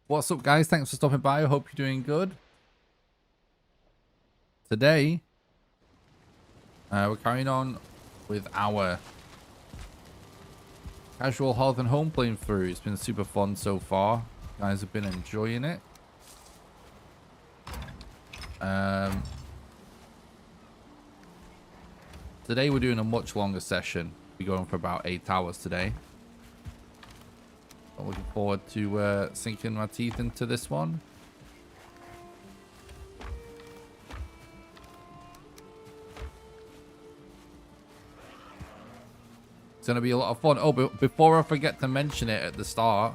What's up, guys? Thanks for stopping by. I hope you're doing good. Today, we're carrying on with our casual Hearth and Home playing through. It's been super fun so far. You guys have been enjoying it. Today, we're doing a much longer session. We're going for about 8 hours today. I'm looking forward to sinking my teeth into this one. It's going to be a lot of fun. Oh, but before I forget to mention it at the start,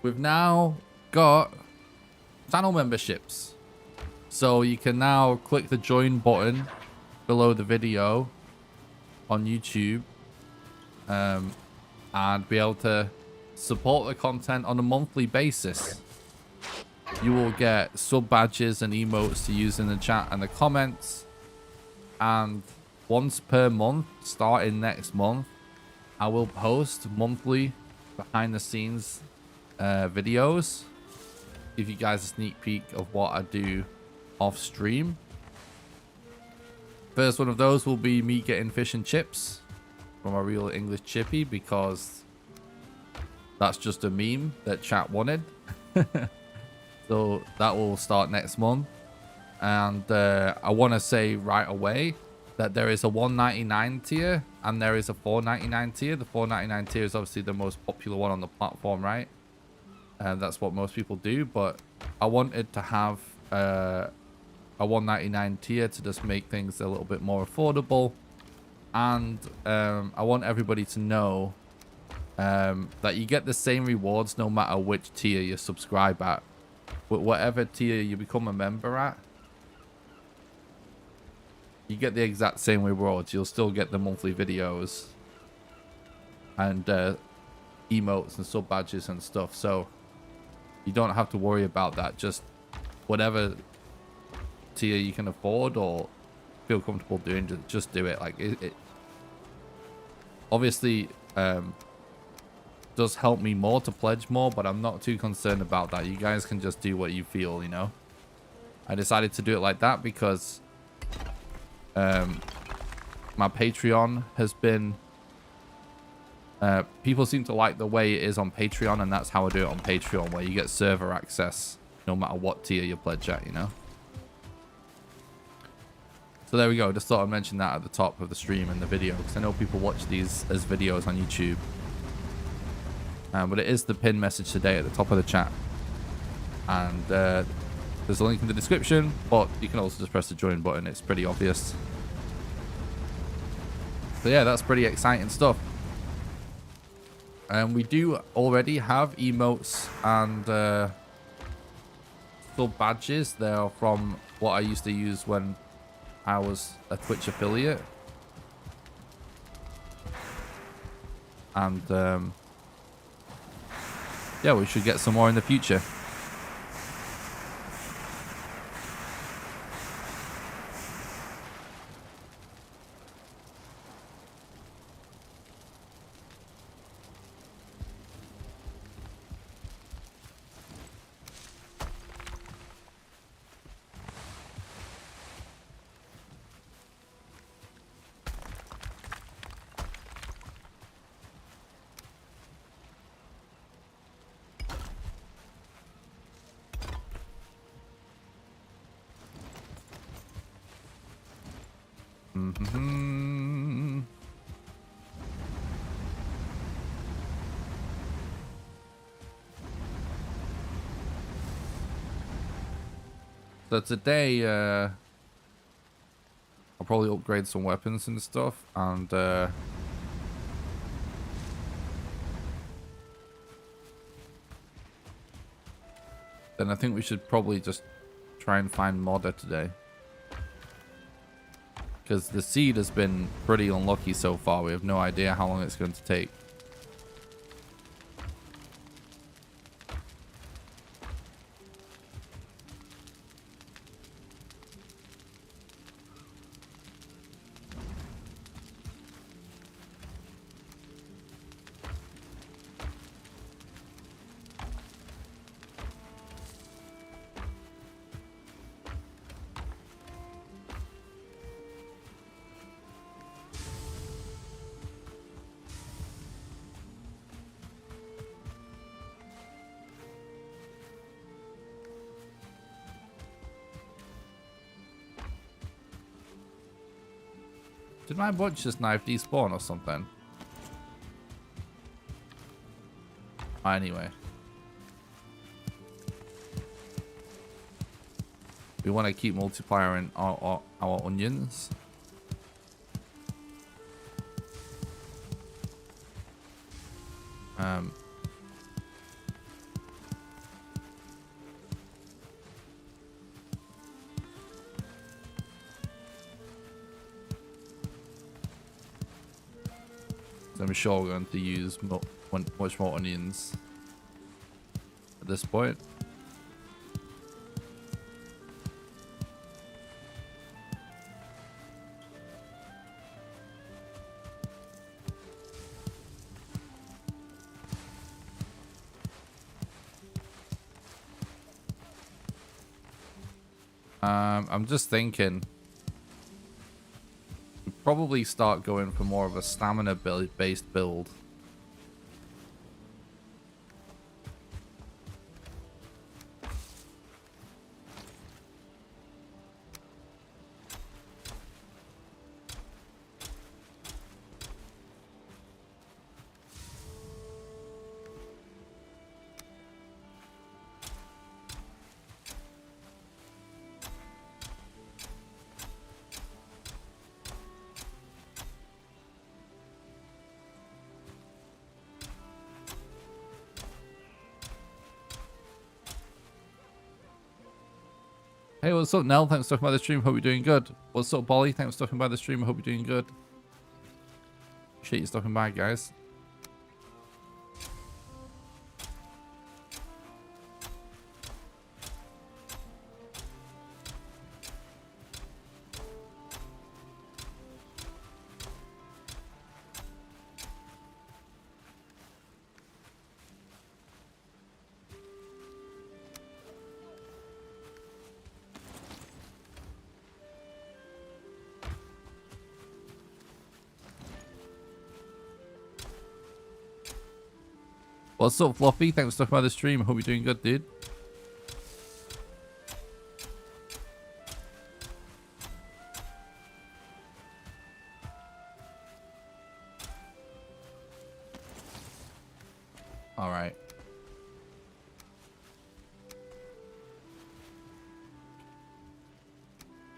we've now got channel memberships. So you can now click the join button below the video on YouTube and be able to support the content on a monthly basis. You will get sub badges and emotes to use in the chat and the comments. And once per month, starting next month, I will post monthly behind the scenes videos. Give you guys a sneak peek of what I do off stream. First one of those will be me getting fish and chips from a real English chippy, because that's just a meme that chat wanted. So that will start next month. And I want to say right away that there is a $1.99 tier and there is a $4.99 tier. The $4.99 tier is obviously the most popular one on the platform, right? And that's what most people do. But I wanted to have a $1.99 tier to just make things a little bit more affordable. And I want everybody to know that you get the same rewards no matter which tier you subscribe at. Whatever tier you become a member at, you get the exact same rewards. You'll still get the monthly videos and emotes and sub badges and stuff. So you don't have to worry about that. Just whatever tier you can afford or feel comfortable doing, just do it. Like it obviously does help me more to pledge more, but I'm not too concerned about that. You guys can just do what you feel, you know. I decided to do it like that because my Patreon has been people seem to like the way it is on Patreon, and that's how I do it on Patreon, where you get server access no matter what tier you pledge at, you know. So there we go. Just thought I'd mention that at the top of the stream and the video, because I know people watch these as videos on YouTube. But it is the pin message today at the top of the chat. And there's a link in the description, but you can also just press the join button. It's pretty obvious. So yeah, that's pretty exciting stuff. And we do already have emotes and sub badges. They are from what I used to use when I was a Twitch affiliate. And yeah, we should get some more in the future. So today, I'll probably upgrade some weapons and stuff, and then I think we should probably just try and find modder today, because the seed has been pretty unlucky so far. We have no idea how long it's going to take. Did my butcher's knife despawn or something? Anyway. We want to keep multiplying our onions. I'm sure we're going to use much more onions at this point. I'm just thinking we probably start going for more of a stamina based build. Hey, what's up, Nell? Thanks for talking about the stream. Hope you're doing good. What's up, Bolly? Thanks for talking about the stream. Hope you're doing good. Appreciate you stopping by, guys. What's up, Fluffy? Thanks for talking about the stream. Hope you're doing good, dude. All right.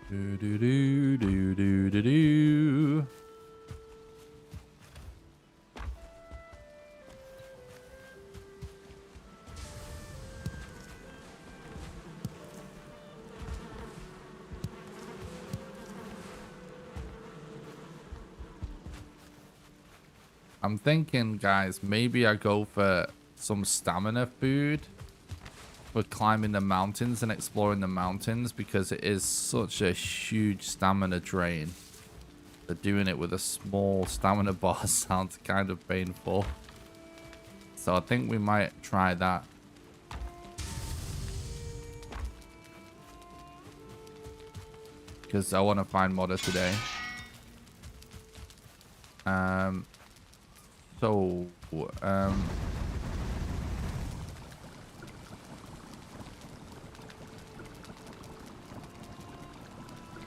Do do do do do do do. I'm thinking, guys, maybe I go for some stamina food for climbing the mountains and exploring the mountains, because it is such a huge stamina drain. But doing it with a small stamina bar sounds kind of painful. So I think we might try that. Because I want to find modder today.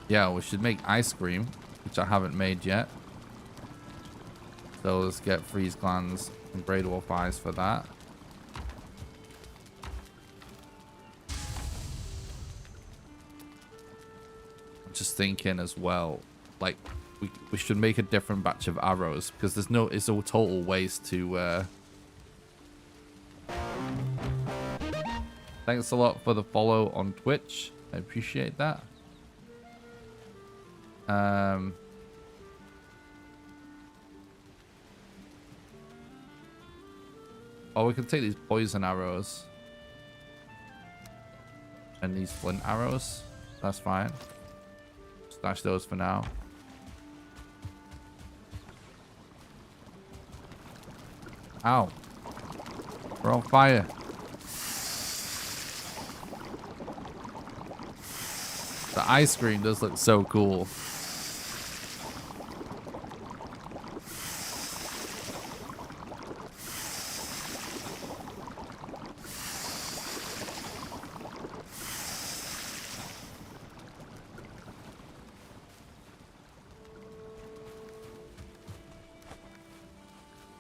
Yeah, we should make ice cream, which I haven't made yet. So let's get freeze glands and Grey Dwarf eyes for that. I'm just thinking as well, like we should make a different batch of arrows, because there's no, it's a total waste to Thanks a lot for the follow on Twitch. I appreciate that. Oh, we can take these poison arrows and these flint arrows. That's fine. Stash those for now. Ow. We're on fire. The ice cream does look so cool.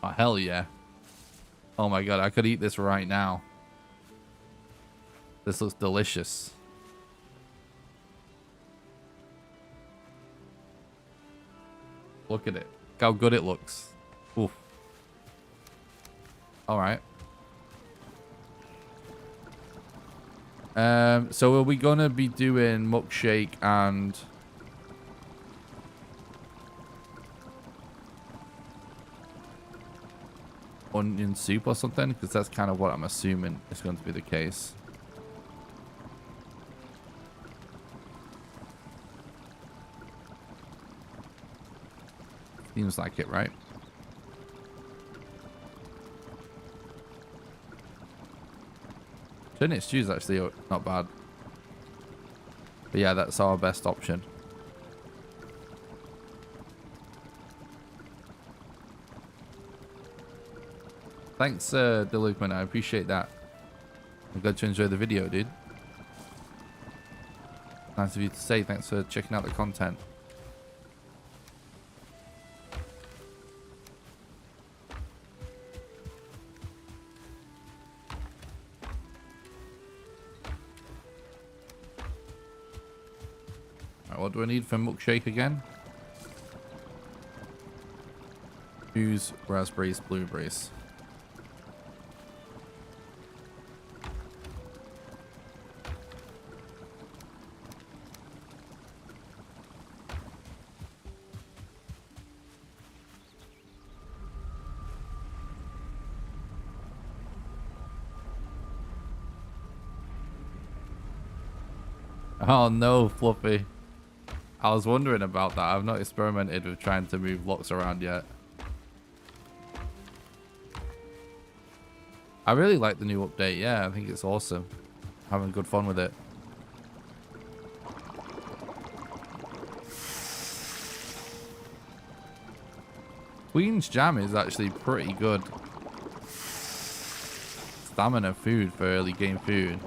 Oh, hell yeah. Oh my god, I could eat this right now. This looks delicious. Look at it. Look how good it looks. Oof. Alright. So are we gonna be doing muck shake and onion soup or something? Because that's kind of what I'm assuming is going to be the case. Seems like it, right? Turnip stew's actually not bad. But yeah, that's our best option. Thanks, Delucman. I appreciate that. I'm glad to enjoy the video, dude. Nice of you to say. Thanks for checking out the content. Right, what do I need for milkshake again? Use raspberries, blueberries. Oh no, Fluffy. I was wondering about that. I've not experimented with trying to move blocks around yet. I really like the new update. Yeah, I think it's awesome. Having good fun with it. Queen's Jam is actually pretty good stamina food for early game food.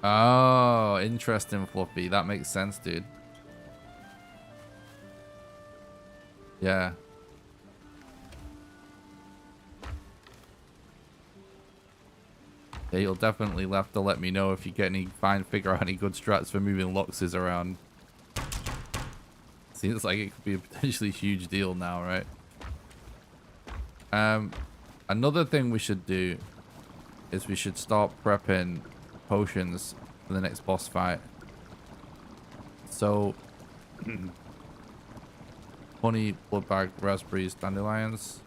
Oh, interesting, Fluffy. That makes sense, dude. Yeah. Yeah, you'll definitely have to let me know if you get any figure out any good strats for moving Loxes around. Seems like it could be a potentially huge deal now, right? Another thing we should do is we should start prepping potions for the next boss fight. So, honey, blood bag, raspberries, dandelions.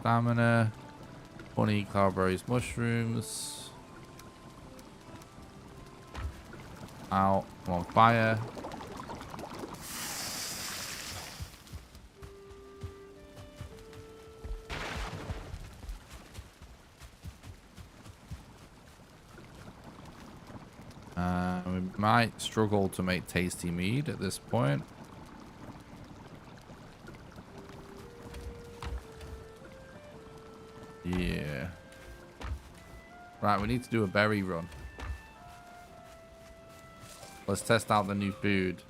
Stamina, honey, cloudberries, mushrooms. Ow, I'm on fire. We might struggle to make tasty mead at this point. Yeah. Right, we need to do a berry run. Let's test out the new food.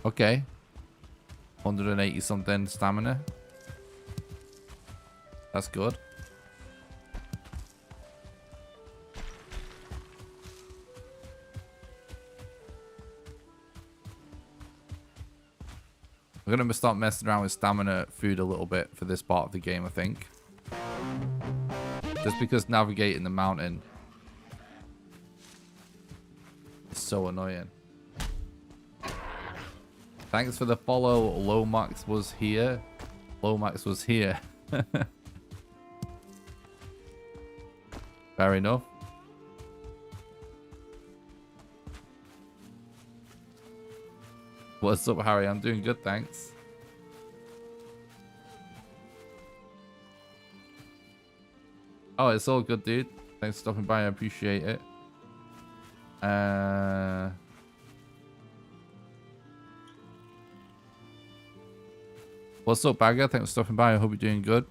Okay. 180 something stamina. That's good. We're going to start messing around with stamina food a little bit for this part of the game, I think. Just because navigating the mountain is so annoying. Thanks for the follow. Lomax was here. Lomax was here. Fair enough. What's up, Harry? I'm doing good, thanks. Oh, it's all good, dude. Thanks for stopping by. I appreciate it. What's up, Bagger? Thanks for stopping by. I hope you're doing good.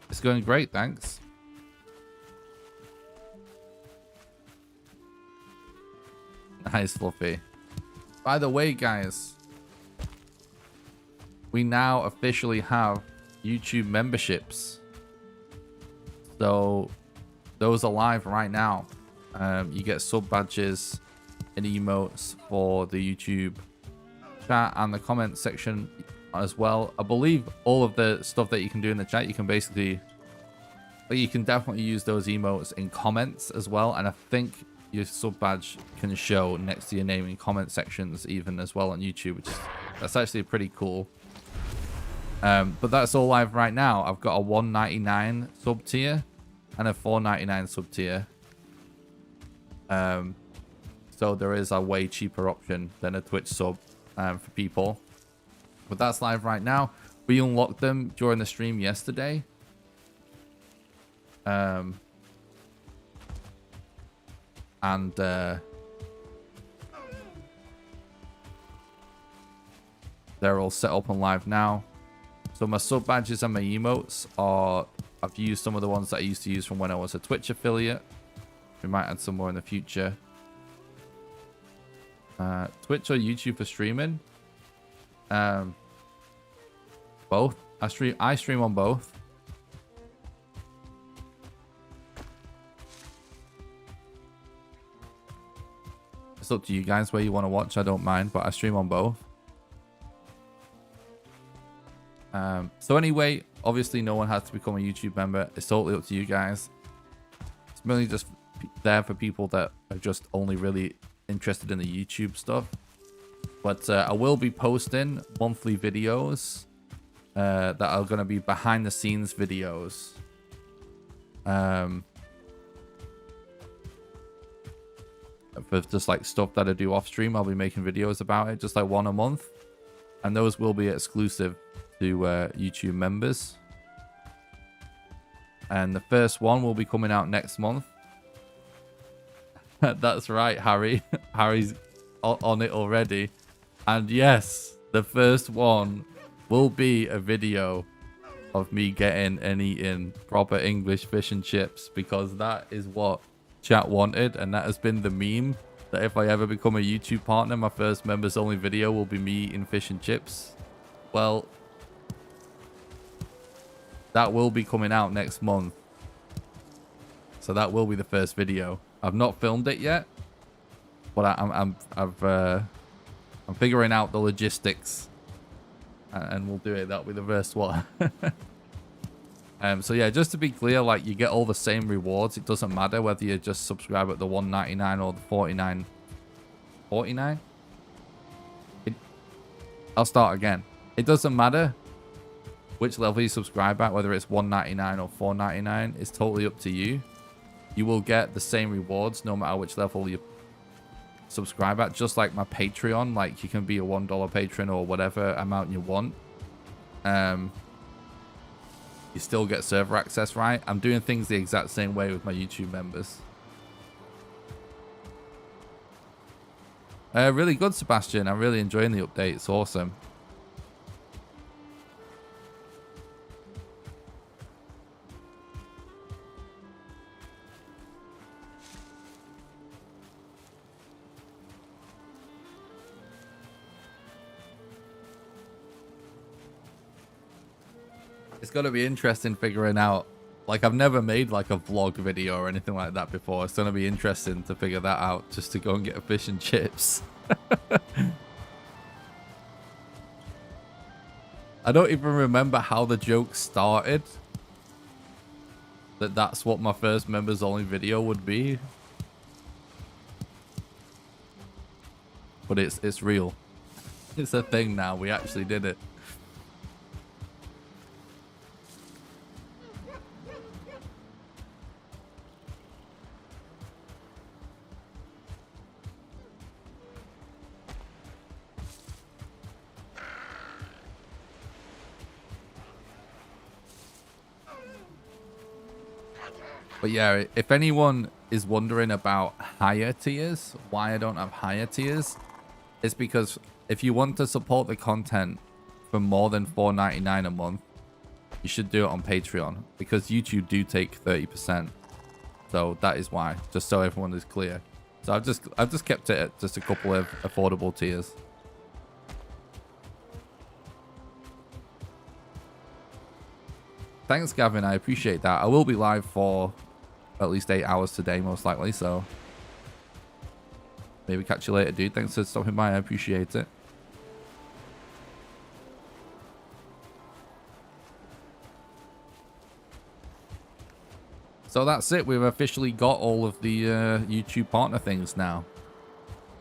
It's going great, thanks. Nice, Fluffy. By the way, guys, we now officially have YouTube memberships. So those are live right now. You get sub badges and emotes for the YouTube chat and the comment section as well. I believe all of the stuff that you can do in the chat, you can basically, but you can definitely use those emotes in comments as well. And I think your sub badge can show next to your name in comment sections even as well on YouTube, which is, that's actually pretty cool. But that's all live right now. I've got a $1.99 sub tier and a $4.99 sub tier. So there is a way cheaper option than a Twitch sub for people. But that's live right now. We unlocked them during the stream yesterday. They're all set up and live now. So my sub badges and my emotes are, I've used some of the ones that I used to use from when I was a Twitch affiliate. We might add some more in the future. Twitch or YouTube for streaming? Both. I stream on both. It's up to you guys where you want to watch. I don't mind, but I stream on both. So anyway, obviously no one has to become a YouTube member. It's totally up to you guys. It's mainly just there for people that are just only really interested in the YouTube stuff. But I will be posting monthly videos that are going to be behind the scenes videos. For just like stuff that I do off stream, I'll be making videos about it, just like one a month. And those will be exclusive to YouTube members. And the first one will be coming out next month. That's right, Harry. Harry's on it already. And yes, the first one will be a video of me getting and eating proper English fish and chips, because that is what chat wanted, and that has been the meme, that if I ever become a YouTube partner, my first members only video will be me eating fish and chips. Well, that will be coming out next month. So that will be the first video. I've not filmed it yet, but I'm figuring out the logistics, and we'll do it. That'll be the first one. So yeah, just to be clear, like, you get all the same rewards. It doesn't matter whether you just subscribe at the $1.99 or the $49.49. I'll start again. It doesn't matter which level you subscribe at, whether it's $1.99 or $4.99. It's totally up to you. You will get the same rewards no matter which level you subscribe at, just like my Patreon. Like, you can be a $1 patron or whatever amount you want. You still get server access, right? I'm doing things the exact same way with my YouTube members. Really good, Sebastian. I'm really enjoying the update. It's awesome. It's gonna be interesting figuring out. Like, I've never made like a vlog video or anything like that before. It's gonna be interesting to figure that out, just to go and get a fish and chips. I don't even remember how the joke started. That's what my first members only video would be. But it's real. It's a thing now. We actually did it. But yeah, if anyone is wondering about higher tiers, why I don't have higher tiers, it's because if you want to support the content for more than $4.99 a month, you should do it on Patreon, because YouTube do take 30%. So that is why, just so everyone is clear. So I've just kept it at just a couple of affordable tiers. Thanks, Gavin. I appreciate that. I will be live for at least 8 hours today, most likely. So maybe catch you later, dude. Thanks for stopping by. I appreciate it. So that's it. We've officially got all of the YouTube partner things now.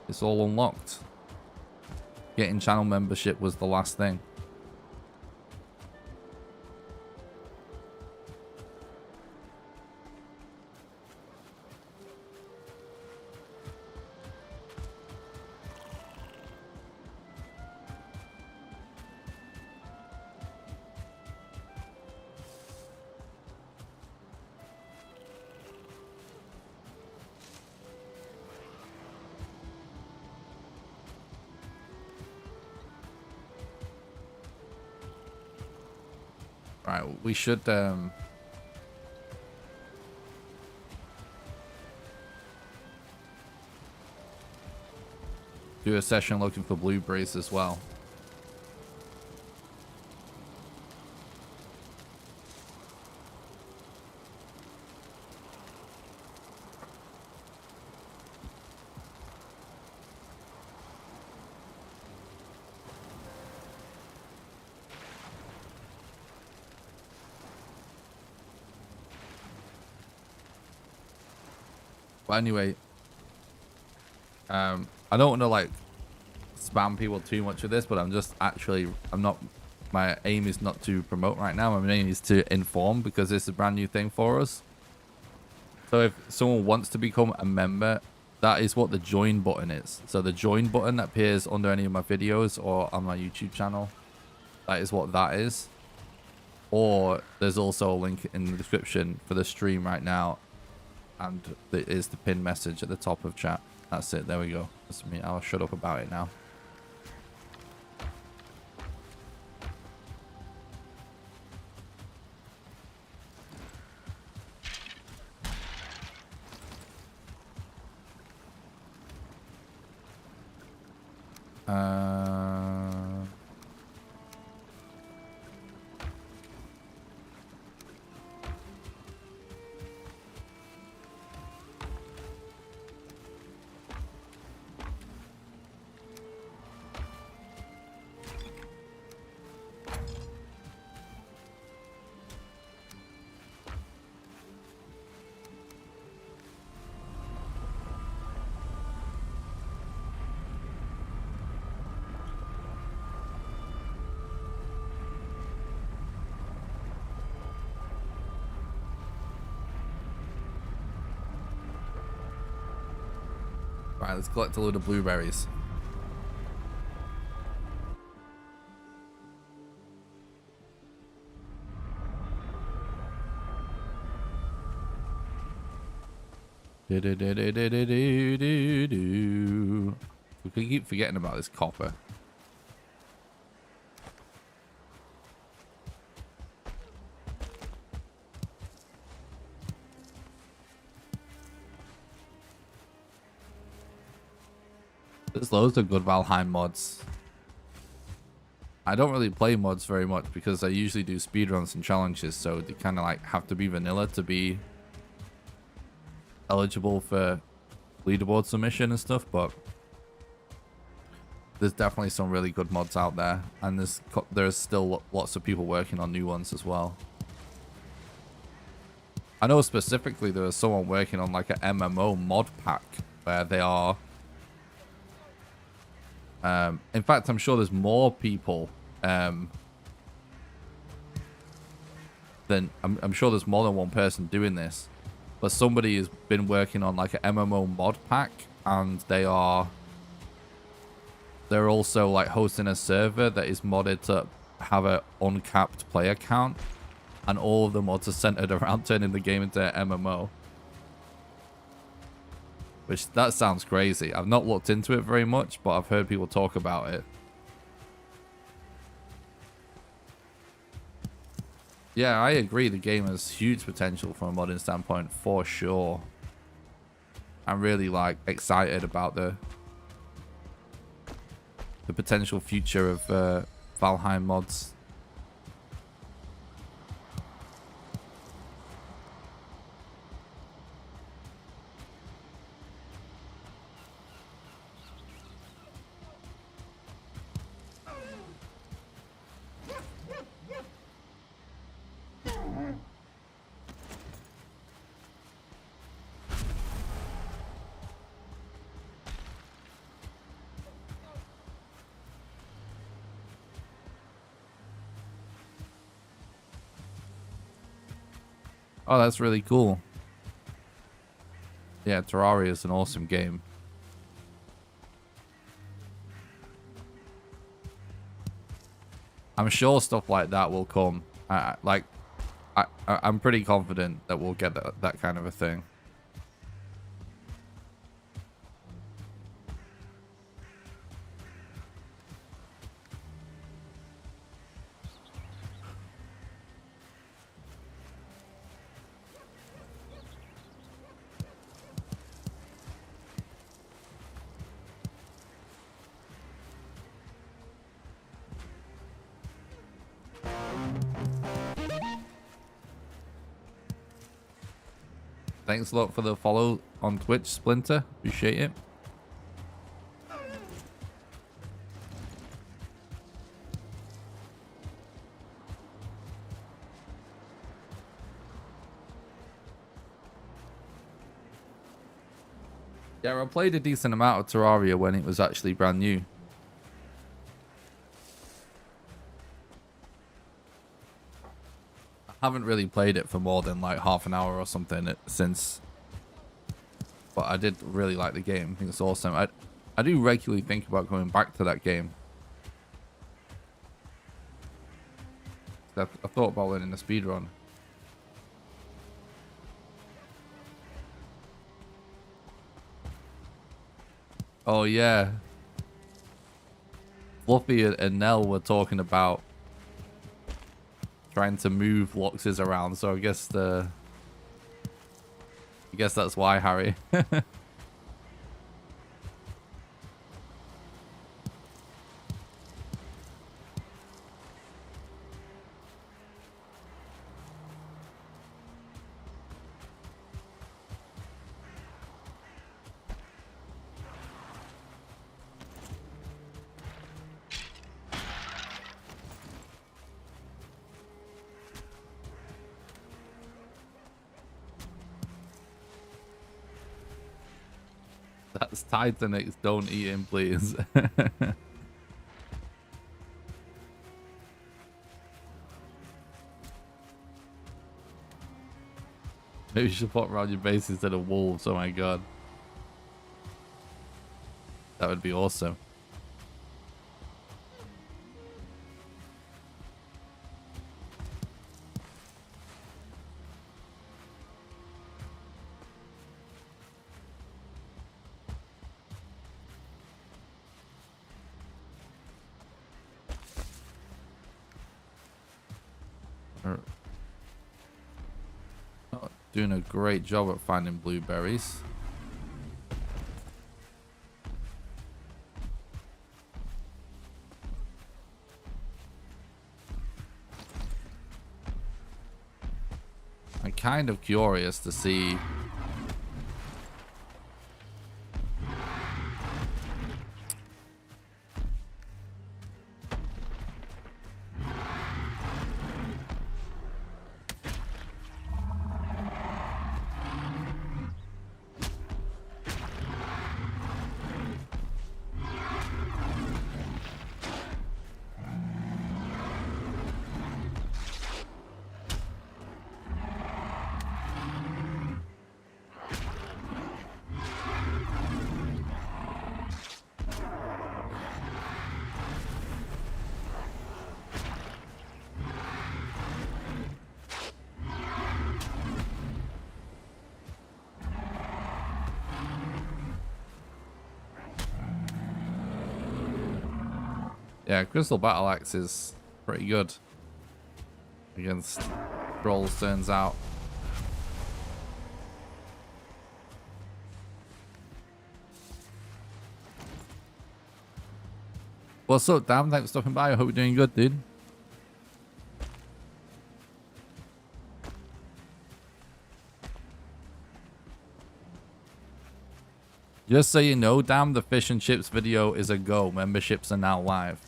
It's all unlocked. Getting channel membership was the last thing. Right, we should do a session looking for blueberries as well. But anyway, I don't want to like spam people too much with this, but my aim is not to promote right now. My aim is to inform, because it's a brand new thing for us. So if someone wants to become a member, that is what the join button is. So the join button that appears under any of my videos or on my YouTube channel, that is what that is. Or there's also a link in the description for the stream right now, and it is the pinned message at the top of chat. That's it. There we go. That's me. I'll shut up about it now. Right, let's collect a load of blueberries. We keep forgetting about this copper. There's loads of good Valheim mods. I don't really play mods very much because I usually do speedruns and challenges, so they kind of like have to be vanilla to be eligible for leaderboard submission and stuff, but there's definitely some really good mods out there, and there's still lots of people working on new ones as well. I know specifically there was someone working on like an MMO mod pack where they are in fact, I'm sure there's more people than I'm sure there's more than one person doing this, but somebody has been working on like an MMO mod pack, and they're also like hosting a server that is modded to have an uncapped player count, and all of the mods are centered around turning the game into an MMO. Which, that sounds crazy. I've not looked into it very much, but I've heard people talk about it. Yeah, I agree. The game has huge potential from a modding standpoint, for sure. I'm really, like, excited about the potential future of Valheim mods. Oh, that's really cool. Yeah, Terraria is an awesome game. I'm sure stuff like that will come. I'm pretty confident that we'll get that kind of a thing. Thanks a lot for the follow on Twitch, Splinter. Appreciate it. Yeah, I played a decent amount of Terraria when it was actually brand new. I haven't really played it for more than like half an hour or something since, but I did really like the game. I think it's awesome. I do regularly think about going back to that game. I thought about learning a speedrun. Oh yeah, Fluffy and Nell were talking about trying to move Loxes around, so I guess that's why, Harry. That's Titanics, don't eat him, please. Maybe you should put around your base instead of wolves. Oh my god. That would be awesome. Doing a great job at finding blueberries. I'm kind of curious to see. Yeah, Crystal Battle Axe is pretty good against trolls, turns out. What's up, Dan? Thanks for stopping by. I hope you're doing good, dude. Just so you know, damn, the fish and chips video is a go. Memberships are now live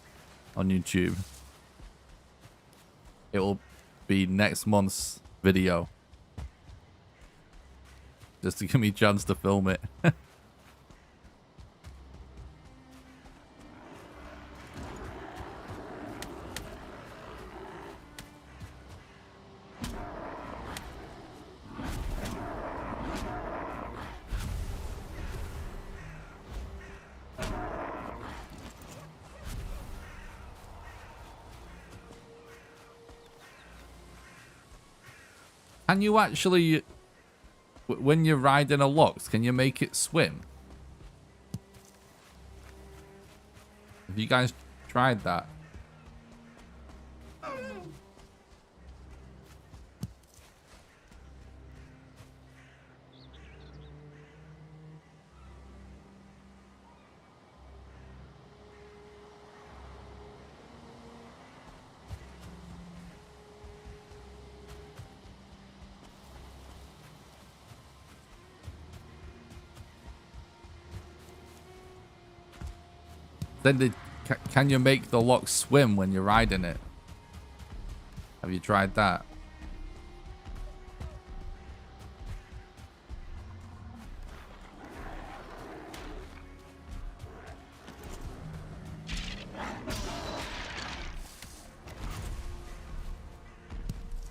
on YouTube. It will be next month's video. Just to give me a chance to film it. Can you actually, when you're riding a Lox, can you make it swim? Have you guys tried that? Then can you make the Lox swim when you're riding it? Have you tried that?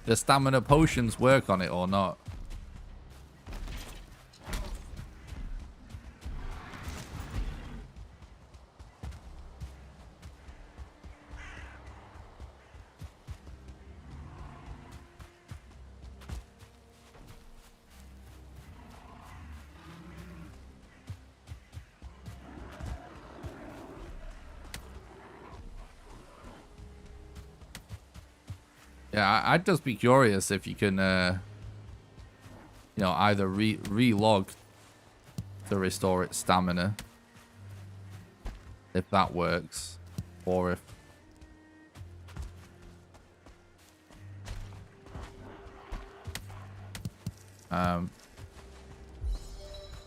The stamina potions work on it or not? Yeah, I'd just be curious if you can, you know, either re-log to restore its stamina, if that works, or if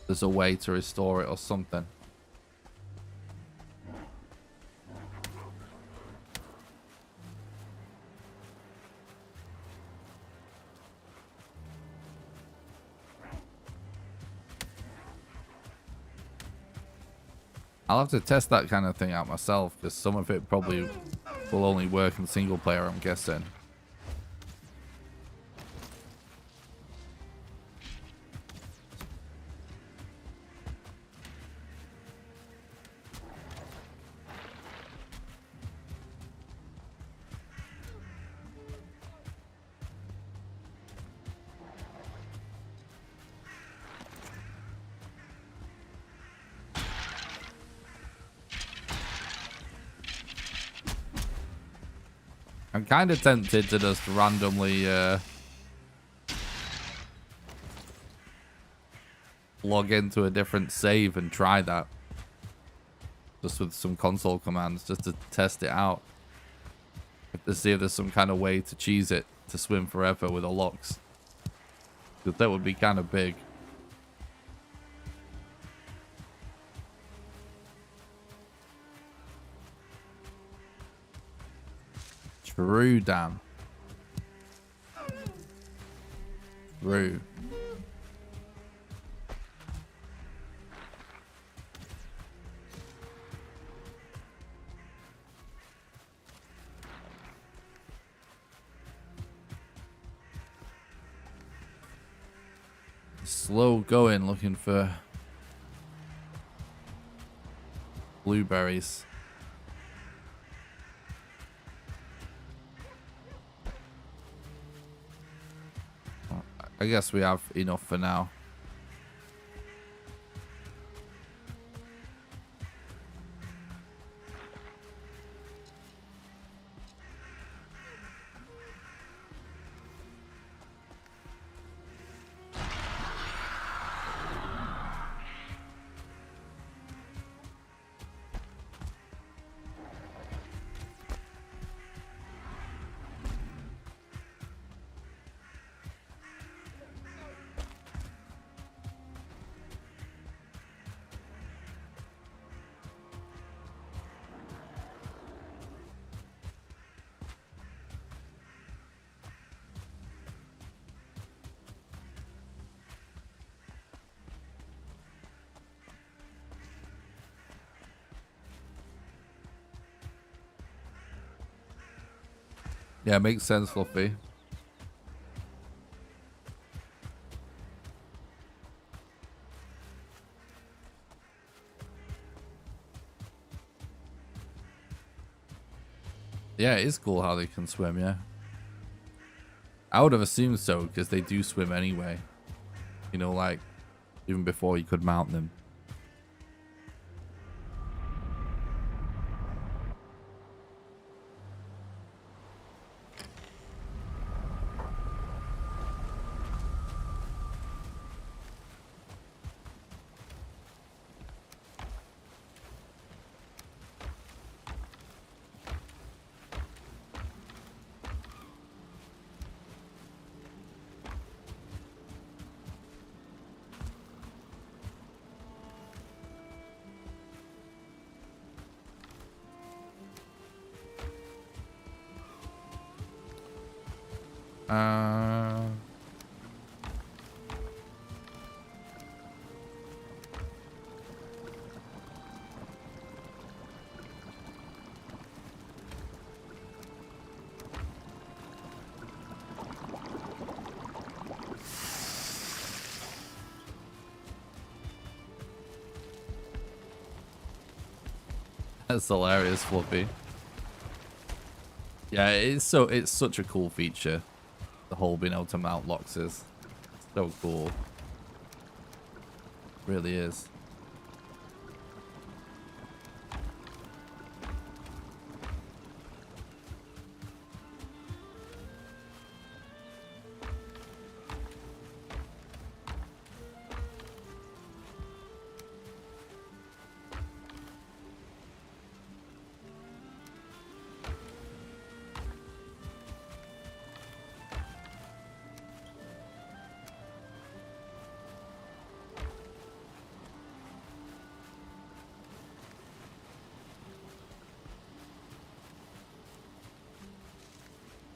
there's a way to restore it or something. I'll have to test that kind of thing out myself, because some of it probably will only work in single player, I'm guessing. I'm kind of tempted to just randomly log into a different save and try that. Just with some console commands, just to test it out. To see if there's some kind of way to cheese it to swim forever with a Lox. Because that would be kind of big. True, Dan. True. Slow going, looking for blueberries. I guess we have enough for now. Yeah, makes sense, Fluffy. Yeah, it is cool how they can swim, yeah. I would have assumed so, because they do swim anyway. You know, like, even before you could mount them. That's hilarious, Fluffy. Yeah, it's such a cool feature. The whole being able to mount Loxes. So cool. Really is.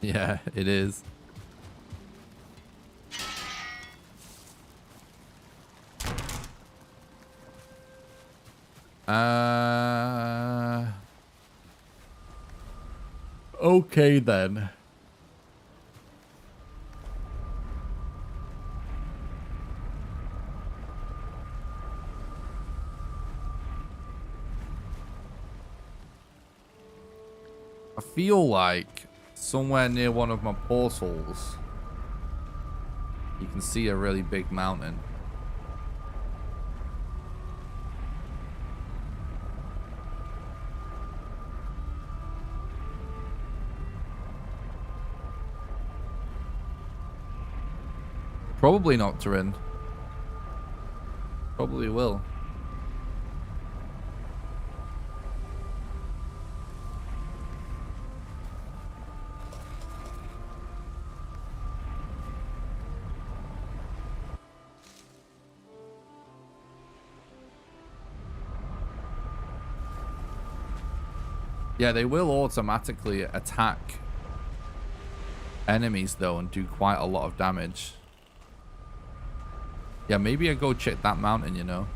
Yeah, it is. Okay then. I feel like somewhere near one of my portals, you can see a really big mountain. Probably not, Turin. Probably will. Yeah, they will automatically attack enemies though and do quite a lot of damage. Yeah, maybe I go check that mountain, you know.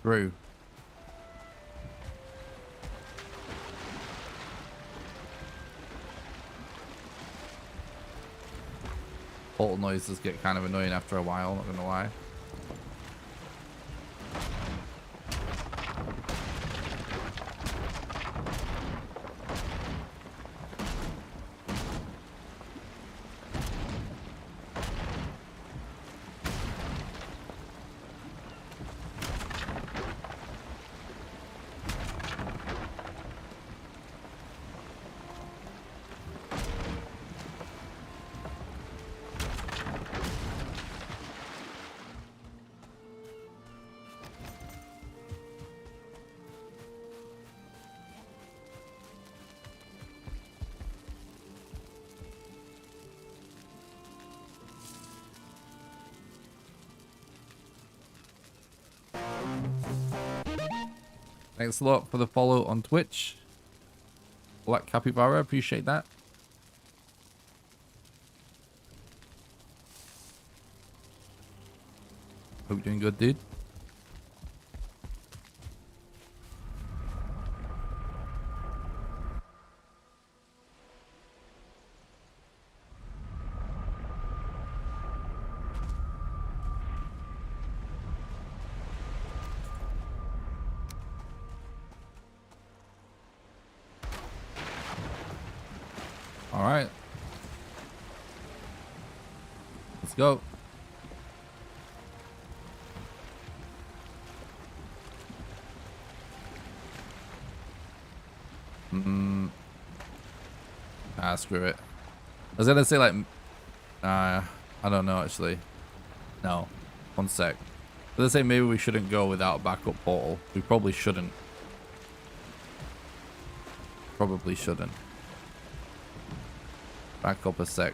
Through. Portal noises get kind of annoying after a while, not gonna lie. Thanks a lot for the follow on Twitch. Black Capybara, appreciate that. Hope you're doing good, dude. All right. Let's go. Screw it. I was gonna say like, I don't know actually. No, one sec. I was gonna say maybe we shouldn't go without a backup portal. We probably shouldn't. Probably shouldn't. Back up a sec.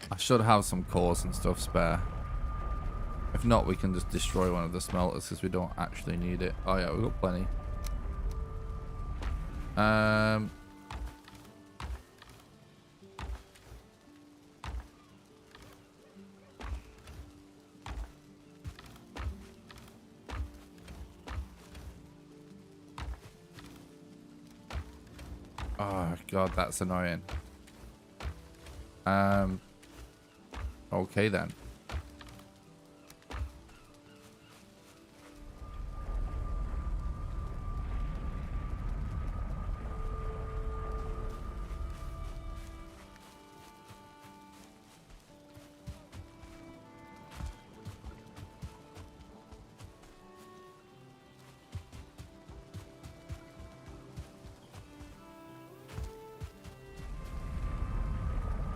I should have some cores and stuff spare. If not, we can just destroy one of the smelters because we don't actually need it. Oh yeah, we've got plenty. Oh god, that's annoying. Okay then.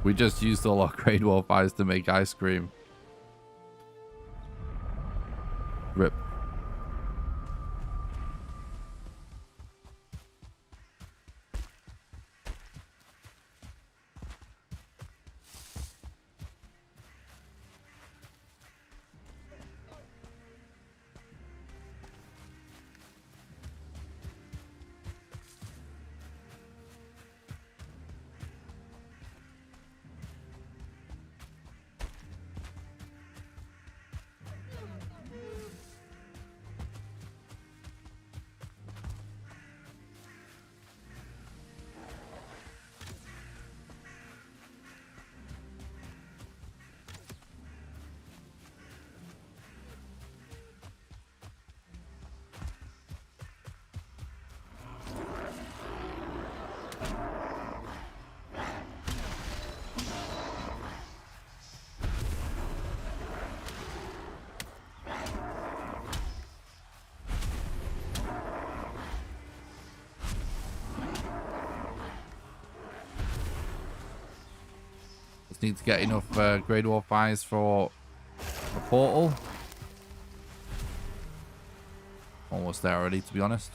We just used all our grade wall fires to make ice cream. Rip. Just need to get enough Grade War 5s for a portal. Almost there already, to be honest.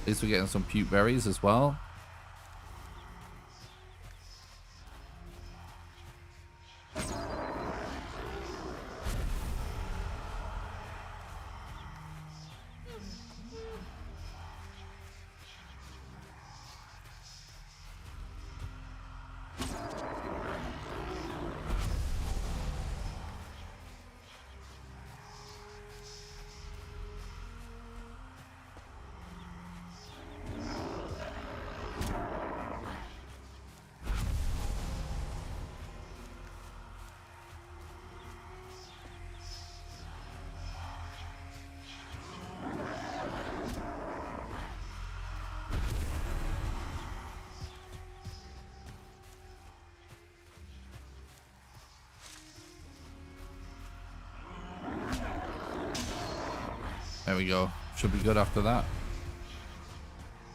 At least we're getting some puke berries as well. There we go. Should be good after that.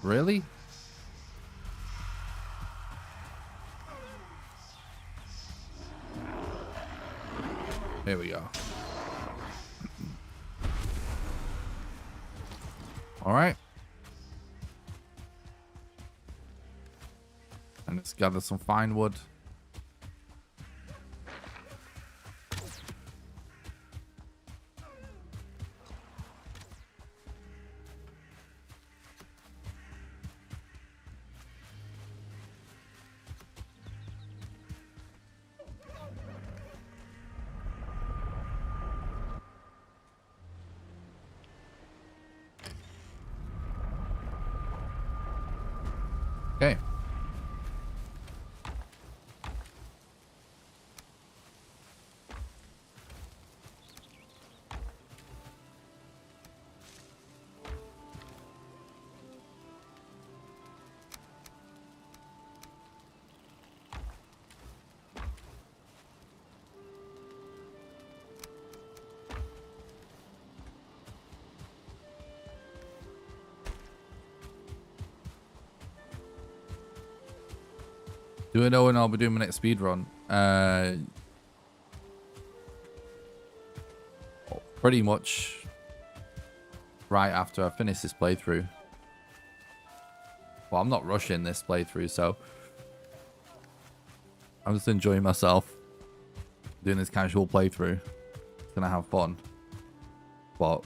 Really? There we go. All right. And let's gather some fine wood. Okay. Do I know when I'll be doing my next speed run? Pretty much right after I finish this playthrough. Well, I'm not rushing this playthrough, so I'm just enjoying myself doing this casual playthrough. Gonna have fun. But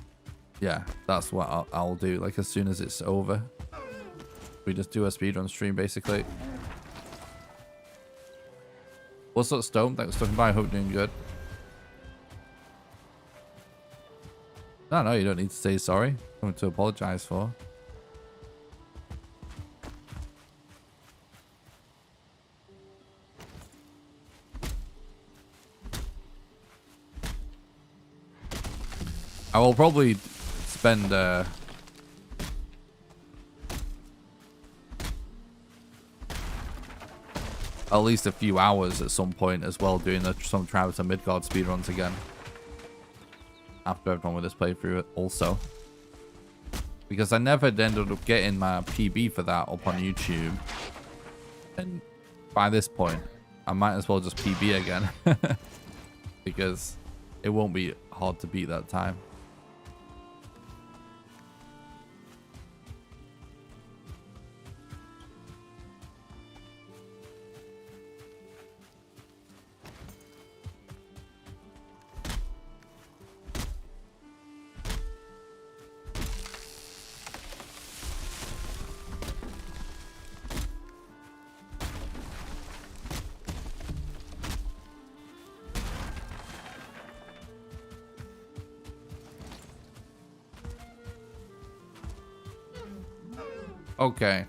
yeah, that's what I'll do. Like as soon as it's over, we just do a speedrun stream basically. What's up, Stone? Thanks for stopping by. I hope you're doing good. No, you don't need to say sorry. Something to apologize for. I will probably spend at least a few hours at some point as well doing some Travis and Midgard speedruns again. After I've done with this playthrough also. Because I never ended up getting my PB for that up on YouTube. And by this point, I might as well just PB again. Because it won't be hard to beat that time. Okay.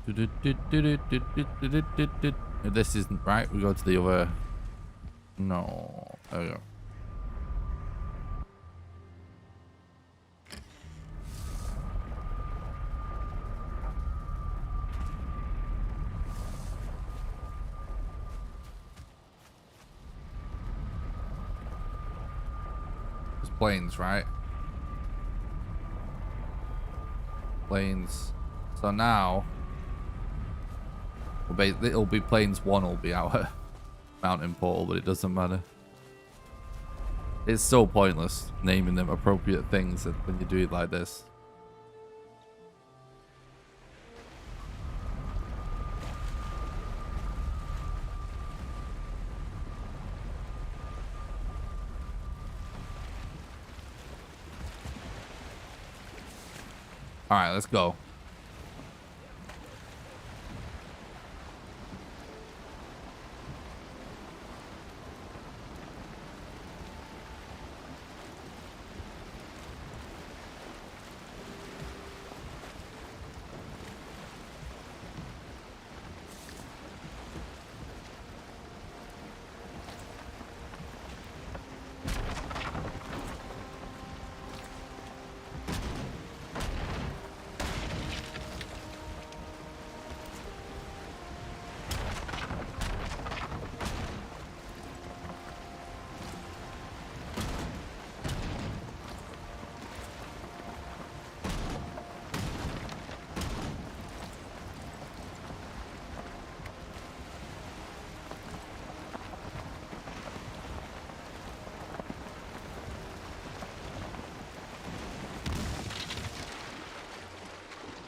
If this isn't right, we go to the other. No. There we go. It's planes, right? Planes. So now it'll be planes 1 will be our mountain portal, but it doesn't matter. It's so pointless naming them appropriate things when you do it like this. All right, let's go.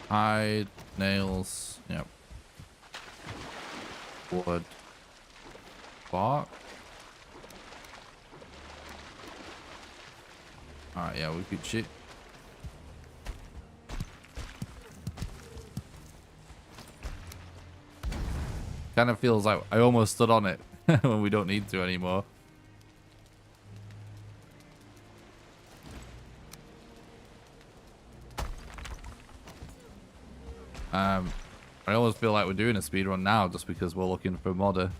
Hide, nails, yep. Wood, bark. Alright, yeah, we could shoot. Kind of feels like I almost stood on it when we don't need to anymore. I almost feel like we're doing a speedrun now just because we're looking for modder.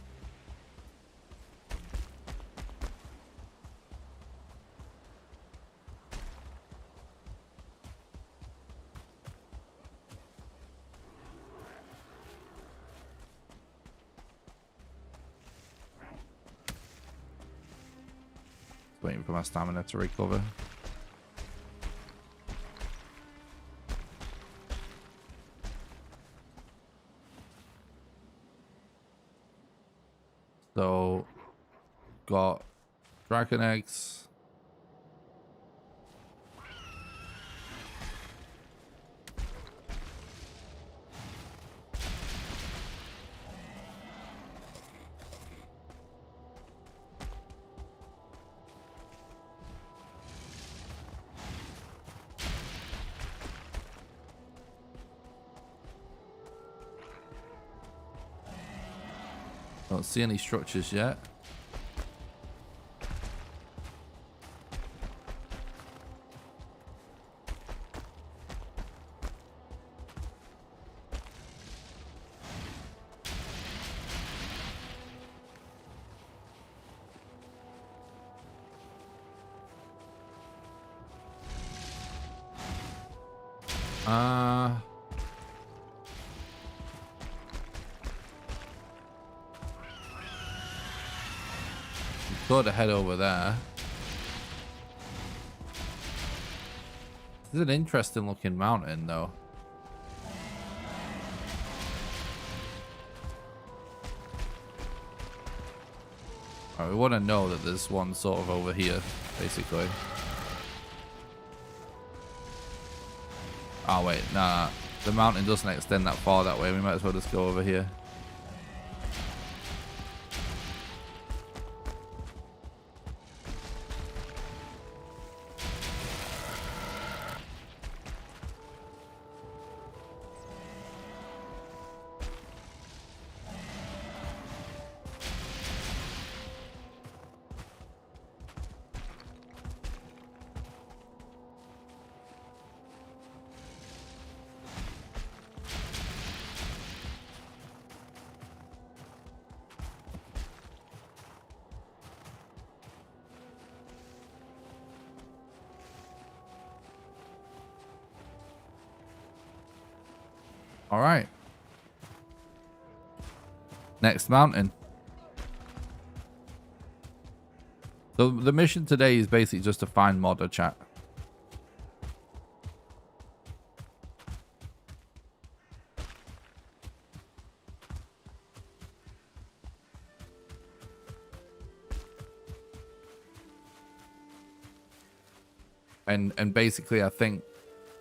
Waiting for my stamina to recover. So, got dragon eggs. Don't see any structures yet. Got to head over there. This is an interesting looking mountain though. Right, we want to know that there's one sort of over here, basically. Oh wait, nah. The mountain doesn't extend that far that way. We might as well just go over here. All right. Next mountain. So the mission today is basically just to find modder, chat. And basically I think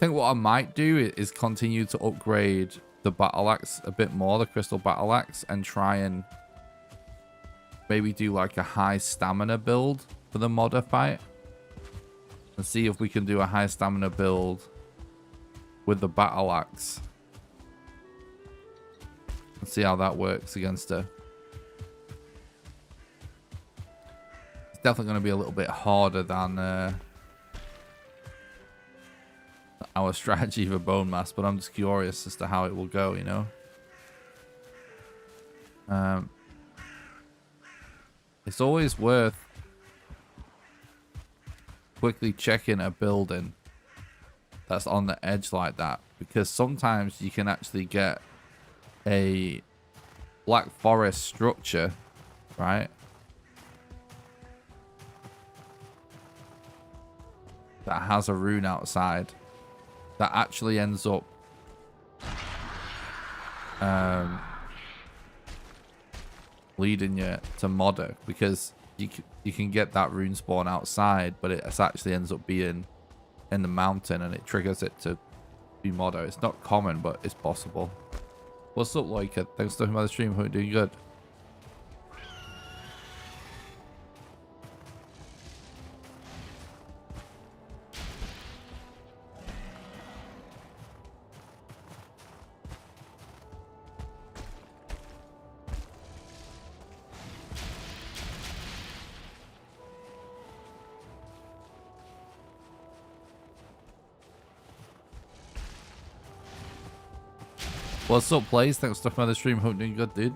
what I might do is continue to upgrade the battle axe a bit more, the crystal battle axe, and try and maybe do like a high stamina build for the modder fight, and see if we can do a high stamina build with the battle axe and see how that works against her. It's definitely going to be a little bit harder than our strategy for bone mass, but I'm just curious as to how it will go, you know. It's always worth quickly checking a building that's on the edge like that, because sometimes you can actually get a black forest structure, right, that has a rune outside that actually ends up leading you to modder, because you can get that rune spawn outside, but it actually ends up being in the mountain and it triggers it to be modder. It's not common, but it's possible. What's up, Loika? Thanks for talking about the stream. Hope you're doing good. What's up, Blaze? Thanks for talking about the stream. Hope you're doing good, dude.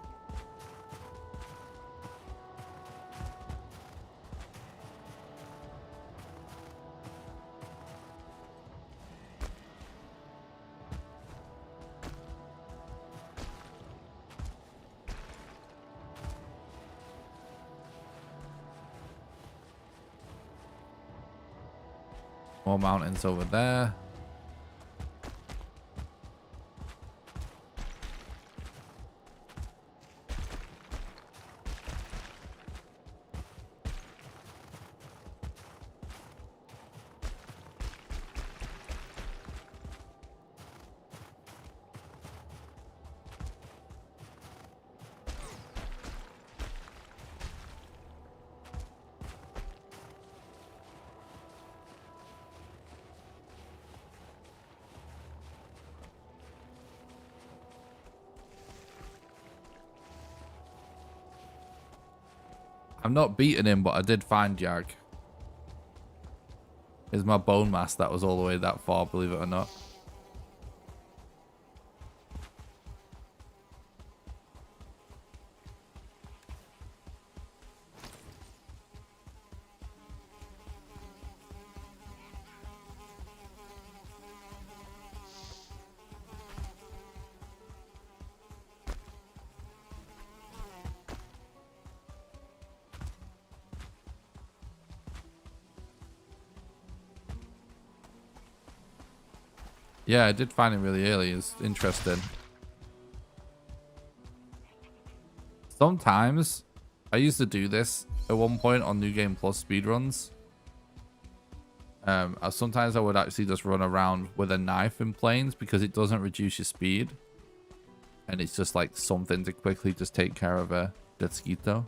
More mountains over there. I'm not beating him, but I did find Yag. Is my bone mass that was all the way that far, believe it or not. Yeah, I did find it really early. It's interesting. Sometimes, I used to do this at one point on New Game Plus speedruns. Sometimes I would actually just run around with a knife in planes because it doesn't reduce your speed. And it's just like something to quickly just take care of a Detsquito.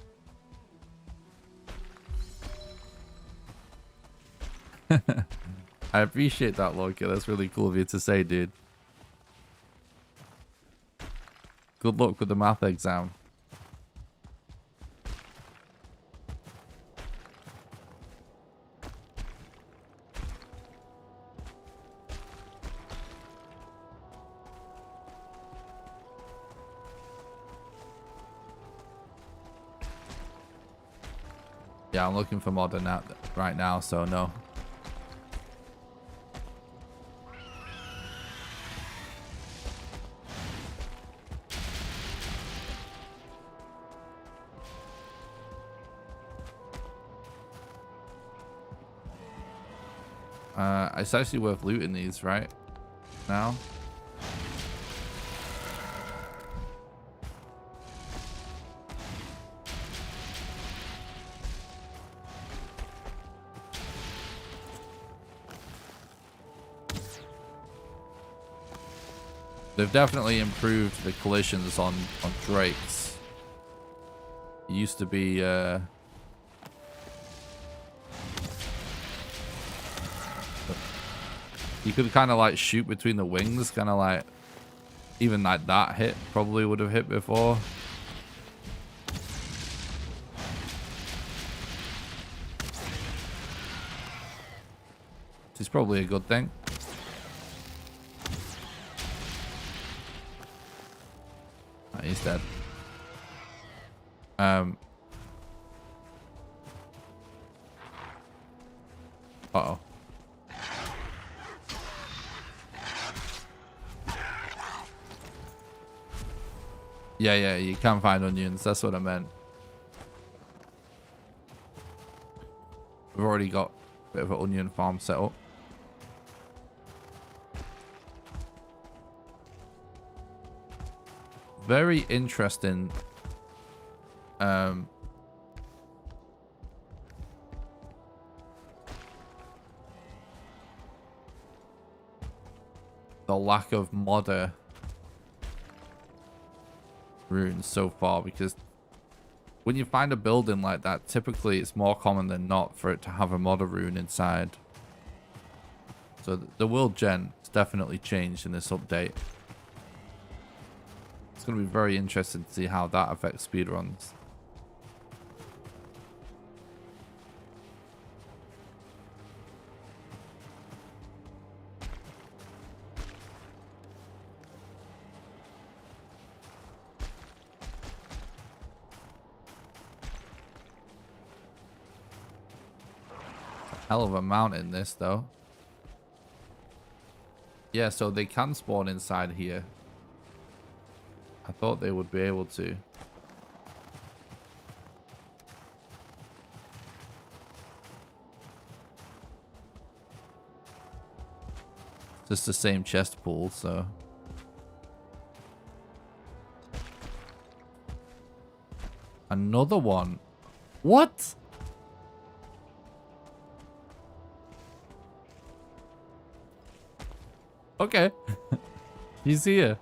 I appreciate that, Loki. That's really cool of you to say, dude. Good luck with the math exam. Yeah, I'm looking for modern right now, so no. It's actually worth looting these right now. They've definitely improved the collisions on drakes. It used to be you could kind of like shoot between the wings, kind of like even like that hit probably would have hit before. Which is probably a good thing. He's dead. Uh-oh. Yeah, you can find onions. That's what I meant. We've already got a bit of an onion farm set up. Very interesting. The lack of modder runes so far, because when you find a building like that, typically it's more common than not for it to have a modder rune inside. So the world gen has definitely changed in this update. It's going to be very interesting to see how that affects speedruns. Hell of a mountain this though. Yeah, so they can spawn inside here. I thought they would be able to. Just the same chest pool, so. Another one. What? Okay. He's here.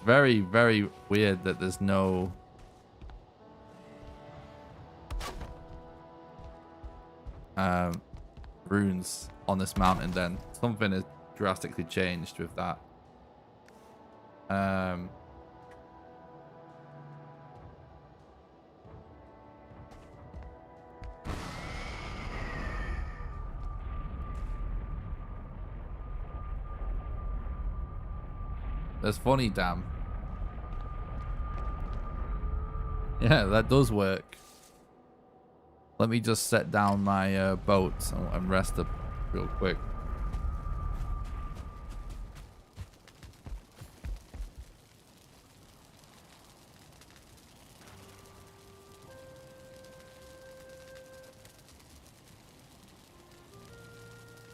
Very, very weird that there's no runes on this mountain then. Something has drastically changed with that. That's funny, damn. Yeah, that does work. Let me just set down my boat and rest up real quick.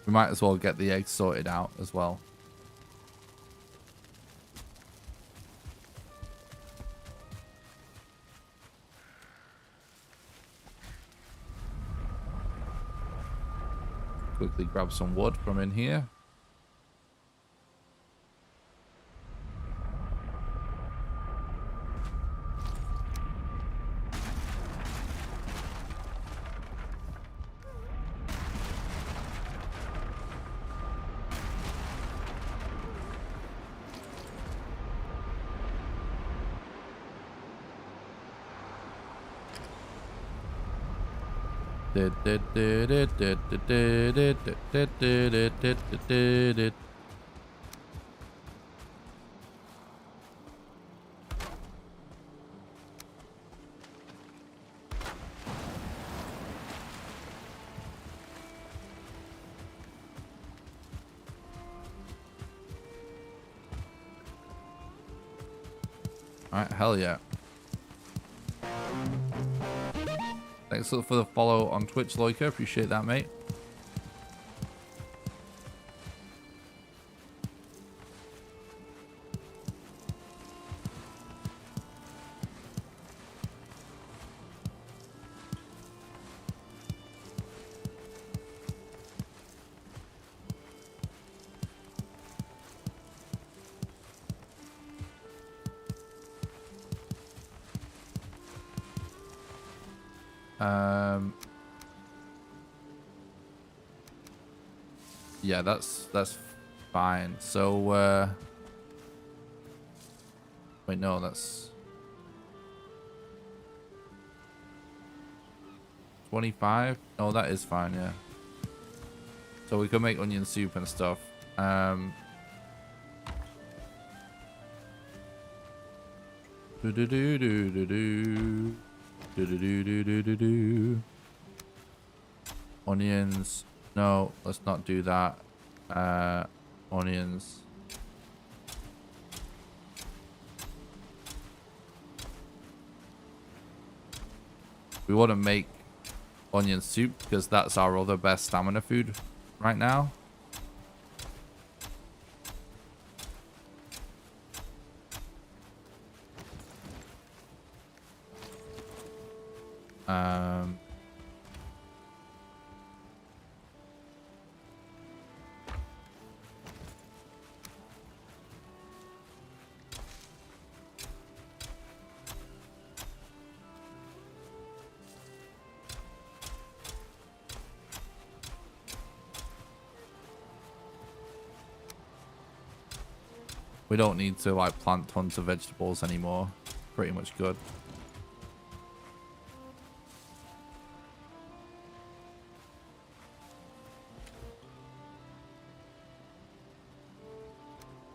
We might as well get the eggs sorted out as well. Quickly grab some wood from in here. Alright, hell yeah. Thanks for the follow on Twitch, Loika. Appreciate that, mate. Yeah, that's fine. So wait, no, that's 25. Oh, that is fine, yeah. So we can make onion soup and stuff. Do do do do do do do do do do do do. Onions. No, let's not do that. Onions. We want to make onion soup because that's our other best stamina food right now. We don't need to like plant tons of vegetables anymore. Pretty much good.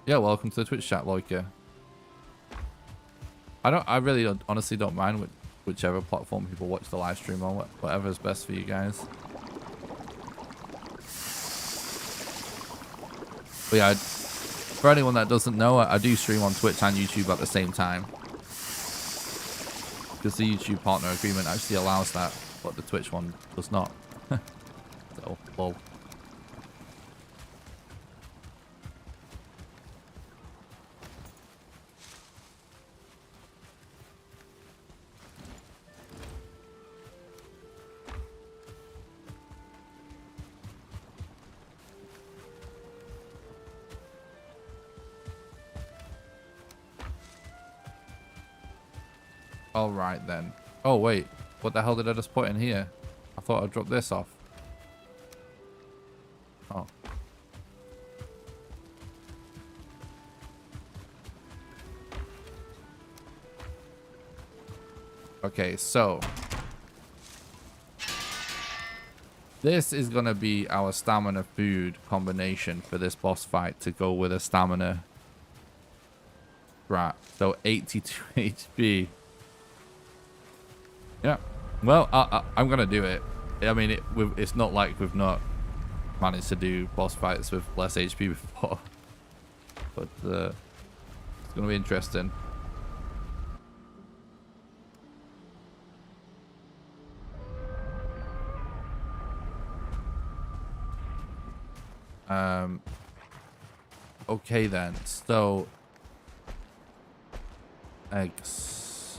Yeah, welcome to the Twitch chat, Loika. I really don't, honestly don't mind whichever platform people watch the live stream on, whatever's best for you guys. But yeah, for anyone that doesn't know, I do stream on Twitch and YouTube at the same time. Because the YouTube partner agreement actually allows that, but the Twitch one does not. So, lol. All right then. Oh wait, what the hell did I just put in here? I thought I'd drop this off. Oh. Okay, so this is gonna be our stamina food combination for this boss fight to go with a stamina strat. So 82 HP. Yeah, well, I'm gonna do it. I mean, it's not like we've not managed to do boss fights with less HP before, but it's gonna be interesting. Okay then. So eggs.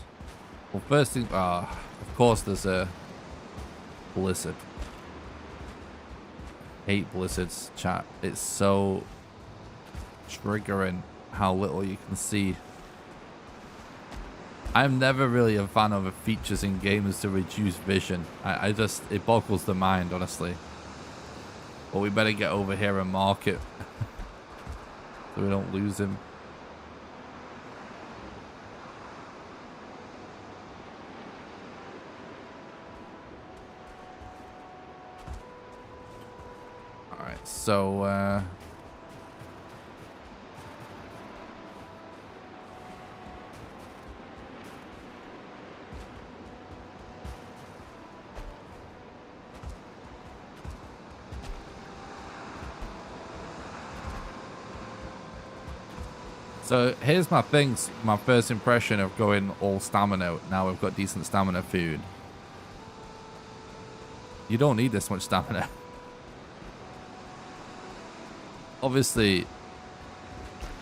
Well, first thing, of course, there's a blizzard. Hate blizzards, chat. It's so triggering how little you can see. I'm never really a fan of features in games to reduce vision. I just, it boggles the mind, honestly. But we better get over here and mark it so we don't lose him. Alright, so So here's my things. My first impression of going all stamina. Now we've got decent stamina food. You don't need this much stamina. Obviously,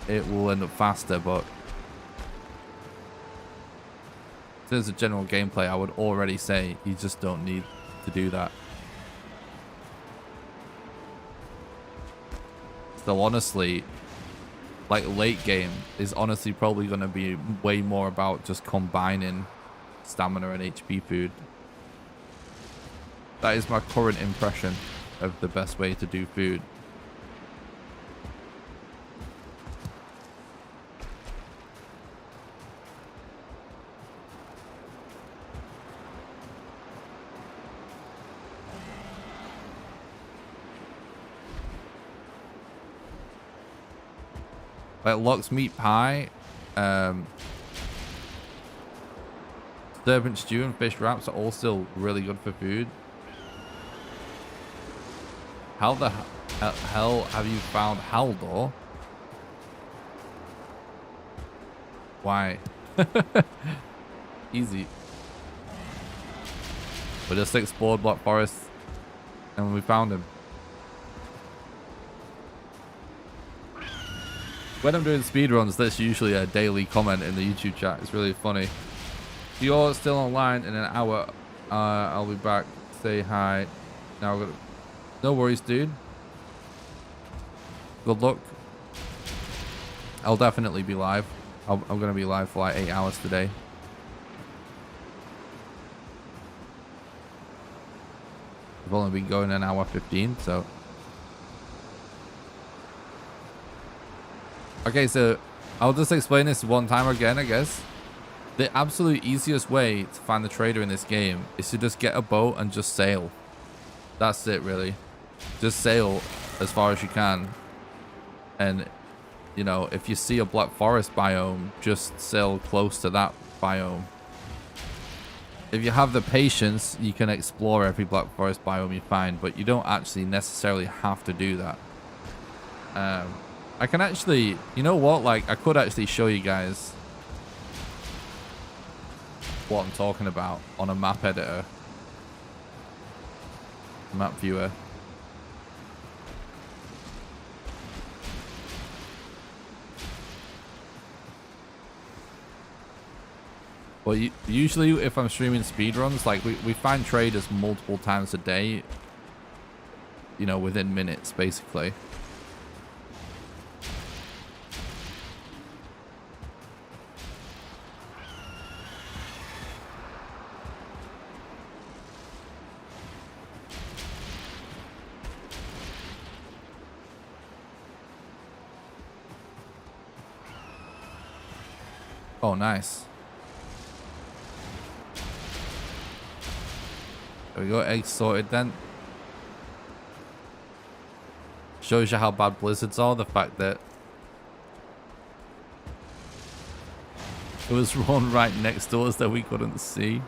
it will end up faster, but in terms of general gameplay, I would already say you just don't need to do that. So honestly, like late game is honestly probably going to be way more about just combining stamina and HP food. That is my current impression of the best way to do food. Like Lox meat pie, serpent stew and fish wraps are all still really good for food. How the hell have you found Haldor? Why? Easy. We just explored Black Forest and we found him. When I'm doing speedruns, that's usually a daily comment in the YouTube chat. It's really funny. If you're still online in an hour, I'll be back. Say hi. Now we're gonna... No worries, dude. Good luck. I'll definitely be live. I'm going to be live for like 8 hours today. I've only been going an hour 15, so... Okay, so I'll just explain this one time again, I guess. The absolute easiest way to find the trader in this game is to just get a boat and just sail. That's it, really. Just sail as far as you can. And, you know, if you see a Black Forest biome, just sail close to that biome. If you have the patience, you can explore every Black Forest biome you find, but you don't actually necessarily have to do that. I can actually, you know what, like, I could actually show you guys what I'm talking about on a map editor. Map viewer. Well, usually if I'm streaming speedruns, like, we find traders multiple times a day, you know, within minutes, basically. Oh, nice. There we go, eggs sorted then. Shows you how bad blizzards are, the fact that there was one right next to us that we couldn't see.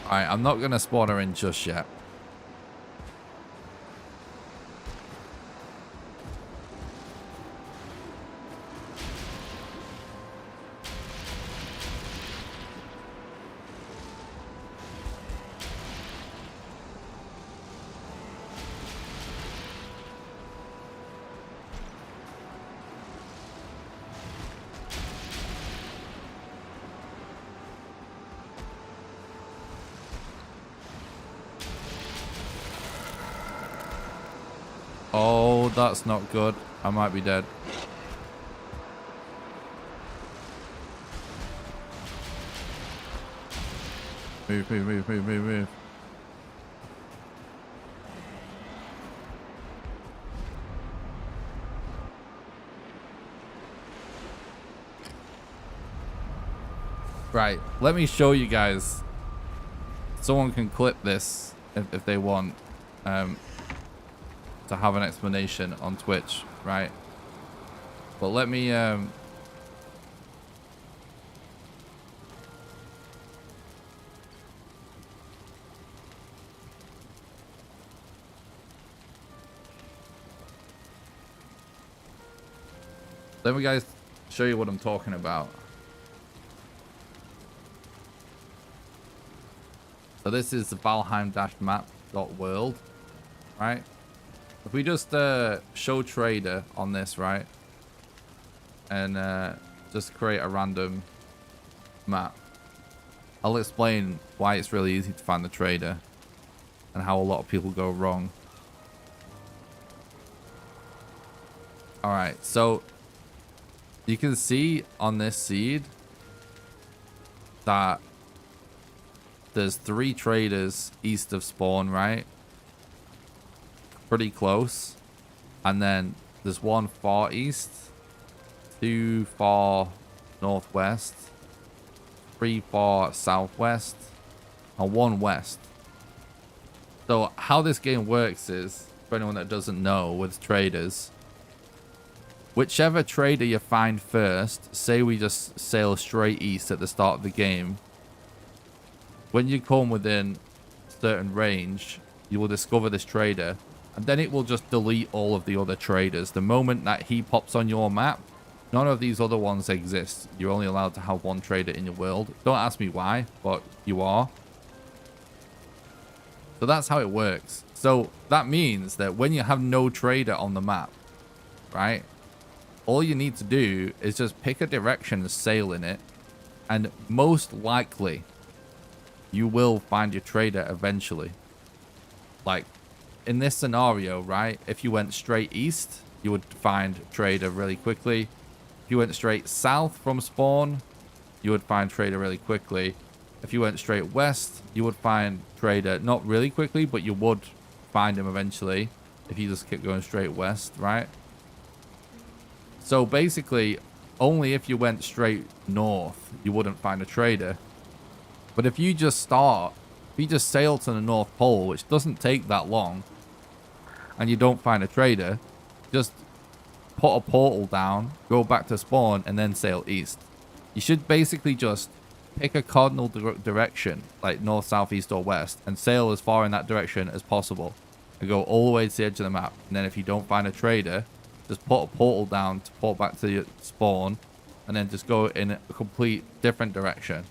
Alright, I'm not going to spawn her in just yet. Oh, that's not good. I might be dead. Move, move, move, move, move, move. Right, let me show you guys. Someone can clip this if they want. To have an explanation on Twitch, right? But let me Let me guys show you what I'm talking about. So this is the Valheim-map.world, right? If we just show trader on this, right? And just create a random map. I'll explain why it's really easy to find the trader and how a lot of people go wrong. Alright, so you can see on this seed that there's 3 traders east of spawn, right? Pretty close. And then there's 1 far east, 2 far northwest, 3 far southwest, and 1 west. So how this game works is, for anyone that doesn't know with traders, whichever trader you find first, say we just sail straight east at the start of the game, when you come within a certain range, you will discover this trader, and then it will just delete all of the other traders. The moment that he pops on your map, none of these other ones exist. You're only allowed to have 1 trader in your world. Don't ask me why, but you are. So that's how it works. So that means that when you have no trader on the map, right, all you need to do is just pick a direction and sail in it, and most likely you will find your trader eventually. Like in this scenario, right, if you went straight east, you would find trader really quickly. If you went straight south from spawn, you would find trader really quickly. If you went straight west, you would find trader not really quickly, but you would find him eventually if you just keep going straight west, right? So basically, only if you went straight north, you wouldn't find a trader. But if you just sail to the North Pole, which doesn't take that long, and you don't find a trader, just put a portal down, go back to spawn, and then sail east. You should basically just pick a cardinal direction, like north, south, east, or west, and sail as far in that direction as possible, and go all the way to the edge of the map. And then if you don't find a trader, just put a portal down to port back to your spawn, and then just go in a complete different direction.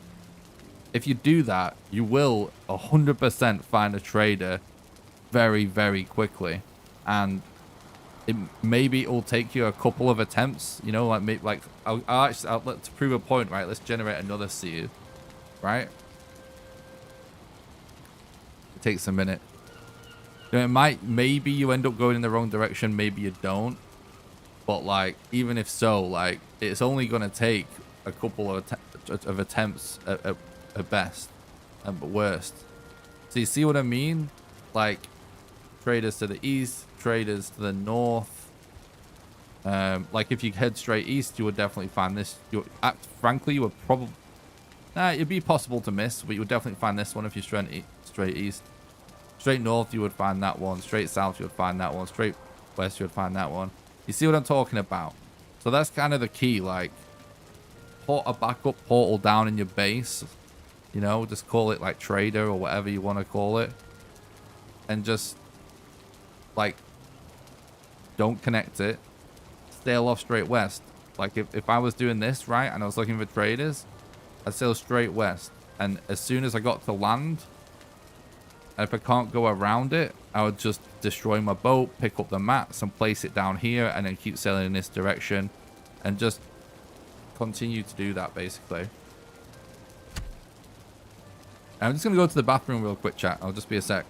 If you do that, you will 100% find a trader very, very quickly. And maybe it will take you a couple of attempts, you know, like let's prove a point, right? Let's generate another seed, right? It takes a minute. You know, maybe you end up going in the wrong direction, maybe you don't. But like, even if so, like, it's only going to take a couple of attempts at best, and but worst. So you see what I mean? Like, traders to the east, traders to the north. Like if you head straight east, you would definitely find this. Frankly, you would probably, it'd be possible to miss, but you would definitely find this one if you're straight east. Straight north, you would find that one. Straight south, you would find that one. Straight west, you would find that one. You see what I'm talking about? So that's kind of the key. Like, put a backup portal down in your base. You know, just call it like trader or whatever you want to call it. And just, like, don't connect it. Sail off straight west. Like, if I was doing this, right, and I was looking for traders, I'd sail straight west. And as soon as I got to land, if I can't go around it, I would just destroy my boat, pick up the mats and place it down here, and then keep sailing in this direction. And just continue to do that, basically. I'm just going to go to the bathroom real quick, chat. I'll just be a sec.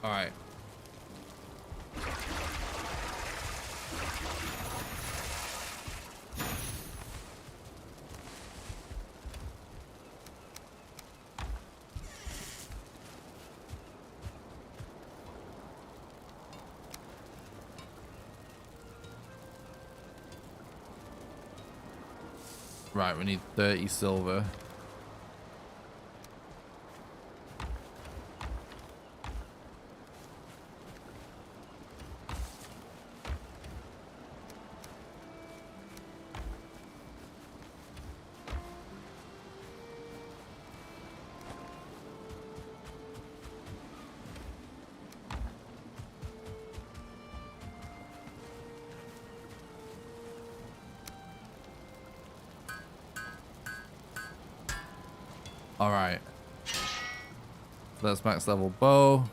All right. Right, we need 30 silver. All right. So that's max level bow.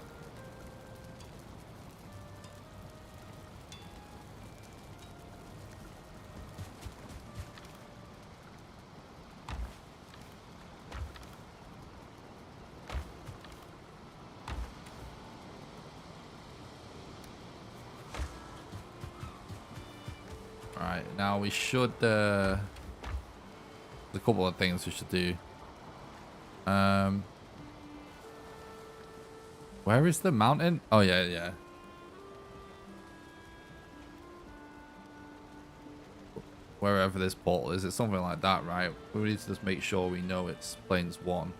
All right, now we should, there's a couple of things we should do. Where is the mountain? Oh, yeah, yeah. Wherever this portal is, it's something like that, right? We need to just make sure we know it's Plains 1.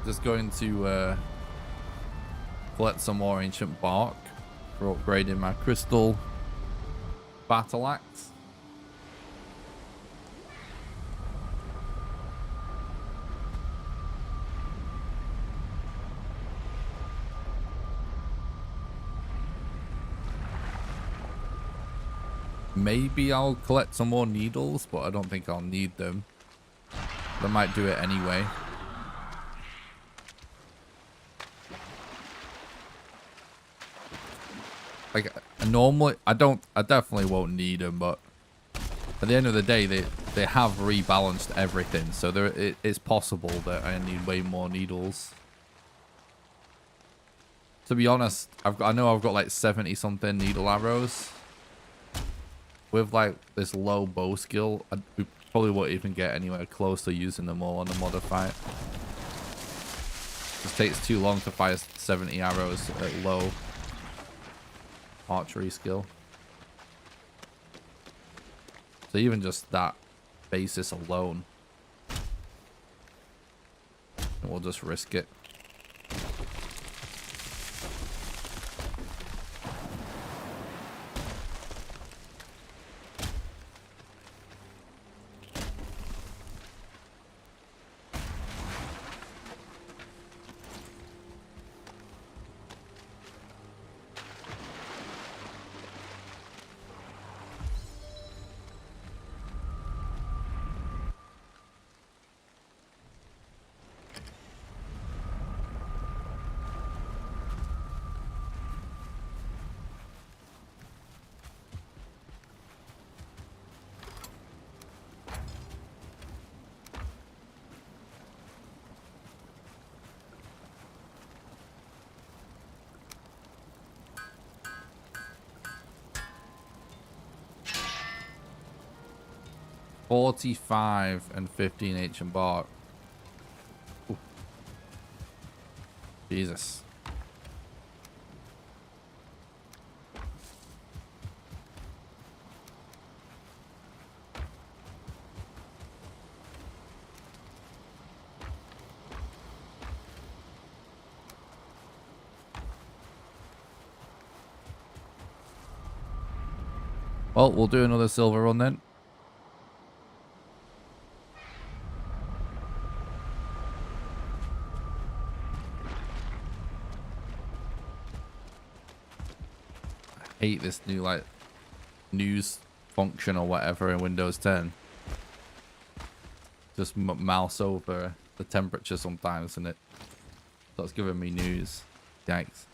Just going to collect some more ancient bark for upgrading my crystal battle axe. Maybe I'll collect some more needles, but I don't think I'll need them. I might do it anyway. Like, normally, I definitely won't need them, but at the end of the day, they have rebalanced everything, so it's possible that I need way more needles. To be honest, I know I've got like 70 something needle arrows. With like this low bow skill, we probably won't even get anywhere close to using them all on the modifier. It just takes too long to fire 70 arrows at low archery skill. So even just that basis alone, we'll just risk it. $45 and 15 ancient bark. Ooh. Jesus. Well, we'll do another silver run then. Hate this new like news function or whatever in Windows 10. Just mouse over the temperature sometimes and it starts giving me news. Yikes.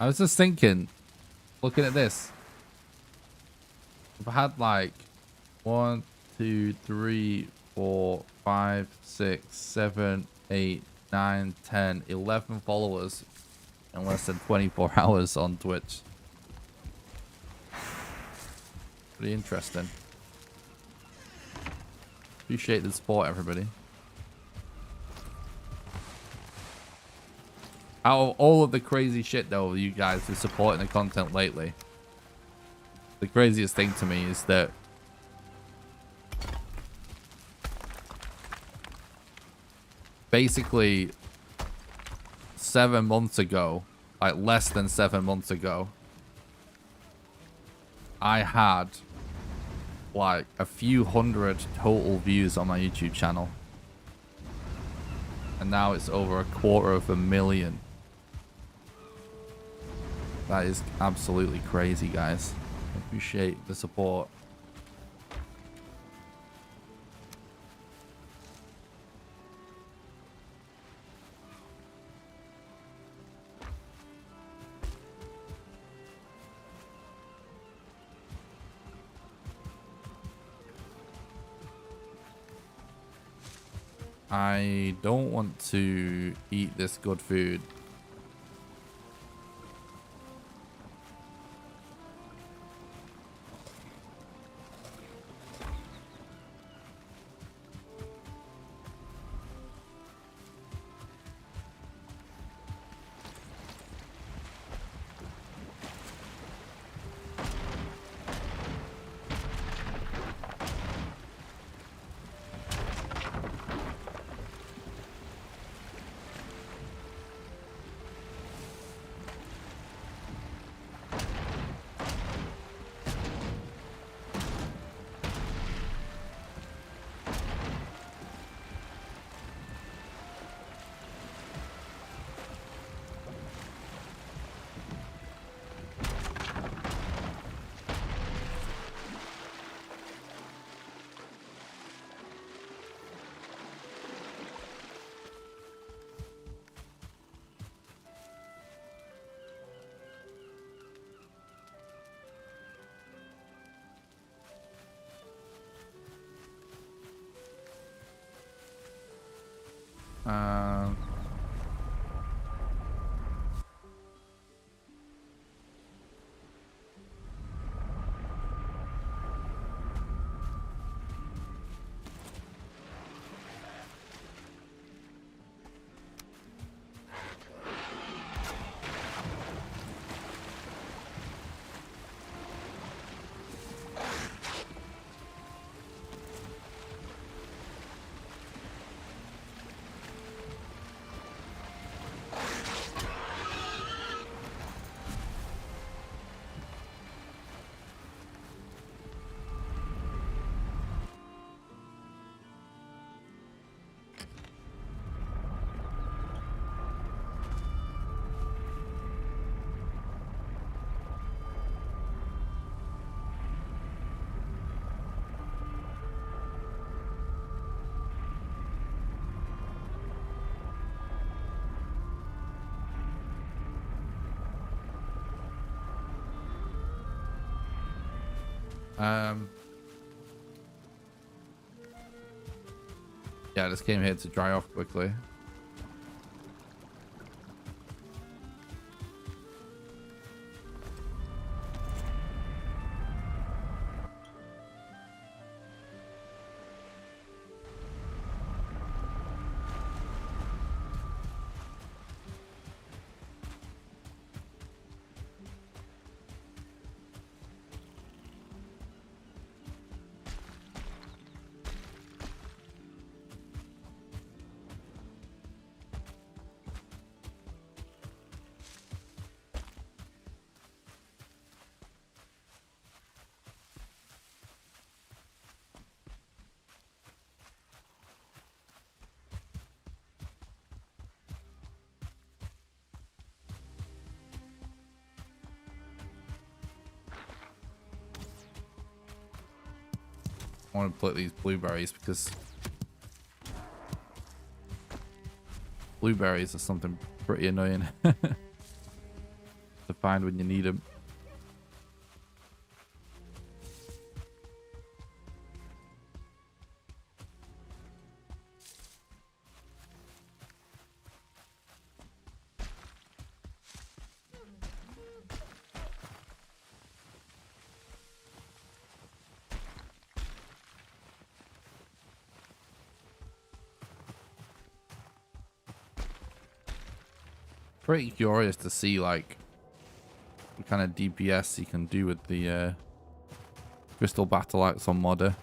I was just thinking, looking at this. If I had like 1, 2, 3, 4, 5, 6, 7, 8, 9, 10, 11 followers in less than 24 hours on Twitch. Pretty interesting. Appreciate the support, everybody. Out of all of the crazy shit, though, you guys are supporting the content lately, the craziest thing to me is that basically 7 months ago, like less than 7 months ago, I had like a few hundred total views on my YouTube channel. And now it's over 250,000. That is absolutely crazy, guys. I appreciate the support. I don't want to eat this good food. Um, um, yeah, I just came here to dry off quickly. I want to put these blueberries because blueberries are something pretty annoying to find when you need them. Pretty curious to see like what kind of DPS you can do with the crystal battle axe on modder.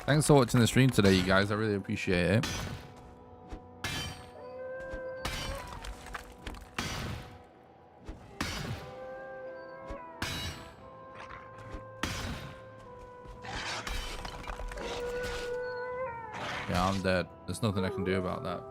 Thanks for watching the stream today, you guys. I really appreciate it. Yeah, I'm dead. There's nothing I can do about that.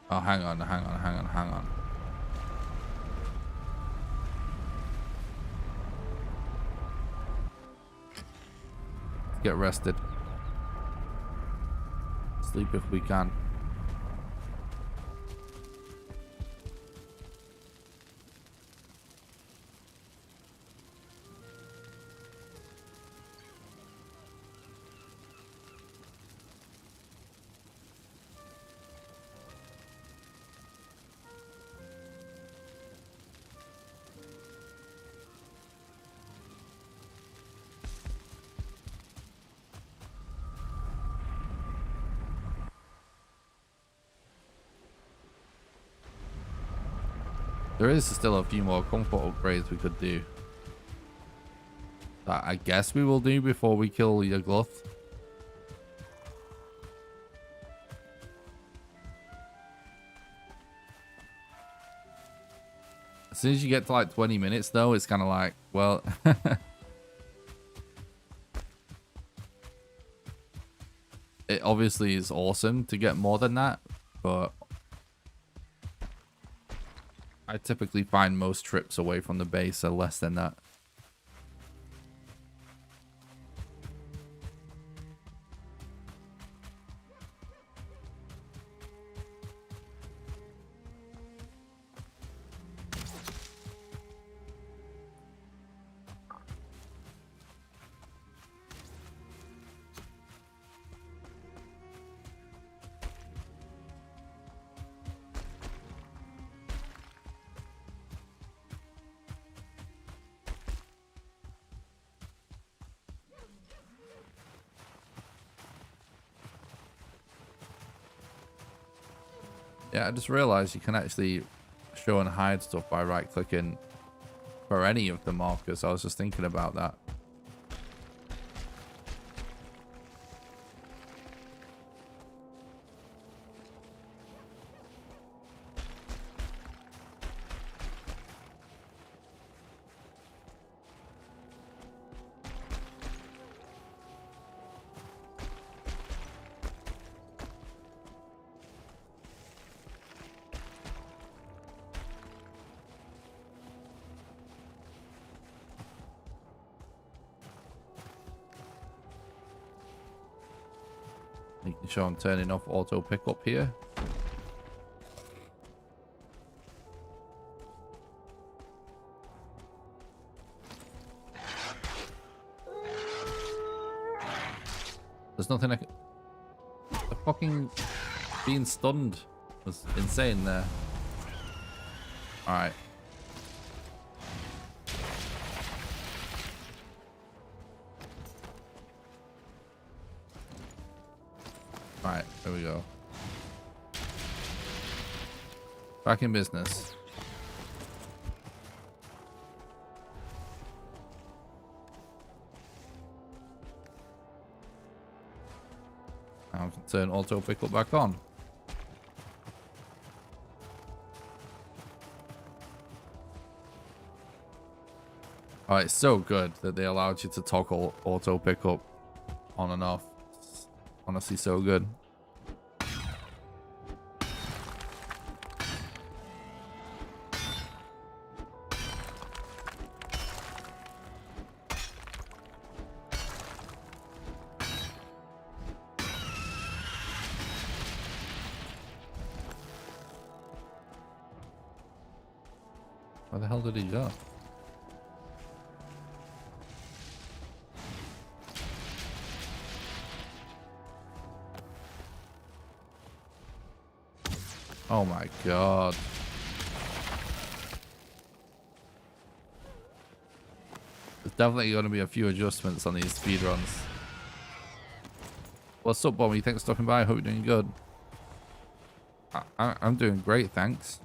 Oh, hang on. Get rested. Sleep if we can. There is still a few more comfort upgrades we could do. That I guess we will do before we kill your Gluth. As soon as you get to like 20 minutes though, it's kind of like, well... It obviously is awesome to get more than that, but... I typically find most trips away from the base are less than that. Yeah, I just realized you can actually show and hide stuff by right clicking for any of the markers. I was just thinking about that. Making sure I'm turning off auto pickup here. There's nothing I can... The fucking being stunned was insane there. Alright. Alright, there we go. Back in business. Now I can turn auto pickup back on. Oh, it's so good that they allowed you to toggle auto pickup on and off. It's honestly so good. Where the hell did he go? Oh my god. There's definitely going to be a few adjustments on these speedruns. What's up, Bobby? Thanks for stopping by. I hope you're doing good. I'm doing great, thanks.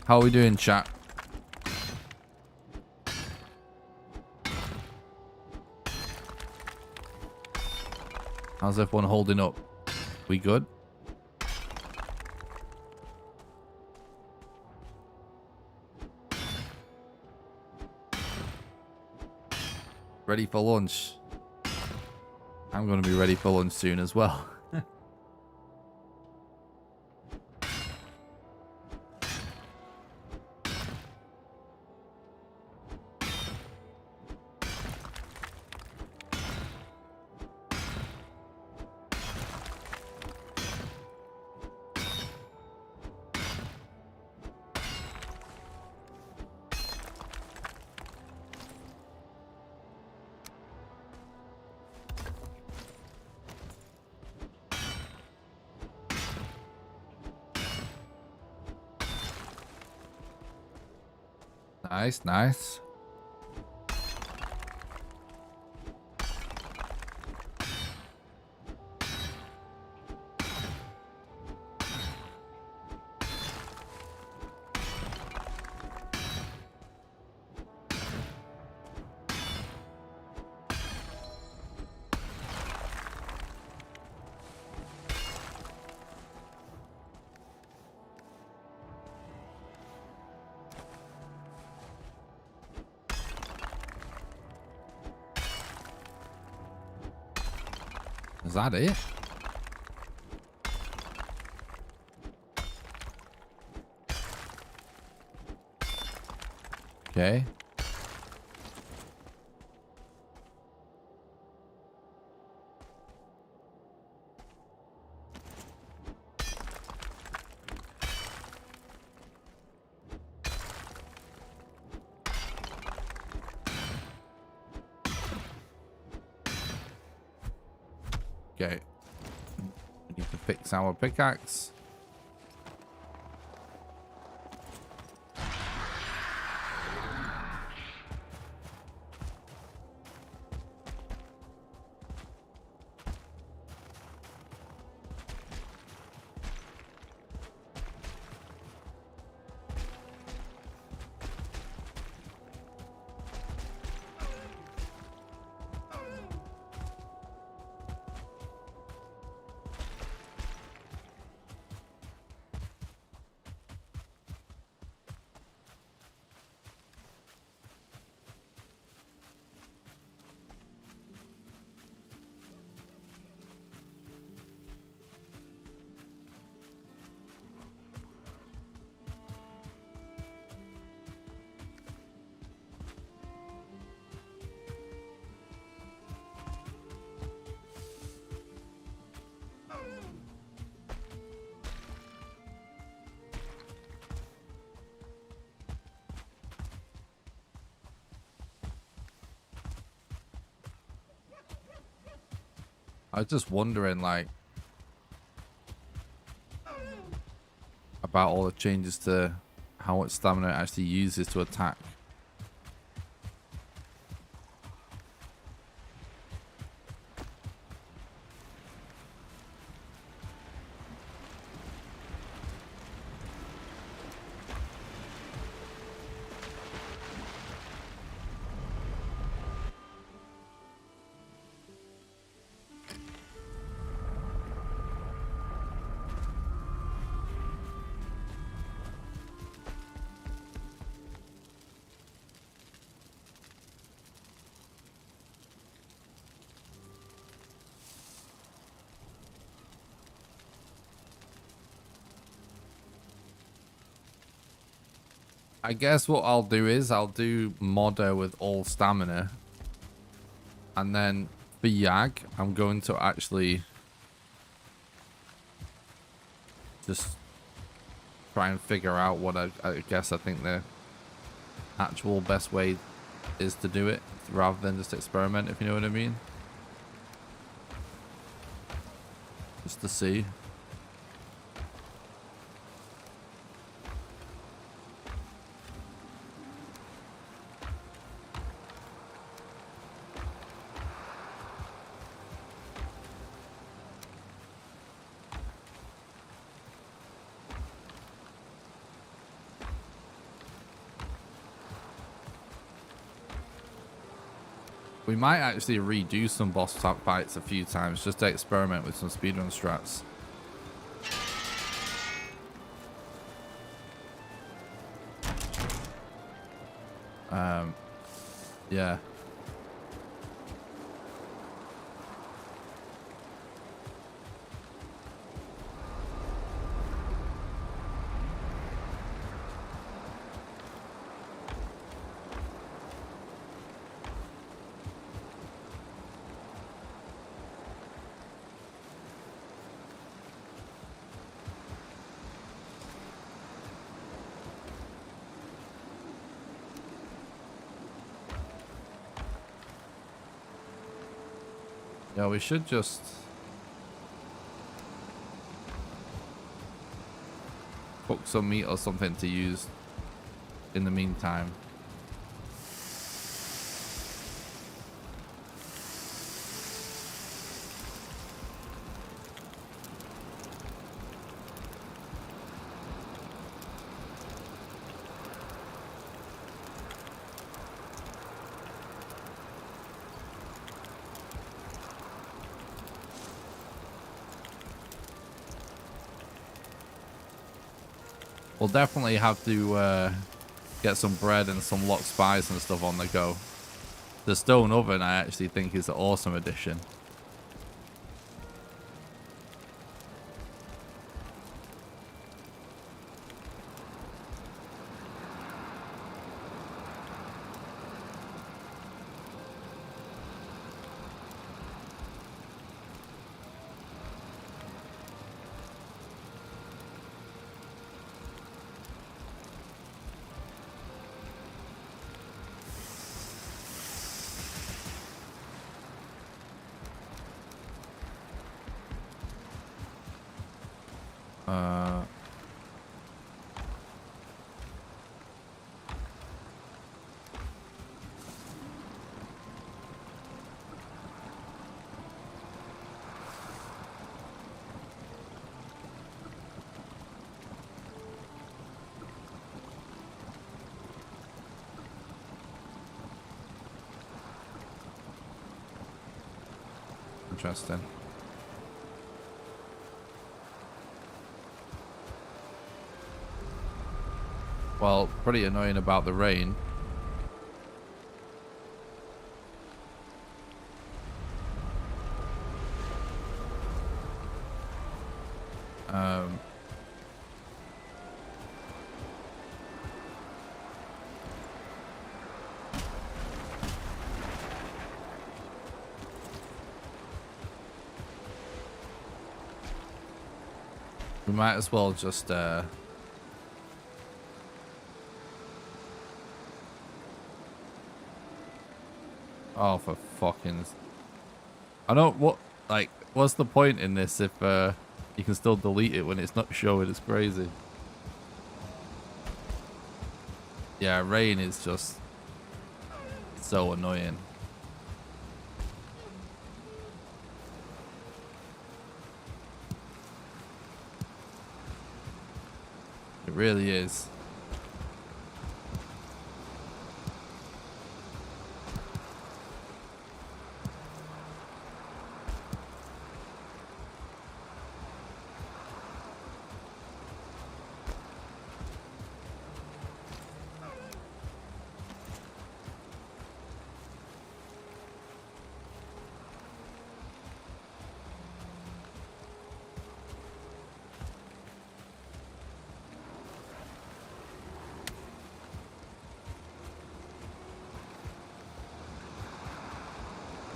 How are we doing, chat? How's everyone holding up? We good? Ready for lunch? I'm going to be ready for lunch soon as well. Nice, nice. Is that it? Okay. Okay. We need to fix our pickaxe. I was just wondering, like, about all the changes to how much stamina it actually uses to attack. I guess what I'll do is I'll do Modder with all stamina. And then for Yag, I'm going to actually just try and figure out what I guess I think the actual best way is to do it rather than just experiment, if you know what I mean. Just to see. We might actually redo some boss fights a few times just to experiment with some speedrun strats. Yeah. Yeah, we should just cook some meat or something to use in the meantime. We'll definitely have to get some bread and some lock spice and stuff on the go. The stone oven I actually think is an awesome addition. Uh, interesting. Well, pretty annoying about the rain. Um, we might as well just oh, for fucking... I don't... What... Like, what's the point in this if you can still delete it when it's not showing? It's crazy. Yeah, rain is just so annoying. It really is.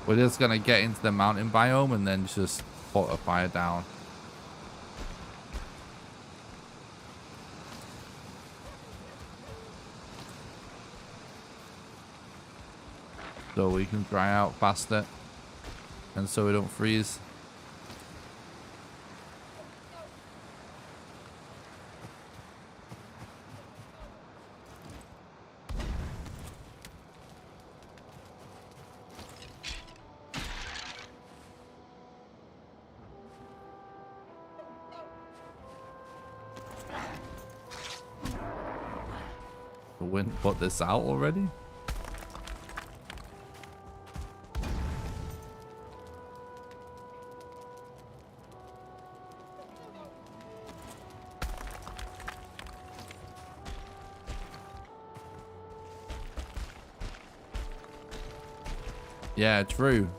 We're just gonna get into the mountain biome and then just put a fire down. So we can dry out faster and so we don't freeze. The wind put this out already? Yeah, true.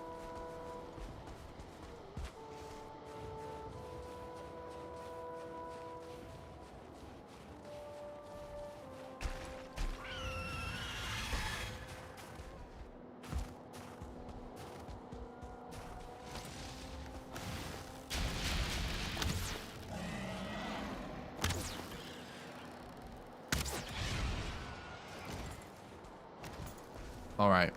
All right.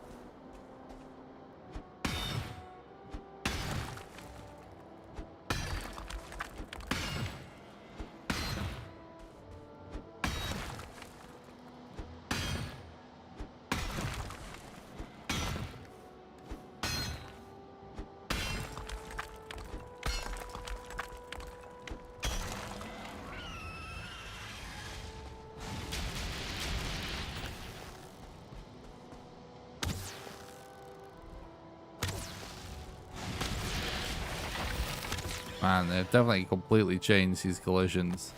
Man, they've definitely completely changed these collisions.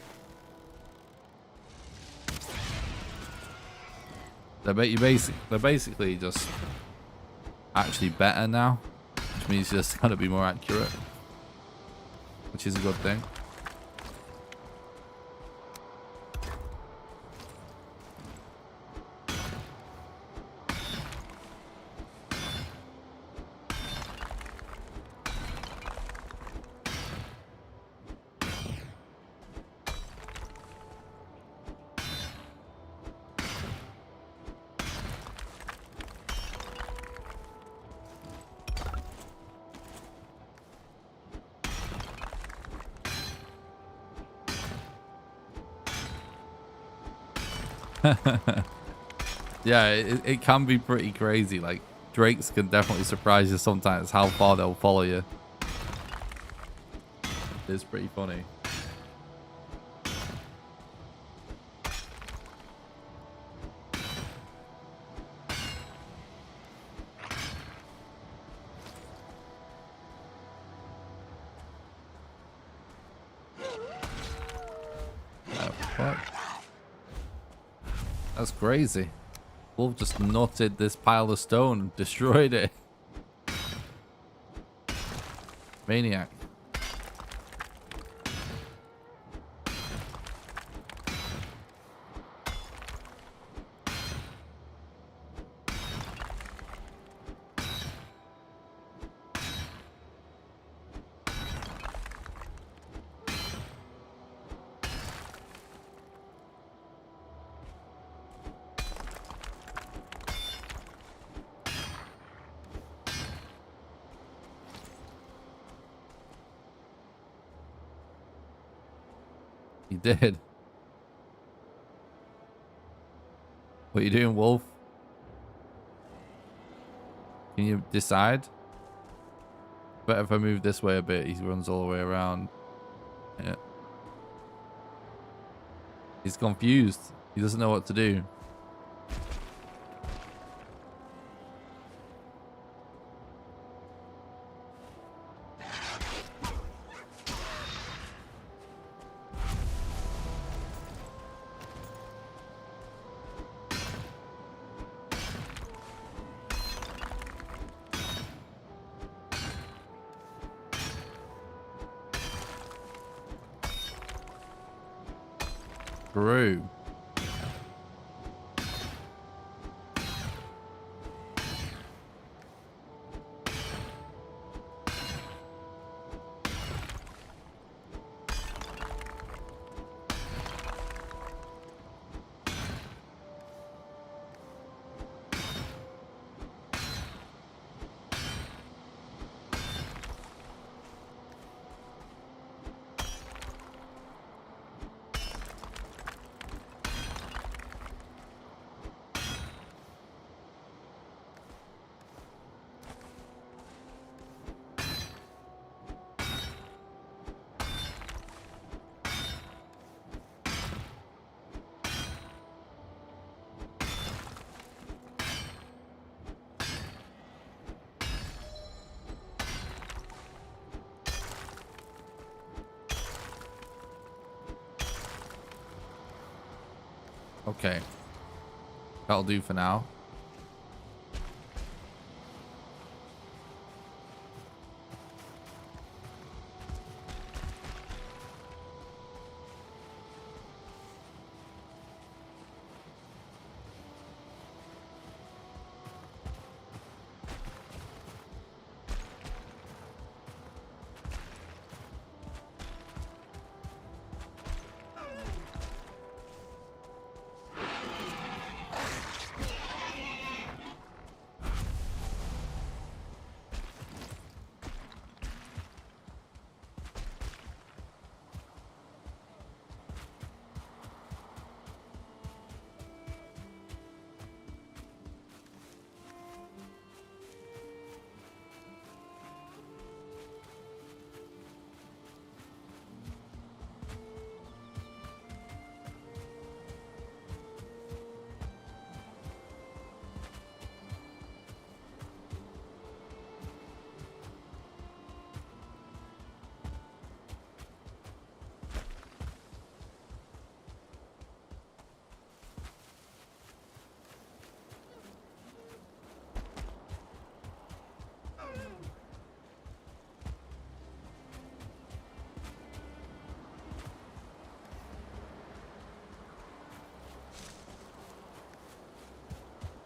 They're basically just actually better now, which means you're just gonna be more accurate, which is a good thing. Yeah, it can be pretty crazy. Like, drakes can definitely surprise you sometimes how far they'll follow you. It's pretty funny. Oh, fuck. That's crazy. Wolf just nutted this pile of stone and destroyed it. Maniac. He did. What are you doing, Wolf? Can you decide? Better if I move this way a bit. He runs all the way around. Yeah. He's confused. He doesn't know what to do. True. Okay. That'll do for now.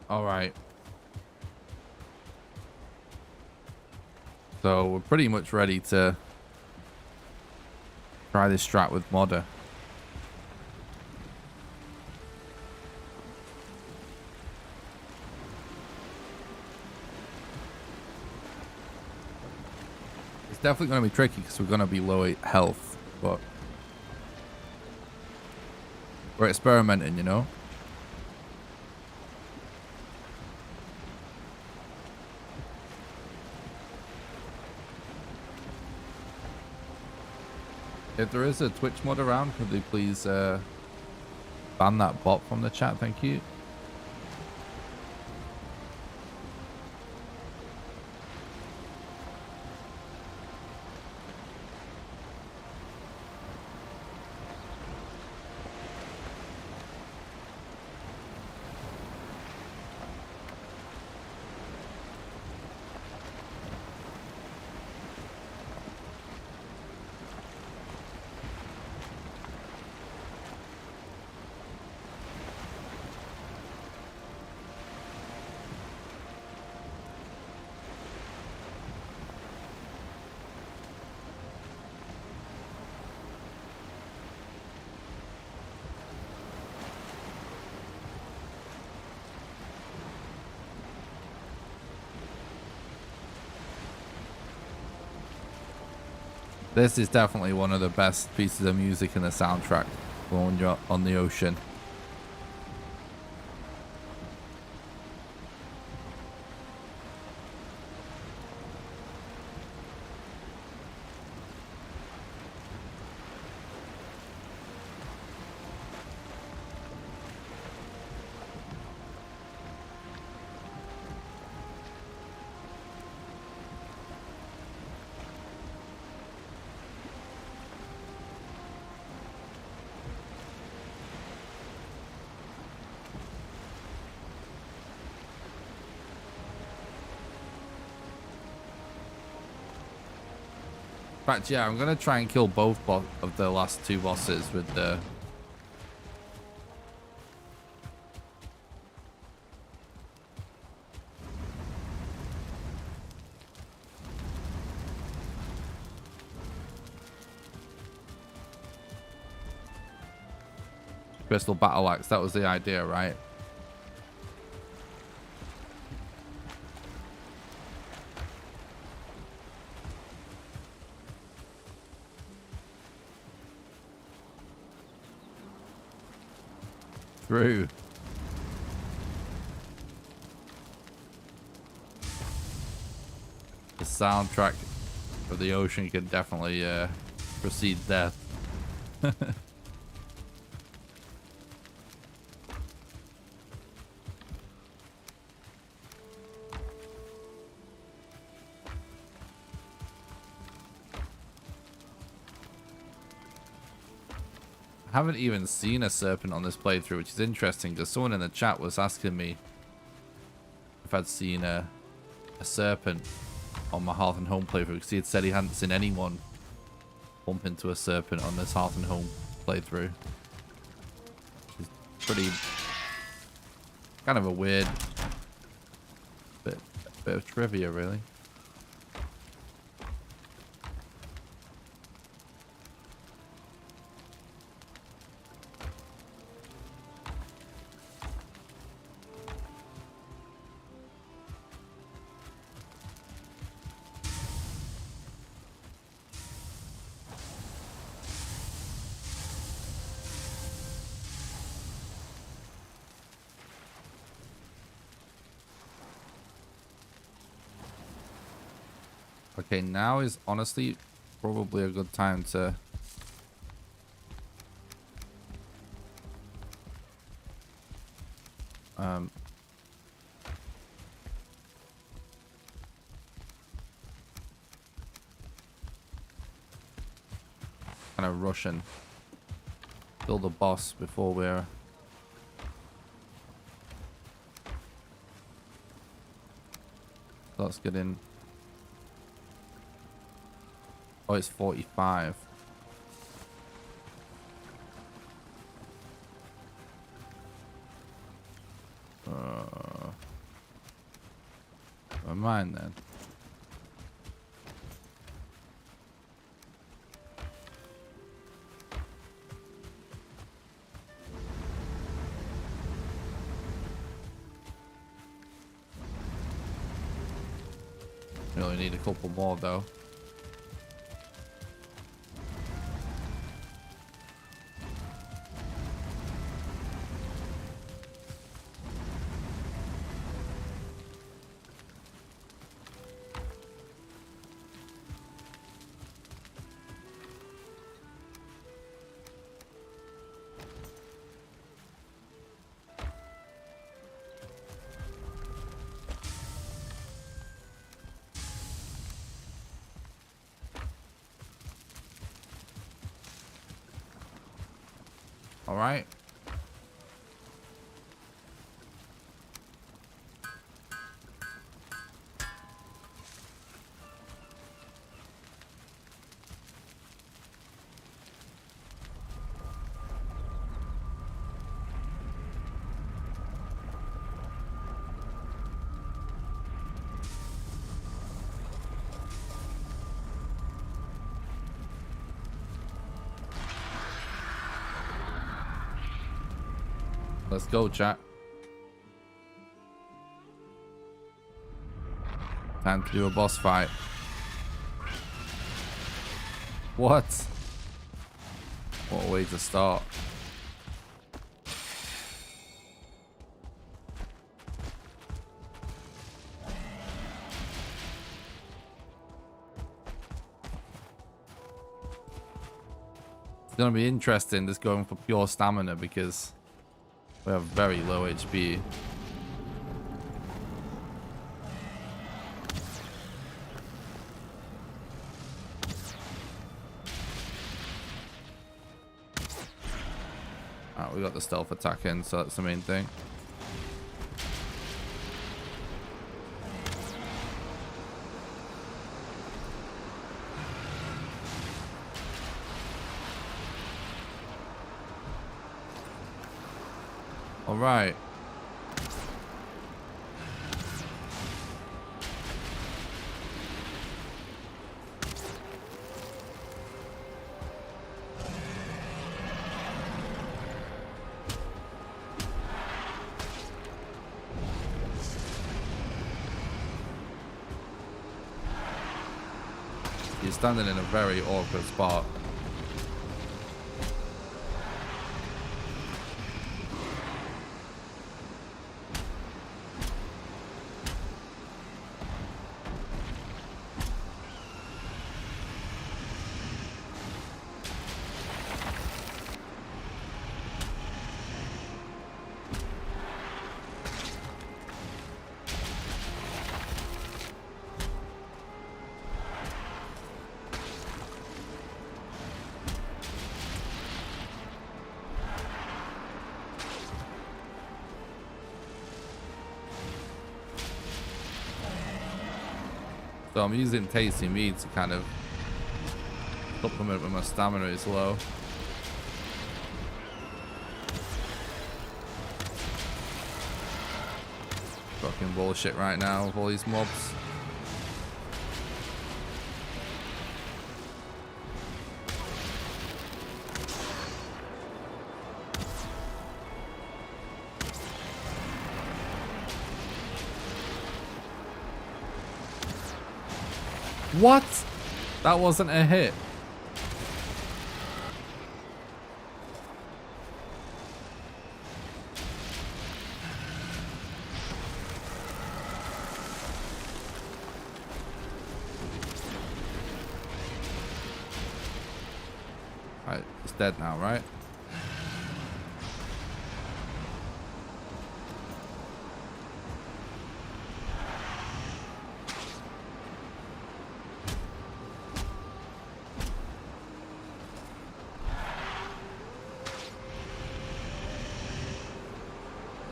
All right. So we're pretty much ready to try this strat with Modder. It's definitely going to be tricky because we're going to be low health, but we're experimenting, you know? If there is a Twitch mod around, could they please ban that bot from the chat? Thank you. This is definitely one of the best pieces of music in the soundtrack when you're on the ocean. In fact, yeah, I'm gonna try and kill both of the last two bosses with the crystal battle axe. That was the idea, right? True. The soundtrack of the ocean can definitely precede death. I haven't even seen a serpent on this playthrough, which is interesting because someone in the chat was asking me if I'd seen a serpent on my Hearth and Home playthrough, because he had said he hadn't seen anyone bump into a serpent on this Hearth and Home playthrough. Which is pretty kind of a weird bit of trivia, really. Okay, now is honestly probably a good time to kind of rush and kill the boss before we're let's get in. Oh, it's 45. Never mind then. We only need a couple more though. All right. Let's go, chat. Time to do a boss fight. What? What a way to start. It's going to be interesting just going for pure stamina because we have very low HP. Alright, we got the stealth attack in, so that's the main thing. All right. He's standing in a very awkward spot. So I'm using tasty meat to kind of supplement when my stamina is low. Fucking bullshit right now with all these mobs. What? That wasn't a hit. Right, it's dead now, right?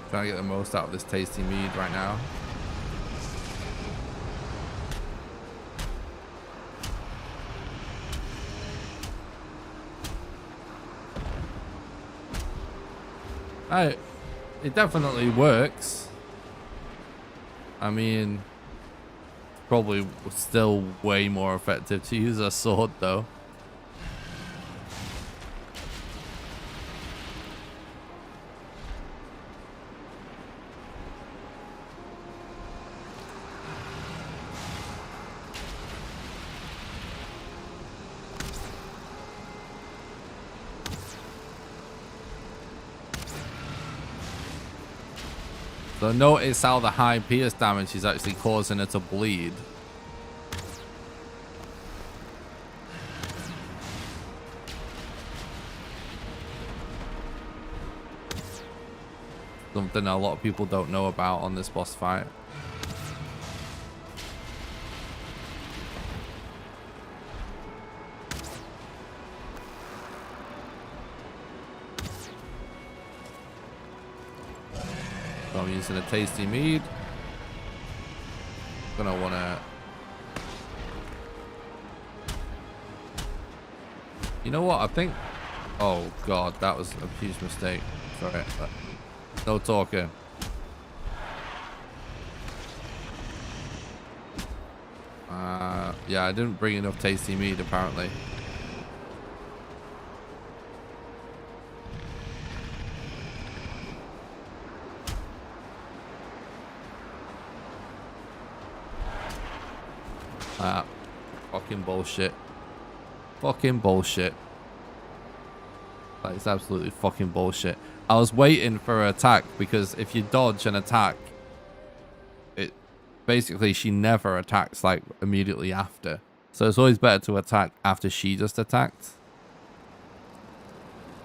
Trying to get the most out of this tasty mead right now. It definitely works. I mean, probably still way more effective to use a sword though. So notice how the high pierce damage is actually causing her to bleed. Something a lot of people don't know about on this boss fight. So I'm using a tasty mead. Gonna wanna... You know what? I think... Oh god, that was a huge mistake. Sorry. No talking. Yeah, I didn't bring enough tasty mead apparently. Fucking bullshit. Fucking bullshit. That is absolutely fucking bullshit. I was waiting for an attack because if you dodge an attack, it basically she never attacks like immediately after. So it's always better to attack after she just attacked.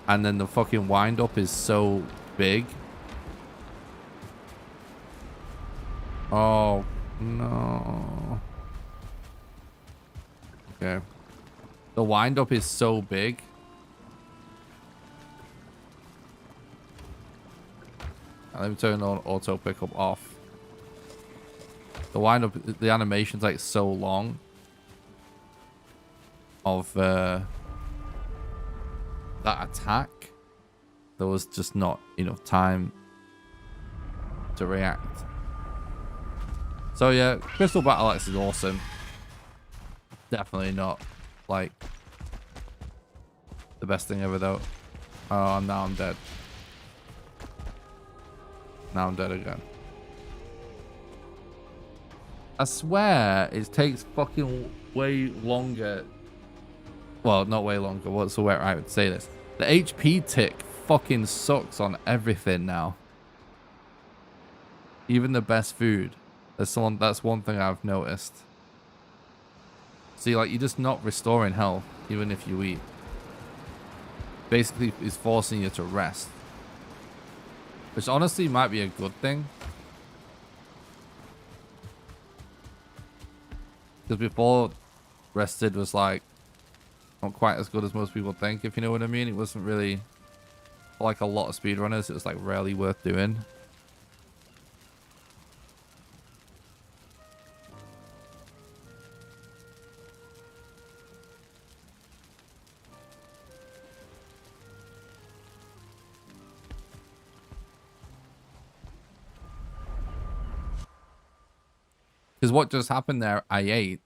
And then the fucking wind up is so big. Oh no. Okay. The wind up is so big. Let me turn on auto pickup off. The wind up, the animation's like so long of that attack. There was just not enough time to react. So yeah, Crystal Battle Axe is awesome. Definitely not like the best thing ever though. Oh, now I'm dead. Now I'm dead again. I swear it takes fucking way longer. Well, not way longer. What's the way I would say this? The HP tick fucking sucks on everything now. Even the best food. That's one thing I've noticed. See, like, you're just not restoring health, even if you eat. Basically, it's forcing you to rest. Which honestly might be a good thing. Because before, rested was like, not quite as good as most people think, if you know what I mean. It wasn't really, for like a lot of speedrunners, it was like rarely worth doing. Because what just happened there, I ate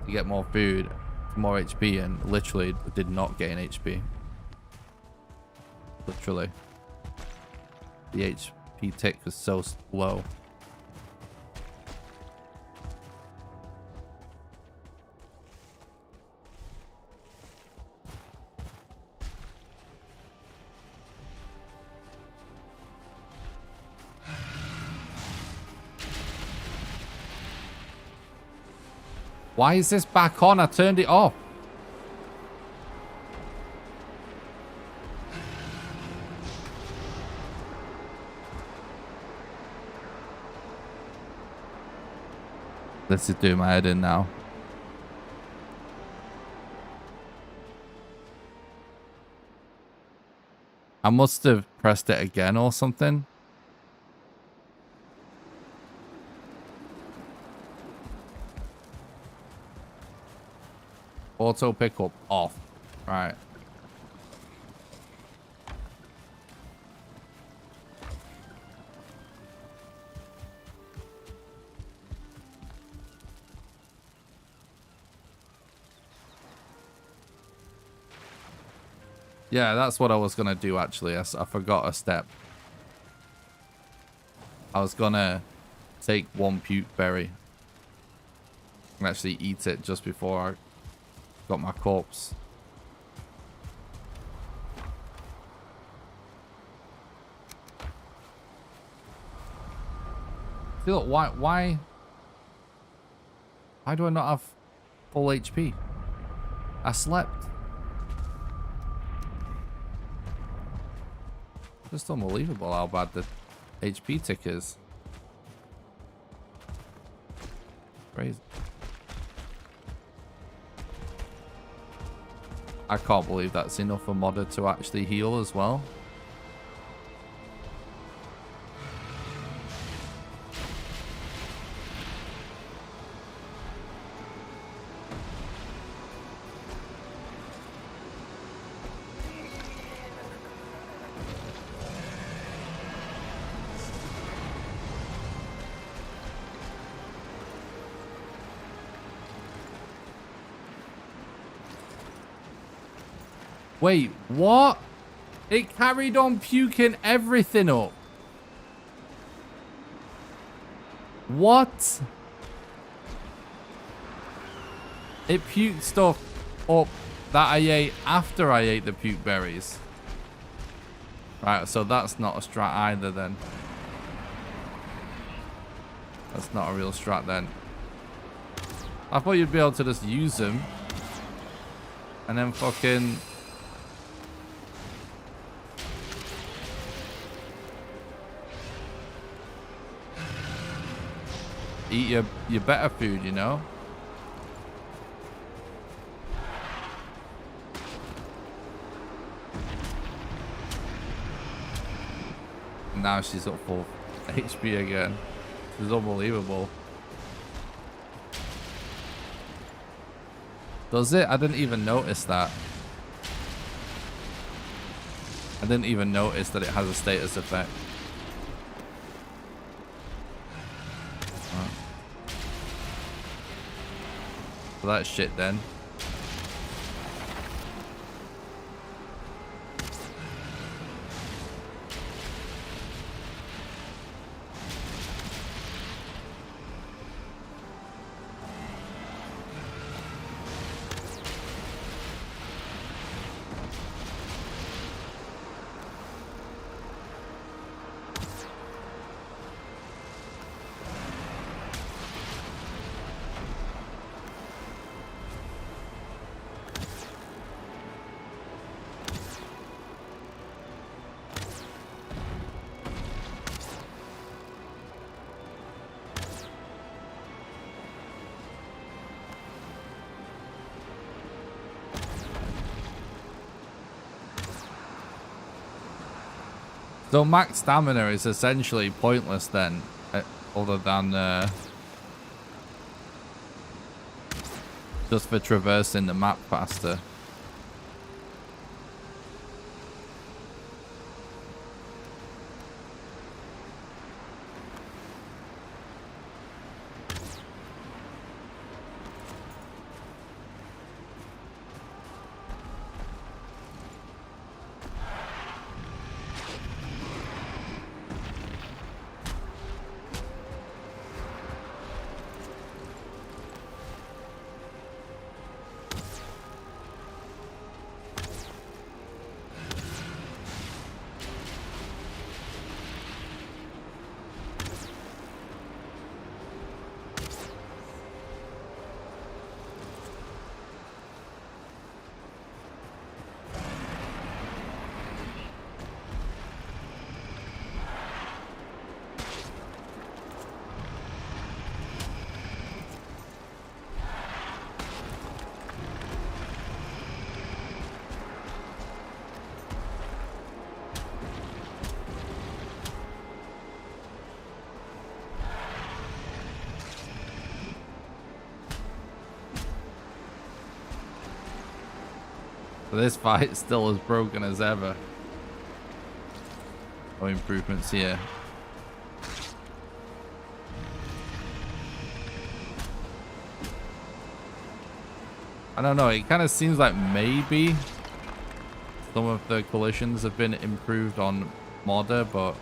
to get more food, more HP, and literally did not gain HP. Literally. The HP tick was so low. Why is this back on? I turned it off. This is doing my head in now. I must have pressed it again or something. Auto pickup off. Right. Yeah, that's what I was going to do, actually. I forgot a step. I was going to take one puke berry and actually eat it just before I got my corpse. See, look, why do I not have full HP? I slept. Just unbelievable how bad the HP tick is. Crazy. I can't believe that's enough for modder to actually heal as well. Wait, what? It carried on puking everything up. What? It puked stuff up that I ate after I ate the puke berries. Right, so that's not a strat either then. That's not a real strat then. I thought you'd be able to just use them. And then fucking... eat your better food, you know? Now she's up full HP again. This is unbelievable. Does it? I didn't even notice that. I didn't even notice that it has a status effect. Right. So that's shit then. So max stamina is essentially pointless then, other than just for traversing the map faster. So this fight's still as broken as ever. No improvements here. I don't know, it kind of seems like maybe some of the collisions have been improved on Modder, but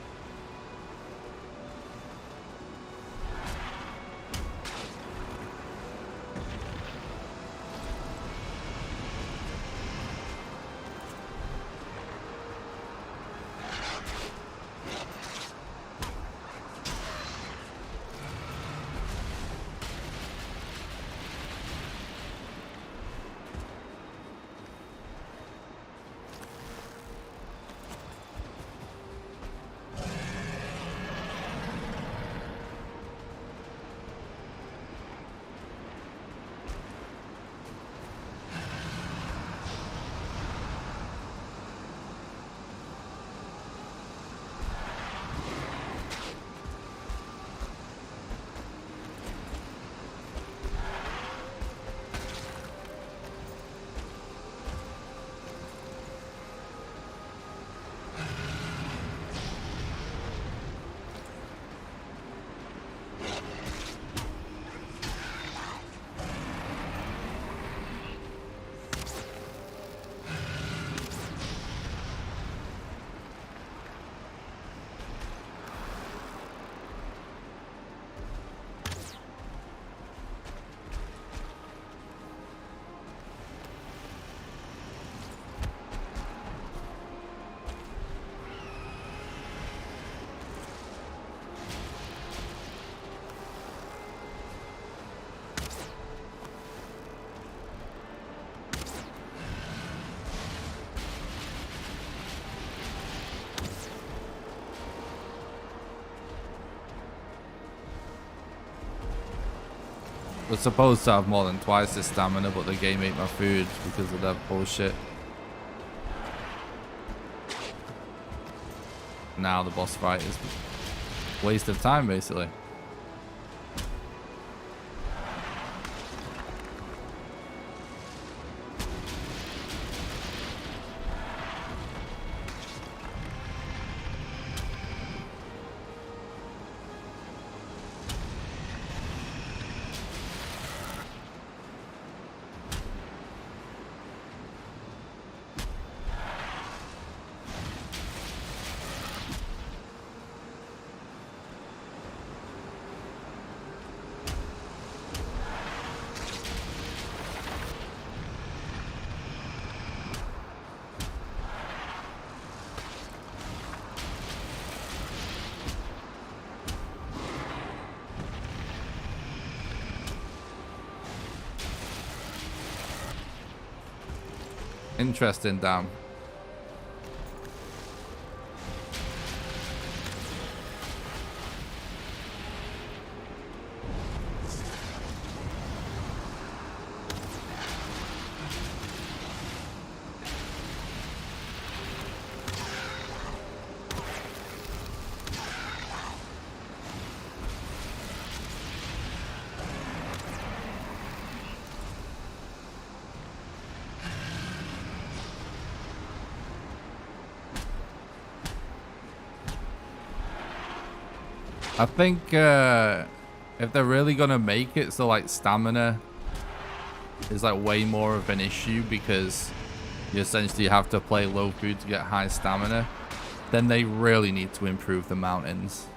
We're supposed to have more than twice this stamina, but the game ate my food because of that bullshit. Now the boss fight is a waste of time, basically. Interesting, damn. I think if they're really gonna make it so like stamina is like way more of an issue because you essentially have to play low food to get high stamina, then they really need to improve the mountains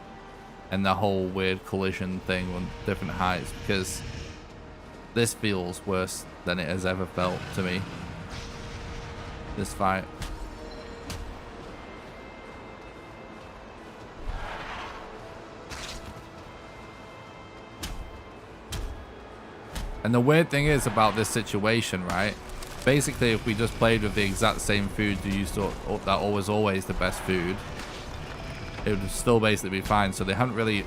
and the whole weird collision thing on different heights, because this feels worse than it has ever felt to me, this fight. And the weird thing is about this situation, right? Basically, if we just played with the exact same food you used to, that was always the best food, it would still basically be fine. So they haven't really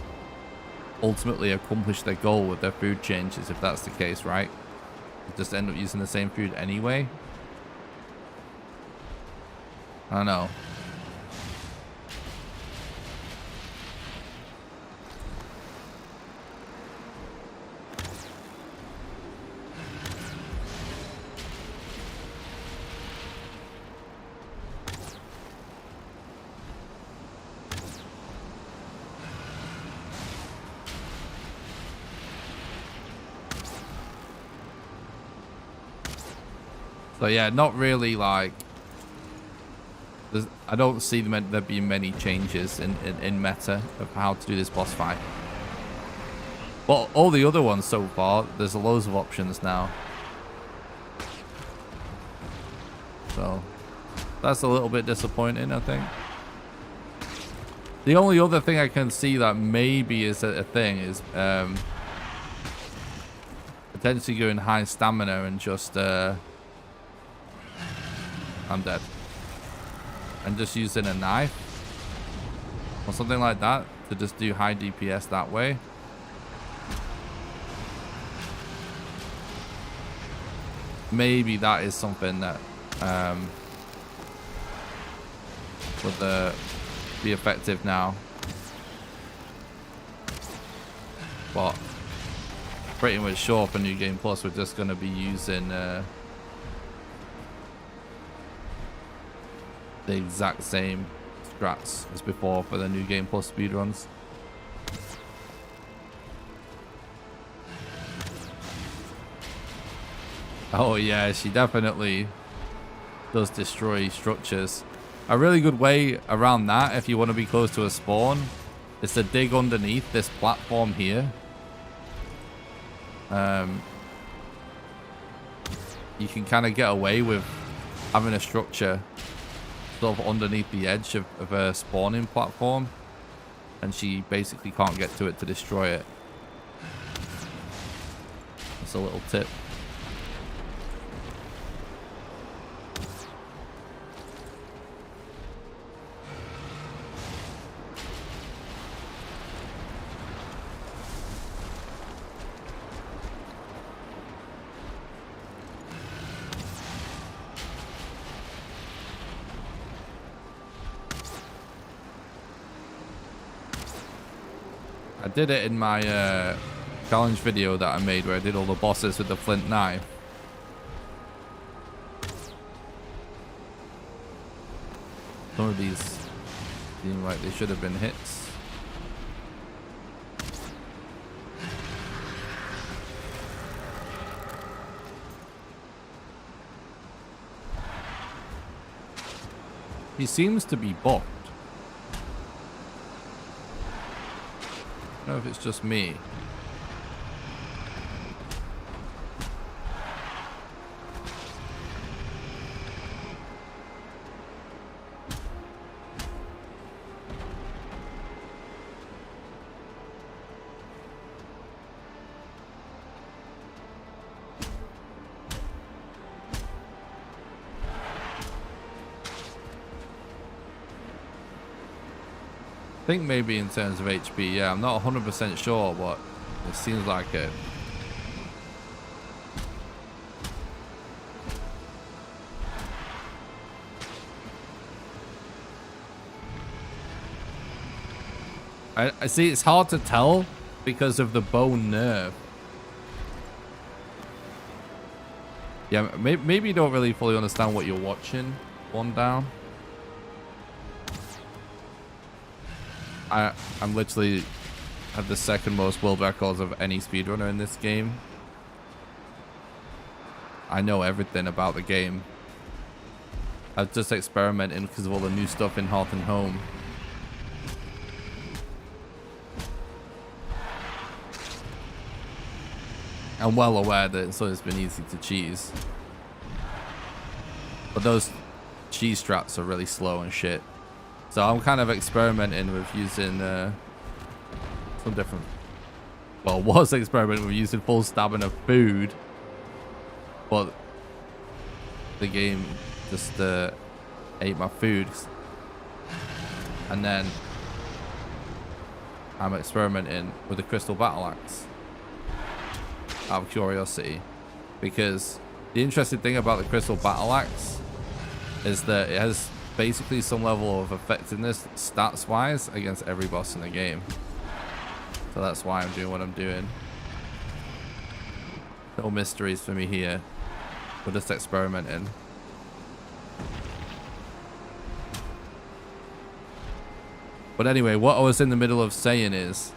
ultimately accomplished their goal with their food changes, if that's the case, right? They just end up using the same food anyway. I don't know. So yeah, not really like... I don't see there being many changes in meta of how to do this boss fight. But all the other ones so far, there's loads of options now. So that's a little bit disappointing, I think. The only other thing I can see that maybe is a thing is potentially going high stamina and just... I'm dead. And just using a knife or something like that to just do high DPS that way. Maybe that is something that would be effective now. But pretty much sure for New Game Plus we're just going to be using the exact same strats as before for the New Game Plus speedruns. Oh yeah, she definitely does destroy structures. A really good way around that, if you want to be close to a spawn, is to dig underneath this platform here. You can kind of get away with having a structure sort of underneath the edge of a spawning platform, and she basically can't get to it to destroy it. That's a little tip. I did it in my challenge video that I made where I did all the bosses with the flint knife. Some of these seem like they should have been hits. He seems to be buffed. I don't know if it's just me. I think maybe in terms of HP, yeah, I'm not 100% sure, but it seems like it. I see it's hard to tell because of the bone nerve. Yeah, maybe you don't really fully understand what you're watching. One down. I'm literally have the second most world records of any speedrunner in this game. I know everything about the game. I was just experimenting because of all the new stuff in Hearth and Home. I'm well aware that it's always been easy to cheese. But those cheese strats are really slow and shit. So I'm kind of experimenting with using some different... Well, was experimenting with using full stamina food. But the game just ate my food. And then I'm experimenting with the crystal battle axe. Out of curiosity. Because the interesting thing about the crystal battle axe is that it has basically some level of effectiveness stats wise against every boss in the game. So that's why I'm doing what I'm doing. No mysteries for me here. We're just experimenting. But anyway, what I was in the middle of saying is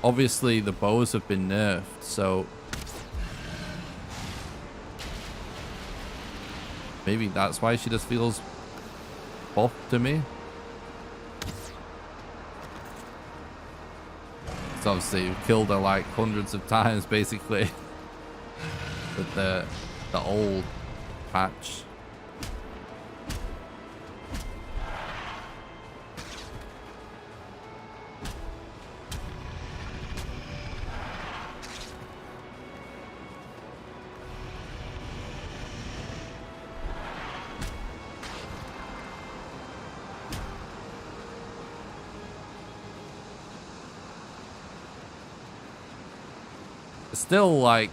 obviously the bows have been nerfed, so maybe that's why she just feels off to me. So obviously you've killed her like hundreds of times basically with the old patch. Still, like,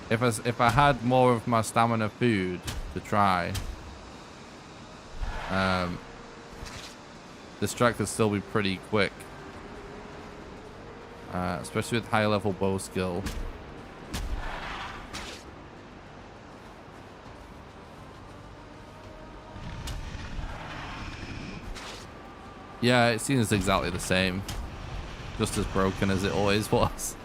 if I had more of my stamina food to try, this track could still be pretty quick, especially with higher level bow skill. Yeah, it seems exactly the same, just as broken as it always was.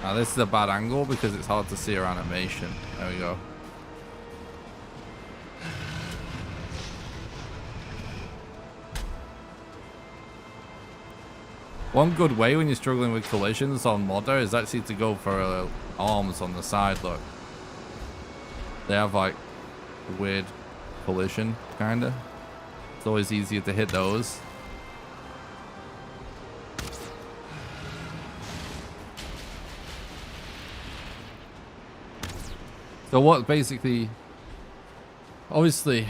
Now this is a bad angle because it's hard to see our animation. There we go. One good way when you're struggling with collisions on Modder is actually to go for arms on the side, look. They have like weird collision, kinda. It's always easier to hit those. So what basically, obviously,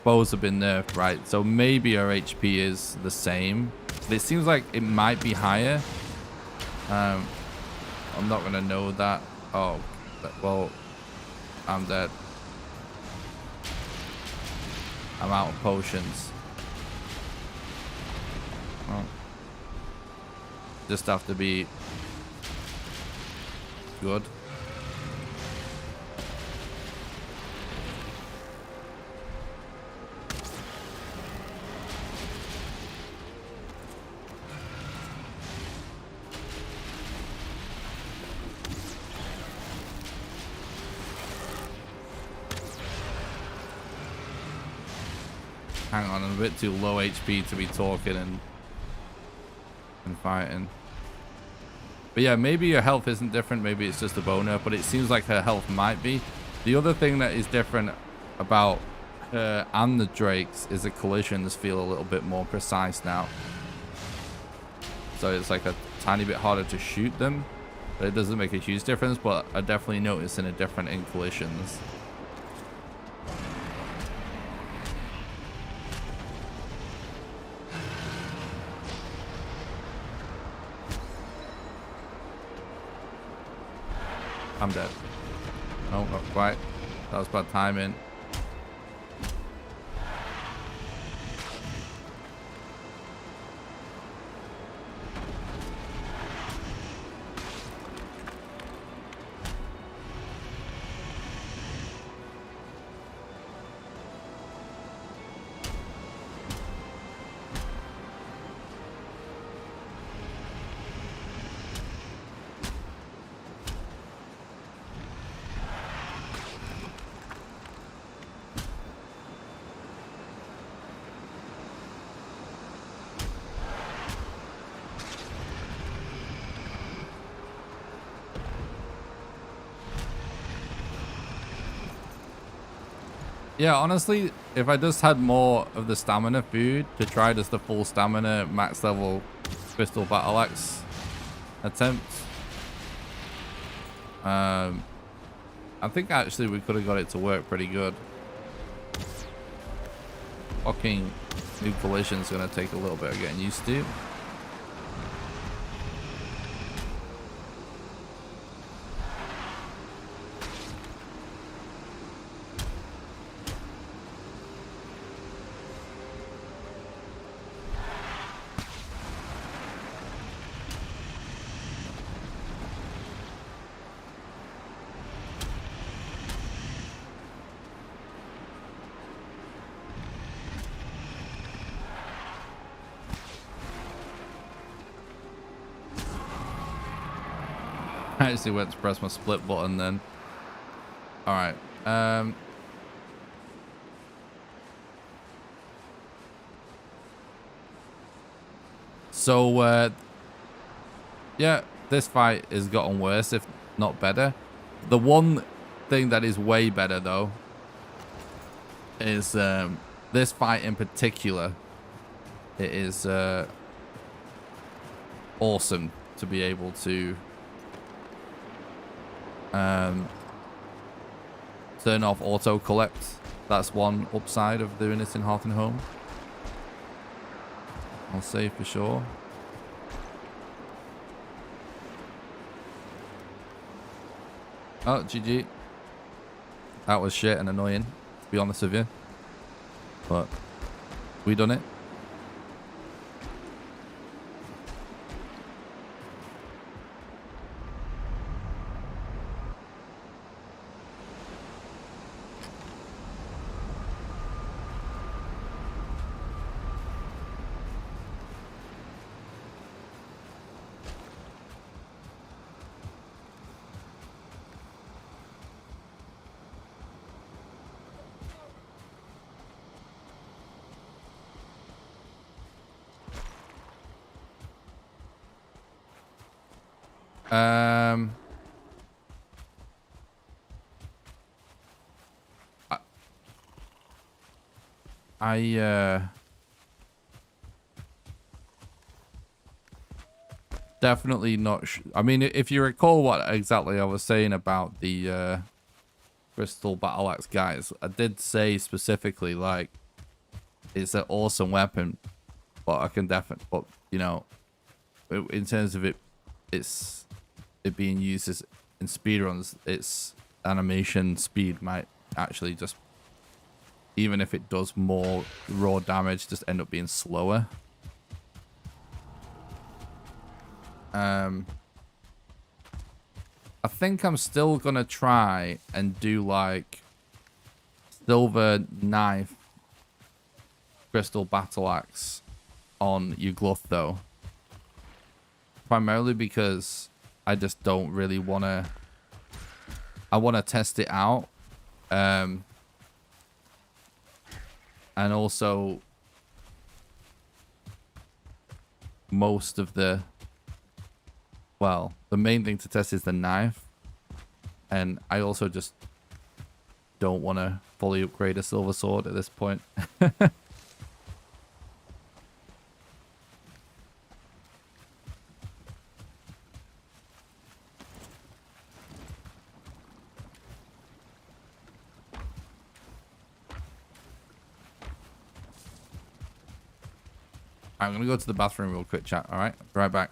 bows have been nerfed, right? So maybe our HP is the same. But it seems like it might be higher. I'm not gonna know that. Oh, well, I'm dead. I'm out of potions. Well, just have to be good. Hang on, I'm a bit too low HP to be talking and fighting. But yeah, maybe your health isn't different. Maybe it's just a boner, but it seems like her health might be. The other thing that is different about her and the Drakes is the collisions feel a little bit more precise now. So it's like a tiny bit harder to shoot them, but it doesn't make a huge difference. But I definitely noticing a difference in collisions. I'm dead. No, not quite. That was bad timing. Yeah, honestly, if I just had more of the stamina food to try just the full stamina max level crystal battle axe attempt, I think actually we could have got it to work pretty good. Fucking new collision's gonna take a little bit of getting used to. I actually went to press my split button then. All right. So, yeah, this fight has gotten worse, if not better. The one thing that is way better, though, is this fight in particular. It is awesome to be able to turn off auto collect. That's one upside of doing this in Hearth and Home. I'll say for sure. Oh, GG. That was shit and annoying, to be honest with you. But we done it. Um, I, I definitely not. I mean, if you recall what exactly I was saying about the crystal battle axe guys, I did say specifically like it's an awesome weapon, but I can definitely, but you know, in terms of it being used as in speedruns, its animation speed might actually just, even if it does more raw damage, just end up being slower. I think I'm still gonna try and do like silver knife crystal battle axe on Yugluth though. Primarily because I just don't really wanna, I wanna test it out. And also most of the, well, the main thing to test is the knife. And I also just don't want to fully upgrade a silver sword at this point. I'm going to go to the bathroom real quick, chat. All right. Be right back.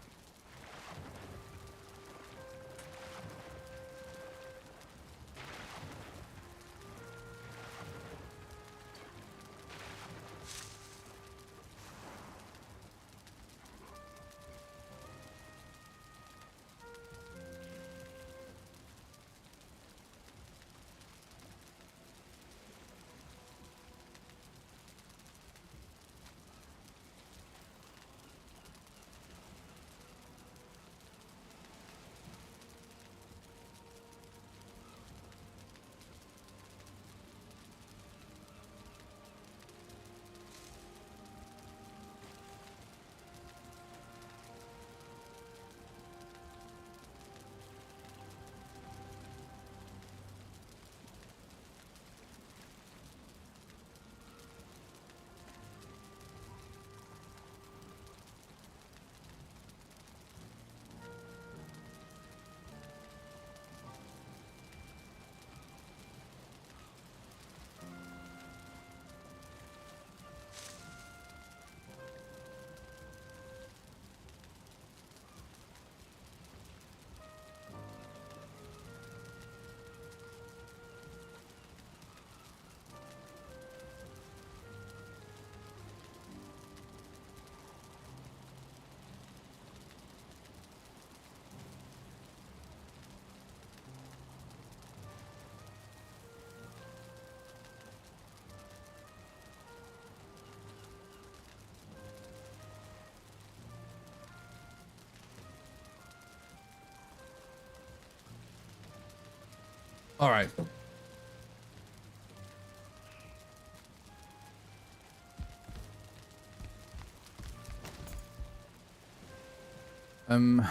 All right. Um,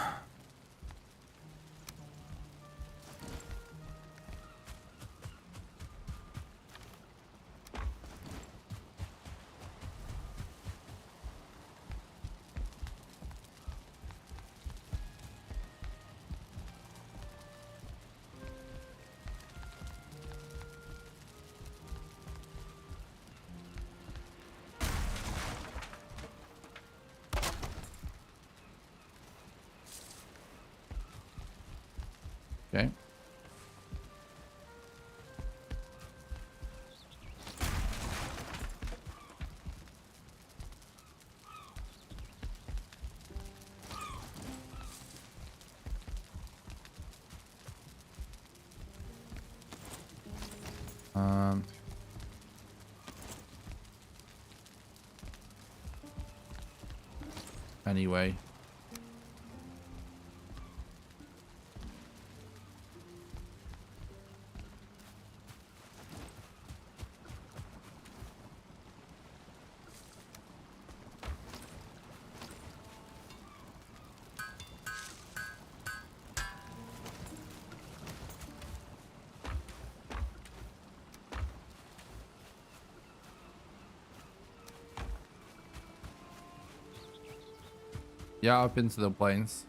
okay. Um, anyway. Yeah, I've been to the plains.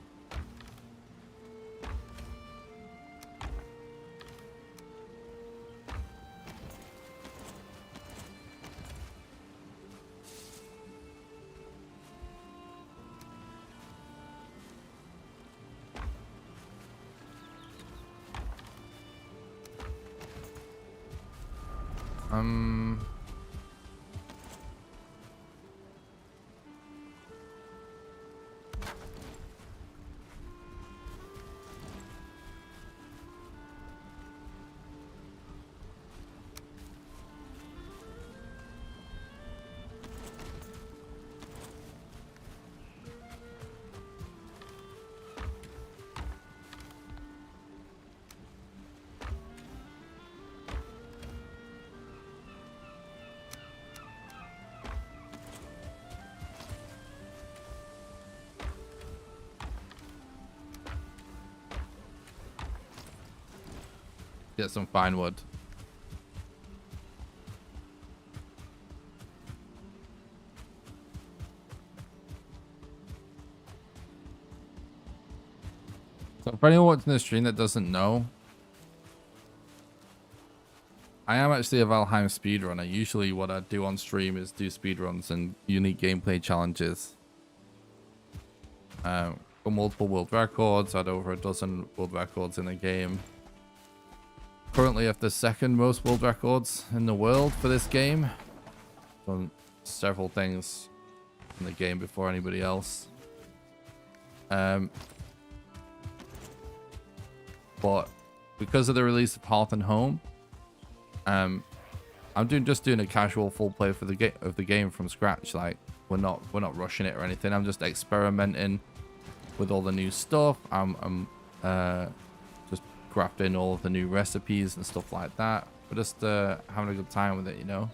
Get some fine wood. So for anyone watching the stream that doesn't know, I am actually a Valheim speedrunner. Usually what I do on stream is do speedruns and unique gameplay challenges. Got multiple world records. I had over a dozen world records in the game. Currently have the second most world records in the world for this game. Done several things in the game before anybody else. But because of the release of Hearth and Home, I'm just doing a casual full play for the game from scratch. Like we're not rushing it or anything. I'm just experimenting with all the new stuff. I'm just crafting all of the new recipes and stuff like that. We're just having a good time with it, you know.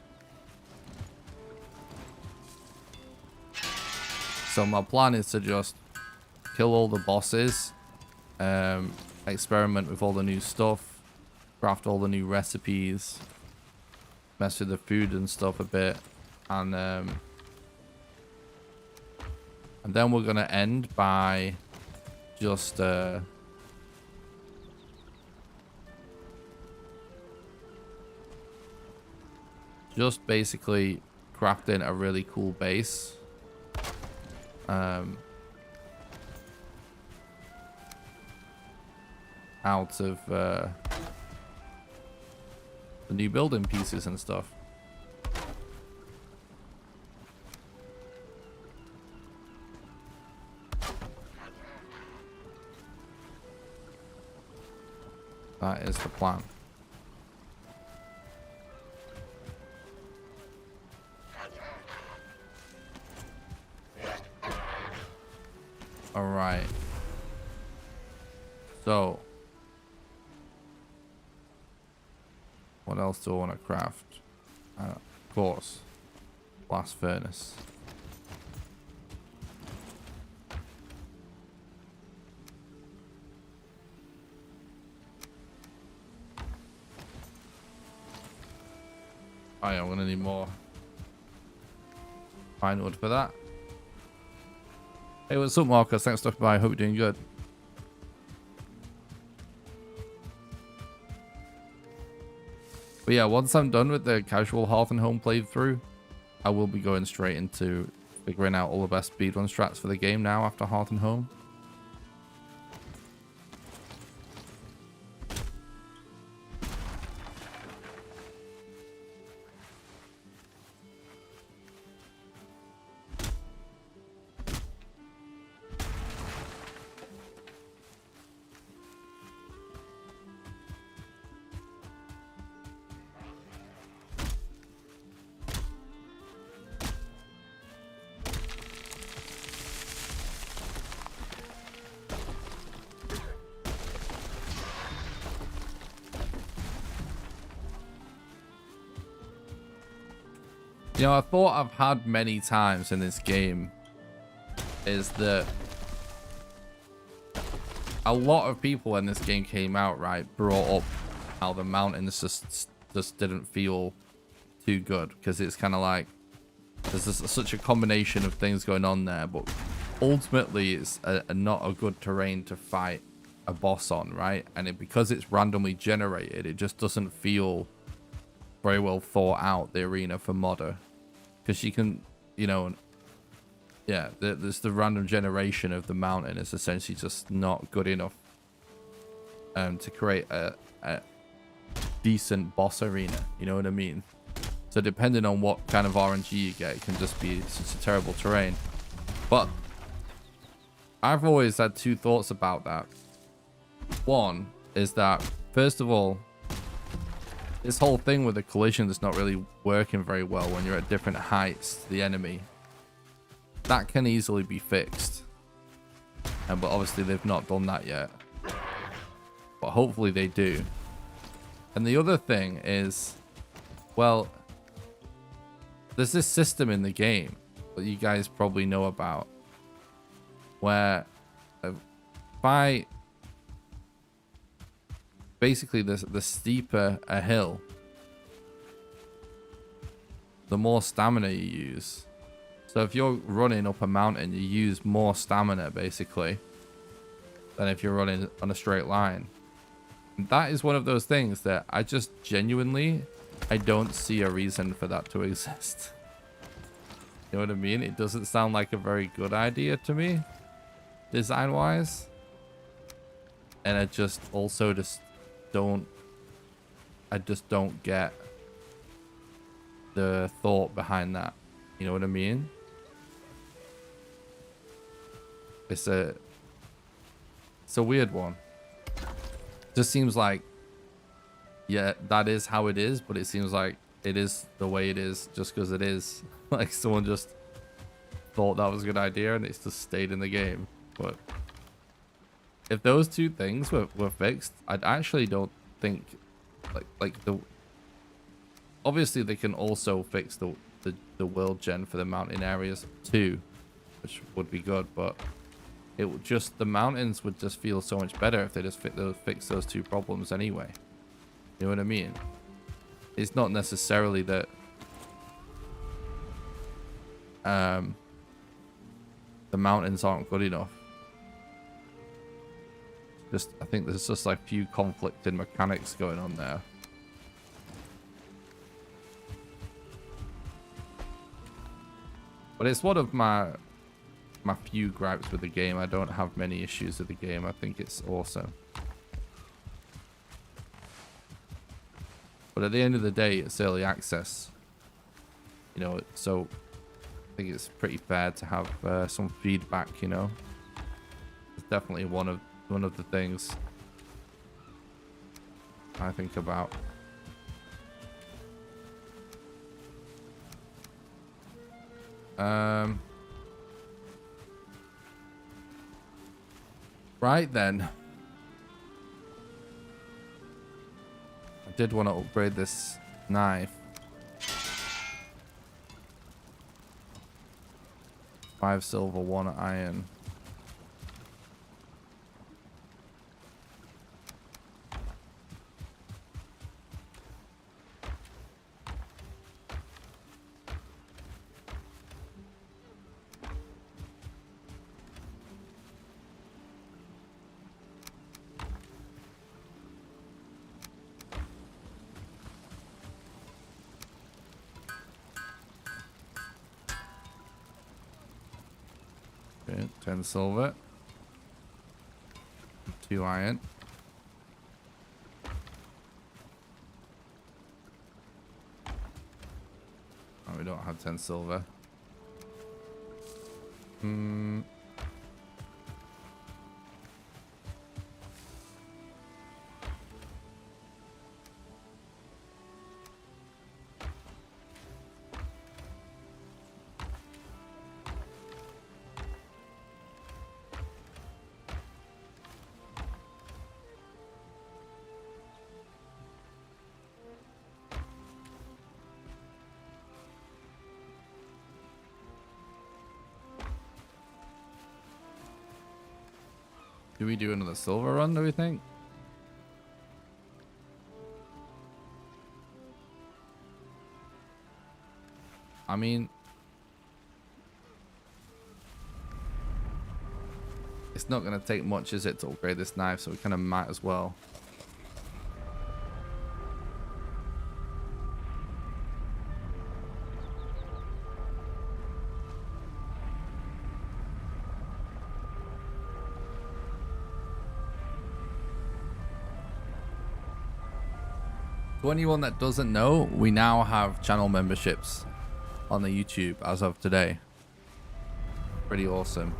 So my plan is to just kill all the bosses, experiment with all the new stuff, craft all the new recipes, mess with the food and stuff a bit, and then we're gonna end by just basically crafting a really cool base. Out of the new building pieces and stuff. That is the plan. All right. So, what else do I want to craft? Of course, blast furnace. Oh yeah, I'm gonna need more pine wood for that. Hey, what's up, Marcus? Thanks for stopping by. Hope you're doing good. But yeah, once I'm done with the casual Hearth and Home playthrough, I will be going straight into figuring out all the best speedrun strats for the game now after Hearth and Home. You know, a thought I've had many times in this game is that a lot of people when this game came out, right, brought up how the mountains just didn't feel too good because it's kind of like there's such a combination of things going on there, but ultimately it's not a good terrain to fight a boss on, right? And because it's randomly generated, it just doesn't feel very well thought out, the arena for modder, because she can, you know, yeah, there's the random generation of the mountain is essentially just not good enough to create a decent boss arena, you know what I mean? So depending on what kind of RNG you get, it can just be such a terrible terrain. But I've always had two thoughts about that. One is that, first of all, this whole thing with the collision is not really working very well when you're at different heights to the enemy. That can easily be fixed. But obviously they've not done that yet. But hopefully they do. And the other thing is, well, there's this system in the game that you guys probably know about, where by basically the steeper a hill, the more stamina you use. So if you're running up a mountain, you use more stamina basically than if you're running on a straight line. And that is one of those things that I just genuinely, I don't see a reason for that to exist. You know what I mean? It doesn't sound like a very good idea to me, design wise. And I just also just don't get the thought behind that. You know what I mean? It's a weird one. Just seems like, yeah, that is how it is, but it seems like it is the way it is just because it is. Like someone just thought that was a good idea and it's just stayed in the game. But if those two things were fixed, I actually don't think like the obviously they can also fix the world gen for the mountain areas too, which would be good, but it would just, the mountains would just feel so much better if they just fix those two problems anyway. You know what I mean? It's not necessarily that the mountains aren't good enough. Just, I think there's just like few conflicting mechanics going on there. But it's one of my few gripes with the game. I don't have many issues with the game. I think it's awesome. But at the end of the day, it's early access. You know, so I think it's pretty fair to have some feedback, you know. It's definitely one of the things I think about. Right then. I did want to upgrade this knife. 5 silver, 1 iron. Okay, 10 silver. 2 iron. Oh, we don't have 10 silver. Do we do another silver run, do we think? I mean, It's not going to take much, is it, to upgrade this knife, so we kind of might as well. To anyone that doesn't know, we now have channel memberships on the YouTube as of today. Pretty awesome.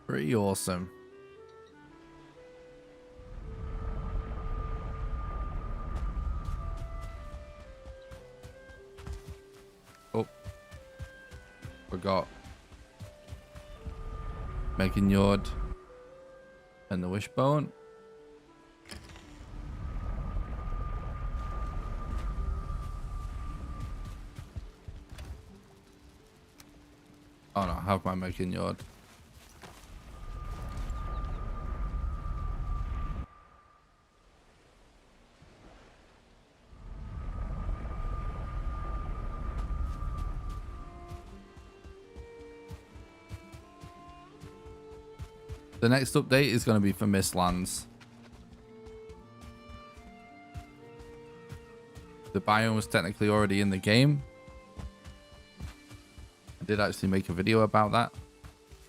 Pretty awesome. Oh, forgot. Making yard and the wishbone. Oh no, I have my making yard. The next update is going to be for Mistlands. The biome was technically already in the game. I did actually make a video about that.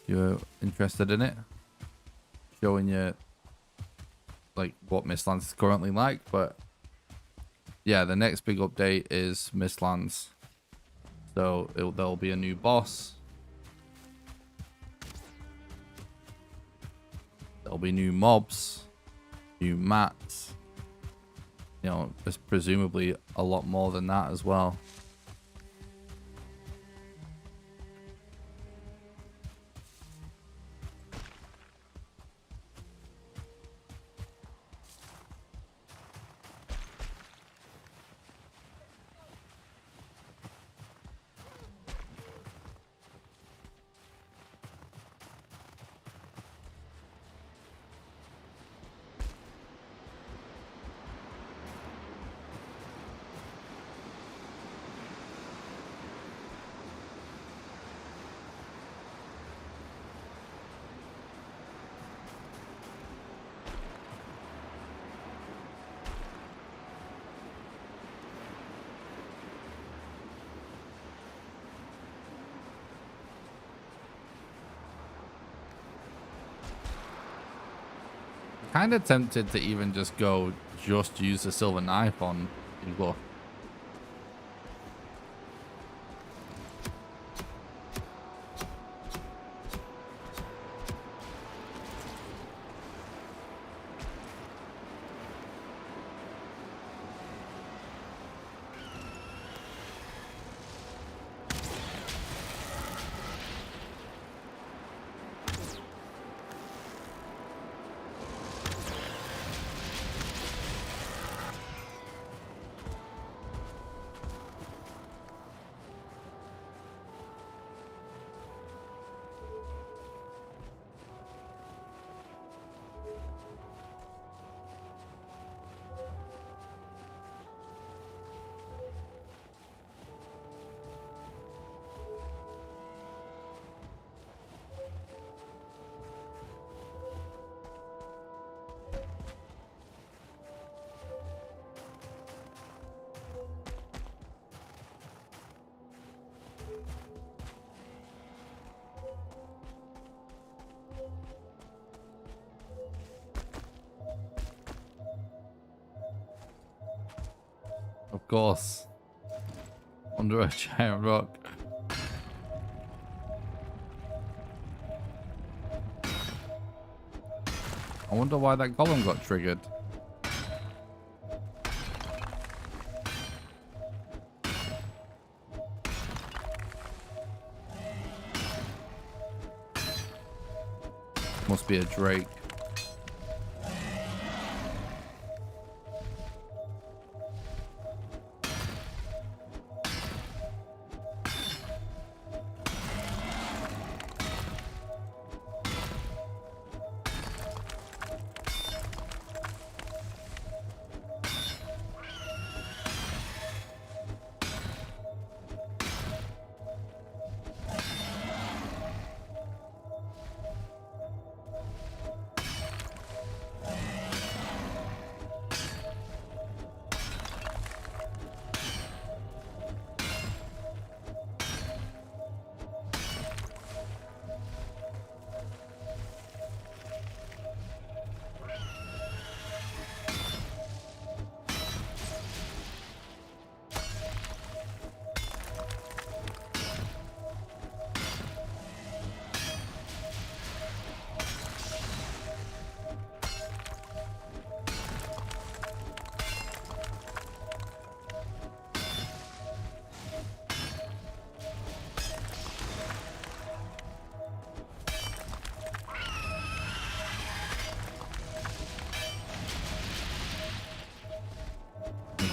If you're interested in it. Showing you like what Mistlands is currently like. But yeah, the next big update is Mistlands. So there'll be a new boss. There'll be new mobs, new mats, you know, there's presumably a lot more than that as well. Kind of tempted to even just use the silver knife on Igor. Of course. Under a giant rock. I wonder why that golem got triggered. Must be a drake.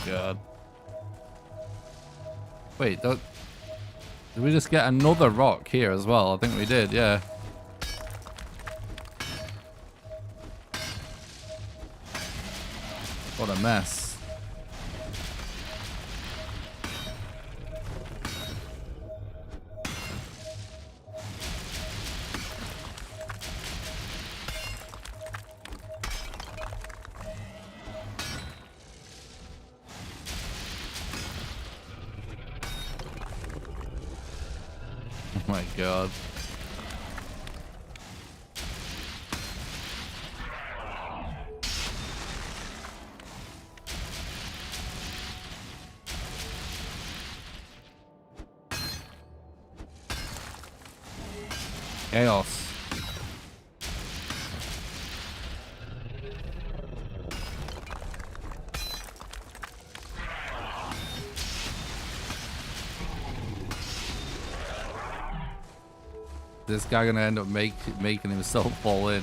god. Wait, did we just get another rock here as well? I think we did, yeah. What a mess. Oh my god. Chaos. This guy gonna end up making himself fall in.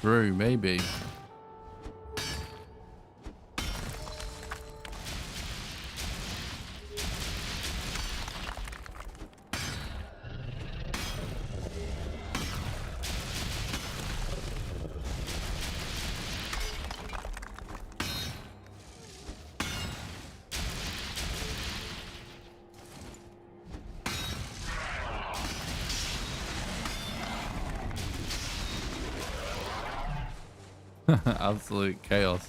Through, maybe. Absolute chaos.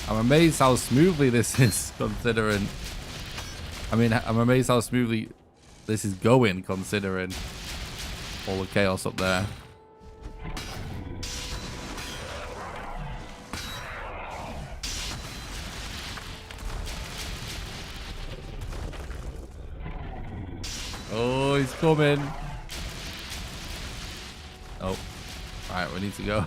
I'm amazed how smoothly this is, considering... I mean, I'm amazed how smoothly this is going, considering all the chaos up there. Oh, he's coming. Oh. Alright, we need to go.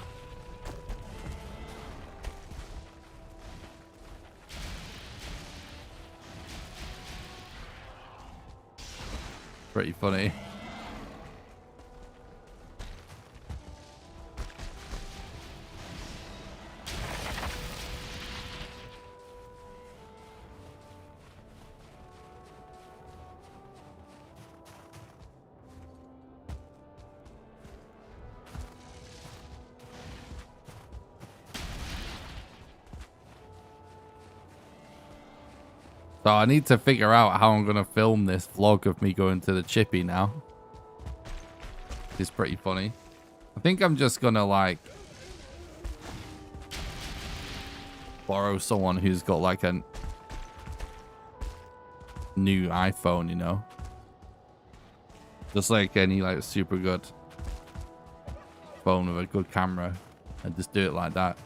Pretty funny. So I need to figure out how I'm going to film this vlog of me going to the chippy now. It's pretty funny. I think I'm just going to like borrow someone who's got like a new iPhone, you know. Just like any like super good phone with a good camera and just do it like that.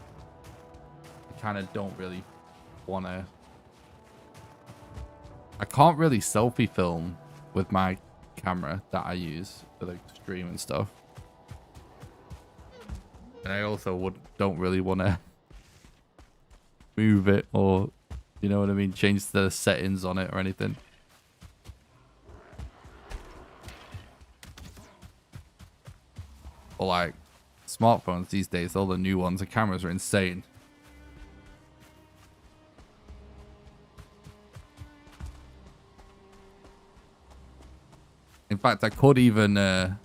I kind of don't really want to... I can't really selfie film with my camera that I use for the stream and stuff. And I also don't really want to move it or, you know what I mean, change the settings on it or anything. Or like smartphones these days, all the new ones, the cameras are insane. In fact, I could even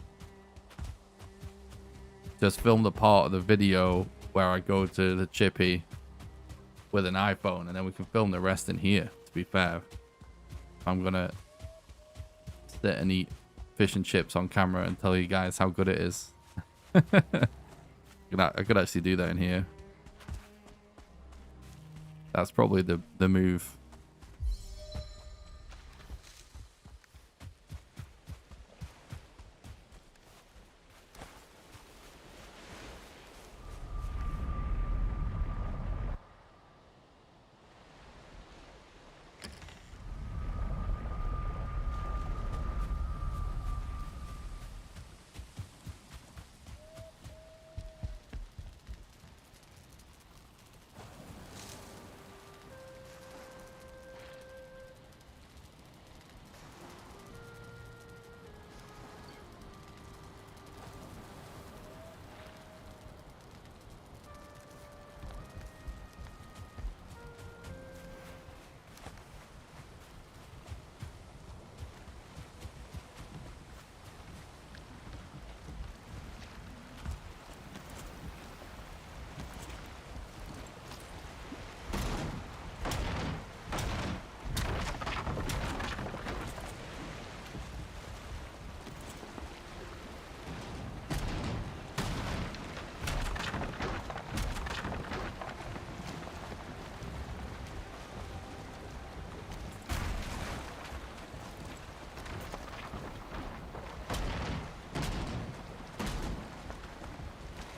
just film the part of the video where I go to the chippy with an iPhone, and then we can film the rest in here, to be fair. I'm gonna sit and eat fish and chips on camera and tell you guys how good it is. I could actually do that in here. That's probably the move.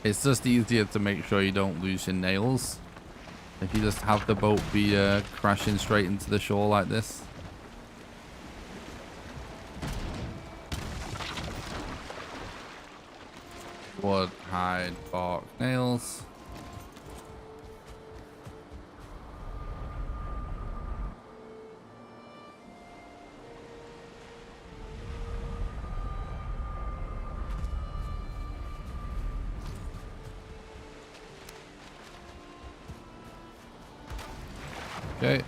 It's just easier to make sure you don't lose your nails if you just have the boat be crashing straight into the shore like this. Wood, hide, bark, nails. Okay.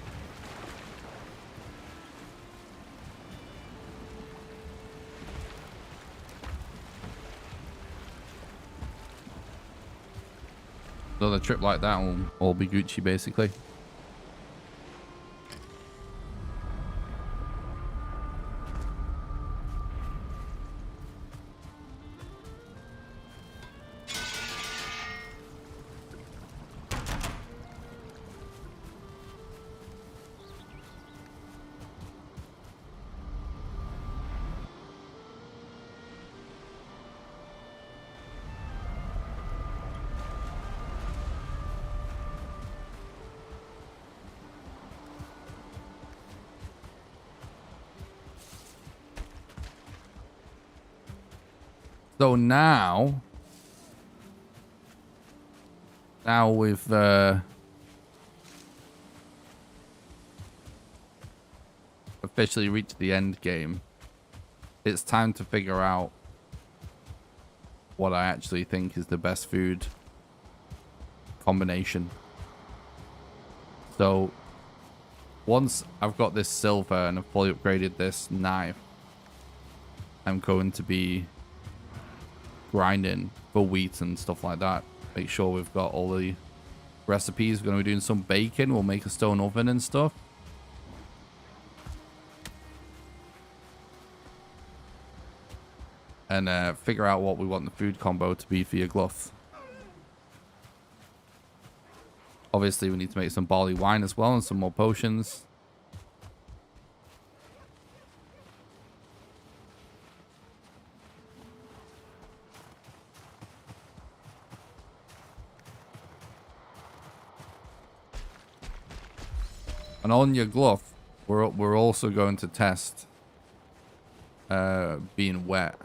So the trip like that will all be Gucci basically. So now we've officially reached the end game. It's time to figure out what I actually think is the best food combination. So once I've got this silver and I've fully upgraded this knife, I'm going to be grinding for wheat and stuff like that. Make sure we've got all the recipes. We're going to be doing some baking. We'll make a stone oven and stuff. And figure out what we want the food combo to be for your gluth. Obviously, we need to make some barley wine as well and some more potions. And on your gluth, we're also going to test being wet.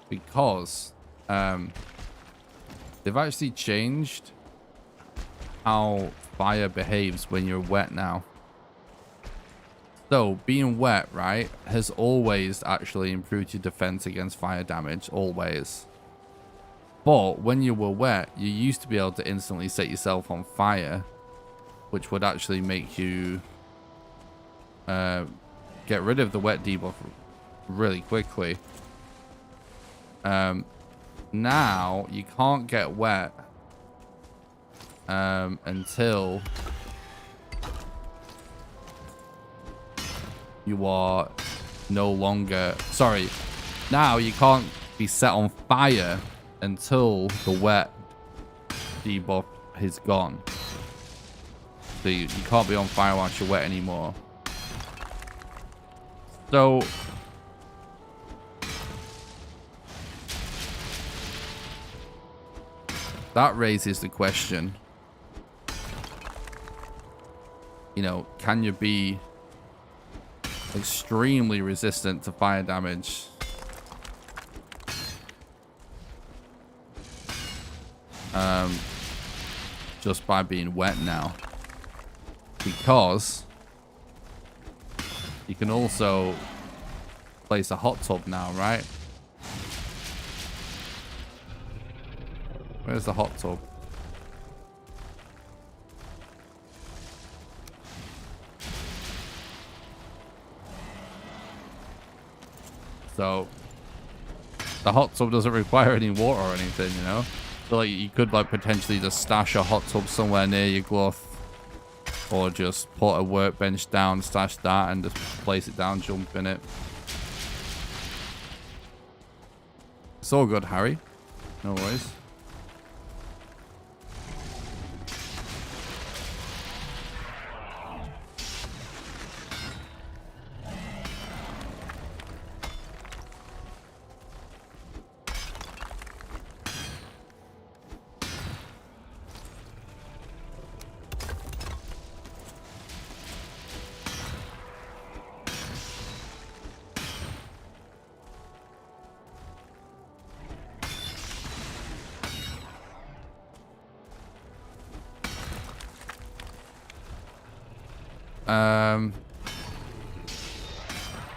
because they've actually changed how fire behaves when you're wet now. So being wet, right, has always actually improved your defense against fire damage, always. But when you were wet, you used to be able to instantly set yourself on fire, which would actually make you get rid of the wet debuff really quickly. Now you can't get wet until you are no longer... Sorry. Now you can't be set on fire until the wet debuff is gone. So you can't be on fire whilst you're wet anymore. So... that raises the question, you know, can you be extremely resistant to fire damage just by being wet now? Because you can also place a hot tub now, right? Where's the hot tub? So the hot tub doesn't require any water or anything, you know? So like you could like potentially just stash a hot tub somewhere near your gluff, or just put a workbench down, stash that, and just place it down, jump in it. It's all good, Harry. No worries.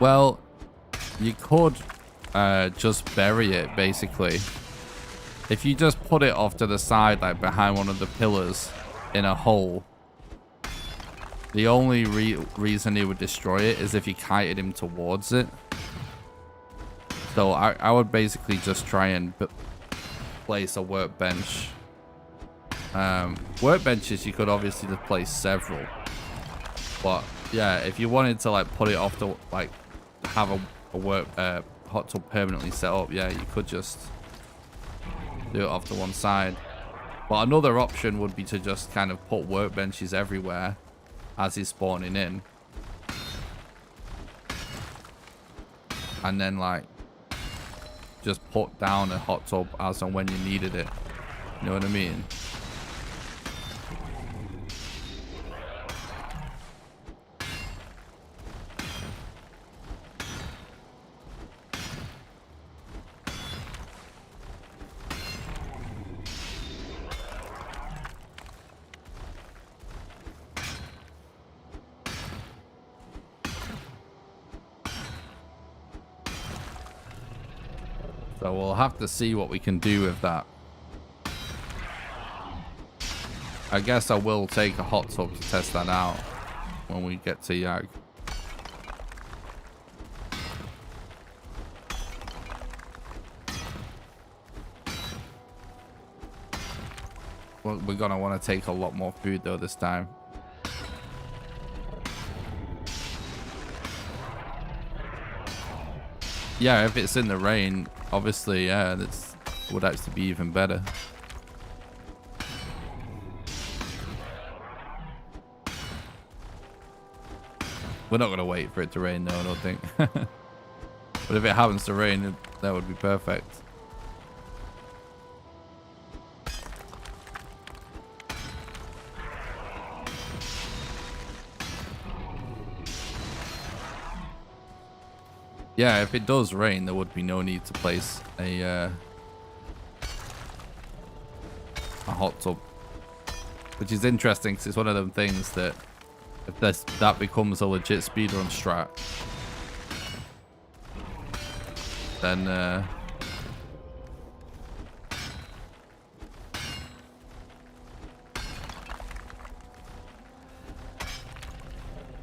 Well, you could just bury it, basically. If you just put it off to the side, like behind one of the pillars in a hole, the only reason he would destroy it is if you kited him towards it. So I would basically just try and place a workbench. Workbenches, you could obviously just place several. But yeah, if you wanted to like put it off to like have a hot tub permanently set up, yeah, you could just do it off to one side. But another option would be to just kind of put workbenches everywhere as he's spawning in, and then like just put down a hot tub as and when you needed it. You know what I mean? So we'll have to see what we can do with that. I guess I will take a hot tub to test that out when we get to Yag. Well, we're gonna want to take a lot more food though this time. Yeah, if it's in the rain, obviously, yeah, that would actually be even better. We're not going to wait for it to rain, though, I don't think. But if it happens to rain, that would be perfect. Yeah, if it does rain, there would be no need to place a hot tub, which is interesting because it's one of them things that if that becomes a legit speedrun strat, then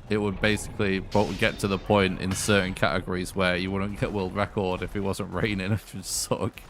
it would basically get to the point in certain categories where you wouldn't get world record if it wasn't raining, which would suck.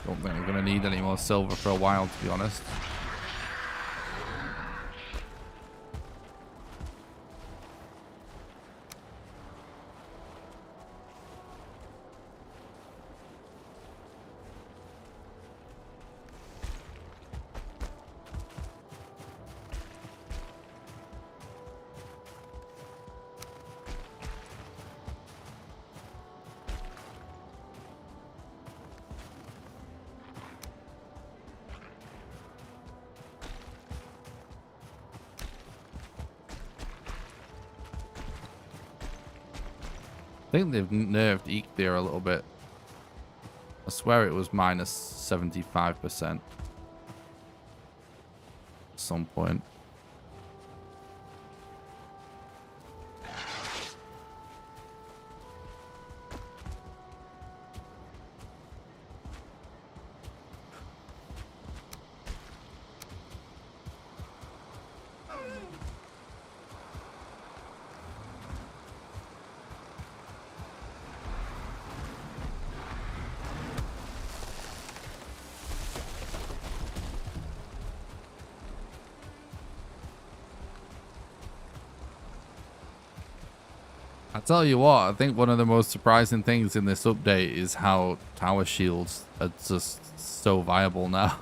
Don't think I'm gonna need any more silver for a while, to be honest. I think they've nerfed Eek there a little bit. I swear it was minus 75% at some point. I tell you what, I think one of the most surprising things in this update is how tower shields are just so viable now.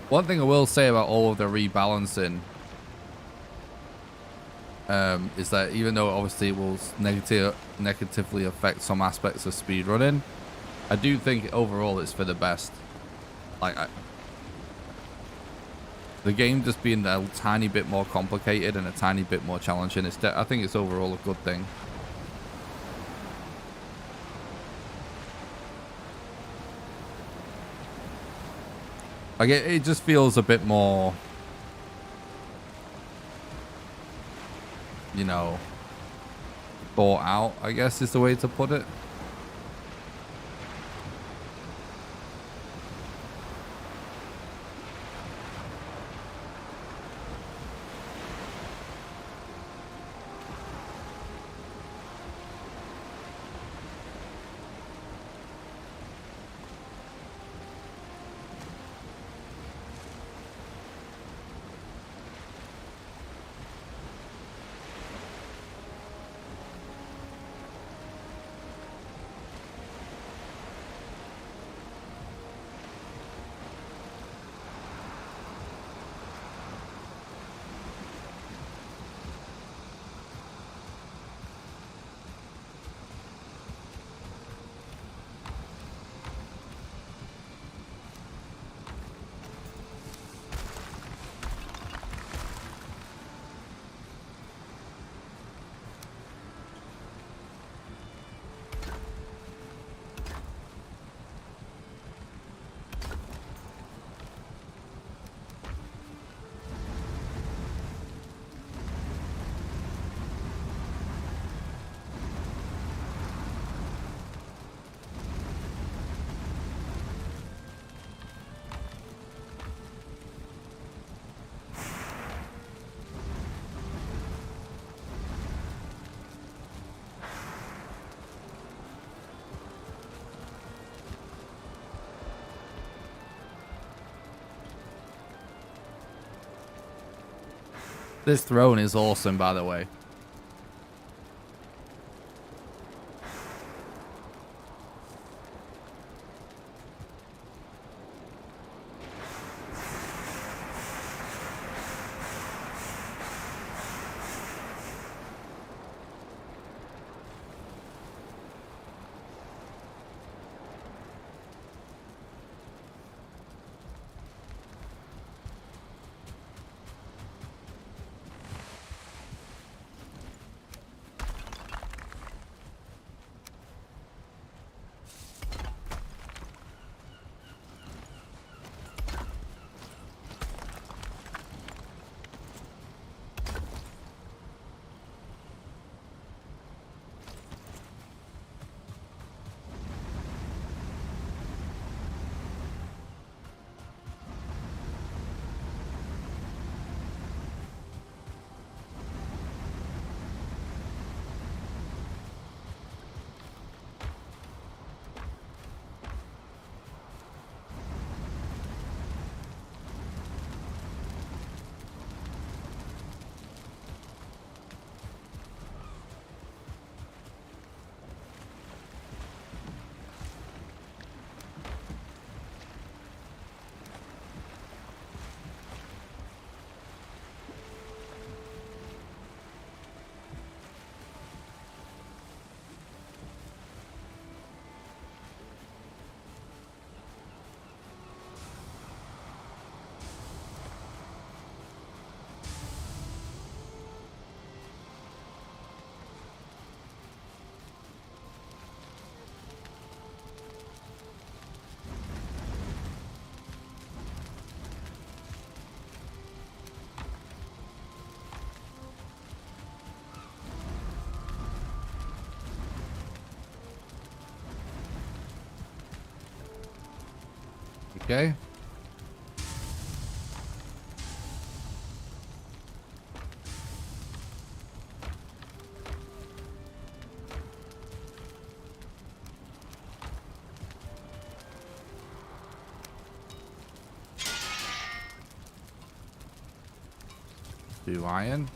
One thing I will say about all of the rebalancing is that even though obviously it will negatively affect some aspects of speedrunning, I do think overall it's for the best. Like, the game just being a tiny bit more complicated and a tiny bit more challenging, I think it's overall a good thing. Like, it just feels a bit more, you know, thought out, I guess is the way to put it. This throne is awesome, by the way. Okay. Do iron.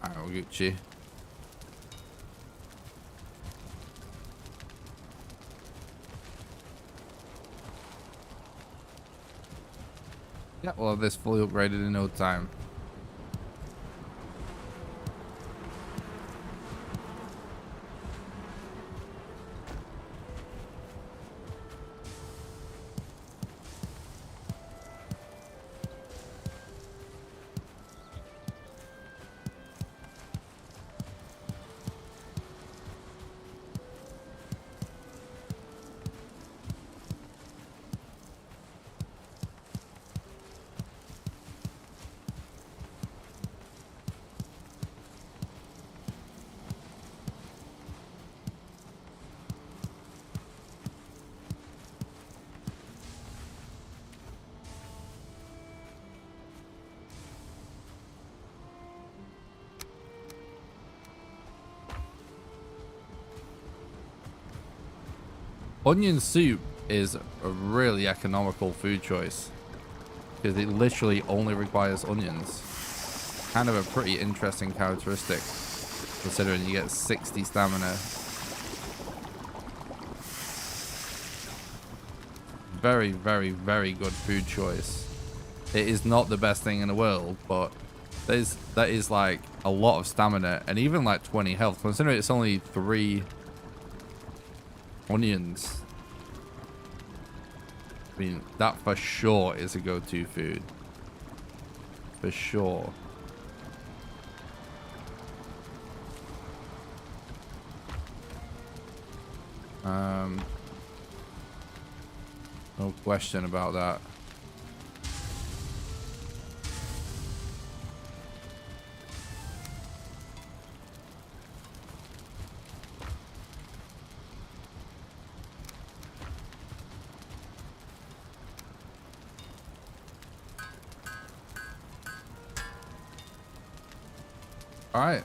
Alright, we'll get you. Yeah, we'll have this fully upgraded in no time. Onion soup is a really economical food choice because it literally only requires onions. Kind of a pretty interesting characteristic considering you get 60 stamina. Very, very, very good food choice. It is not the best thing in the world, but that is like a lot of stamina and even like 20 health considering it's only 3 onions. I mean, that for sure is a go-to food. For sure. No question about that. All right.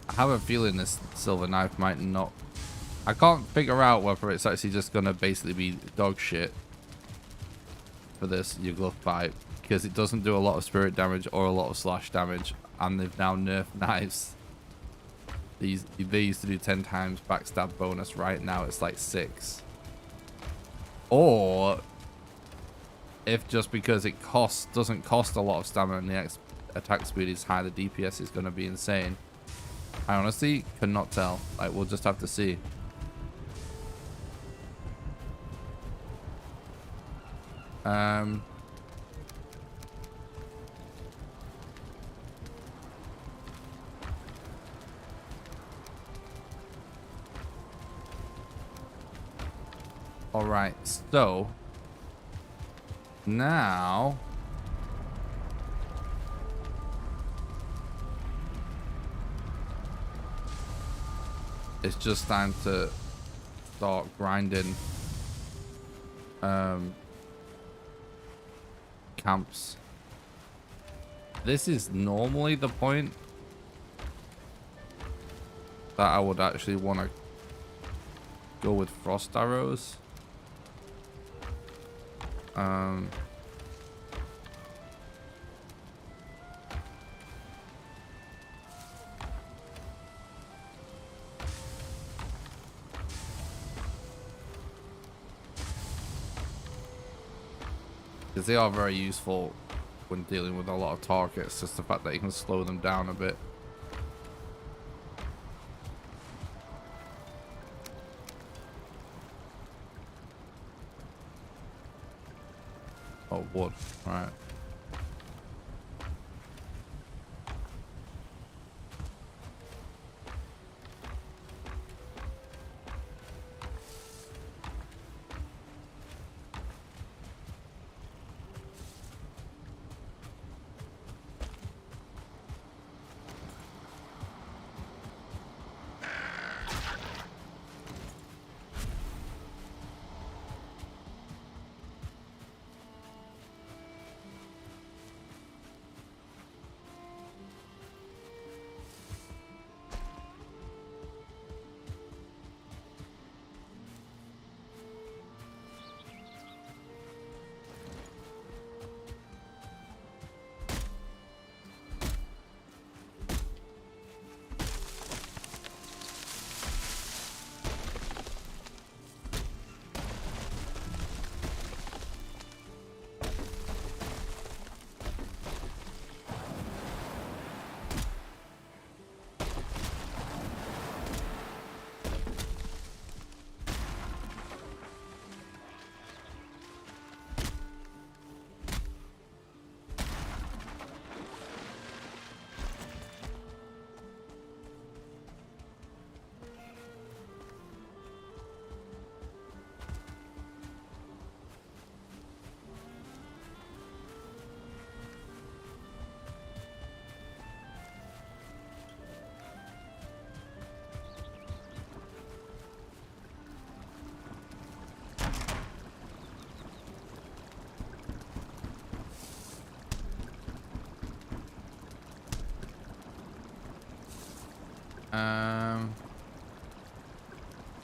I have a feeling this silver knife might not. I can't figure out whether it's actually just gonna basically be dog shit for this glove fight, because it doesn't do a lot of spirit damage or a lot of slash damage, and they've now nerfed knives. They used to do 10 times backstab bonus. Right now it's like 6. Or if just because it doesn't cost a lot of stamina and the attack speed is high, the DPS is going to be insane. I honestly cannot tell. Like, we'll just have to see. All right, so now it's just time to start grinding camps. This is normally the point that I would actually want to go with frost arrows. Because they are very useful when dealing with a lot of targets, just the fact that you can slow them down a bit. Oh, wood. Right.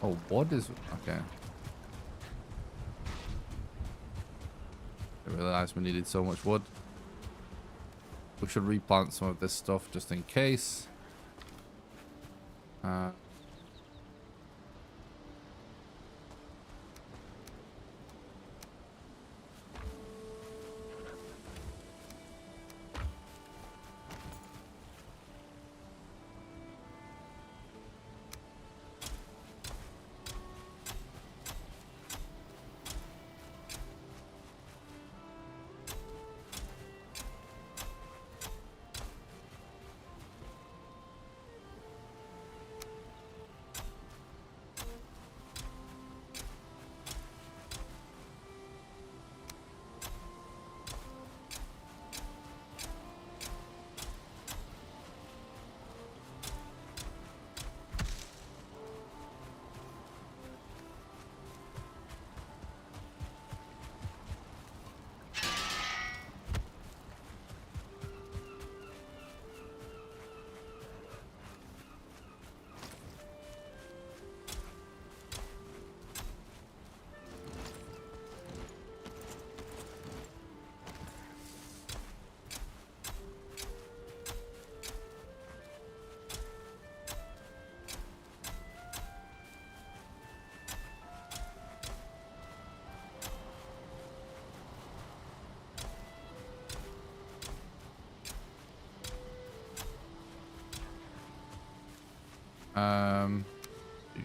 Oh, what is... Okay. I realized we needed so much wood. We should replant some of this stuff just in case. Do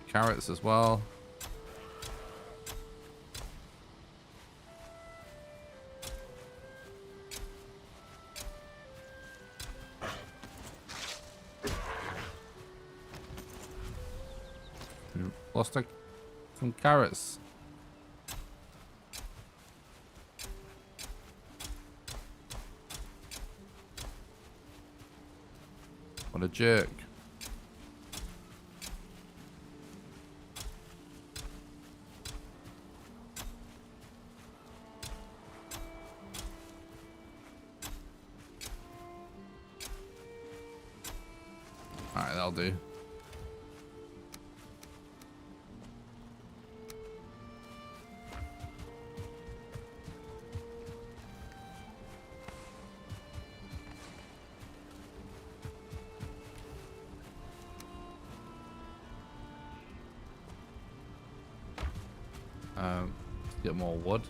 carrots as well. Lost some carrots. What a jerk. Alright, that'll do. Let's get more wood.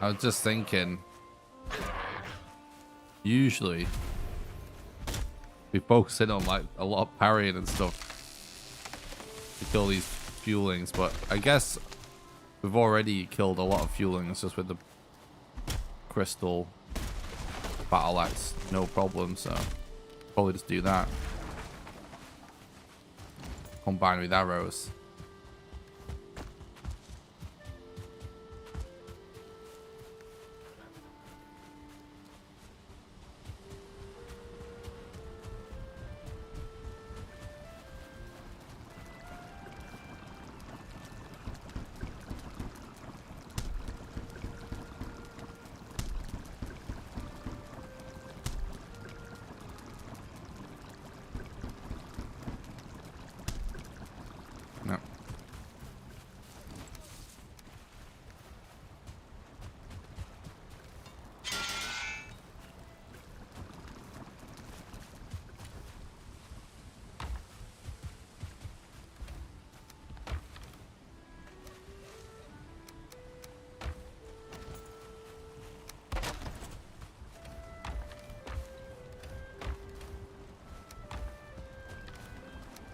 I was just thinking, usually we focus in on like a lot of parrying and stuff to kill these fuelings, but I guess we've already killed a lot of fuelings just with the crystal battle axe, no problem, so probably just do that. Combined with arrows. No.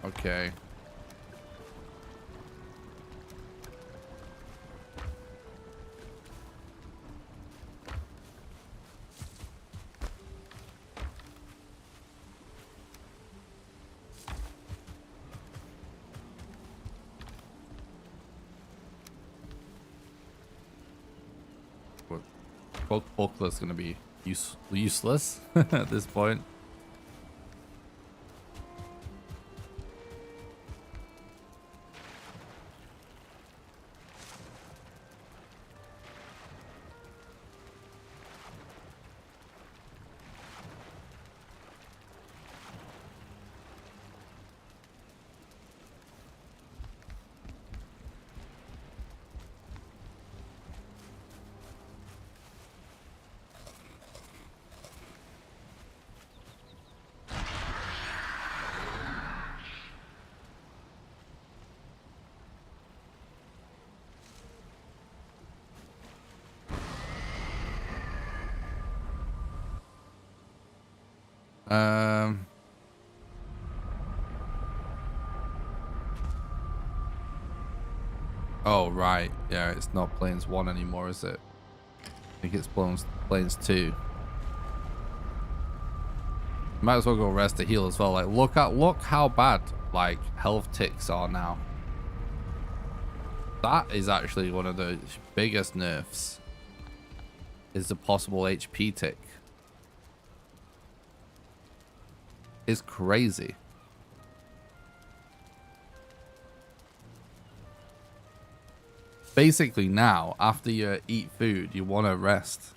Okay. Booklet's gonna be useless at this point. Um. Oh, right. Yeah, it's not planes 1 anymore, is it? I think it's planes 2. Might as well go rest to heal as well. Like, look how bad, like, health ticks are now. That is actually one of the biggest nerfs. Is the possible HP tick. It's crazy. Basically now, after you eat food, you want to rest.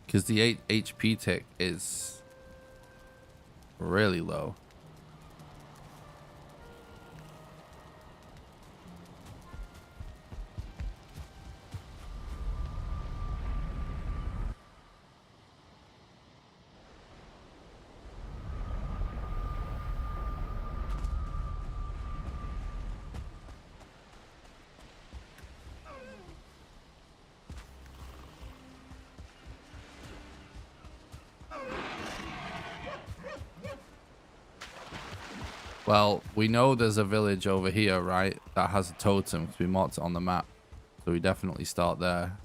Because the HP tick is really low. Well, we know there's a village over here, right? That has a totem because we marked it on the map. So we definitely start there.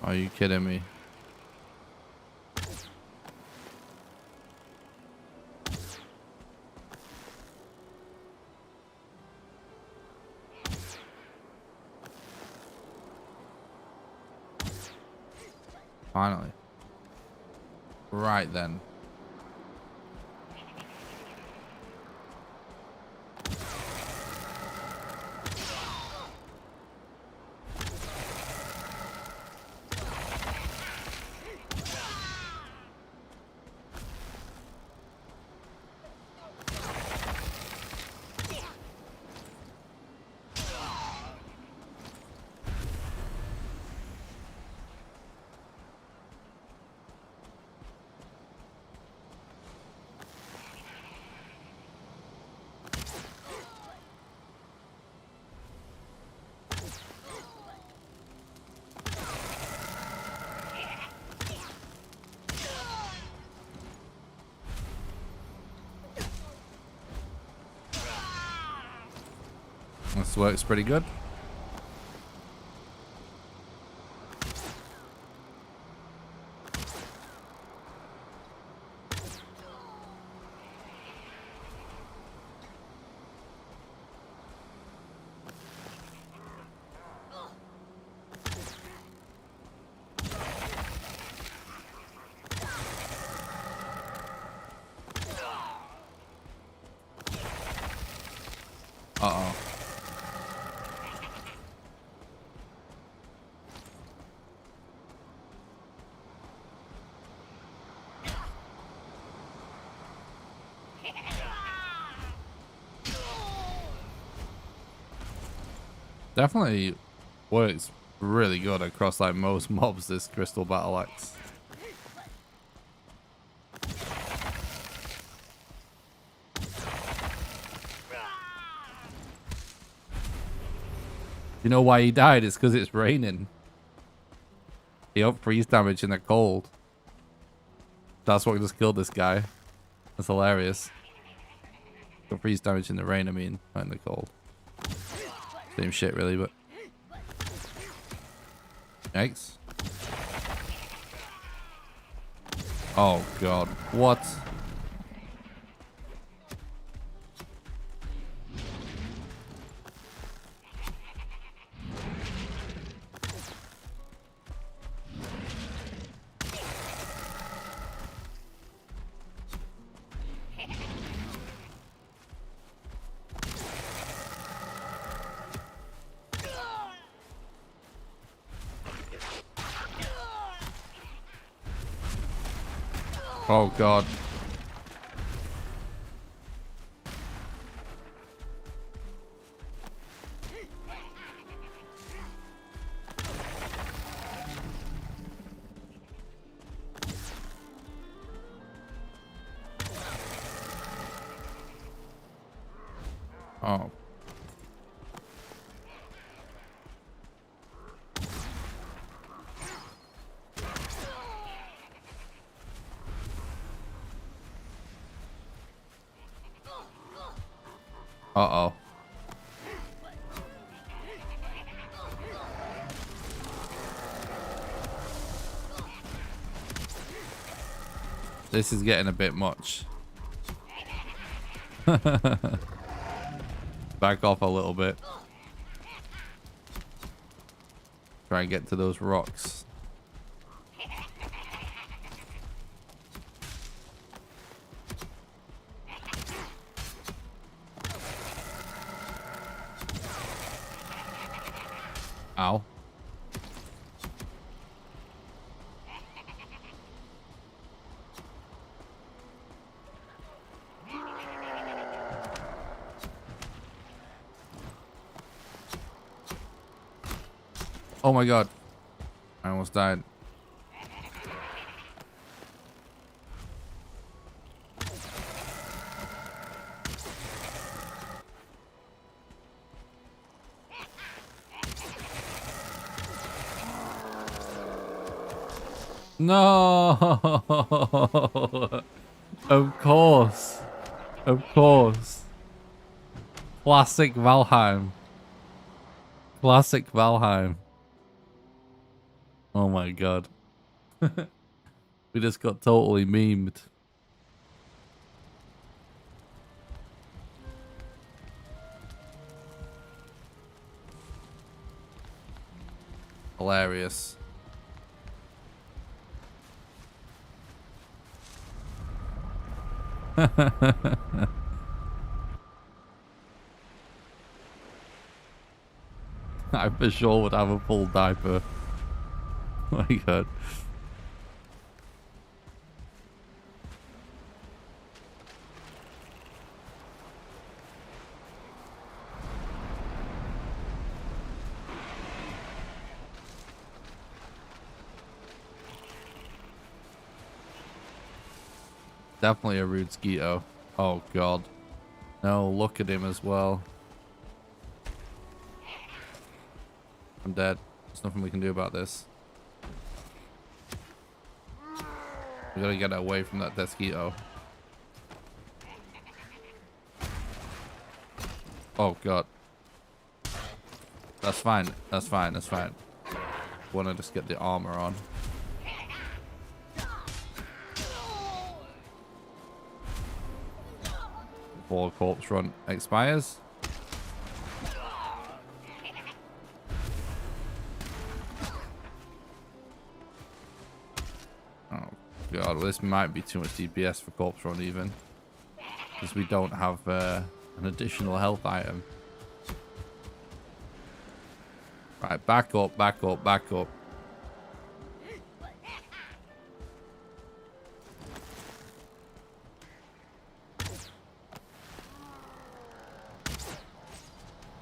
Are you kidding me? Finally. Right then. This works pretty good. Uh-oh. Definitely works really good across like most mobs, this crystal battle axe. You know why he died? It's because it's raining. He up freeze damage in the cold. That's what just killed this guy. That's hilarious. Got freeze damage in the rain, I mean, not in the cold. Same shit really, but... Yikes. Oh god, what? Oh god. Oh. Uh-oh. This is getting a bit much. Back off a little bit. Try and get to those rocks. Ow. Oh my god. I almost died. No. Of course. Of course. Classic Valheim. Classic Valheim. Oh my god. We just got totally memed. Hilarious. I for sure would have a full diaper. Oh my god. Definitely a rude skeeto. Oh god. No, look at him as well. I'm dead. There's nothing we can do about this. We gotta get away from that mosquito. Oh god. That's fine. That's fine. That's fine. Wanna just get the armor on. Before corpse run expires. Oh god, well, this might be too much DPS for corpse run even, because we don't have an additional health item. Right, back up, back up, back up.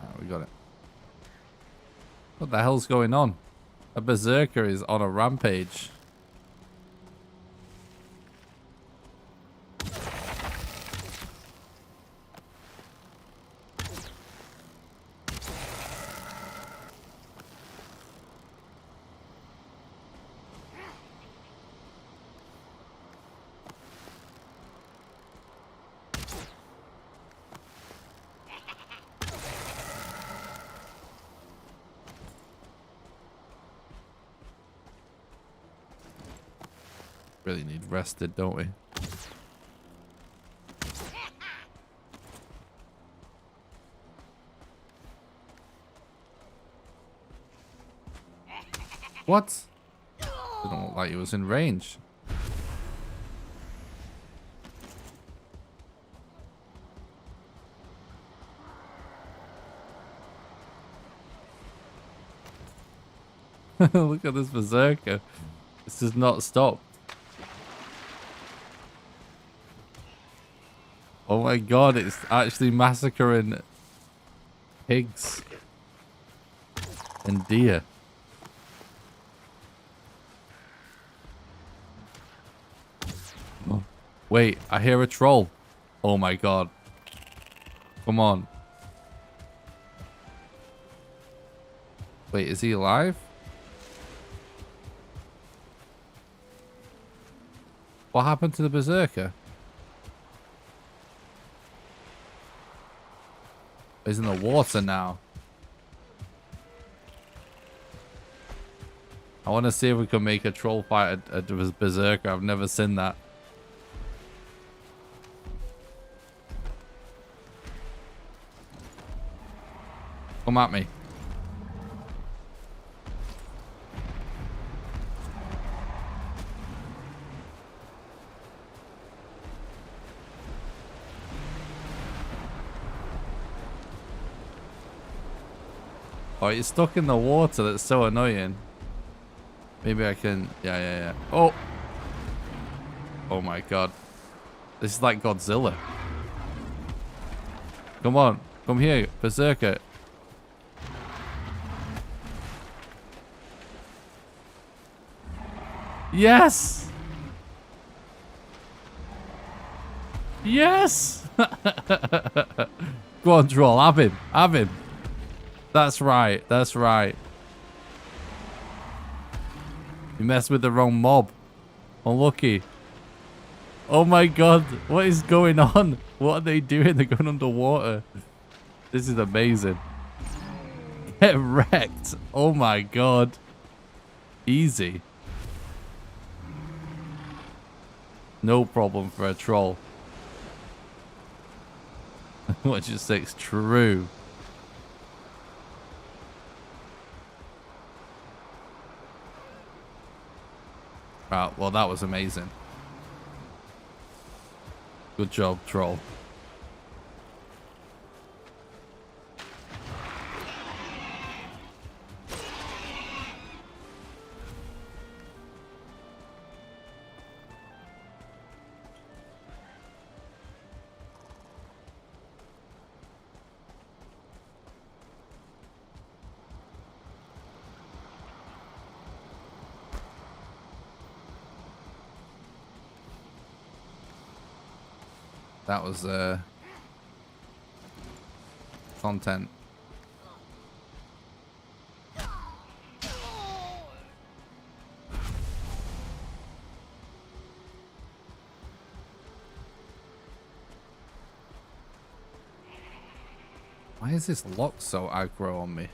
Right, we got it. What the hell's going on? A berserker is on a rampage. Really need rested, don't we? What? Didn't look like he was in range. Look at this berserker. This does not stop. Oh my god, it's actually massacring pigs and deer. Oh. Wait, I hear a troll. Oh my god. Come on. Wait, is he alive? What happened to the berserker? He's in the water now. I want to see if we can make a troll fight a berserker. I've never seen that. Come at me. Oh, he's stuck in the water. That's so annoying. Maybe I can... Yeah. Oh! Oh my god. This is like Godzilla. Come on. Come here, berserker. Yes! Yes! Go on, troll. Have him. Have him. That's right. That's right. You messed with the wrong mob. Unlucky. Oh my god. What is going on? What are they doing? They're going underwater. This is amazing. Get wrecked. Oh my god. Easy. No problem for a troll. What you say's true. Right, well that was amazing. Good job, troll. That was content. Why is this lock so aggro on me?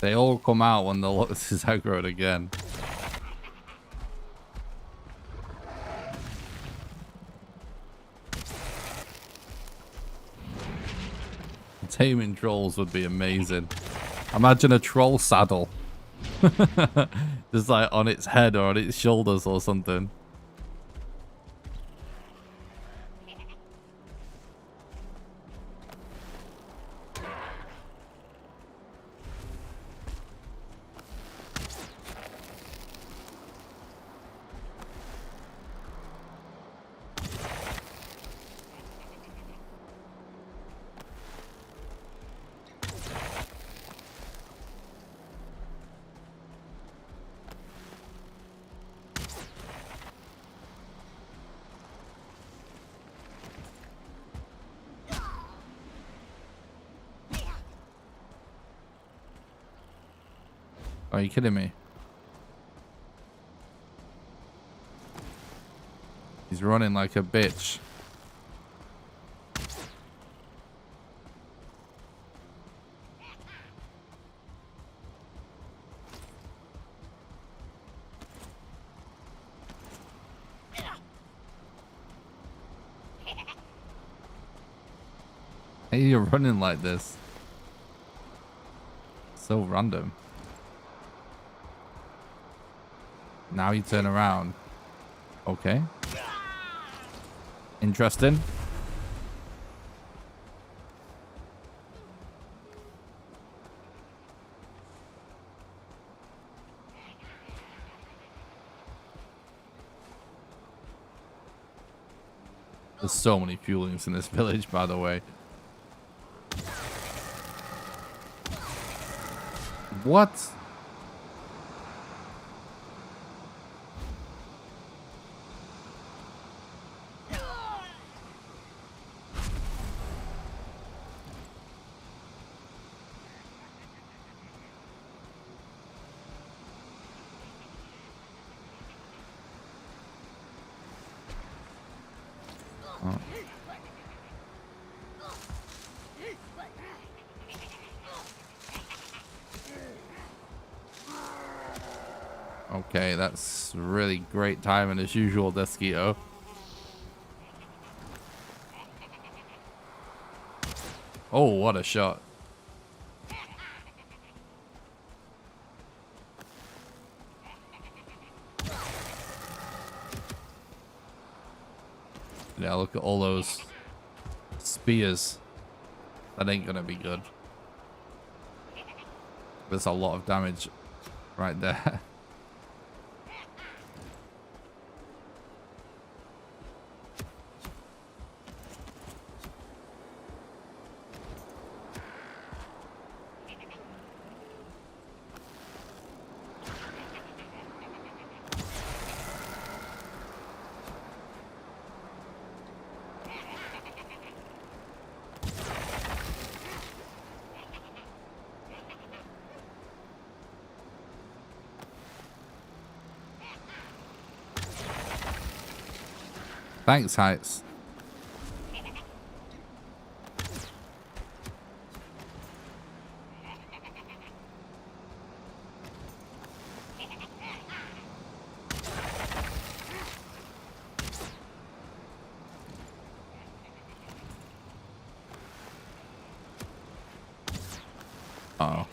They all come out when the Lux is aggroed again. Taming trolls would be amazing. Imagine a troll saddle. Just like on its head or on its shoulders or something. Are you kidding me? He's running like a bitch. Hey, you're running like this. So random. Now you turn around. Okay. Interesting. There's so many fuelings in this village, by the way. What? Oh. Okay, that's really great timing as usual, Desquito. Oh, what a shot. Yeah, look at all those spears. That ain't gonna be good. There's a lot of damage right there. Thanks, Heights. Uh-oh.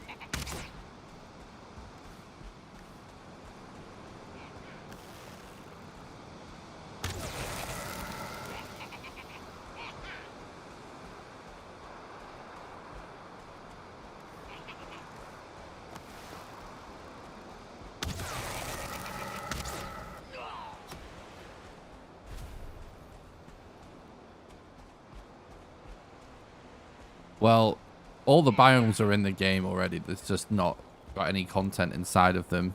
Well, all the biomes are in the game already. There's just not got any content inside of them.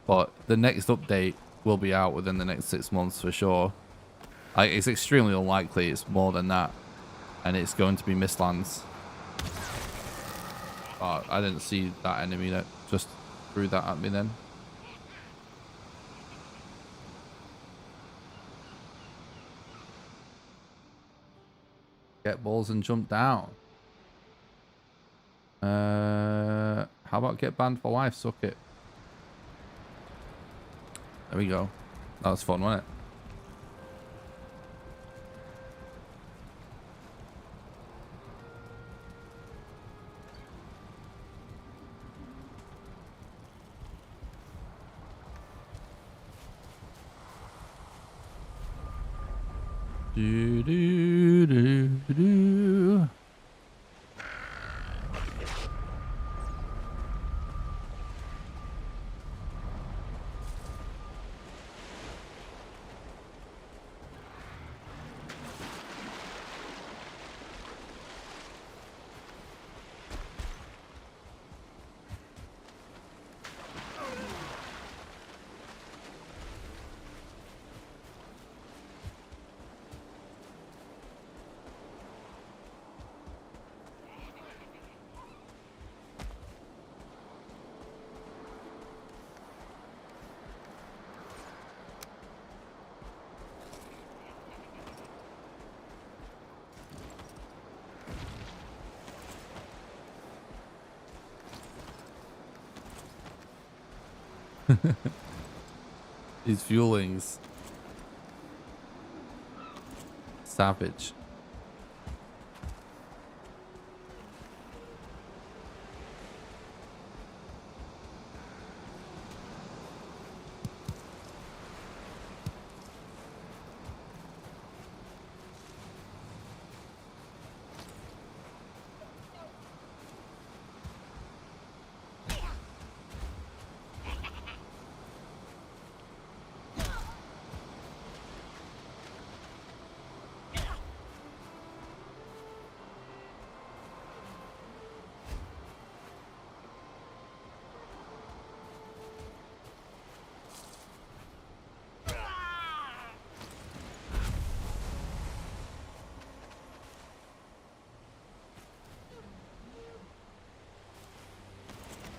But the next update will be out within the next 6 months for sure. Like, it's extremely unlikely it's more than that. And it's going to be Mistlands. Oh, I didn't see that enemy that just threw that at me then. Get balls and jump down. How about get banned for life? Suck it. There we go. That was fun, wasn't it? Do do do do. These fuelings. Savage.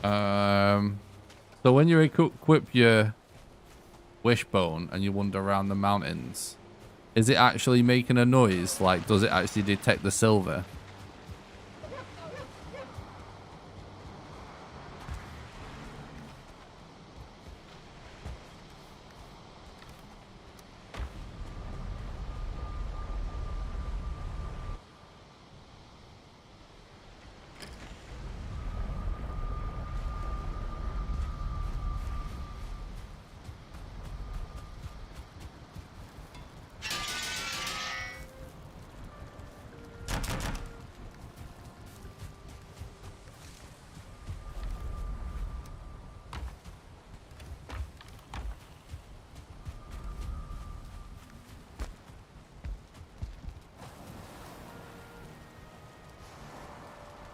So when you equip your wishbone and you wander around the mountains, is it actually making a noise? Like, does it actually detect the silver?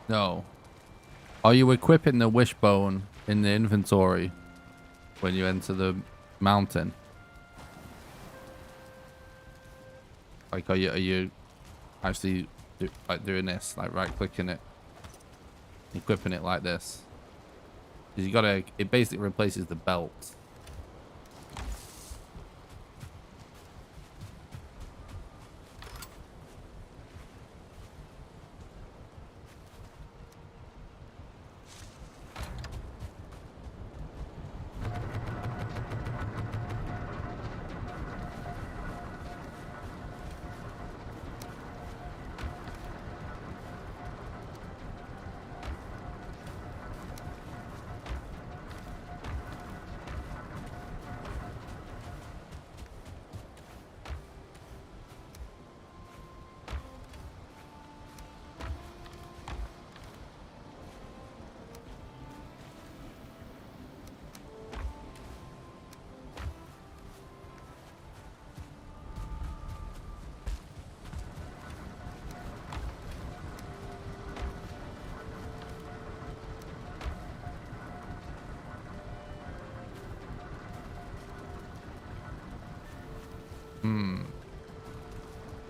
No. Are you equipping the wishbone in the inventory when you enter the mountain? Like, are you actually doing this, like right clicking it, equipping it like this? Because you gotta, it basically replaces the belt.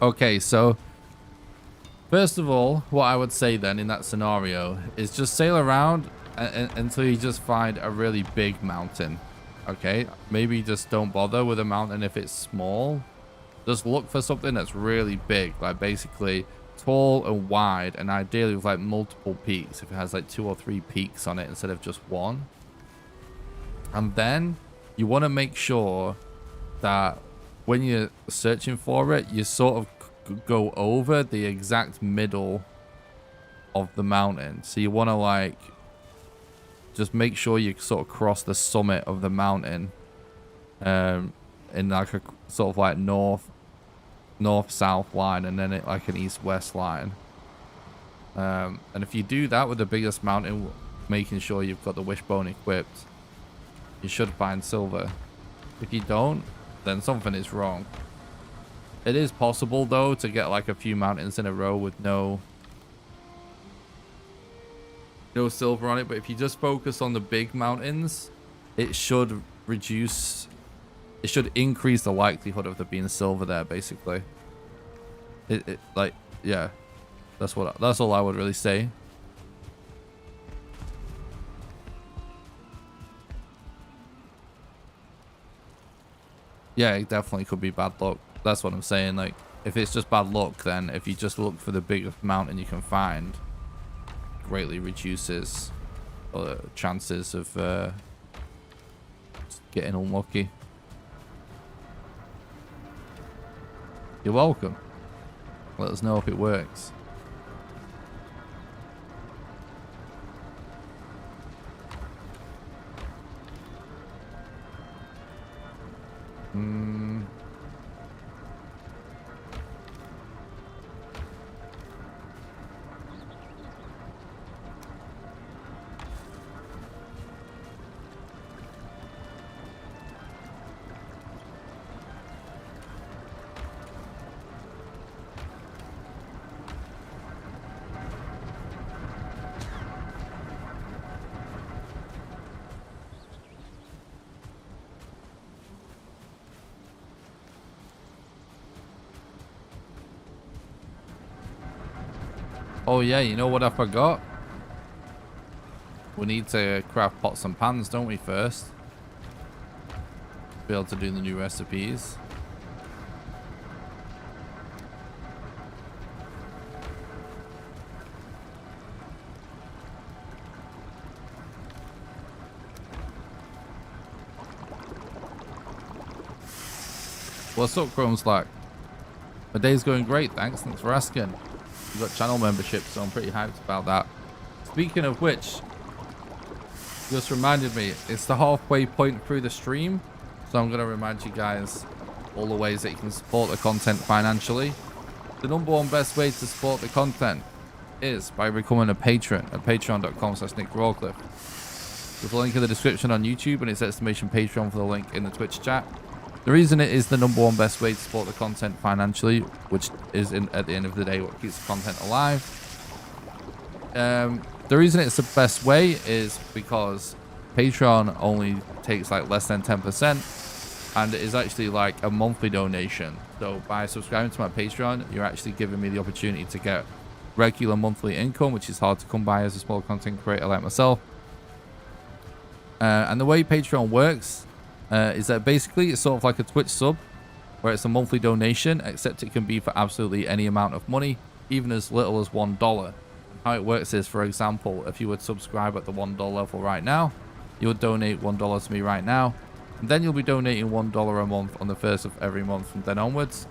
Okay, so first of all, what I would say then in that scenario is just sail around until you just find a really big mountain. Okay, maybe just don't bother with a mountain if it's small. Just look for something that's really big, like basically tall and wide, and ideally with like multiple peaks. If it has like 2 or 3 peaks on it instead of just one. And then you want to make sure that when you're searching for it, you sort of go over the exact middle of the mountain. So you want to like just make sure you sort of cross the summit of the mountain in like a sort of like north-south line, and then it like an east-west line. And if you do that with the biggest mountain, making sure you've got the wishbone equipped, you should find silver. If you don't, then something is wrong. It is possible though to get like a few mountains in a row with no silver on it, but if you just focus on the big mountains, it should increase the likelihood of there being silver there, basically. Like, yeah, that's all I would really say. Yeah, it definitely could be bad luck. That's what I'm saying. Like, if it's just bad luck, then if you just look for the biggest mountain you can find, greatly reduces chances of getting unlucky. You're welcome. Let us know if it works. Oh yeah, you know what I forgot? we need to craft pots and pans, don't we, first? Be able to do the new recipes. What's up, Chrome Slack? My day's going great, thanks. Thanks for asking. We've got channel membership, so I'm pretty hyped about that. Speaking of which, just reminded me, it's the halfway point through the stream, so I'm going to remind you guys all the ways that you can support the content financially. The #1 best way to support the content is by becoming a patron at patreon.com/NickRawcliffe. There's a link in the description on YouTube, and it's exclamation Patreon for the link in the Twitch chat. The reason it is the #1 best way to support the content financially, which is at the end of the day what keeps the content alive. The reason it's the best way is because Patreon only takes like less than 10%, and it is actually like a monthly donation. So by subscribing to my Patreon, you're actually giving me the opportunity to get regular monthly income, which is hard to come by as a small content creator like myself. And the way Patreon works is that basically it's sort of like a Twitch sub, where it's a monthly donation, except it can be for absolutely any amount of money, even as little as $1. How it works is, for example, if you would subscribe at the $1 level right now, you would donate $1 to me right now, and then you'll be donating $1 a month on the first of every month from then onwards.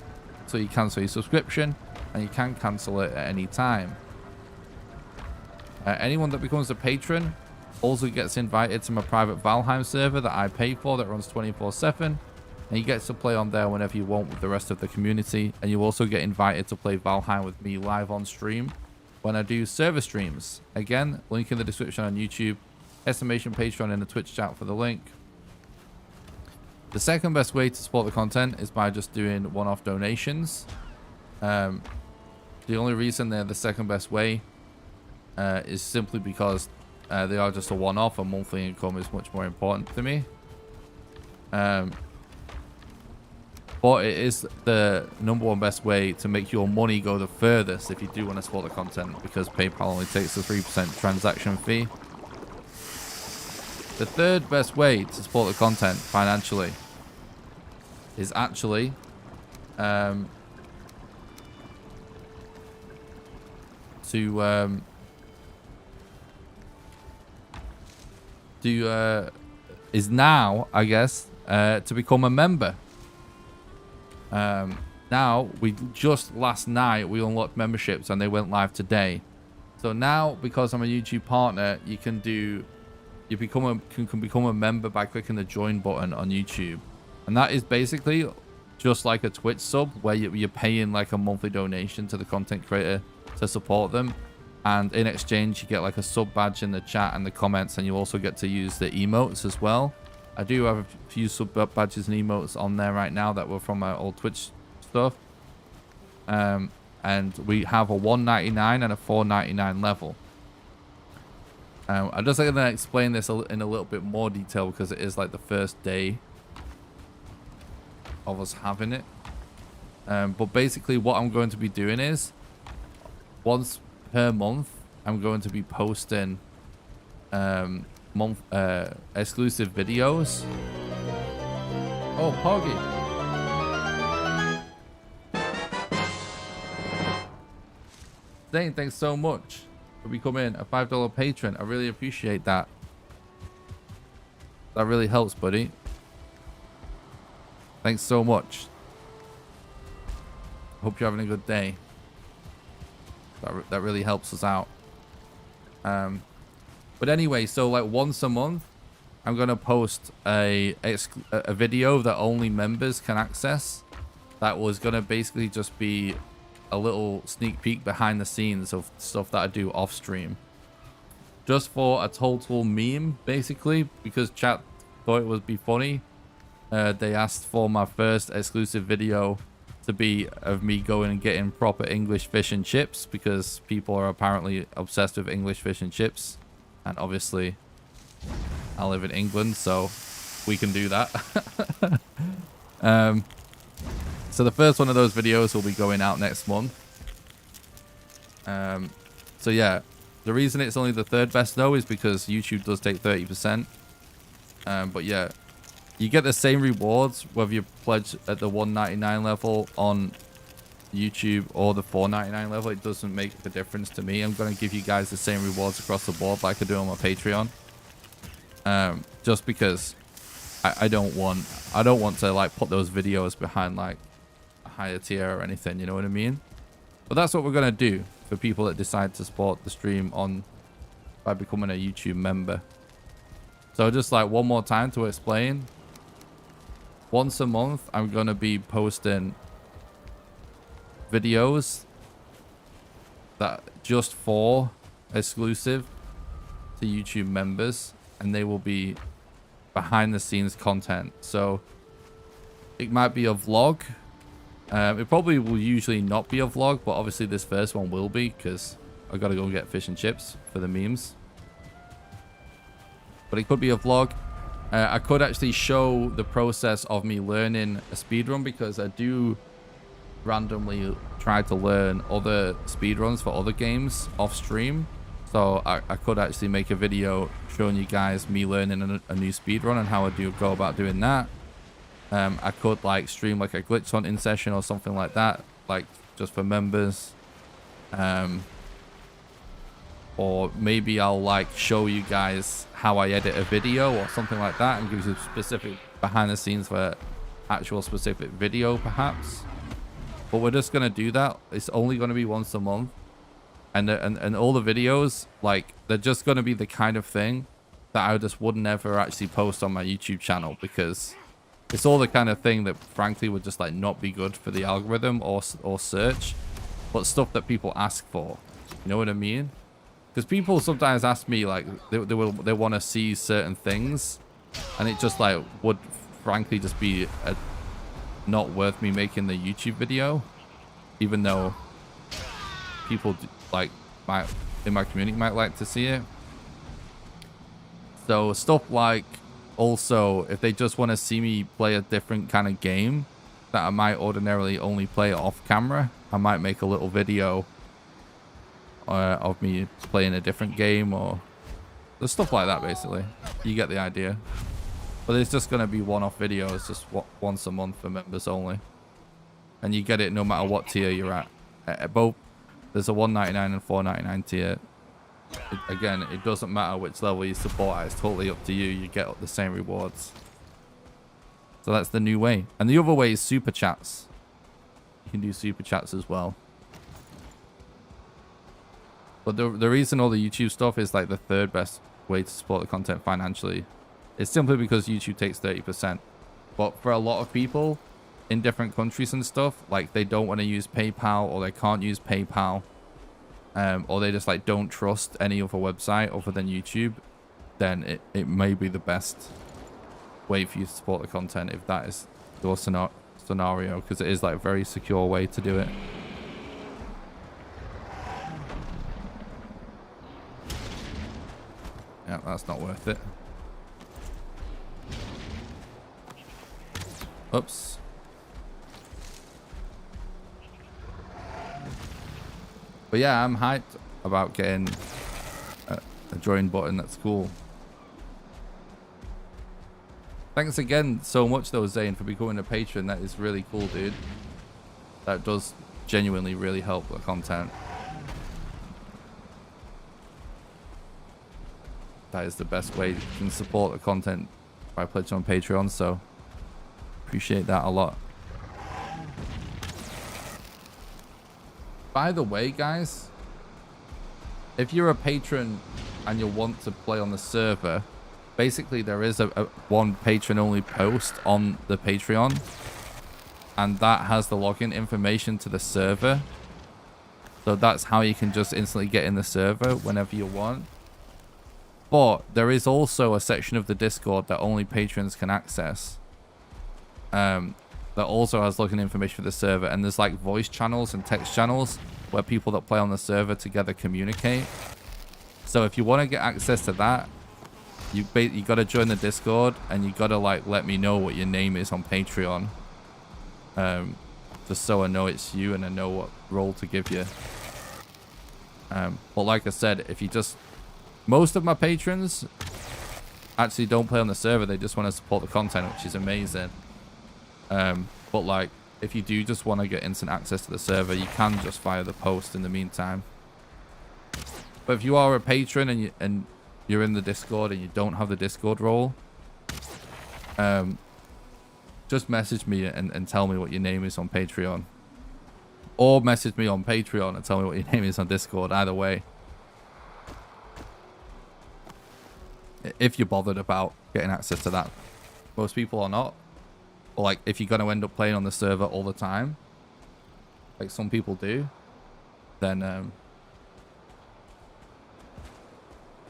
So you cancel your subscription, and you can cancel it at any time. Anyone that becomes a patron also gets invited to my private Valheim server that I pay for, that runs 24/7, and you get to play on there whenever you want with the rest of the community. And you also get invited to play Valheim with me live on stream when I do server streams. Again, link in the description on YouTube, exclamation Patreon in the Twitch chat for the link. The second best way to support the content is by just doing one-off donations. The only reason they're the second best way is simply because they are just a one-off, and monthly income is much more important to me. But it is the #1 best way to make your money go the furthest if you do want to support the content, because PayPal only takes a 3% transaction fee. The third best way to support the content financially is actually is now, I guess, to become a member. Now, just last night we unlocked memberships, and they went live today. So now, because I'm a YouTube partner, you can become a member by clicking the join button on YouTube, and that is basically just like a Twitch sub, where you're paying like a monthly donation to the content creator to support them, and in exchange you get like a sub badge in the chat and the comments, and you also get to use the emotes as well. I do have a few sub badges and emotes on there right now that were from my old Twitch stuff. And we have a $1.99 and a $4.99 level. I'm just going to explain this in a little bit more detail, because it is like the first day of us having it. But basically what I'm going to be doing is, once per month, I'm going to be posting exclusive videos. Oh, Poggy. Zane, thanks so much for becoming a $5 patron. I really appreciate that. That really helps, buddy. Thanks so much. Hope you're having a good day. That really helps us out. But anyway, so like once a month, I'm going to post a video that only members can access. That was going to basically just be a little sneak peek behind the scenes of stuff that I do off stream. Just for a total meme, basically, because chat thought it would be funny. They asked for my first exclusive video to be of me going and getting proper English fish and chips, because people are apparently obsessed with English fish and chips. And obviously, I live in England, so we can do that. So the first one of those videos will be going out next month. So yeah, The reason it's only the third best though is because YouTube does take 30%. But yeah, you get the same rewards whether you pledge at the $1.99 level on YouTube or the $4.99 level. It doesn't make a difference to me. I'm going to give you guys the same rewards across the board like I do on my Patreon. Just because I don't want to like put those videos behind like a higher tier or anything, you know what I mean? But that's what we're going to do for people that decide to support the stream by becoming a YouTube member. So just like one more time to explain, once a month I'm going to be posting videos that just for exclusive to YouTube members, and they will be behind the scenes content. So it might be a vlog. It probably will usually not be a vlog, but obviously this first one will be because I gotta go get fish and chips for the memes. But it could be a vlog. I could actually show the process of me learning a speedrun, because I do randomly try to learn other speedruns for other games off stream. So I could actually make a video showing you guys me learning a new speedrun and how I go about doing that. I could like stream like a glitch hunting session or something like that, like just for members. Or maybe I'll like show you guys how I edit a video or something like that, and give you specific behind the scenes for actual specific video perhaps. But we're just gonna do that. It's only gonna be once a month, and all the videos, like, they're just gonna be the kind of thing that I just would never actually post on my YouTube channel, because it's all the kind of thing that frankly would just like not be good for the algorithm or search, but stuff that people ask for. You know what I mean? Because people sometimes ask me like they want to see certain things, and it just like would frankly just be not worth me making the YouTube video, even though people like in my community might like to see it. So stuff like, also if they just want to see me play a different kind of game that I might ordinarily only play off camera, I might make a little video of me playing a different game, or there's stuff like that. Basically, you get the idea. But it's just going to be one-off videos, just once a month for members only, and you get it no matter what tier you're at. Both there's a $1.99 and $4.99 tier. Again, it doesn't matter which level you support at, it's totally up to you. You get the same rewards. So that's the new way. And the other way is super chats. You can do super chats as well. But the reason all the YouTube stuff is like the third best way to support the content financially, it's simply because YouTube takes 30%. But for a lot of people in different countries and stuff, like they don't want to use PayPal, or they can't use PayPal, or they just like don't trust any other website other than YouTube, then it may be the best way for you to support the content if that is your scenario, because it is like a very secure way to do it. Yeah, that's not worth it. Oops. But yeah, I'm hyped about getting a join button. That's cool. Thanks again so much though, Zane, for becoming a patron. That is really cool, dude. That does genuinely really help the content. That is the best way you can support the content, by pledging on Patreon, so appreciate that a lot. By the way, guys, if you're a patron and you want to play on the server, basically there is a one patron only post on the Patreon, and that has the login information to the server. So that's how you can just instantly get in the server whenever you want. But there is also a section of the Discord that only patrons can access, that also has login information for the server, and there's like voice channels and text channels where people that play on the server together communicate. So if you want to get access to that, you got to join the Discord, and you got to like let me know what your name is on Patreon, just so I know it's you and I know what role to give you. But like I said, if you just... Most of my patrons actually don't play on the server. They just want to support the content, which is amazing. But like, if you do just want to get instant access to the server, you can just fire the post in the meantime. But if you are a patron and you're in the Discord and you don't have the Discord role, just message me and tell me what your name is on Patreon. Or message me on Patreon and tell me what your name is on Discord. Either way. If you're bothered about getting access to that. Most people are not. Or like, if you're going to end up playing on the server all the time, like some people do, then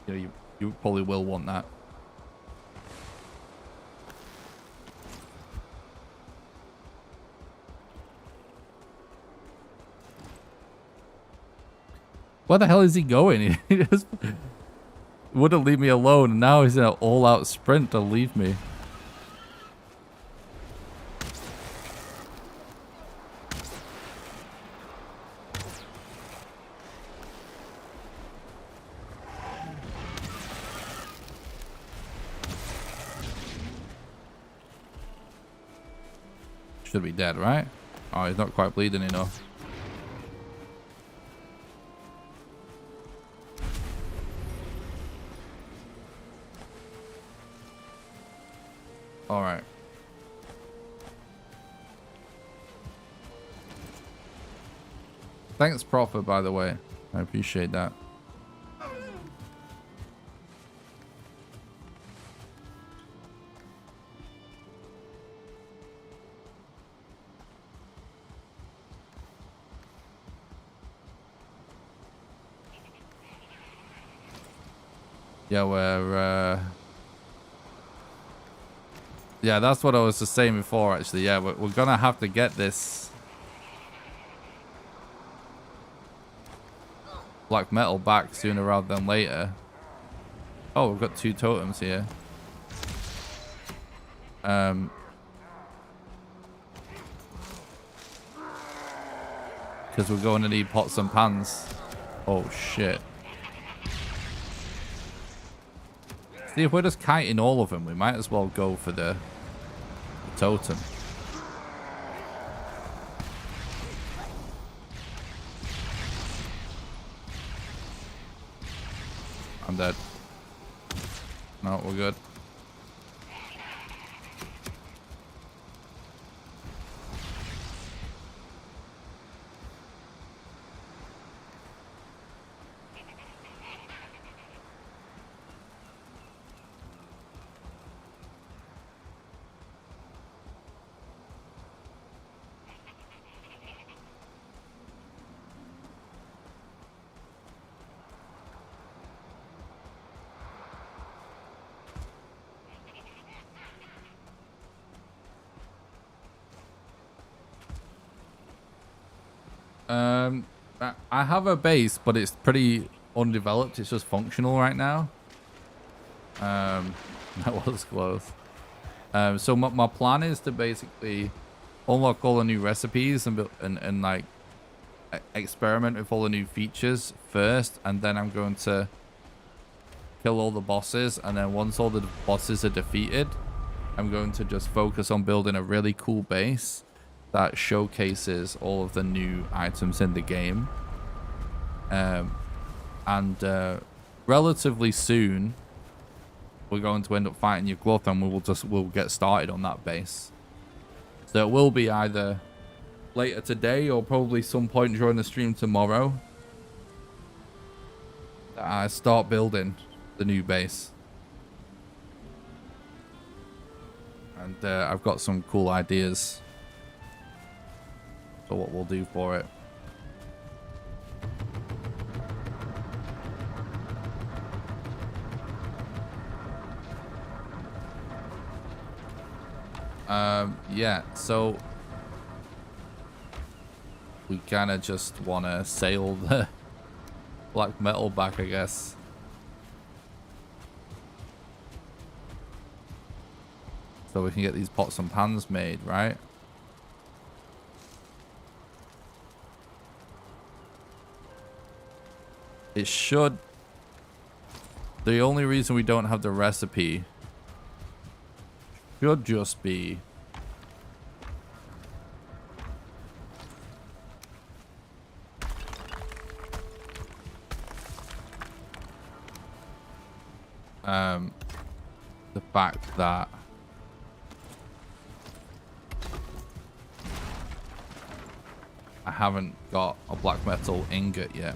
you know, you probably will want that. Where the hell is he going? He just wouldn't leave me alone, and now he's in an all-out sprint to leave me. Should be dead, right? Oh, he's not quite bleeding enough. All right. Thanks, Prophet, by the way. I appreciate that. Yeah, we're... Yeah, that's what I was just saying before, actually. Yeah, we're gonna have to get this black metal back sooner rather than later. Oh, we've got 2 totems here. Because we're going to need pots and pans. Oh, shit. See, if we're just kiting all of them, we might as well go for the totem. I'm dead. No, we're good. I have a base, but it's pretty undeveloped. It's just functional right now. That was close. So my plan is to basically unlock all the new recipes and like experiment with all the new features first, and then I'm going to kill all the bosses, and then once all the bosses are defeated, I'm going to just focus on building a really cool base that showcases all of the new items in the game. Relatively soon, we're going to end up fighting Yugloth, and we'll get started on that base. So it will be either later today or probably some point during the stream tomorrow that I start building the new base. And I've got some cool ideas for what we'll do for it. Yeah, so we kind of just want to sail the black metal back, I guess. So we can get these pots and pans made, right? It should. The only reason we don't have the recipe should just be the fact that I haven't got a black metal ingot yet.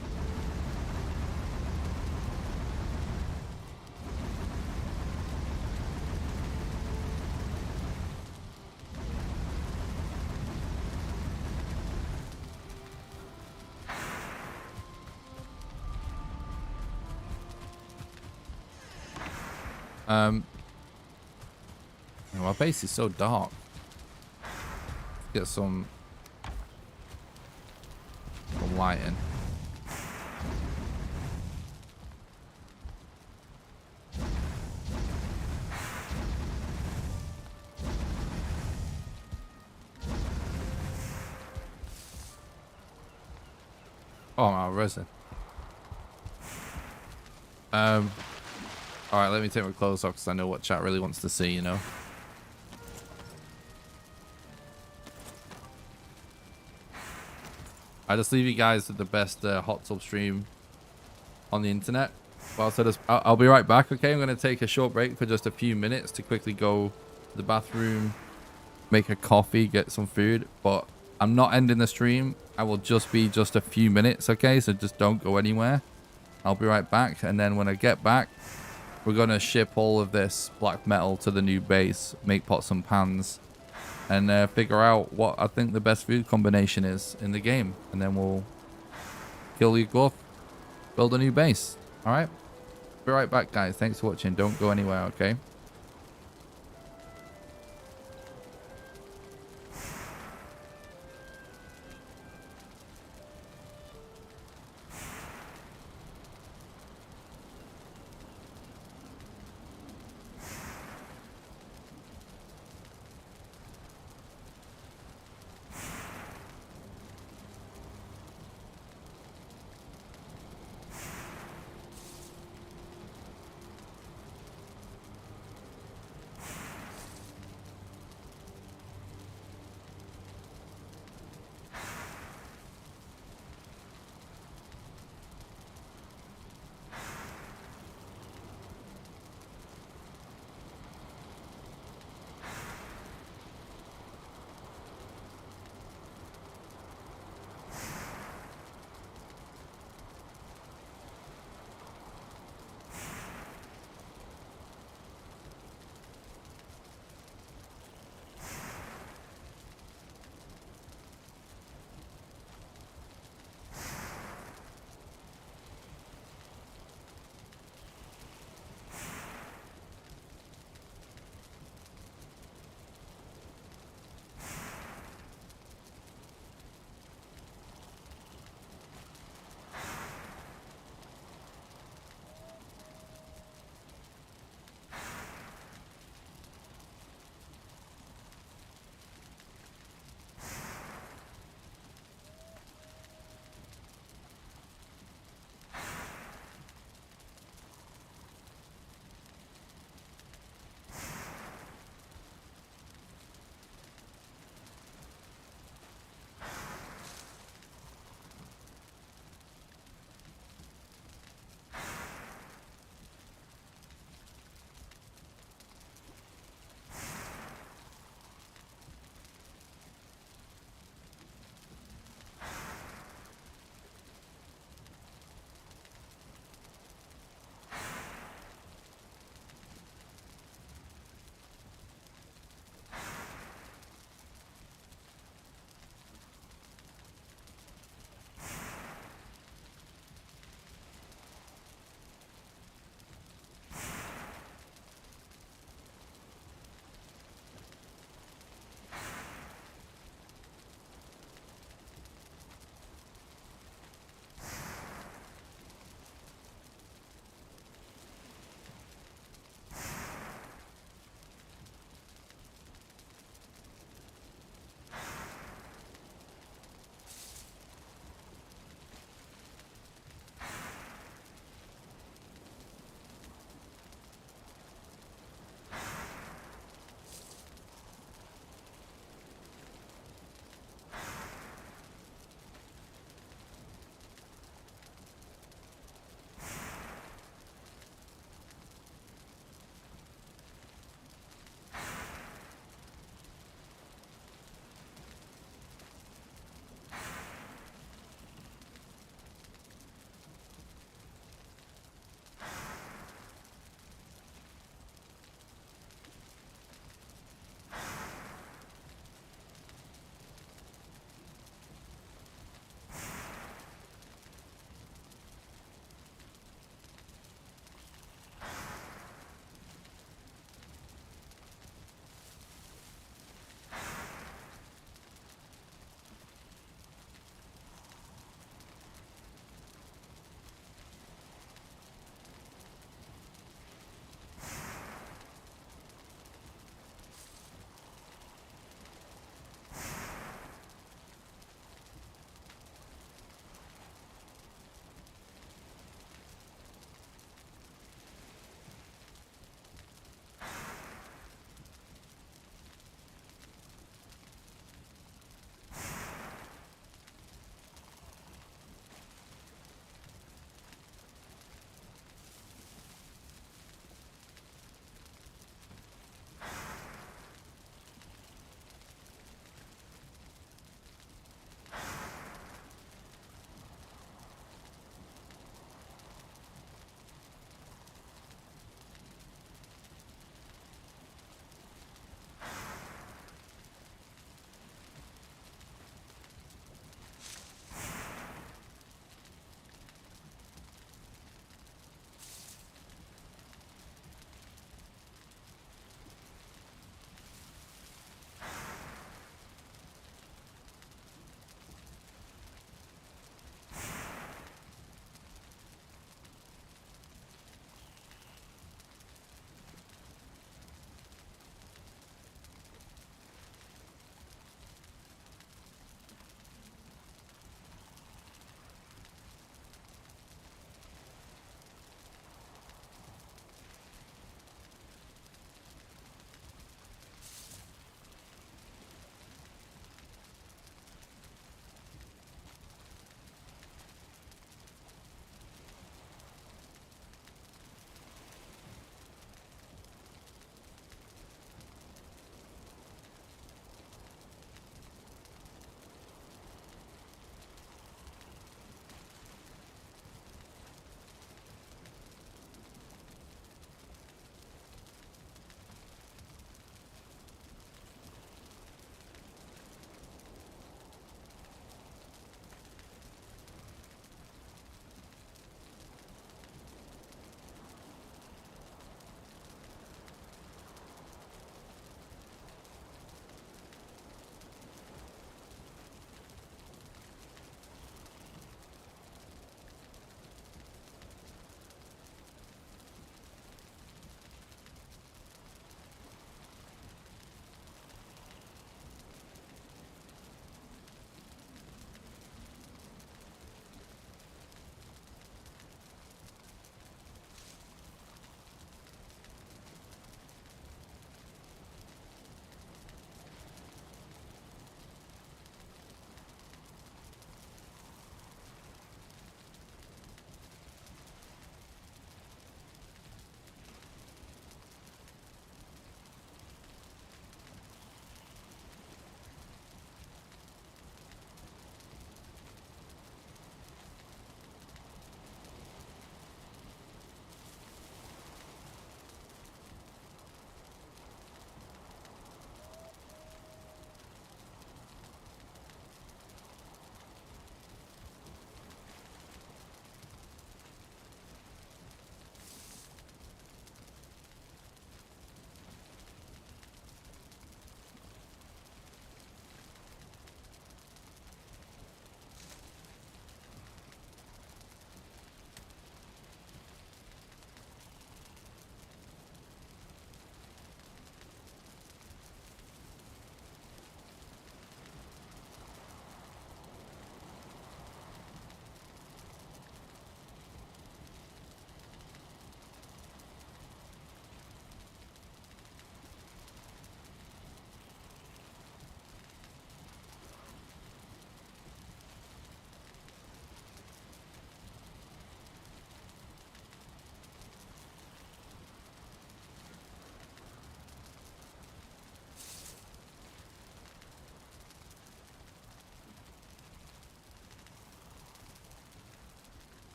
My base is so dark. Get some lighting. Oh, my resin. All right, let me take my clothes off because I know what chat really wants to see, you know. I just leave you guys with the best hot tub stream on the internet. Well, so I'll be right back. Okay, I'm going to take a short break for just a few minutes to quickly go to the bathroom, make a coffee, get some food. But I'm not ending the stream. I will just be just a few minutes. Okay, so just don't go anywhere. I'll be right back. And then when I get back, we're going to ship all of this black metal to the new base, make pots and pans, and figure out what I think the best food combination is in the game. And then we'll kill your glove, build a new base. All right? Be right back, guys. Thanks for watching. Don't go anywhere, okay?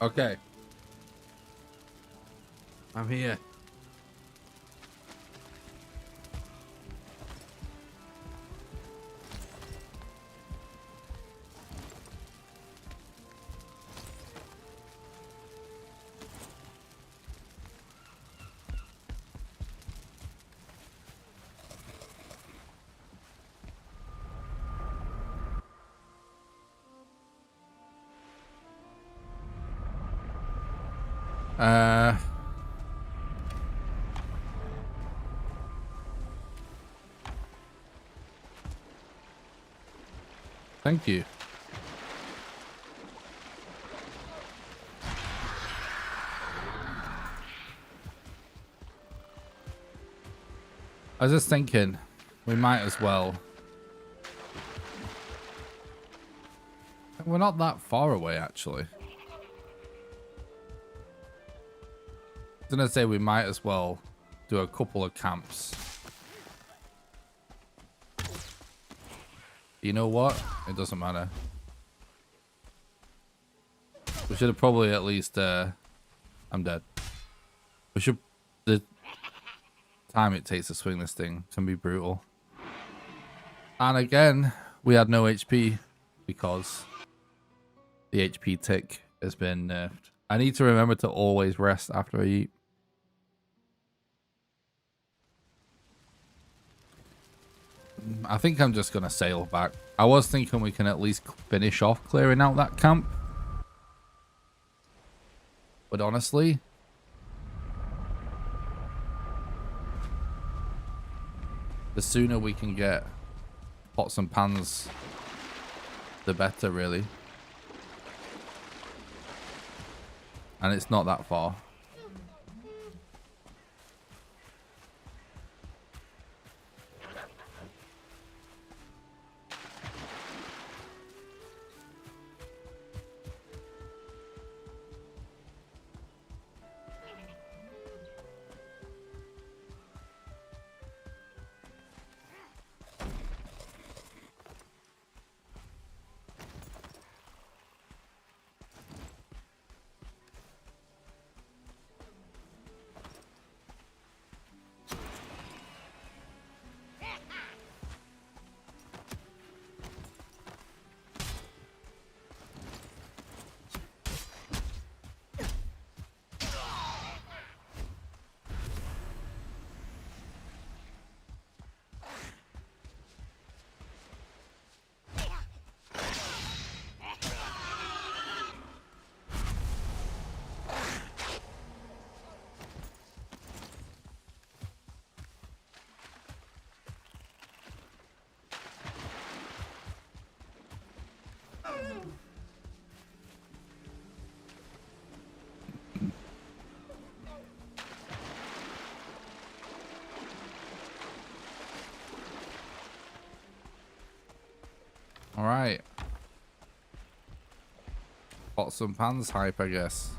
Okay. I'm here. Thank you. I was just thinking, we might as well. We're not that far away, actually. I was gonna say we might as well do a couple of camps. You know what? It doesn't matter. We should have probably at least, I'm dead. We should, the time it takes to swing this thing can be brutal. And again, we had no HP because the HP tick has been nerfed. I need to remember to always rest after I eat. I think I'm just going to sail back. I was thinking we can at least finish off clearing out that camp. But honestly, the sooner we can get pots and pans, the better, really. And it's not that far. All right. Pots and pans hype, I guess.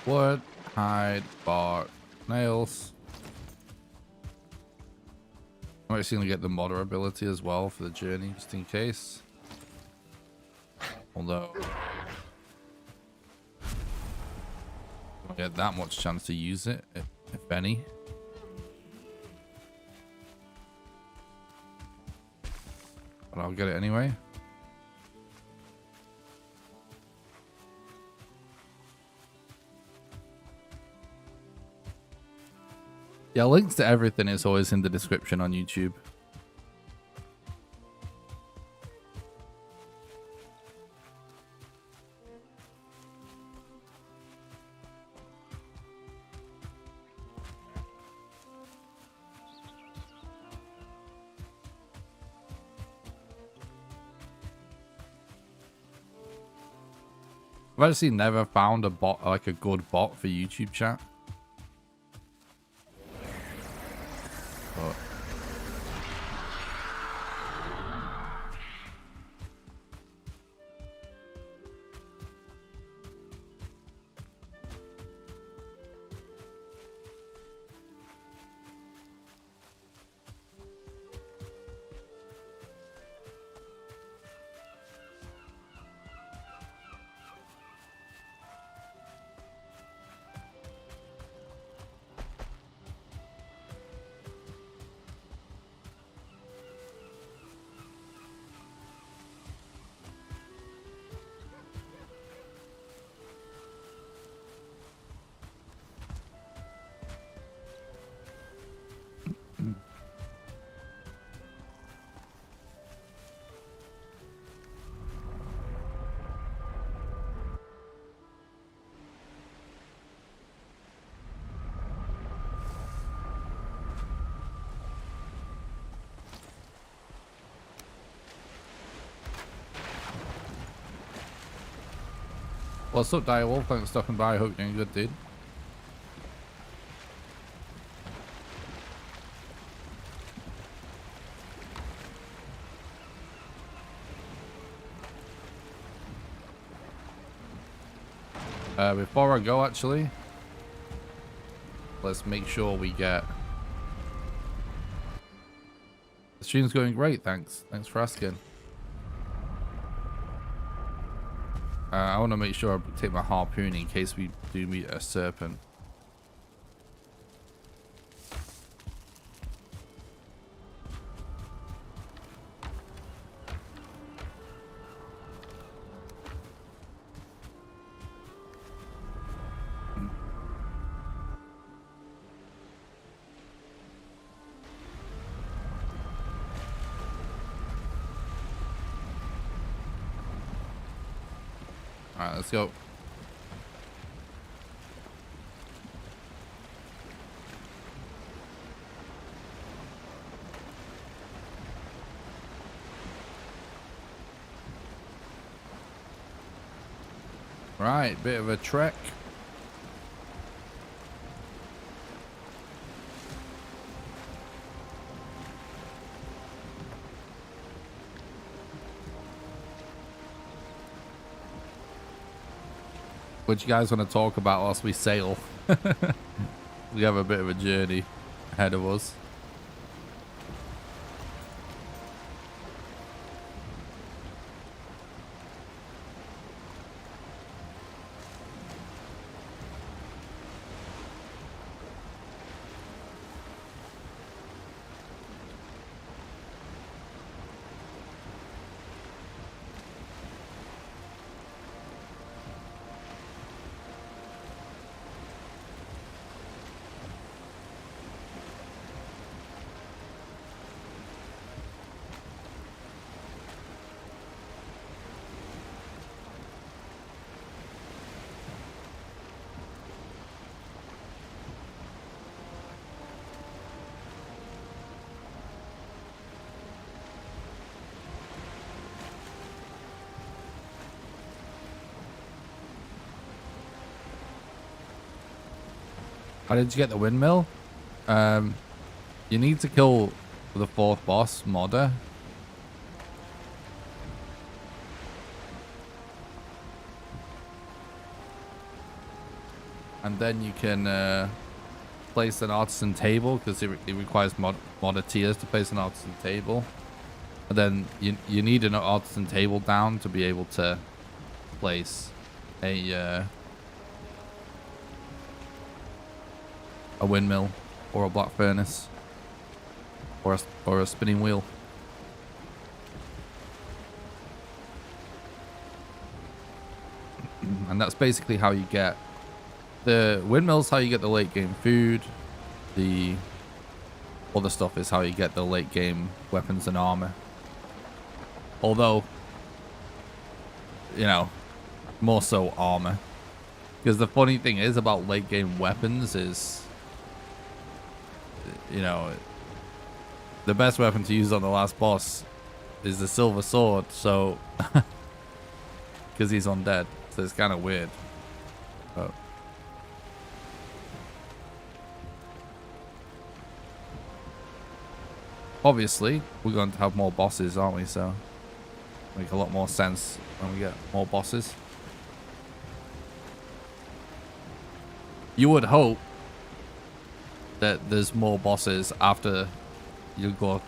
Wood, hide, bark, nails. I'm actually going to get the modder ability as well for the journey, just in case. Although, get that much chance to use it, if any. But I'll get it anyway. Yeah, links to everything is always in the description on YouTube. I've actually never found a bot, like a good bot for YouTube chat. But what's up, Direwolf? Thanks for stopping by. Hope you're doing good, dude. Before I go, actually, let's make sure we get... The stream's going great, thanks. Thanks for asking. I want to make sure I take my harpoon in case we do meet a serpent. Alright, let's go. Right, bit of a trek. What you guys want to talk about whilst we sail? We have a bit of a journey ahead of us. How did you get the windmill? You need to kill the 4th boss, Modder. And then you can place an artisan table, because it requires modder tiers to place an artisan table. And then you need an artisan table down to be able to place a a windmill or a black furnace or a spinning wheel. And that's basically how you get the windmills, how you get the late game food. The other stuff is how you get the late game weapons and armor. Although, you know, more so armor. Because the funny thing is about late game weapons is, you know, the best weapon to use on the last boss is the silver sword. So, because he's undead. So it's kind of weird. But obviously, we're going to have more bosses, aren't we? So, make a lot more sense when we get more bosses. You would hope that there's more bosses after you go.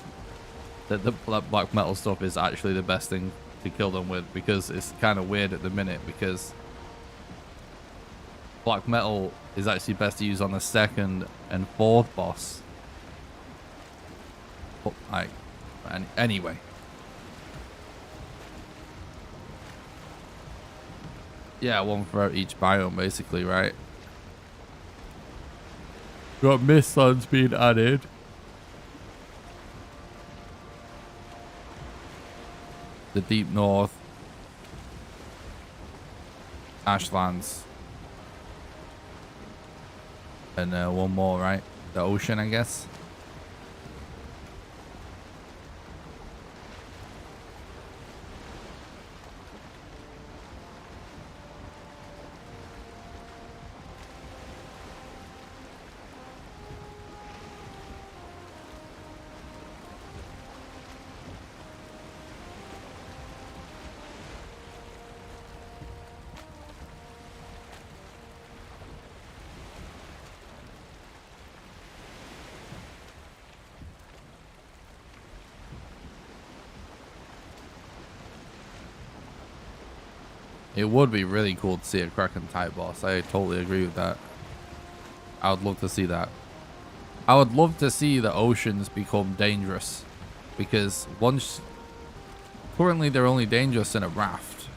That the black metal stuff is actually the best thing to kill them with, because it's kind of weird at the minute, because black metal is actually best to use on the second and fourth boss. But like, anyway. Yeah, one for each biome, basically, right? Got Mistlands being added. The Deep North. Ashlands. And one more, right? The ocean, I guess. It would be really cool to see a Kraken type boss. I totally agree with that. I would love to see that. I would love to see the oceans become dangerous, because currently they're only dangerous in a raft.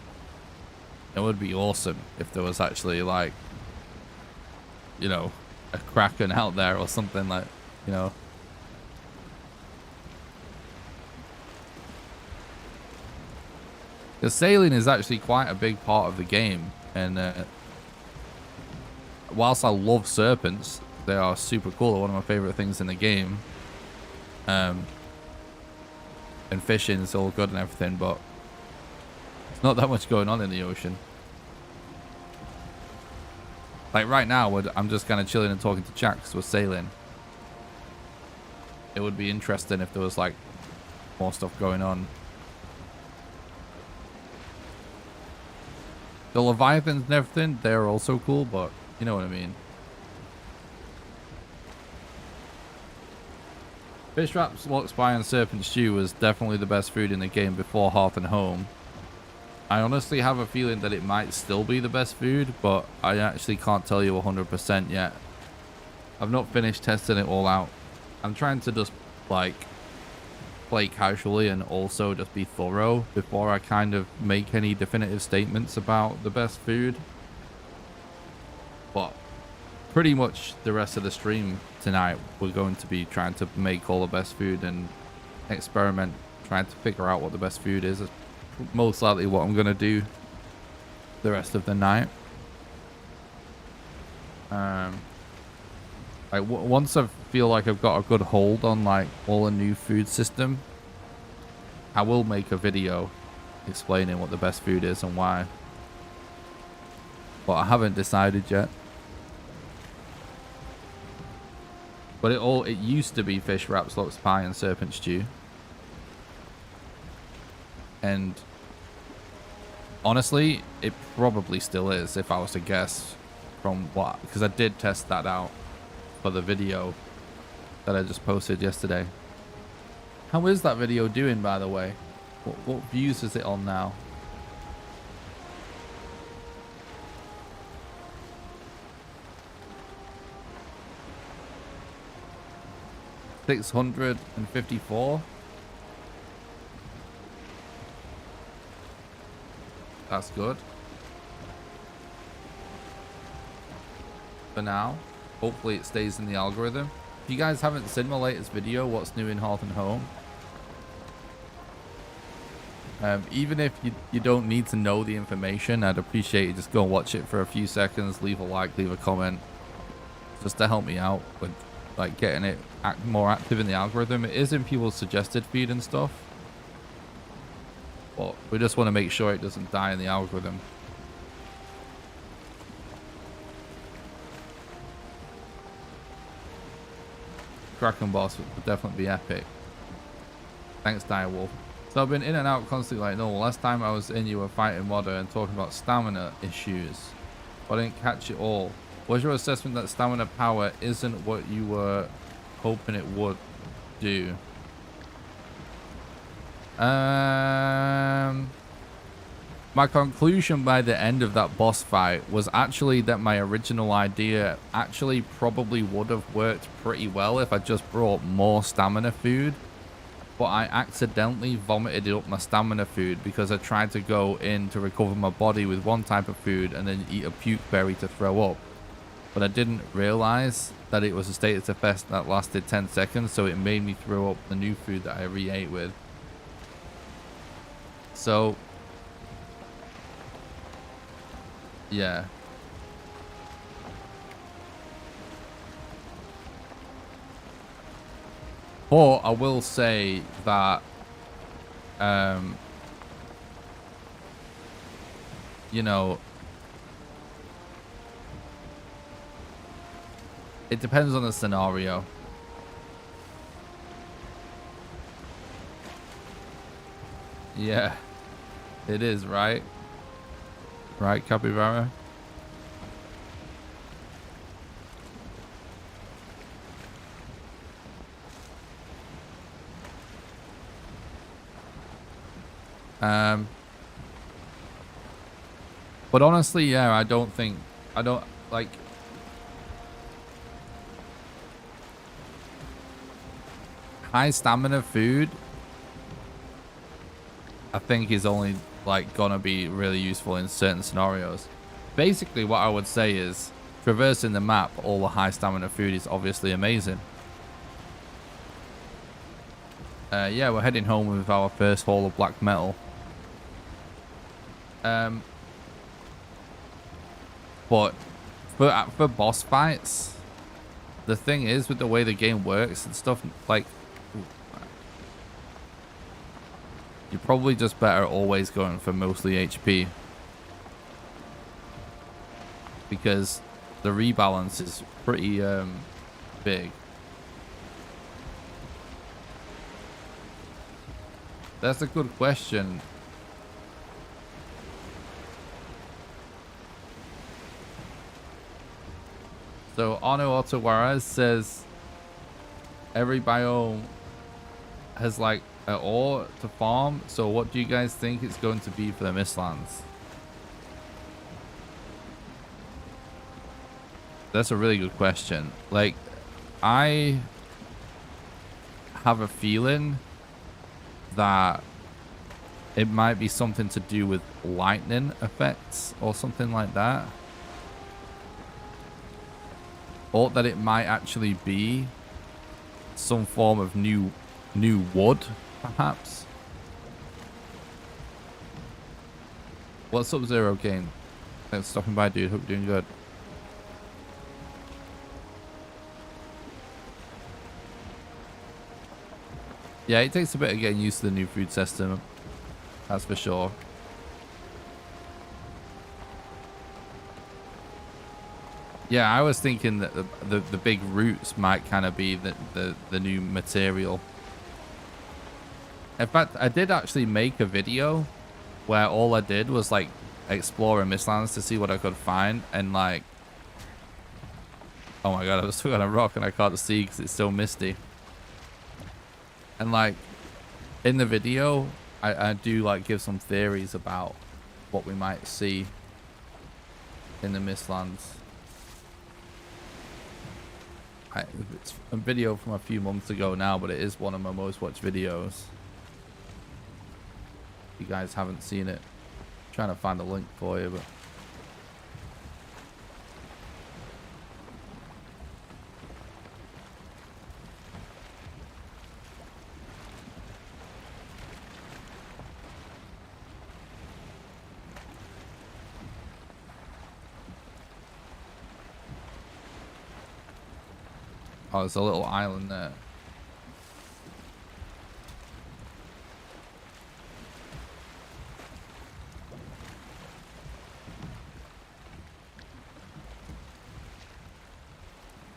It would be awesome if there was actually, like, you know, a Kraken out there or something, like, you know. Because sailing is actually quite a big part of the game, and whilst I love serpents, they are super cool. They're one of my favorite things in the game. And fishing is all good and everything, but there's not that much going on in the ocean. Like right now, I'm just kind of chilling and talking to Jack because we're sailing. It would be interesting if there was like more stuff going on. The Leviathans and everything, they're also cool, but you know what I mean. Fish wraps, lox pie, and serpent stew was definitely the best food in the game before Hearth and Home. I honestly have a feeling that it might still be the best food, but I actually can't tell you 100% yet. I've not finished testing it all out. I'm trying to just, like, play casually and also just be thorough before I kind of make any definitive statements about the best food. But pretty much the rest of the stream tonight, we're going to be trying to make all the best food and experiment, trying to figure out what the best food is. It's most likely what I'm going to do the rest of the night. Like once I feel like I've got a good hold on like all the new food system, I will make a video explaining what the best food is and why. But I haven't decided yet. But it used to be fish wraps, lox pie, and serpent stew. And honestly, it probably still is, if I was to guess from what, because I did test that out for the video that I just posted yesterday. How is that video doing, by the way? What views is it on now? 654. That's good. For now. Hopefully it stays in the algorithm. If you guys haven't seen my latest video, what's new in Hearth and Home? Even if you don't need to know the information, I'd appreciate you just go and watch it for a few seconds, leave a like, leave a comment, just to help me out with like getting it more active in the algorithm. It is in people's suggested feed and stuff, but we just want to make sure it doesn't die in the algorithm. Kraken boss would definitely be epic. Thanks, Direwolf. So I've been in and out constantly like normal. Last time I was in, you were fighting Modder and talking about stamina issues, but I didn't catch it all. Was your assessment that stamina power isn't what you were hoping it would do? My conclusion by the end of that boss fight was actually that my original idea actually probably would have worked pretty well if I just brought more stamina food. But I accidentally vomited up my stamina food because I tried to go in to recover my body with one type of food and then eat a puke berry to throw up. But I didn't realize that it was a status effect that lasted 10 seconds, so it made me throw up the new food that I re-ate with. So, yeah. But I will say that, you know, it depends on the scenario. Yeah, it is, right? Right, Capybara? But honestly, yeah, I don't like, high stamina food, I think is only like gonna be really useful in certain scenarios. Basically, what I would say is traversing the map, all the high stamina food is obviously amazing. Yeah, we're heading home with our first haul of black metal. But for boss fights, the thing is with the way the game works and stuff, like, you're probably just better always going for mostly HP, because the rebalance is pretty big. That's a good question. So Arno Otto Juarez says every biome has like an ore to farm. So what do you guys think it's going to be for the Mistlands? That's a really good question. Like, I have a feeling that it might be something to do with lightning effects or something like that. Or that it might actually be some form of new wood, perhaps. What's up, Zero Game? Thanks for stopping by, dude. Hope you're doing good. Yeah, it takes a bit of getting used to the new food system. That's for sure. Yeah, I was thinking that the big roots might kind of be the new material. In fact, I did actually make a video where all I did was like explore Mistlands to see what I could find, and like, oh my god, I was stuck on a rock and I can't see because it's so misty. And like in the video, I do like give some theories about what we might see in the Mistlands. It's a video from a few months ago now, but it is one of my most watched videos. If you guys haven't seen it, I'm trying to find a link for you, but oh, there's a little island there.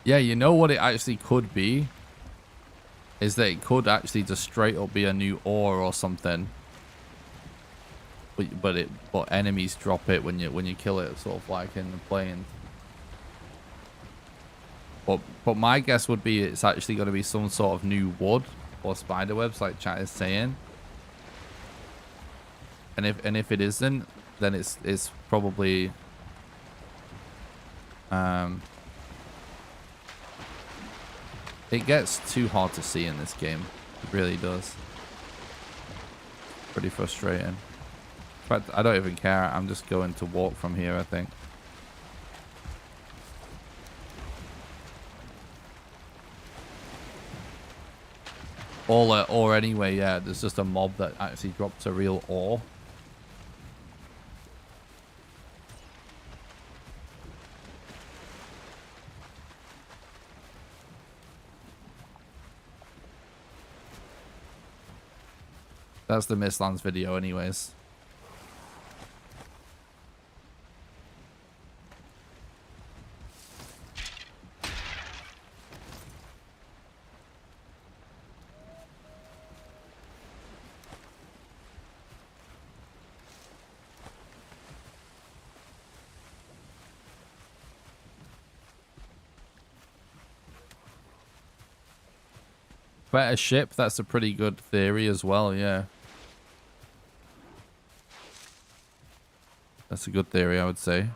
Yeah, you know what it actually could be? Is that it could actually just straight up be a new ore or something. But enemies drop it when you kill it, sort of like in the plane. But my guess would be it's actually going to be some sort of new wood or spider webs, like chat is saying. And if it isn't, then it's probably it gets too hard to see in this game. It really does. Pretty frustrating. In fact, I don't even care. I'm just going to walk from here, I think. Or anyway, yeah, there's just a mob that actually drops a real ore. That's the Mistlands video anyways. Better ship, that's a pretty good theory as well, yeah. That's a good theory, I would say.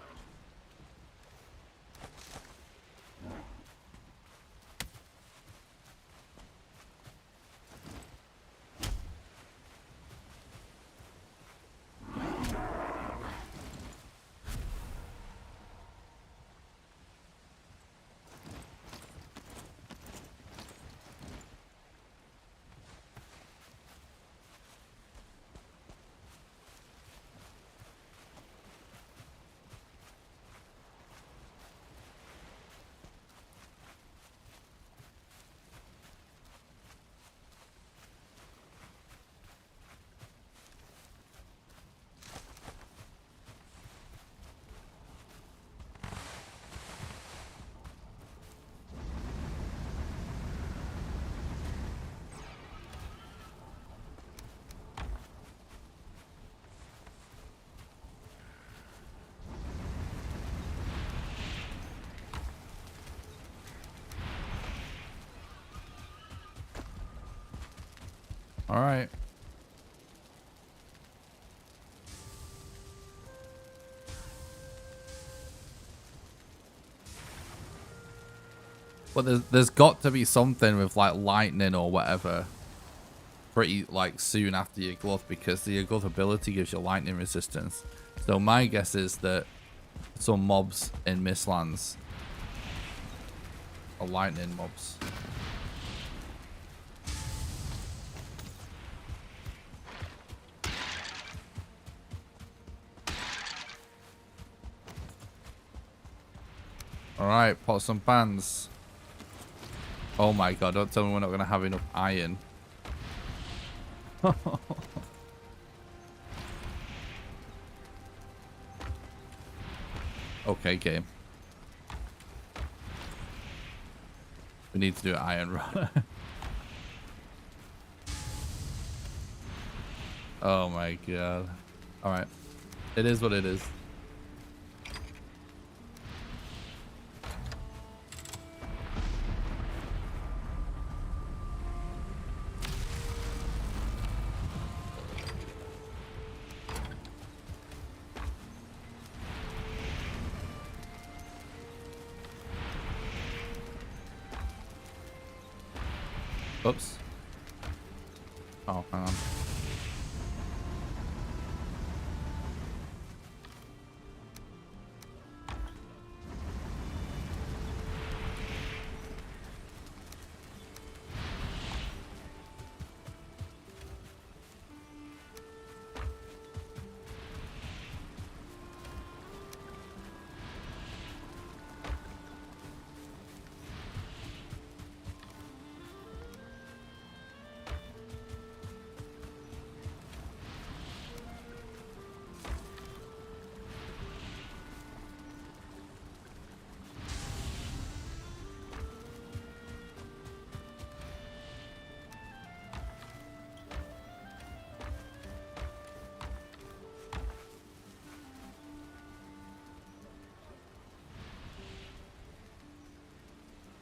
All right. But there's got to be something with like lightning or whatever pretty like soon after your glove, because the glove ability gives you lightning resistance. So my guess is that some mobs in Mistlands are lightning mobs. Alright, pots and pans. Oh my god, don't tell me we're not going to have enough iron. Okay, game. We need to do an iron run. Oh my god. Alright. It is what it is. Oops. Oh, hang on.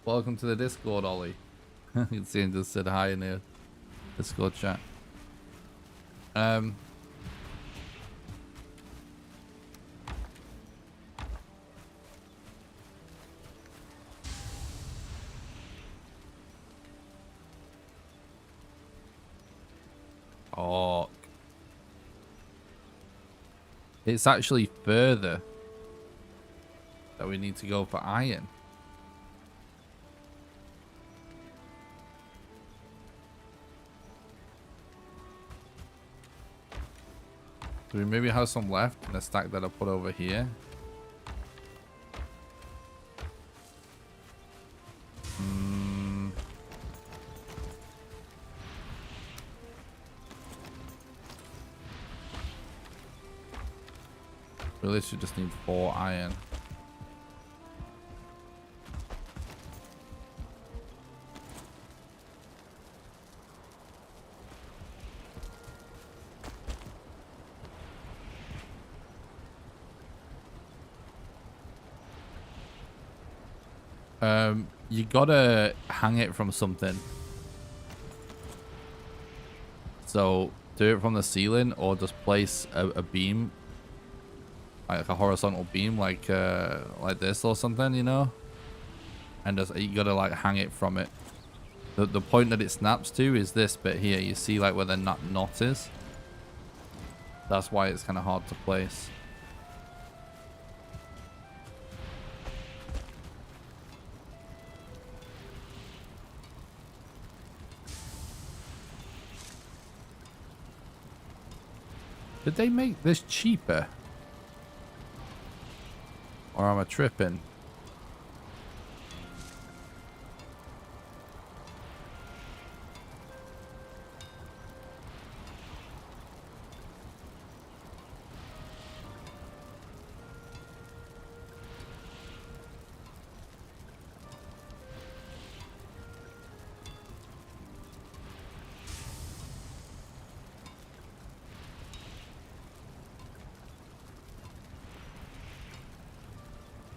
Welcome to the Discord, Ollie. You can see him just said hi in the Discord chat. Oh, it's actually further that we need to go for iron. Do we maybe have some left in a stack that I put over here? Really should just need 4 iron. You gotta hang it from something. So do it from the ceiling or just place a beam, like a horizontal beam, like this or something, you know. And just, you gotta like hang it from it. The point that it snaps to is this bit here. You see like where the knot is. That's why it's kind of hard to place. Did they make this cheaper? Or am I tripping?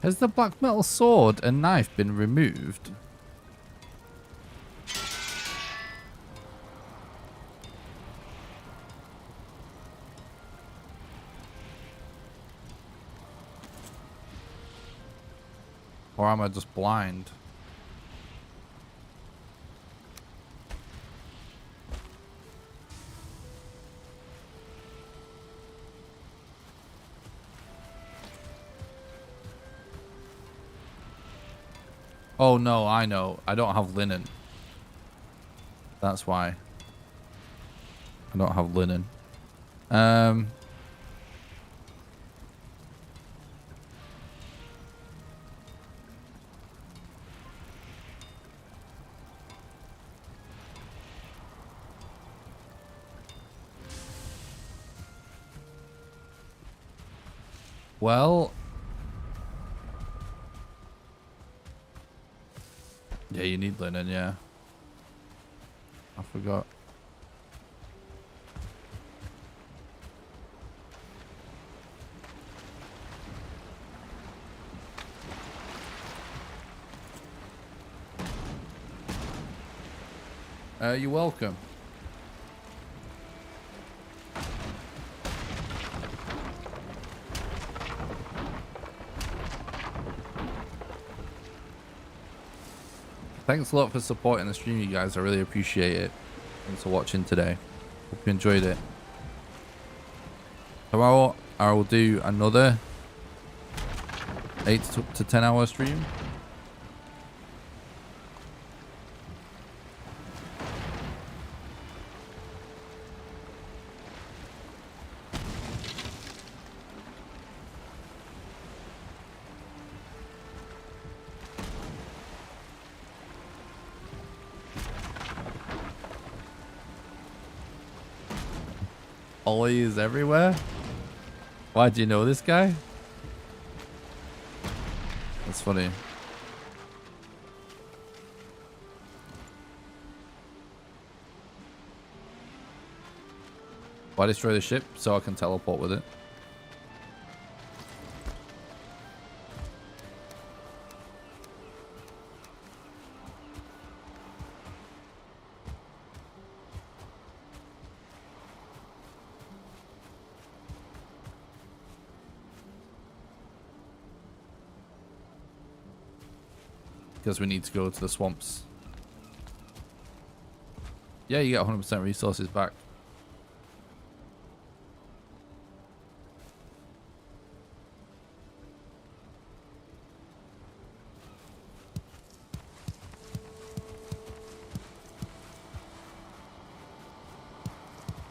Has the black metal sword and knife been removed? Or am I just blind? Oh no, I know. I don't have linen. That's why. I don't have linen. Well, yeah, you need linen, yeah. I forgot. You're welcome. Thanks a lot for supporting the stream, you guys. I really appreciate it. Thanks for watching today. Hope you enjoyed it. Tomorrow I will do another 8 to 10 hour stream. Ollie is everywhere. Why do you know this guy? That's funny. Why destroy the ship? So I can teleport with it. Because we need to go to the swamps. Yeah, you get 100% resources back.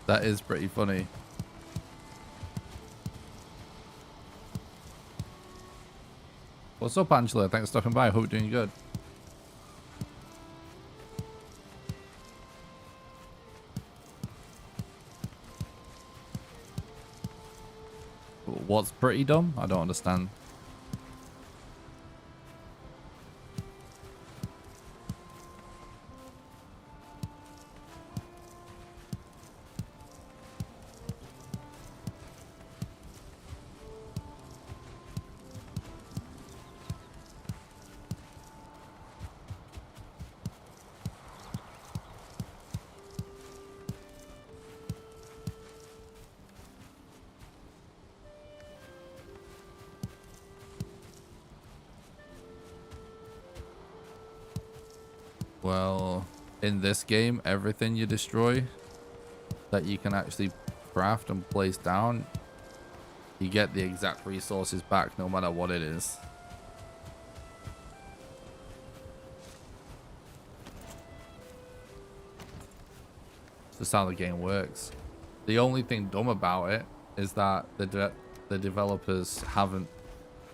That is pretty funny. What's up, Angela? Thanks for stopping by. I hope you're doing good. What's pretty dumb? I don't understand. Well, in this game, everything you destroy that you can actually craft and place down, you get the exact resources back no matter what it is. That's how the game works. The only thing dumb about it is that the developers haven't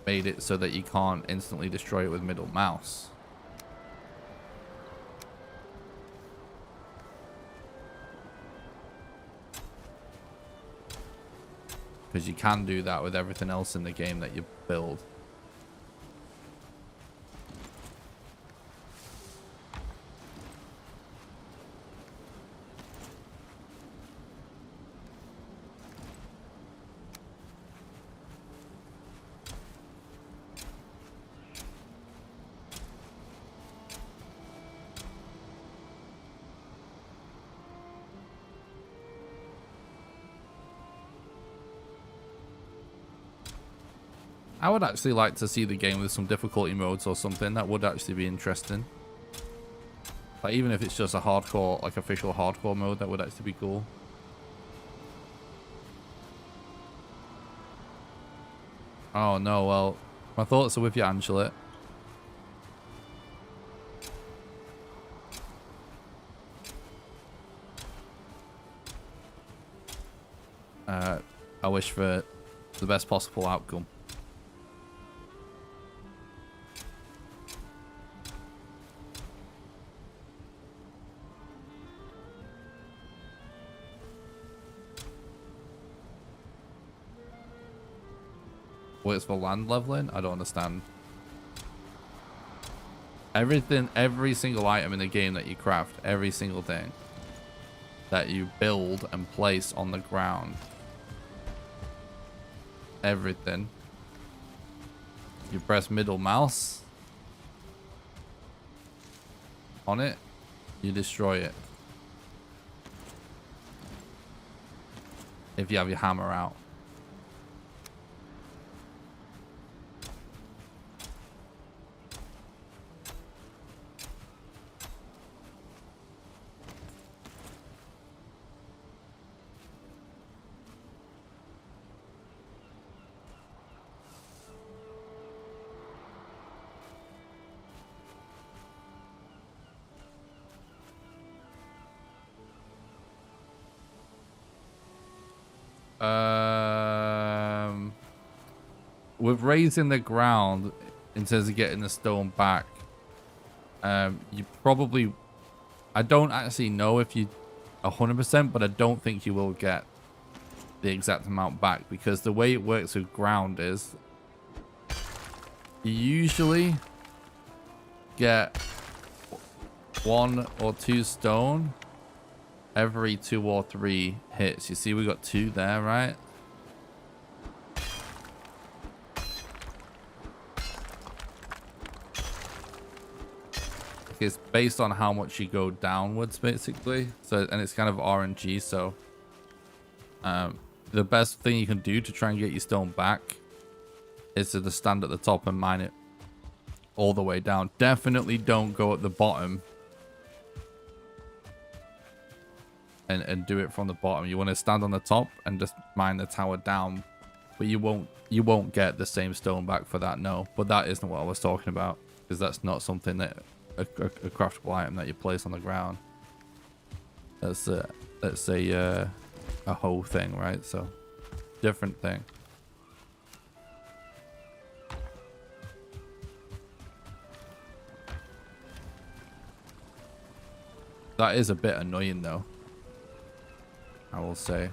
made it so that you can't instantly destroy it with middle mouse. Because you can do that with everything else in the game that you build. I would actually like to see the game with some difficulty modes or something. That would actually be interesting. Like, even if it's just a hardcore, like official hardcore mode, that would actually be cool. Oh no, well, my thoughts are with you, Angela. I wish for the best possible outcome. Works for land leveling? I don't understand. Everything, every single item in the game that you craft, every single thing that you build and place on the ground, everything, you press middle mouse on it, you destroy it. If you have your hammer out. With raising the ground in terms of getting the stone back, you probably, I don't actually know if you 100%, but I don't think you will get the exact amount back, because the way it works with ground is you usually get 1 or 2 stone every 2 or 3 hits. You see we got 2 there, right? It's based on how much you go downwards, basically. So, and it's kind of RNG. So, the best thing you can do to try and get your stone back is to just stand at the top and mine it all the way down. Definitely don't go at the bottom and do it from the bottom. You want to stand on the top and just mine the tower down, but you won't get the same stone back for that. No, but that isn't what I was talking about, because that's not something that a craftable item that you place on the ground. That's a whole thing, right? So different thing. That is a bit annoying though, I will say.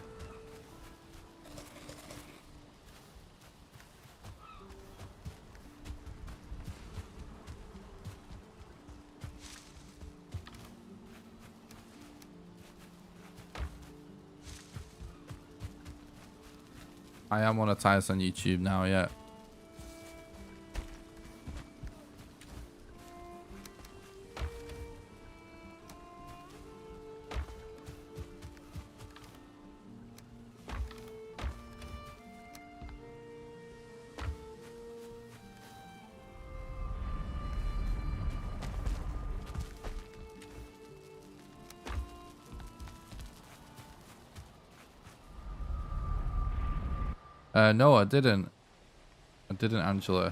I am monetized on YouTube now, yeah. No, I didn't. I didn't, Angela.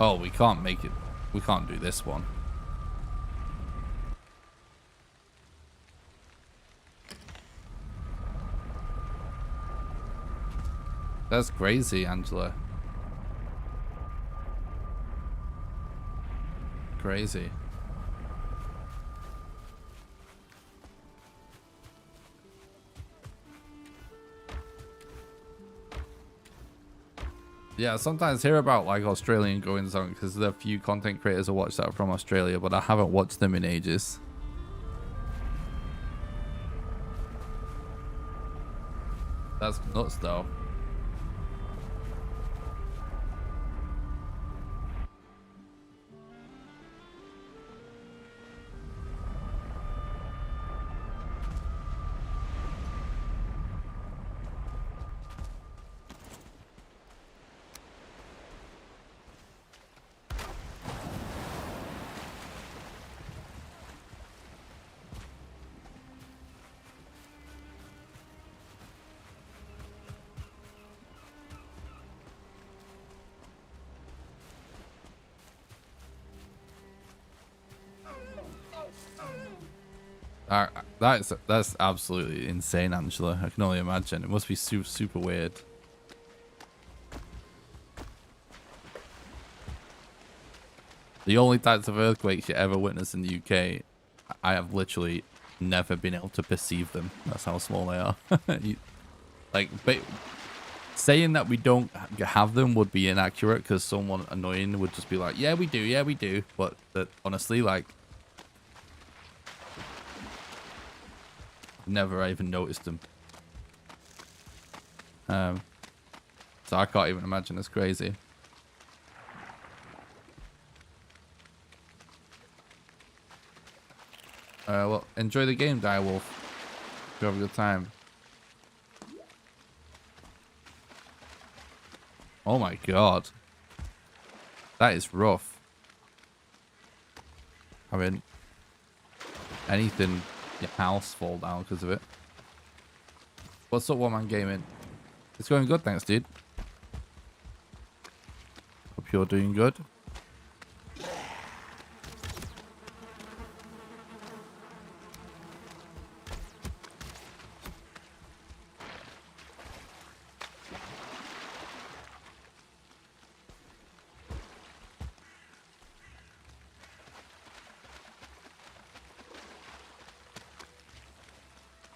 Oh, we can't make it. We can't do this one. That's crazy, Angela. Crazy. Yeah, sometimes hear about like Australian goings on, because there are a few content creators I watch that are from Australia, but I haven't watched them in ages. That's nuts though. That's absolutely insane, Angela. I can only imagine. It must be super weird. The only types of earthquakes you ever witness in the UK, I have literally never been able to perceive them. That's how small they are. Saying that we don't have them would be inaccurate, because someone annoying would just be like, yeah, we do. But honestly, like, never even noticed them. So I can't even imagine. It's crazy. Well, enjoy the game, Direwolf. You have a good time. Oh my god. That is rough. I mean, anything, your house fall down because of it. What's up, One Man Gaming? It's going good, thanks, dude. Hope you're doing good.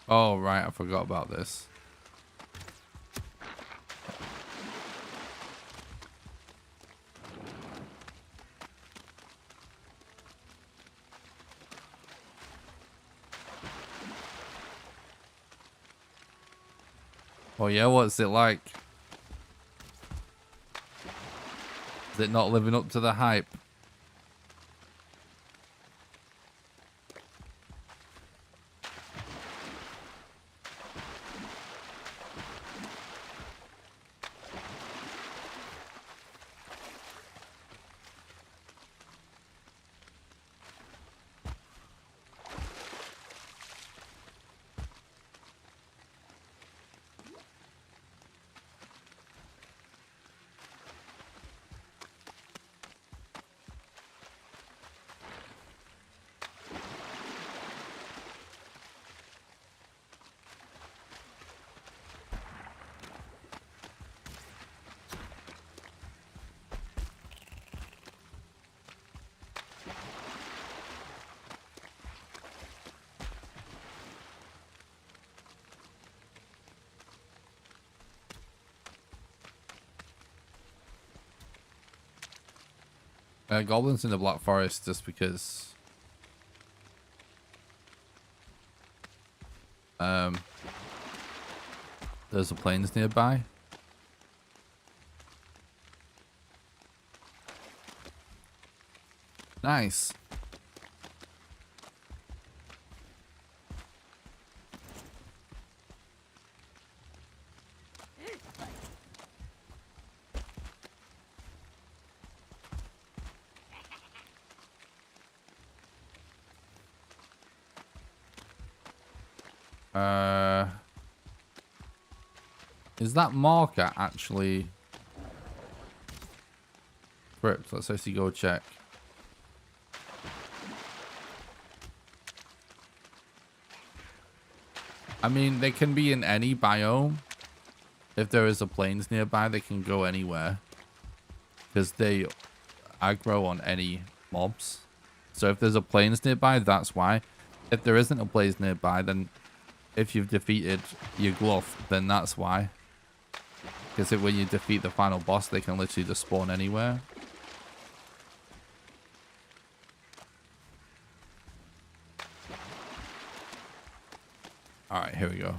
Oh, right. I forgot about this. Oh, yeah. What's it like? Is it not living up to the hype? Goblins in the Black Forest just because there's a plains nearby. Nice. Is that marker actually crypt? Let's actually go check. I mean, they can be in any biome. If there is a plains nearby, they can go anywhere. Because they aggro on any mobs. So if there's a plains nearby, that's why. If there isn't a plains nearby, then if you've defeated your Gluff, then that's why. Because when you defeat the final boss, they can literally just spawn anywhere. Alright, here we go.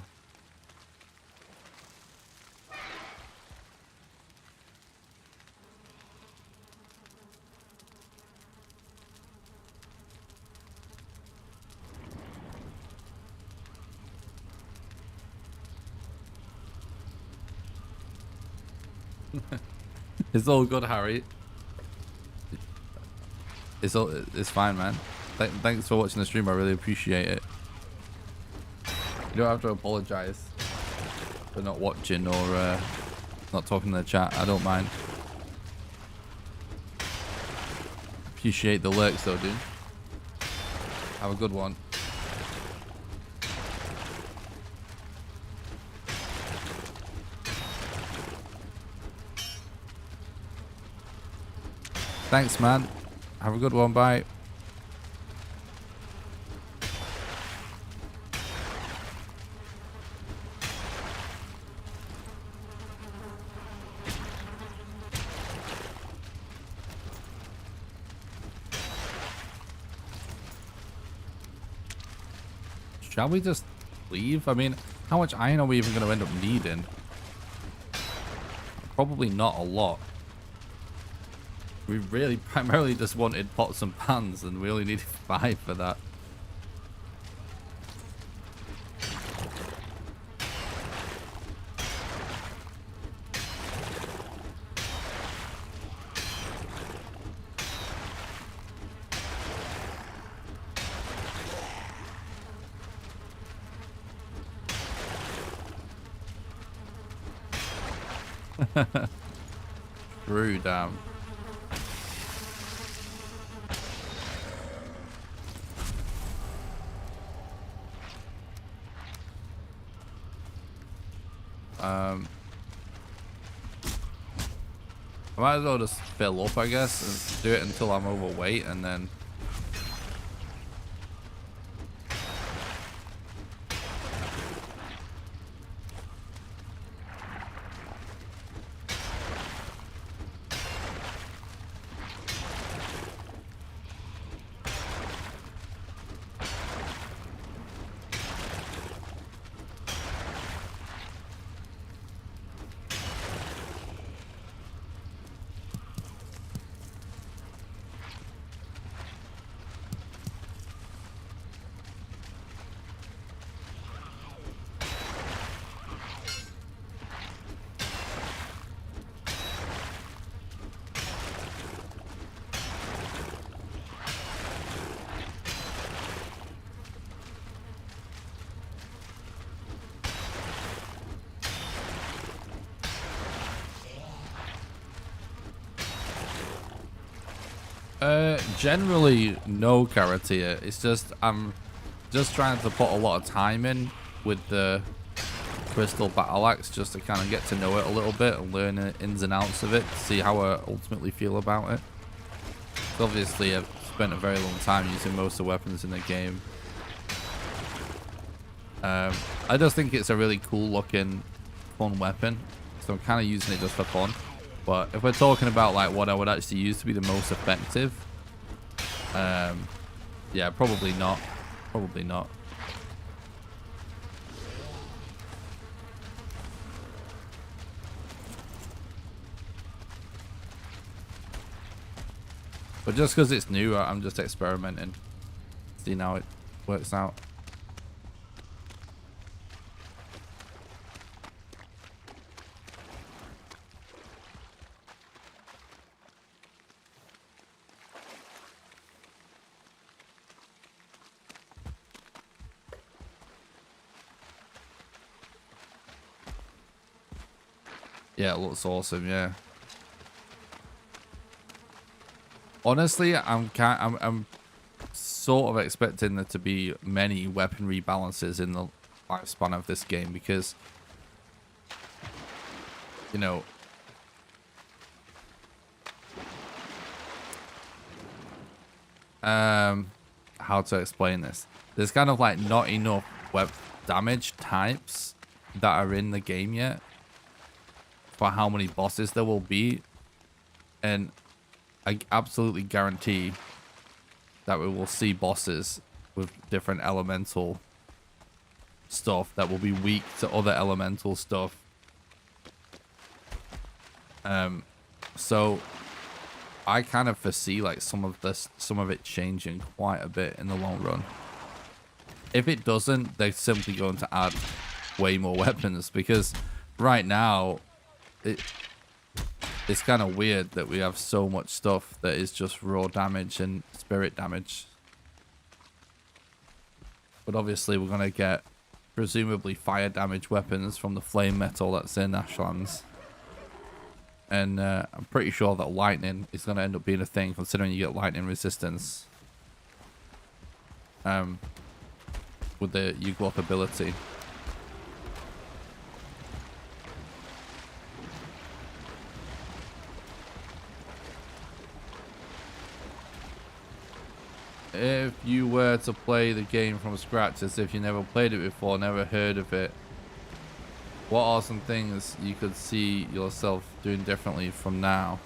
It's all good, Harry. It's fine, man. Thanks for watching the stream. I really appreciate it. You don't have to apologize for not watching or not talking in the chat. I don't mind. Appreciate the lurks though, dude. Have a good one. Thanks, man. Have a good one. Bye. Shall we just leave? I mean, how much iron are we even going to end up needing? Probably not a lot. We really primarily just wanted pots and pans, and we only needed 5 for that. True, damn. I might as well just fill up, I guess, and do it until I'm overweight, and then... Generally, no Karatia. It's just I'm just trying to put a lot of time in with the Crystal Battle Axe just to kind of get to know it a little bit and learn the ins and outs of it to see how I ultimately feel about it. So obviously, I've spent a very long time using most of the weapons in the game. I just think it's a really cool looking, fun weapon. So I'm kind of using it just for fun. But if we're talking about like what I would actually use to be the most effective, yeah, probably not. Probably not. But just because it's new, I'm just experimenting, seeing how it works out. Yeah, it looks awesome. Yeah. Honestly, I'm sort of expecting there to be many weapon rebalances in the lifespan of this game because, you know, how to explain this? There's kind of like not enough web damage types that are in the game yet for how many bosses there will be, and I absolutely guarantee that we will see bosses with different elemental stuff that will be weak to other elemental stuff. So I kind of foresee like some of it changing quite a bit in the long run. If it doesn't, they're simply going to add way more weapons because right now it's kind of weird that we have so much stuff that is just raw damage and spirit damage. But obviously we're going to get presumably fire damage weapons from the flame metal that's in Ashlands. And I'm pretty sure that lightning is going to end up being a thing considering you get lightning resistance. With the Yugloth ability. If you were to play the game from scratch as if you never played it before, never heard of it, what are some things you could see yourself doing differently from now?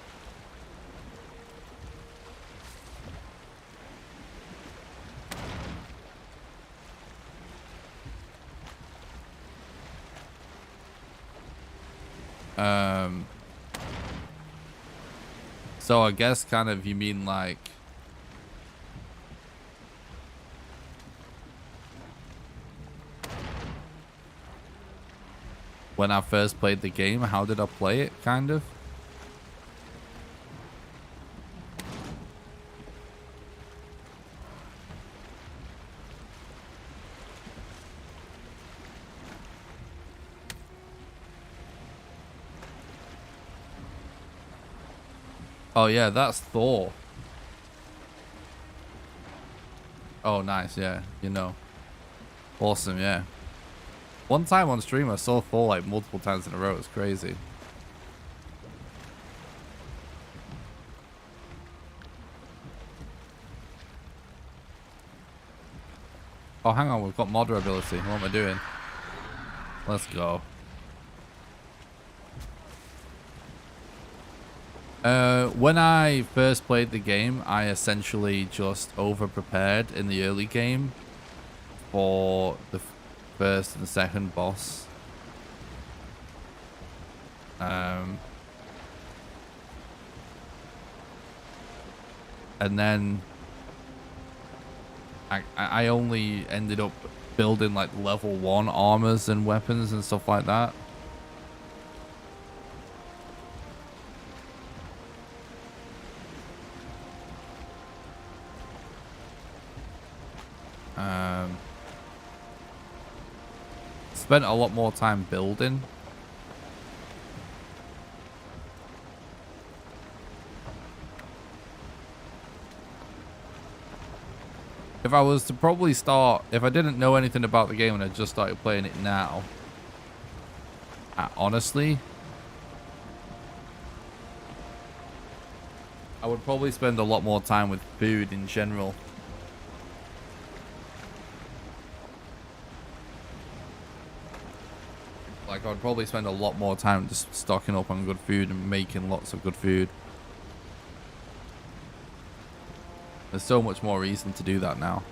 So I guess kind of you mean like when I first played the game, how did I play it, kind of? Oh yeah, that's Thor. Oh nice, yeah, you know. Awesome, yeah. One time on stream I saw Thor like multiple times in a row. It's crazy. Oh hang on, we've got modder ability. What am I doing? Let's go. When I first played the game, I essentially just over-prepared in the early game for the first and second boss. And then I only ended up building like level 1 armors and weapons and stuff like that. Spent a lot more time building. If I was to probably start, if I didn't know anything about the game and I just started playing it now, honestly, I would probably spend a lot more time with food in general. Like, I'd probably spend a lot more time just stocking up on good food and making lots of good food. There's so much more reason to do that now.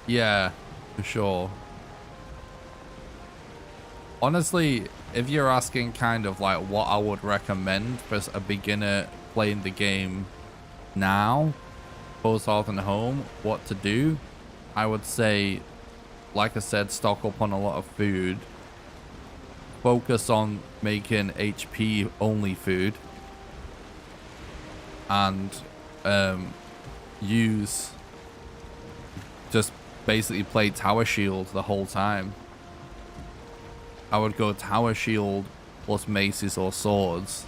Yeah, for sure. Honestly, if you're asking kind of like what I would recommend for a beginner playing the game now, both Hearth and Home, what to do, I would say, like I said, stock up on a lot of food. Focus on making HP only food. And use, just basically play Tower Shield the whole time. I would go Tower Shield plus maces or swords,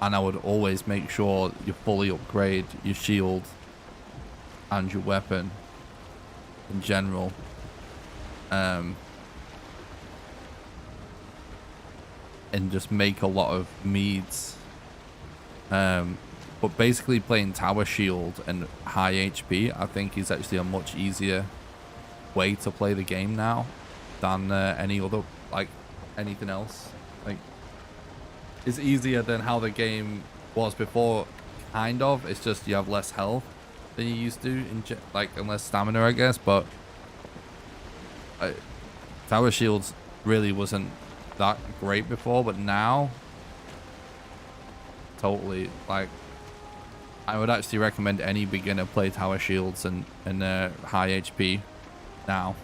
and I would always make sure you fully upgrade your shield and your weapon in general. And just make a lot of meads. But basically playing Tower Shield and high HP, I think, is actually a much easier way to play the game now than any other, like, anything else. Like, it's easier than how the game was before, kind of. It's just you have less health than you used to, and less stamina, I guess. But Tower Shields really wasn't that great before, but now, totally, like, I would actually recommend any beginner play Tower Shields and high HP now.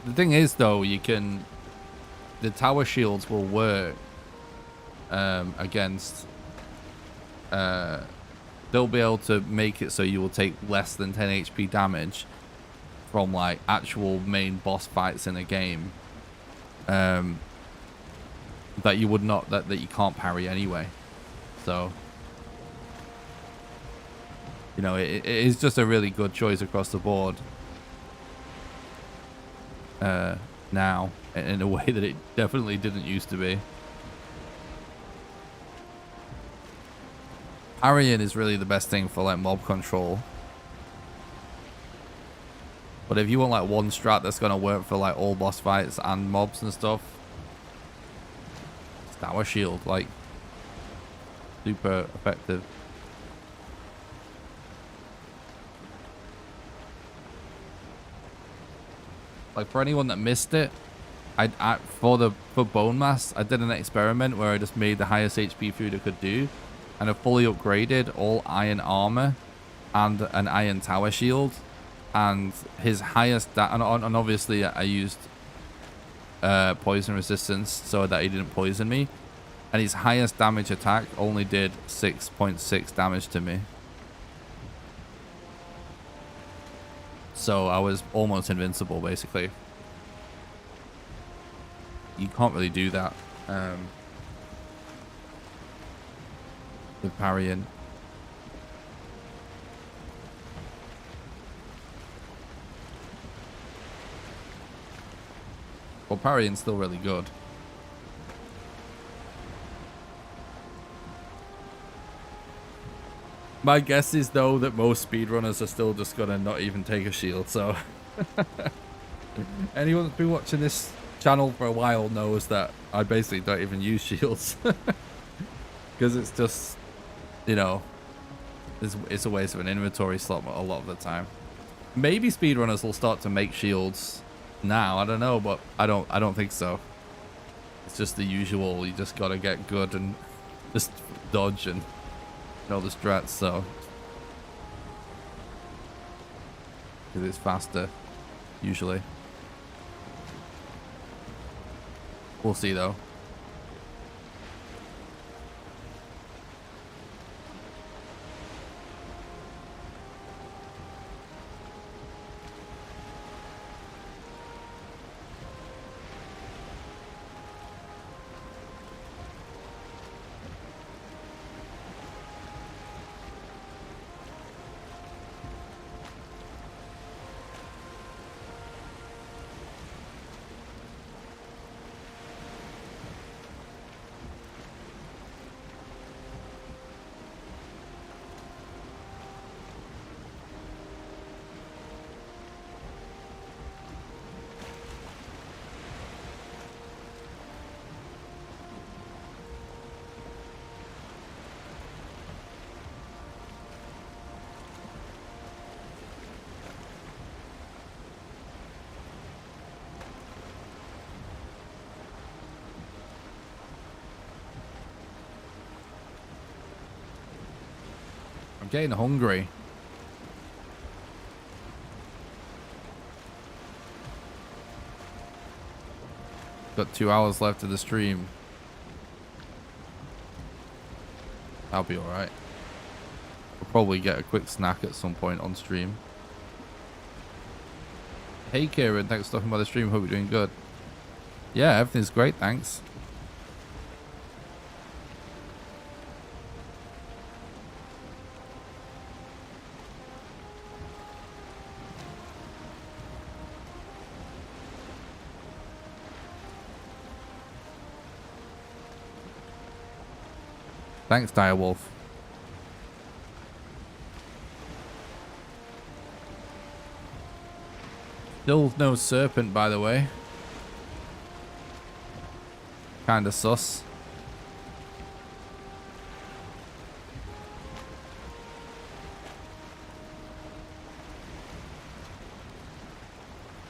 The thing is, though, the Tower Shields will work against, they'll be able to make it so you will take less than 10 HP damage from, like, actual main boss fights in a game, that you would not, that you can't parry anyway. So, you know, it is just a really good choice across the board now, in a way that it definitely didn't used to be. Parrying is really the best thing for, like, mob control. But if you want, like, one strat that's gonna work for, like, all boss fights and mobs and stuff, it's Tower Shield, like, super effective. Like, for anyone that missed it, for Bone Mass, I did an experiment where I just made the highest HP food I could do, and I fully upgraded all iron armor and an iron tower shield, and his highest and obviously I used poison resistance so that he didn't poison me, And his highest damage attack only did 6.6 damage to me. So I was almost invincible, basically. You can't really do that with parrying. Well, parrying's still really good. My guess is, though, that most speedrunners are still just gonna not even take a shield, so... Anyone that's been watching this channel for a while knows that I basically don't even use shields. Because it's just, you know, it's a waste of an inventory slot a lot of the time. Maybe speedrunners will start to make shields now, I don't know, but I don't think so. It's just the usual, you just gotta get good and just dodge and know the strats, so because it's faster usually. We'll see though. I'm getting hungry. Got 2 hours left of the stream. I'll be alright. We'll probably get a quick snack at some point on stream. Hey Kieran, thanks for stopping by the stream. Hope you're doing good. Yeah, everything's great, thanks. Thanks, Direwolf. Still no serpent, by the way. Kinda sus.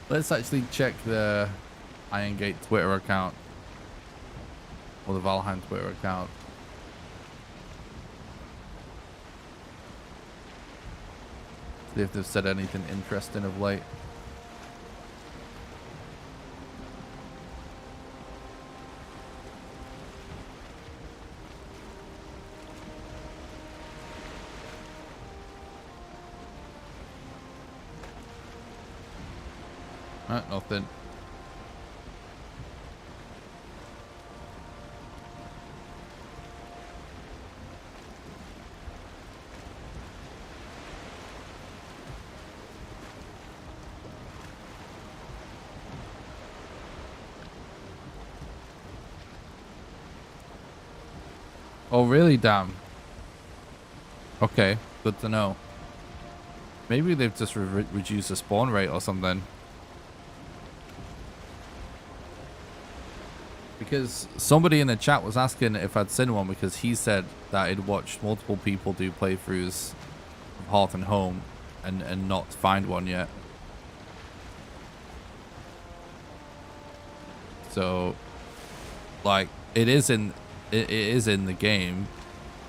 Let's actually check the Iron Gate Twitter account. Or the Valheim Twitter account. See if they've said anything interesting of late. Nothing. Oh, really? Damn. Okay, good to know. Maybe they've just reduced the spawn rate or something. Because somebody in the chat was asking if I'd seen one, because he said that he'd watched multiple people do playthroughs of Hearth and Home and not find one yet. So, like, it is in the game,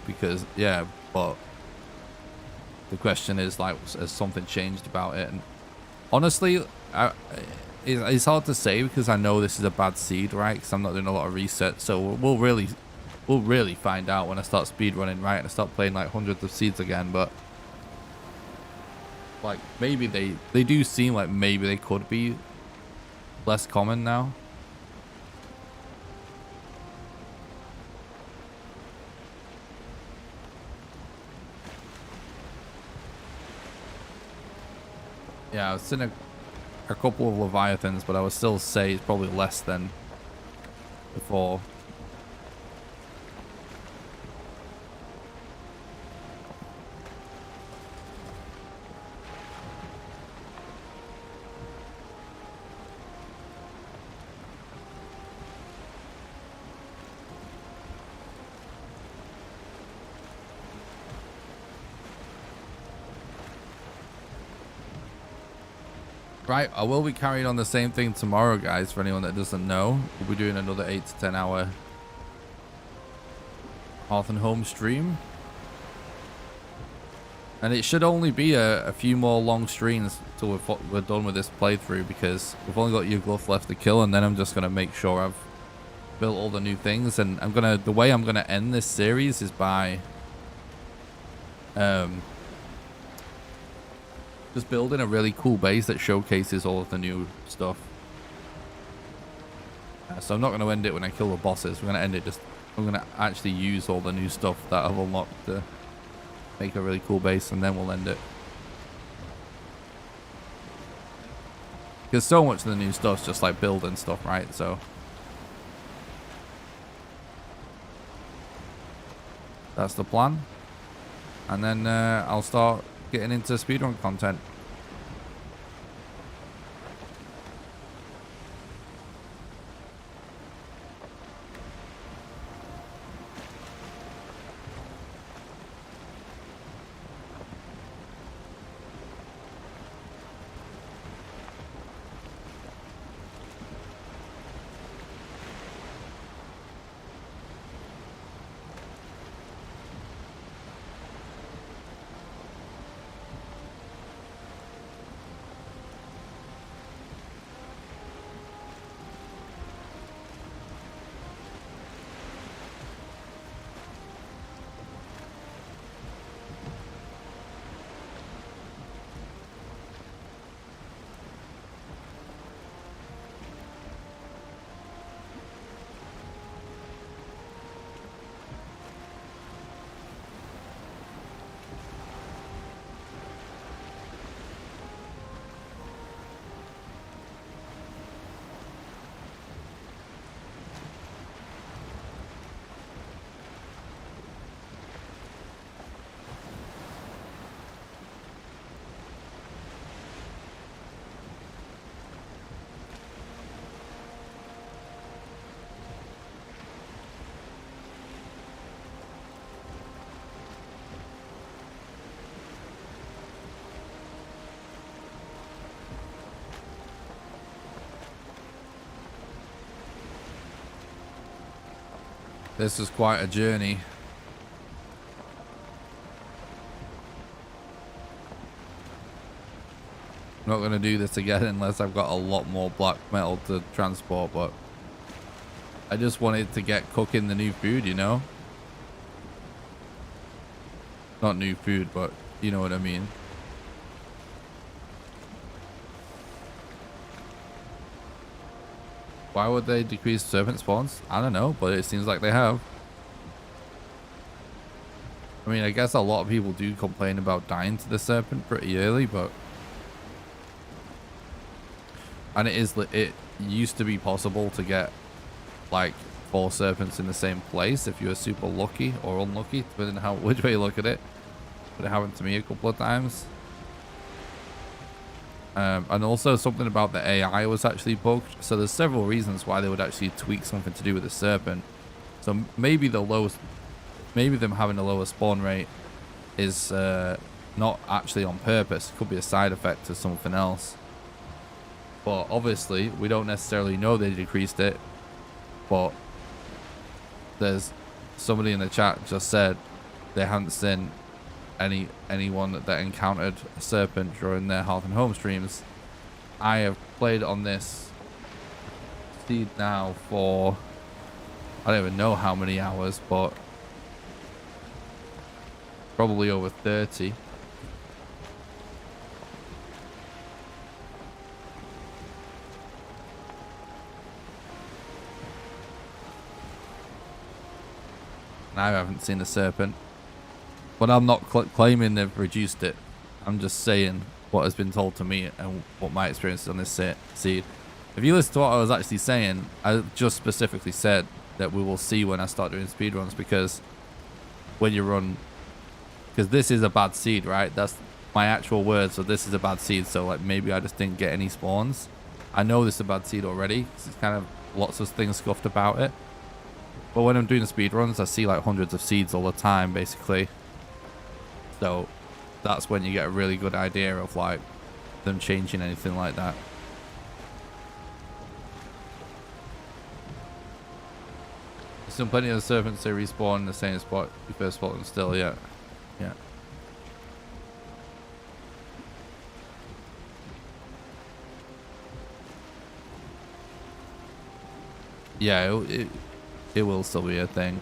because yeah, but the question is, like, has something changed about it? And honestly, it's hard to say, because I know this is a bad seed, right? Because I'm not doing a lot of research, so we'll really we'll really find out when I start speedrunning, right? And I start playing like hundreds of seeds again. But like maybe they do seem like maybe they could be less common now. Yeah, I've seen a couple of Leviathans, but I would still say it's probably less than before. Right, I will be carrying on the same thing tomorrow, guys. For anyone that doesn't know, we'll be doing another 8 to 10 hour Hearth and Home stream. And it should only be a few more long streams till we're done with this playthrough, because we've only got Yugluth left to kill, and then I'm just going to make sure I've built all the new things. And the way I'm going to end this series is by just building a really cool base that showcases all of the new stuff. So I'm not going to end it when I kill the bosses. We're going to end it I'm going to actually use all the new stuff that I've unlocked to make a really cool base, and then we'll end it. Because so much of the new stuff's just like building stuff, right? So that's the plan. And then I'll start getting into speedrun content. This is quite a journey. I'm not going to do this again unless I've got a lot more black metal to transport, but I just wanted to get cooking the new food, you know? Not new food, but you know what I mean. Why would they decrease serpent spawns? I don't know, but it seems like they have. I mean, I guess a lot of people do complain about dying to the serpent pretty early, but... And it used to be possible to get, like, 4 serpents in the same place if you were super lucky or unlucky, depending on which way you look at it. But it happened to me a couple of times. And also something about the AI was actually bugged. So there's several reasons why they would actually tweak something to do with the serpent. So maybe them having a lower spawn rate is not actually on purpose. It could be a side effect of something else. But obviously we don't necessarily know they decreased it. But there's somebody in the chat just said they hadn't seen anyone that encountered a serpent during their Hearth and Home streams. I have played on this seed now for I don't even know how many hours, but probably over 30. I haven't seen a serpent, but I'm not claiming they've reduced it. I'm just saying what has been told to me and what my experience is on this seed. If you listen to what I was actually saying, I just specifically said that we will see when I start doing speedruns, because when you run, because this is a bad seed, right? That's my actual words. So this is a bad seed. So like maybe I just didn't get any spawns. I know this is a bad seed already, because it's kind of lots of things scuffed about it. But when I'm doing the speed runs, I see like hundreds of seeds all the time, basically. So that's when you get a really good idea of like them changing anything like that. There's still plenty of serpents that respawn in the same spot you first spot them still, yeah. Yeah. Yeah, it will still be a thing.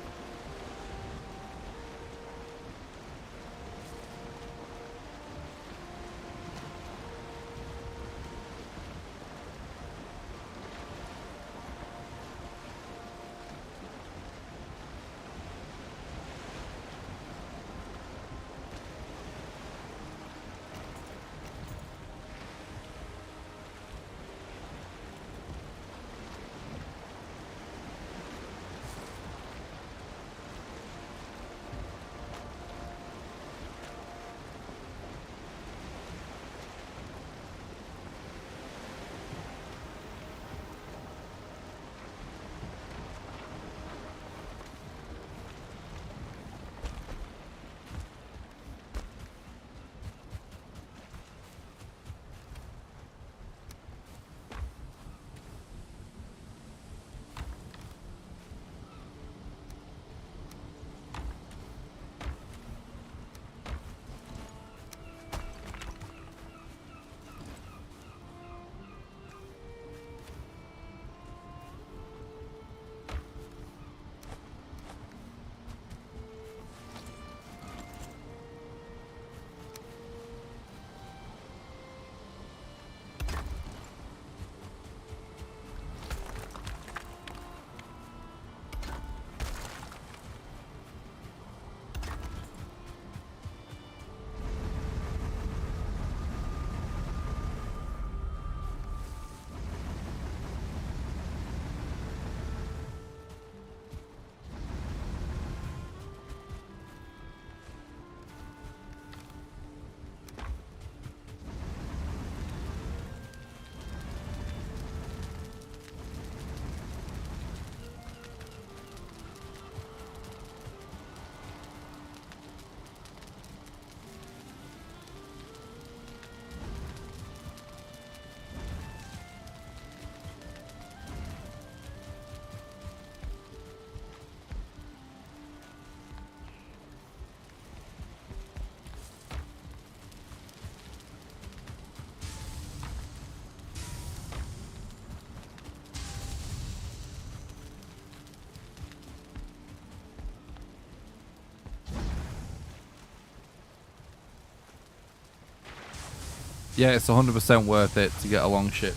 Yeah, it's 100% worth it to get a long ship.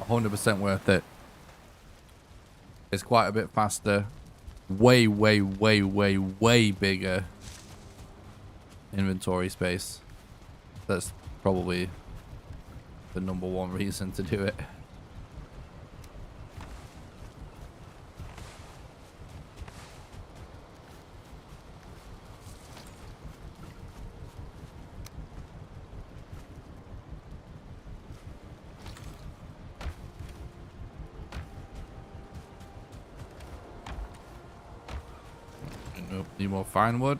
100% worth it. It's quite a bit faster. Way, way, way, way, way bigger inventory space. That's probably the #1 reason to do it. Nope, need more fine wood.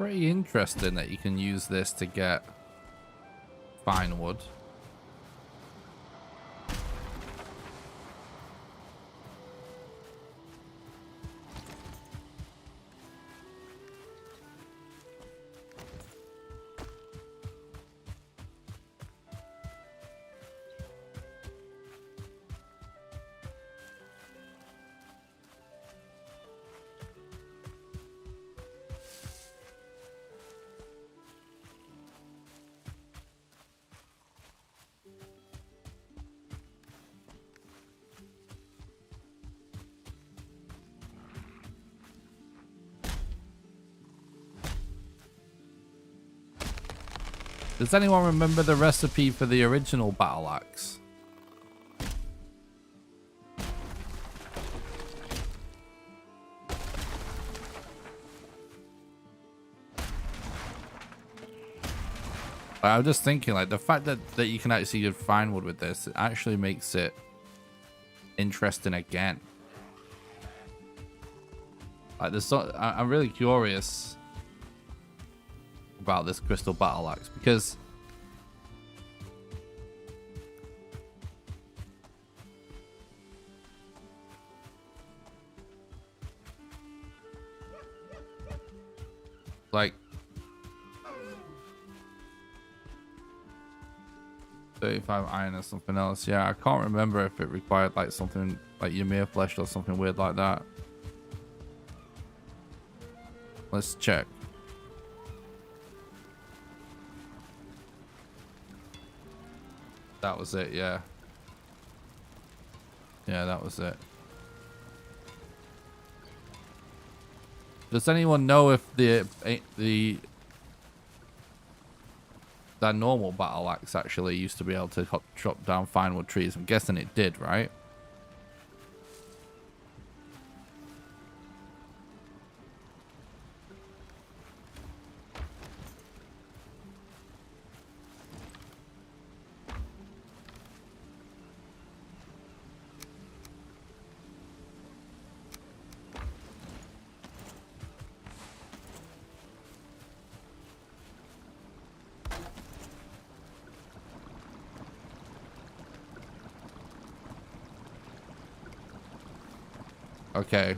pretty interesting that you can use this to get fine wood. Does anyone remember the recipe for the original battle axe? I'm just thinking, like, the fact that you can actually get fine wood with this, it actually makes it interesting again. Like, I'm really curious about this crystal battle axe because like 35 iron or something else. Yeah, I can't remember if it required like something like Ymir flesh or something weird like that. Let's check. That was it, yeah. Yeah, that was it. Does anyone know if that normal battle axe actually used to be able to chop down fine wood trees? I'm guessing it did, right? Okay.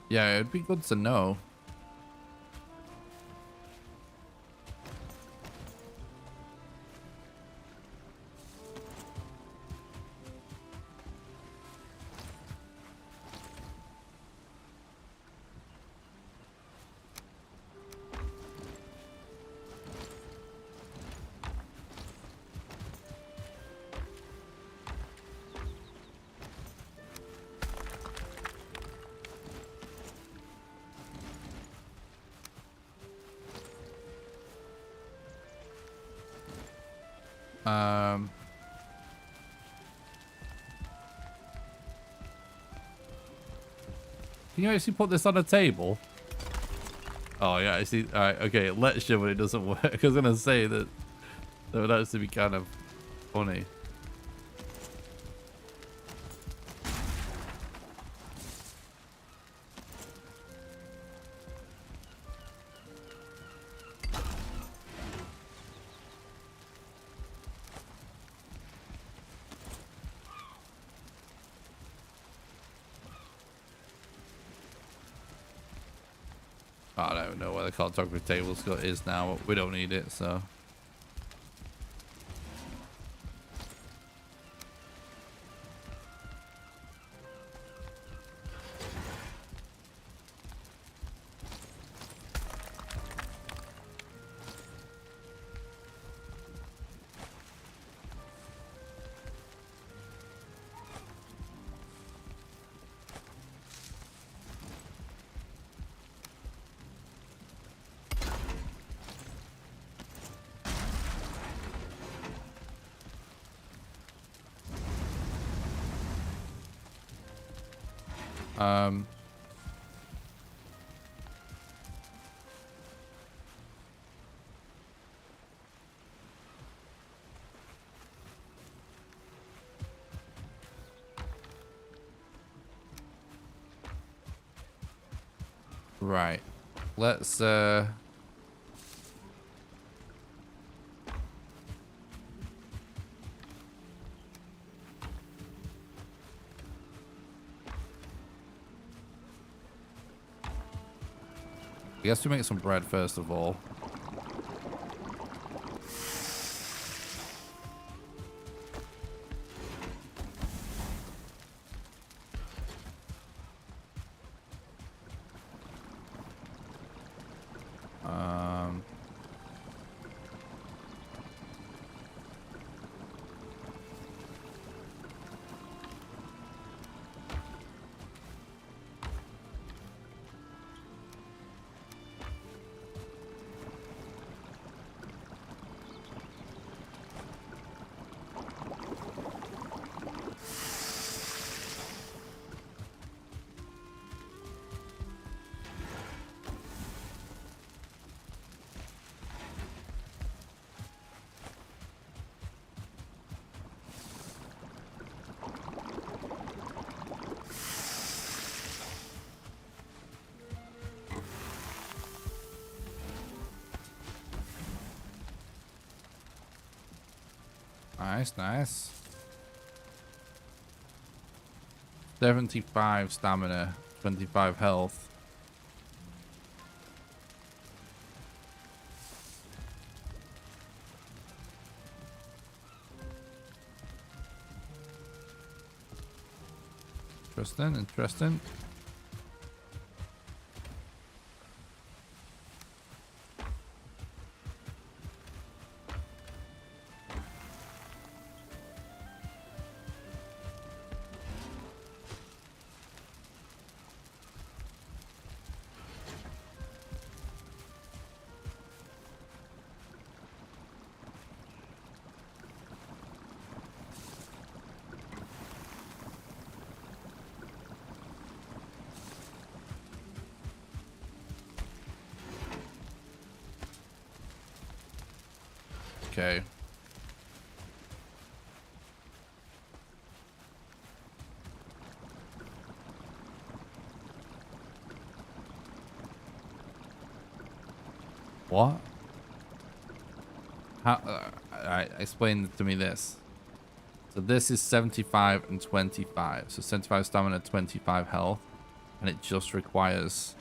Yeah, it'd be good to know. Can you actually put this on a table? Oh yeah, I see. All right, okay, it lets you, but it doesn't work. I was gonna say that would actually be kind of funny. I don't know where the cartography table is now. We don't need it, so. Um, right. Let's I guess we make some bread first of all. Nice, nice. 75 stamina, 25 health. Interesting, interesting. Okay. What? How? Explain to me this. So this is 75 and 25. So 75 stamina, 25 health, and it just requires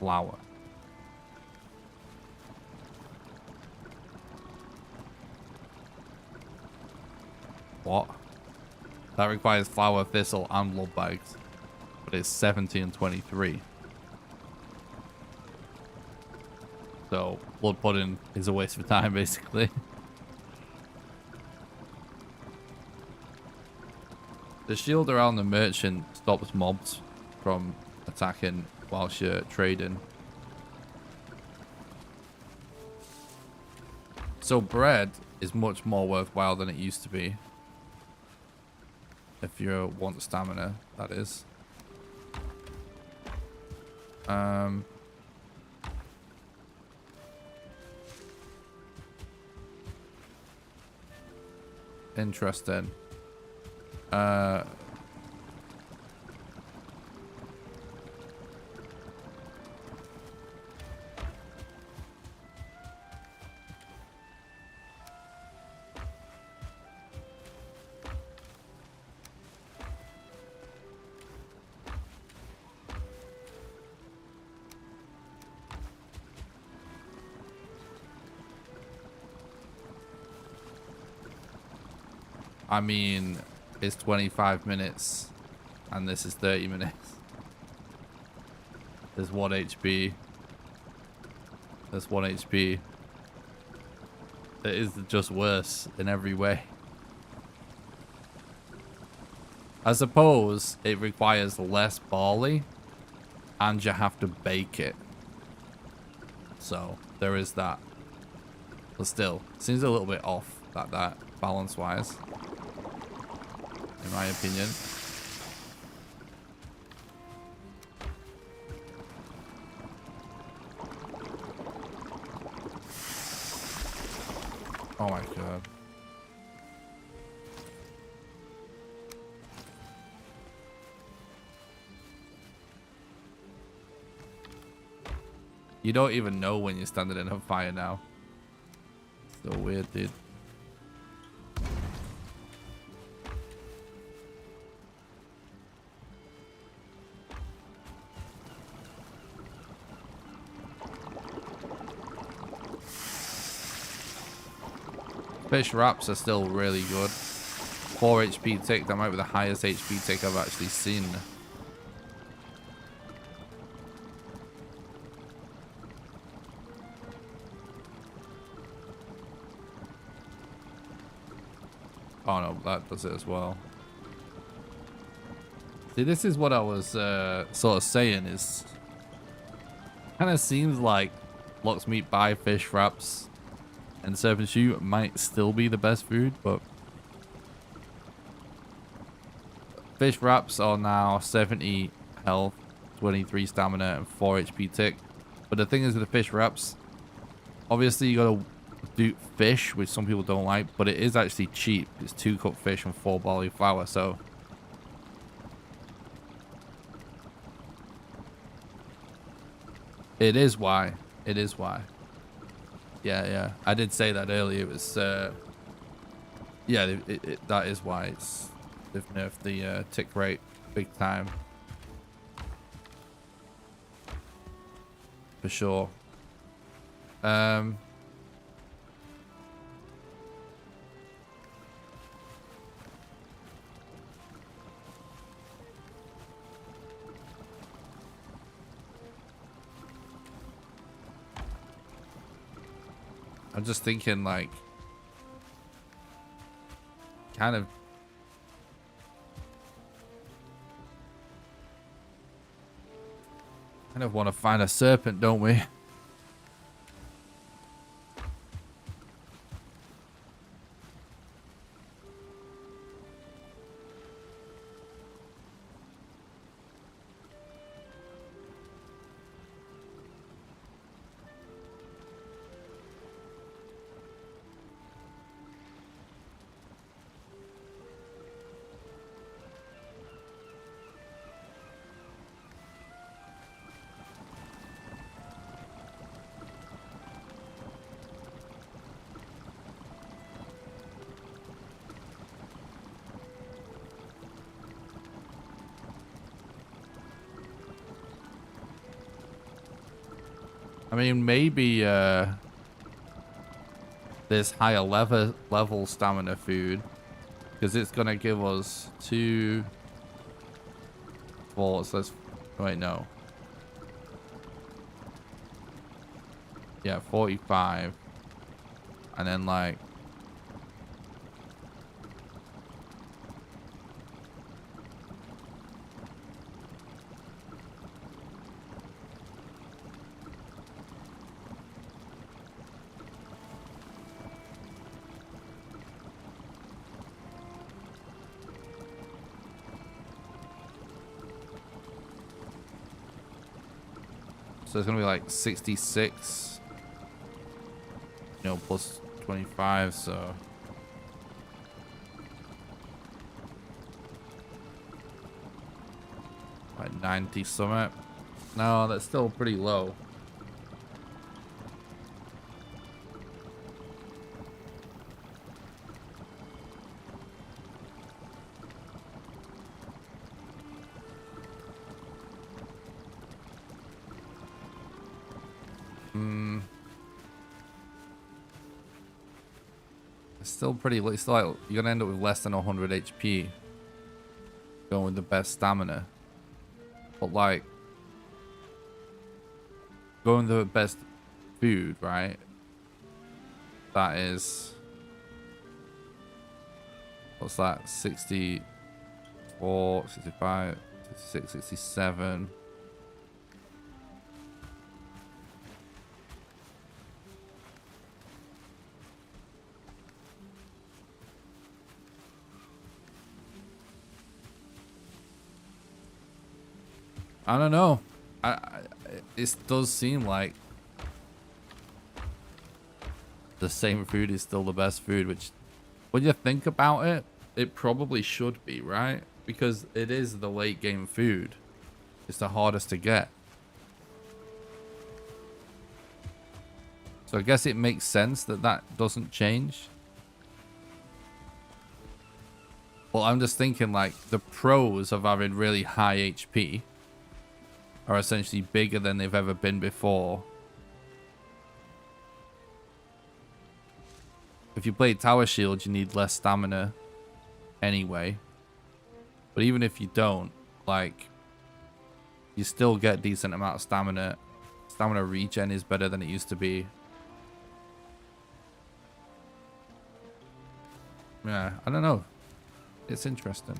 flour. What? That requires flour, thistle, and blood bags, but it's 70 and 23. So blood pudding is a waste of time, basically. The shield around the merchant stops mobs from attacking whilst you're trading. So bread is much more worthwhile than it used to be. If you want stamina, that is. Interesting. I mean, it's 25 minutes and this is 30 minutes. There's 1 HP. There's 1 HP. It is just worse in every way. I suppose it requires less barley and you have to bake it. So there is that. But still, seems a little bit off that balance-wise. In my opinion. Oh my god. You don't even know when you're standing in a fire now. So weird, dude. Fish wraps are still really good. 4 HP tick, that might be the highest HP tick I've actually seen. Oh no, that does it as well. See, this is what I was sort of saying is... kind of seems like Lock's Meat by fish wraps and serpent shoe might still be the best food, but... fish wraps are now 70 health, 23 stamina, and 4 HP tick. But the thing is with the fish wraps, obviously you gotta do fish, which some people don't like, but it is actually cheap. It's 2 cooked fish and 4 barley flour, so... it is why. It is why. Yeah, yeah. I did say that earlier. It was, yeah, that is why they've nerfed the tick rate big time. For sure. I'm just thinking, like, kind of want to find a serpent, don't we? I mean, maybe this higher level stamina food, because it's gonna give us 2, 4. So let's wait, no. Yeah, 45, and then like. So it's gonna be like 66, you know, plus 25, so like 90 something. No, that's still pretty low. Still pretty low. It's like you're gonna end up with less than 100 HP going with the best stamina, but like going with the best food, right? That is, what's that, 64, 65, 66, 67. I don't know. It does seem like the same food is still the best food, which when you think about it, it probably should be, right? Because it is the late game food. It's the hardest to get. So I guess it makes sense that that doesn't change. Well, I'm just thinking like the pros of having really high HP are essentially bigger than they've ever been before. If you play Tower Shield, you need less stamina anyway. But even if you don't, like, you still get decent amount of stamina. Stamina regen is better than it used to be. Yeah, I don't know. It's interesting.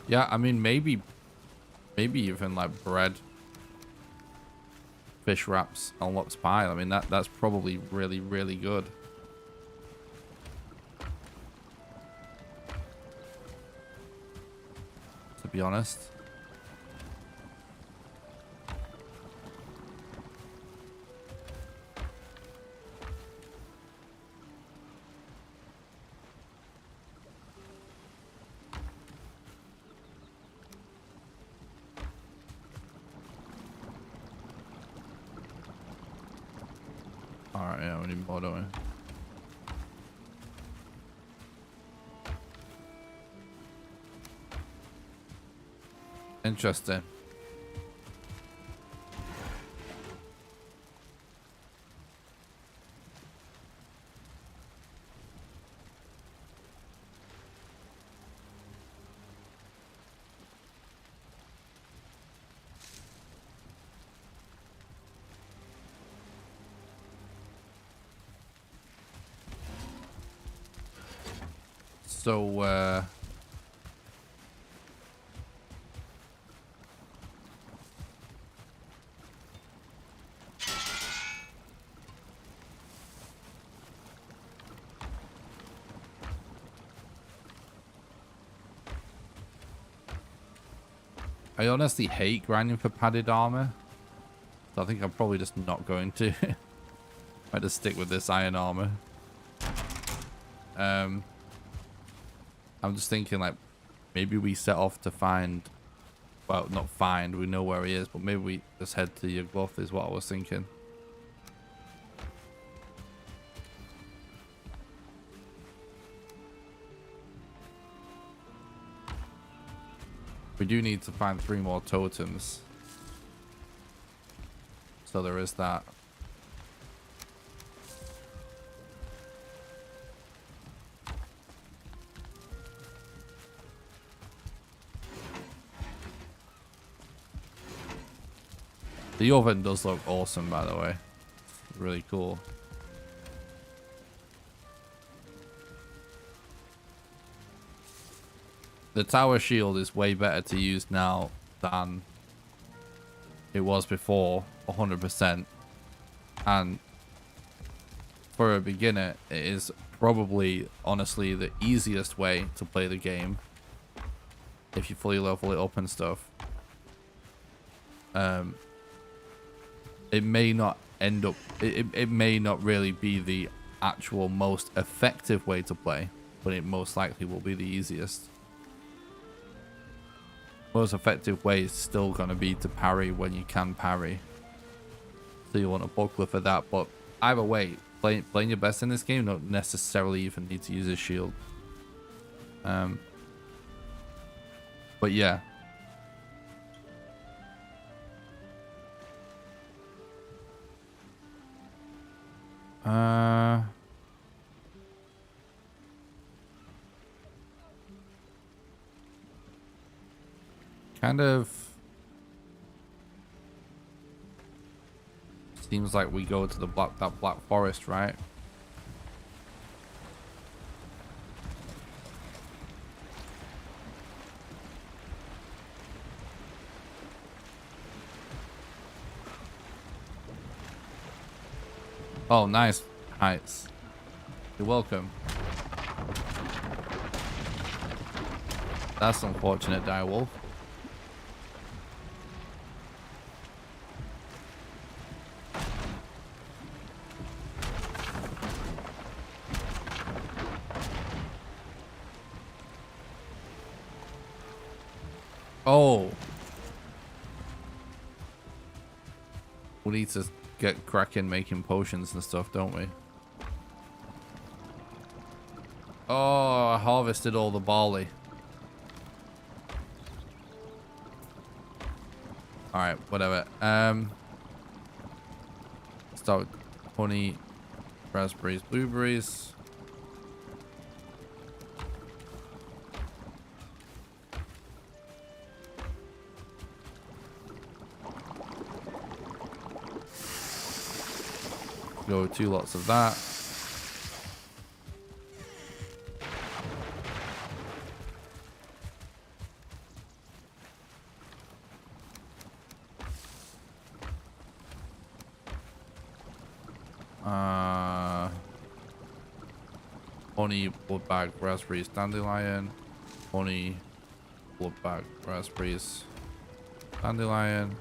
Yeah, I mean, maybe even like bread, fish wraps on Lop's pie. I mean, that's probably really, really good. To be honest. Alright, yeah, we need more, don't we? Interesting. So, I honestly hate grinding for padded armor. So I think I'm probably just not going to. I just stick with this iron armor. I'm just thinking like maybe we set off to find, well, not find, we know where he is, but maybe we just head to Yugloth is what I was thinking. We do need to find 3 more totems. So there is that. The oven does look awesome, by the way. Really cool. The tower shield is way better to use now than it was before, 100%. And for a beginner, it is probably, honestly, the easiest way to play the game. If you fully level it up and stuff. It may not end up, it may not really be the actual most effective way to play, but it most likely will be the easiest. Most effective way is still going to be to parry when you can parry. So you want a buckler for that, but either way, playing your best in this game, don't necessarily even need to use a shield. But yeah. Kind of Seems like we go to the that black forest, right? Oh, nice heights. You're welcome. That's unfortunate, direwolf. Oh. We need to get cracking making potions and stuff, don't we? Oh, I harvested all the barley. Alright, whatever. Start with honey, raspberries, blueberries. Go 2 lots of that. Honey, blood bag, raspberries, dandelion. Honey, blood bag, raspberries, dandelion.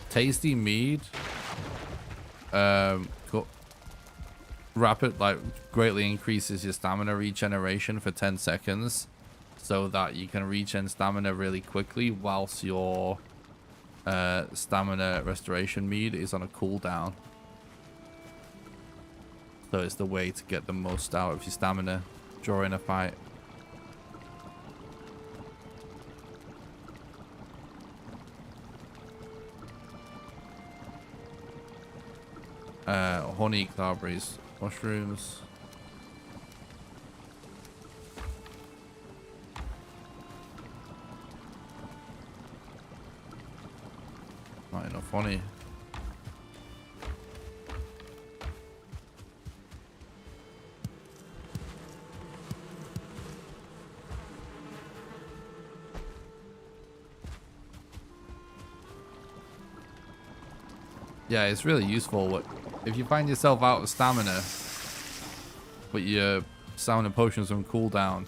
Tasty mead. Rapid, like, greatly increases your stamina regeneration for 10 seconds, so that you can regen stamina really quickly whilst your stamina restoration mead is on a cooldown. So it's the way to get the most out of your stamina during a fight. Honey, cloudberries, mushrooms. Not enough honey. Yeah, it's really useful. If you find yourself out of stamina, but your stamina potions on cooldown,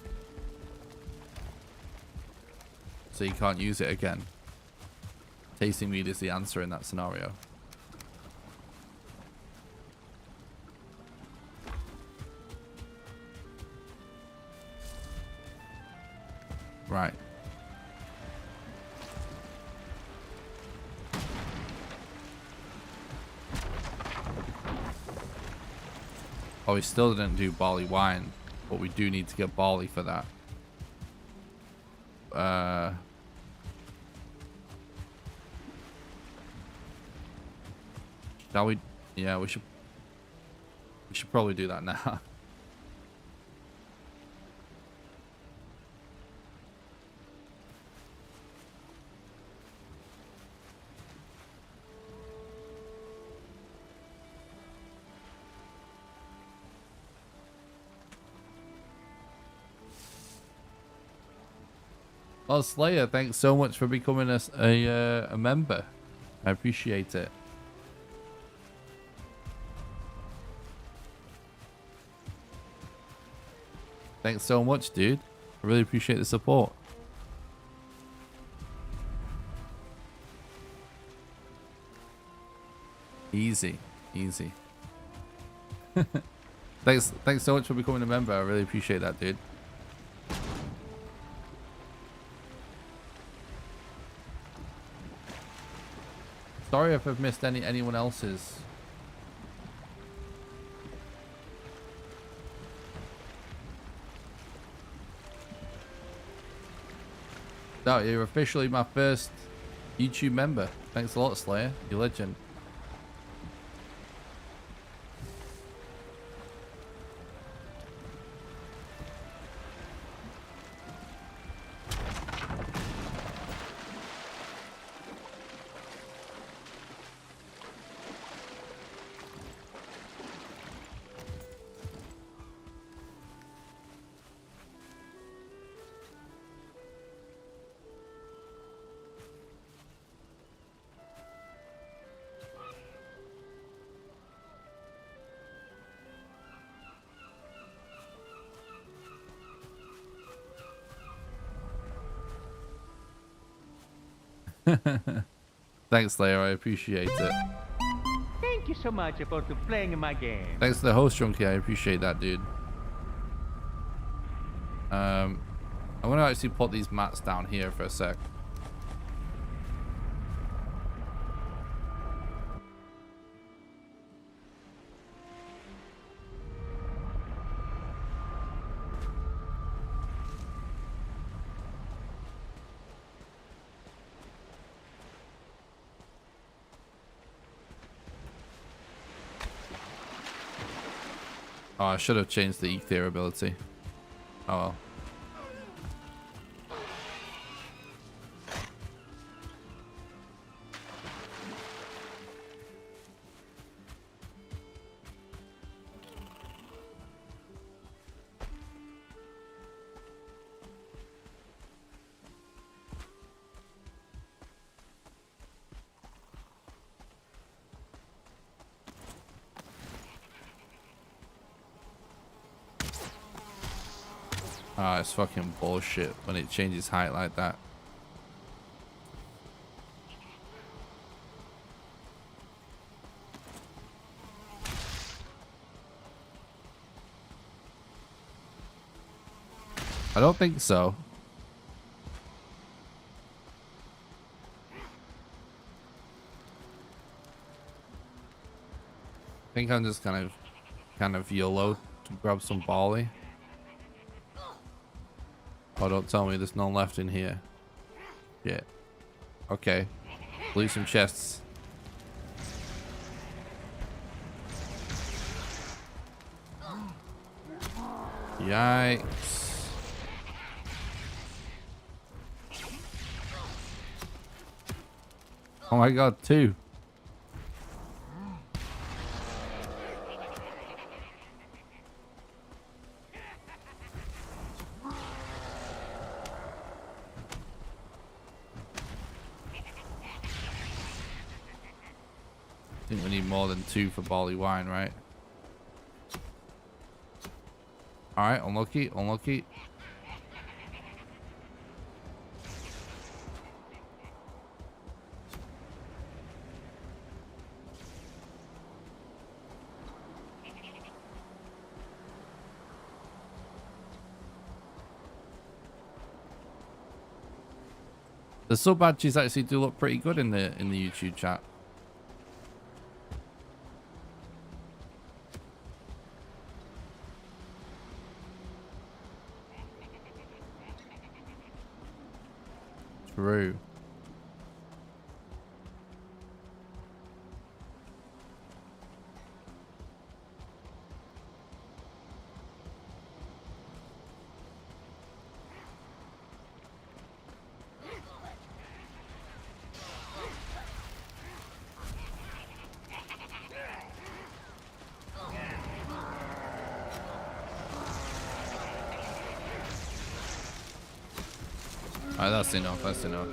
so you can't use it again. Tasting mead is the answer in that scenario. Right. Oh, we still didn't do barley wine, but we do need to get barley for that. Shall we? Yeah, we should probably do that now. Well, Slayer, thanks so much for becoming a member. I appreciate it. Thanks so much, dude. I really appreciate the support. Easy, easy. Thanks so much for becoming a member. I really appreciate that, dude. Sorry if I've missed anyone else's. No, you're officially my first YouTube member. Thanks a lot, Slayer. You're a legend. Thanks, Slayer. I appreciate it. Thank you so much for playing my game. Thanks to the host, Junkie. I appreciate that, dude. I'm gonna actually put these mats down here for a sec. Oh, I should have changed the ether ability. Oh well. Ah, it's fucking bullshit when it changes height like that. I don't think so. I think I'm just kind of YOLO to grab some barley. Oh, don't tell me there's none left in here. Yeah. Okay. Leave some chests. Yikes. Oh my god, two. I think we need more than two for barley wine, right? Alright, unlucky, unlucky. The sub badges actually do look pretty good in the YouTube chat. True. Alright, that's enough, that's enough.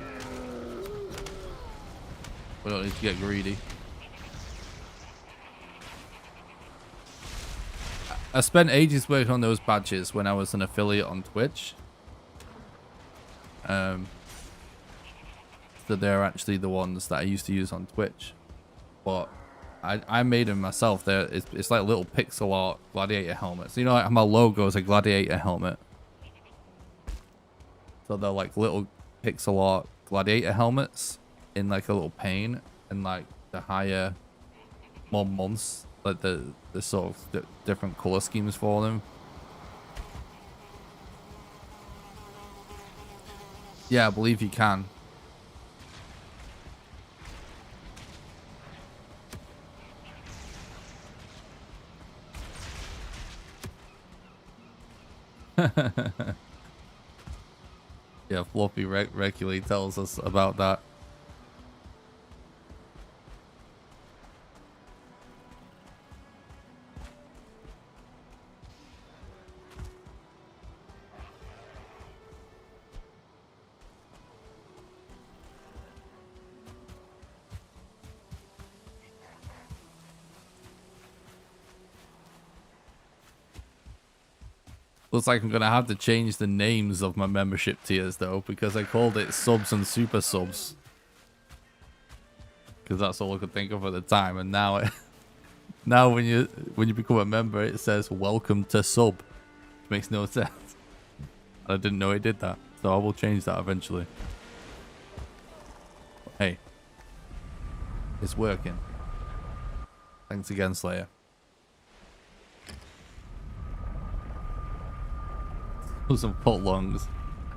We don't need to get greedy. I spent ages working on those badges when I was an affiliate on Twitch. So they're actually the ones that I used to use on Twitch. But I made them myself. It's like little pixel art gladiator helmets. You know, like my logo is a gladiator helmet. So they're like little pixel art gladiator helmets in like a little pane, and like the higher, more months, like the sort of different color schemes for them. Yeah, I believe you can. Yeah, Floppy regularly tells us about that. Looks like I'm gonna have to change the names of my membership tiers though, because I called it subs and super subs. Because that's all I could think of at the time, and now now when you become a member, it says welcome to sub. Makes no sense. I didn't know it did that, so I will change that eventually. Hey, it's working. Thanks again, Slayer. Some footlongs.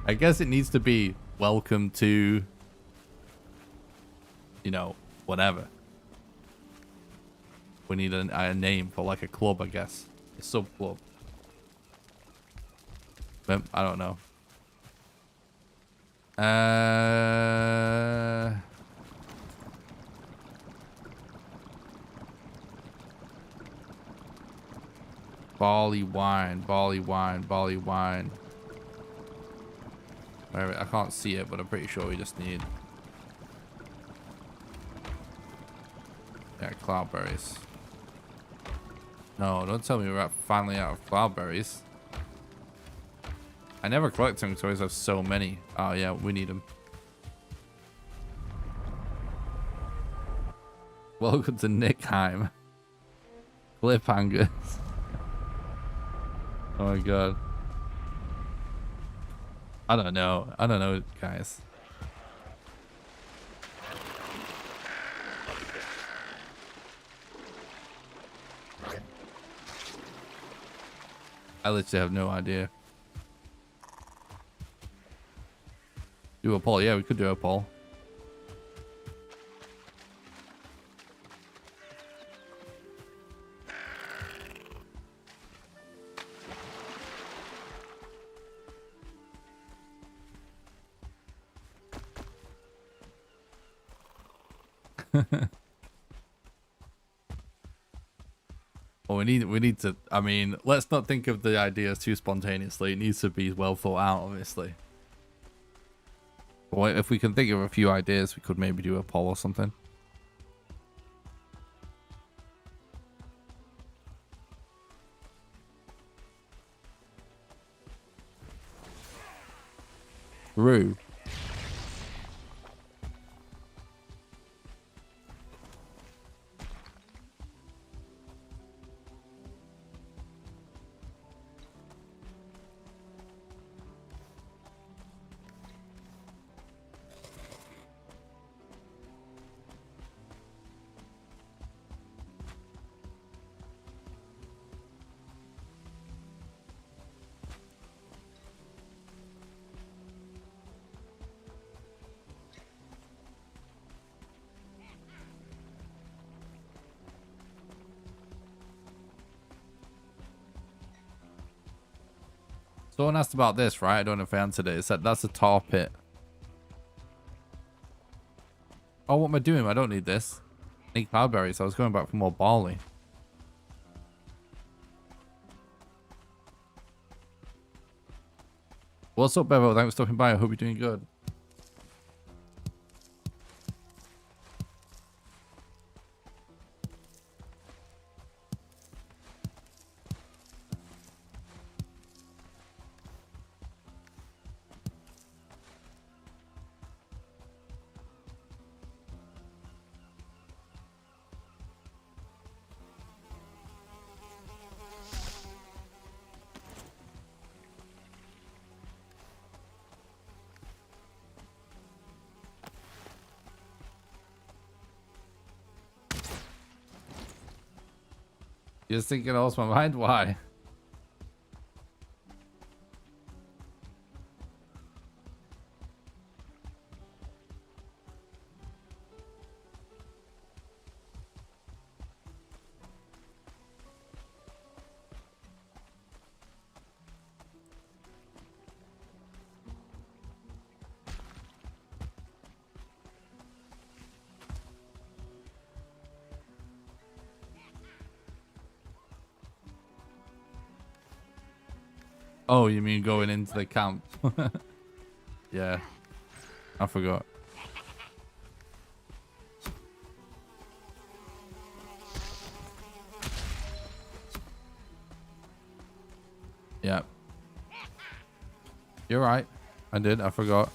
I guess it needs to be welcome to, you know, whatever. We need a name for like a club, I guess. A sub club. I don't know. Barley wine, barley wine, barley wine. I can't see it, but I'm pretty sure we just need... Yeah, cloudberries. No, don't tell me we're finally out of cloudberries. I never collect them because I always have so many. Oh yeah, we need them. Welcome to Nickheim. Cliffhangers. Oh my god. I don't know. I don't know, guys. I literally have no idea. Do a poll. Yeah, we could do a poll. Well, we need to, I mean, let's not think of the ideas too spontaneously. It needs to be well thought out, obviously. Well, if we can think of a few ideas, we could maybe do a poll or something. Rue. Someone asked about this, right? I don't know if I answered it. It said that's a tar pit. Oh, what am I doing? I don't need this. I need cloudberries. I was going back for more barley. What's up, Bevo? Thanks for stopping by. I hope you're doing good. You're just thinking I lost my mind? Why? Oh, you mean going into the camp? Yeah, I forgot. Yeah. You're right. I did. I forgot.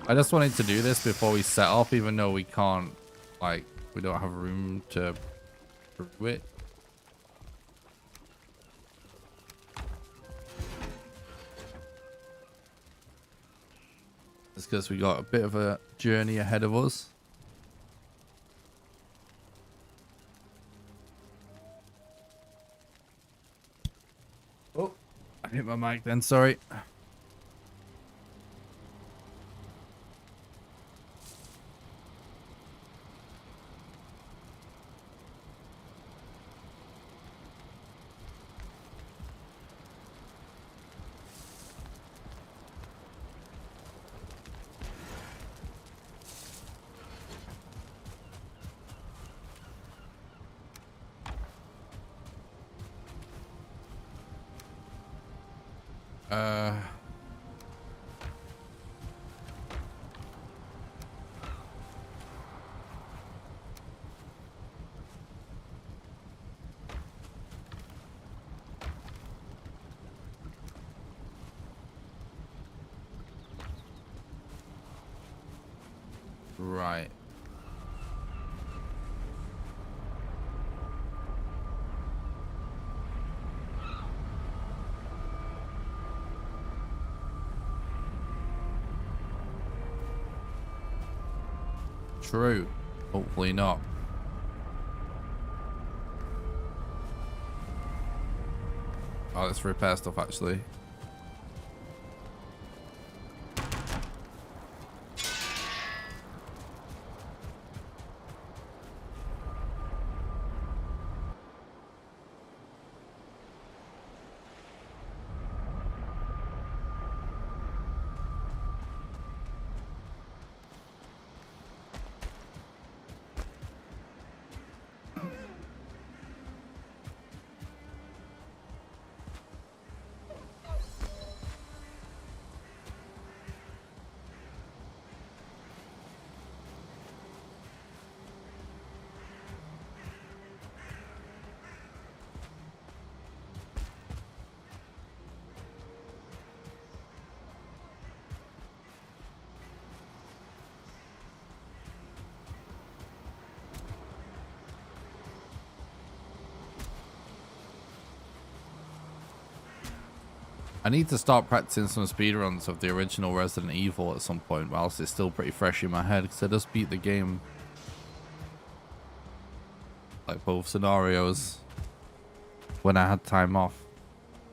I just wanted to do this before we set off, even though we can't, like, we don't have room to do it. It's because we got a bit of a journey ahead of us. Oh, I hit my mic then, sorry. Right. True. Hopefully not. Oh, let's repair stuff actually. I need to start practicing some speedruns of the original Resident Evil at some point, whilst it's still pretty fresh in my head, because I just beat the game, like both scenarios, when I had time off,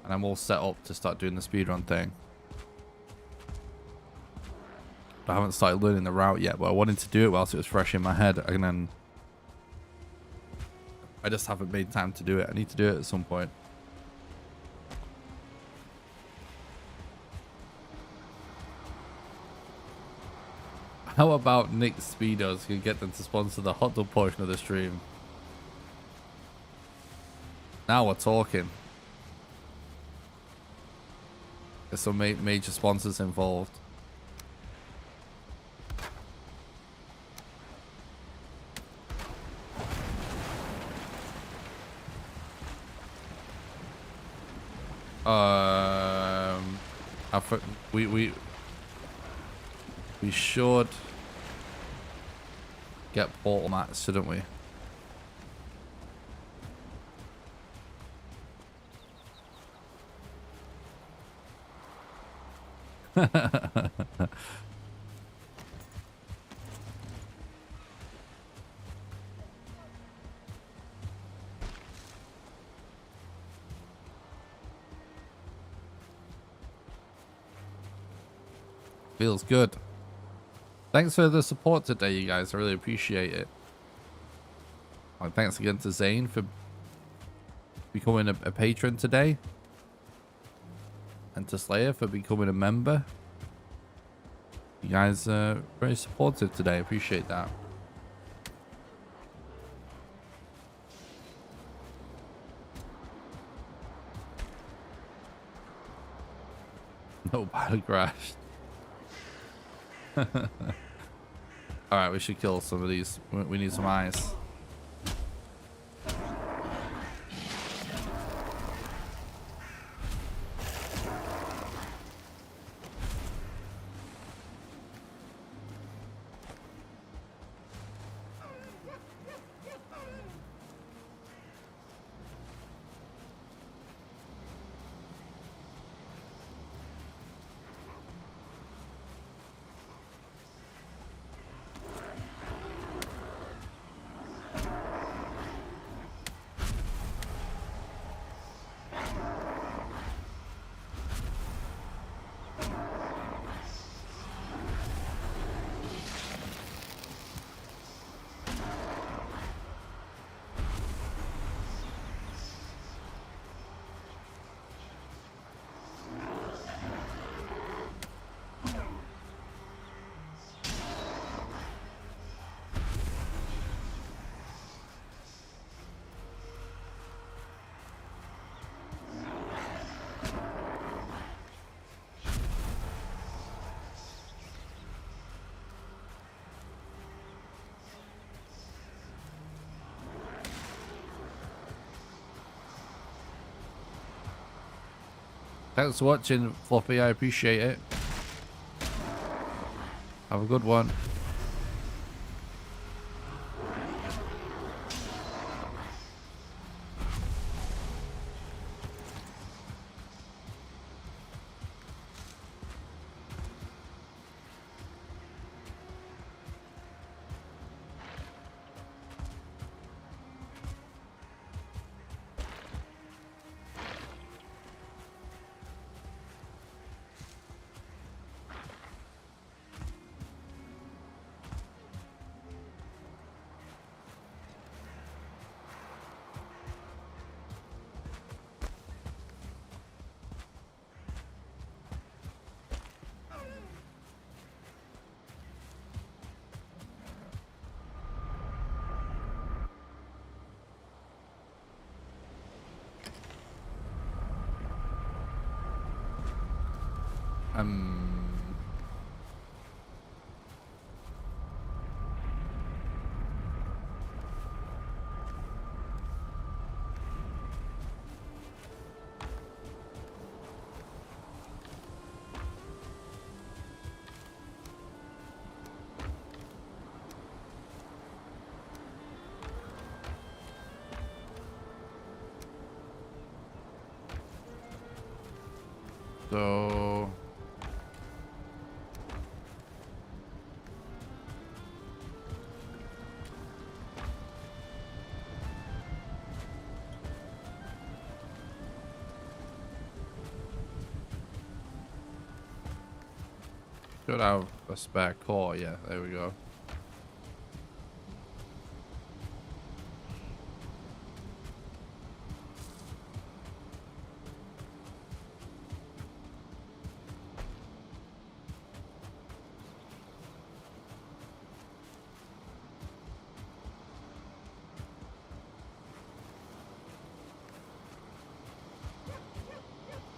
and I'm all set up to start doing the speedrun thing. But I haven't started learning the route yet, but I wanted to do it whilst it was fresh in my head, and then I just haven't made time to do it. I need to do it at some point. How about Nick's Speedos can get them to sponsor the hot dog portion of the stream? Now we're talking. There's some major sponsors involved. We should get portal mats, shouldn't we? feels good. Thanks for the support today, you guys. I really appreciate it. And thanks again to Zane for becoming a patron today. And to Slayer for becoming a member. You guys are very supportive today. I appreciate that. No battle crash. Alright, we should kill some of these. We need some ice. Thanks for watching, Fluffy. I appreciate it. Have a good one. So should have a spare core. Yeah, there we go.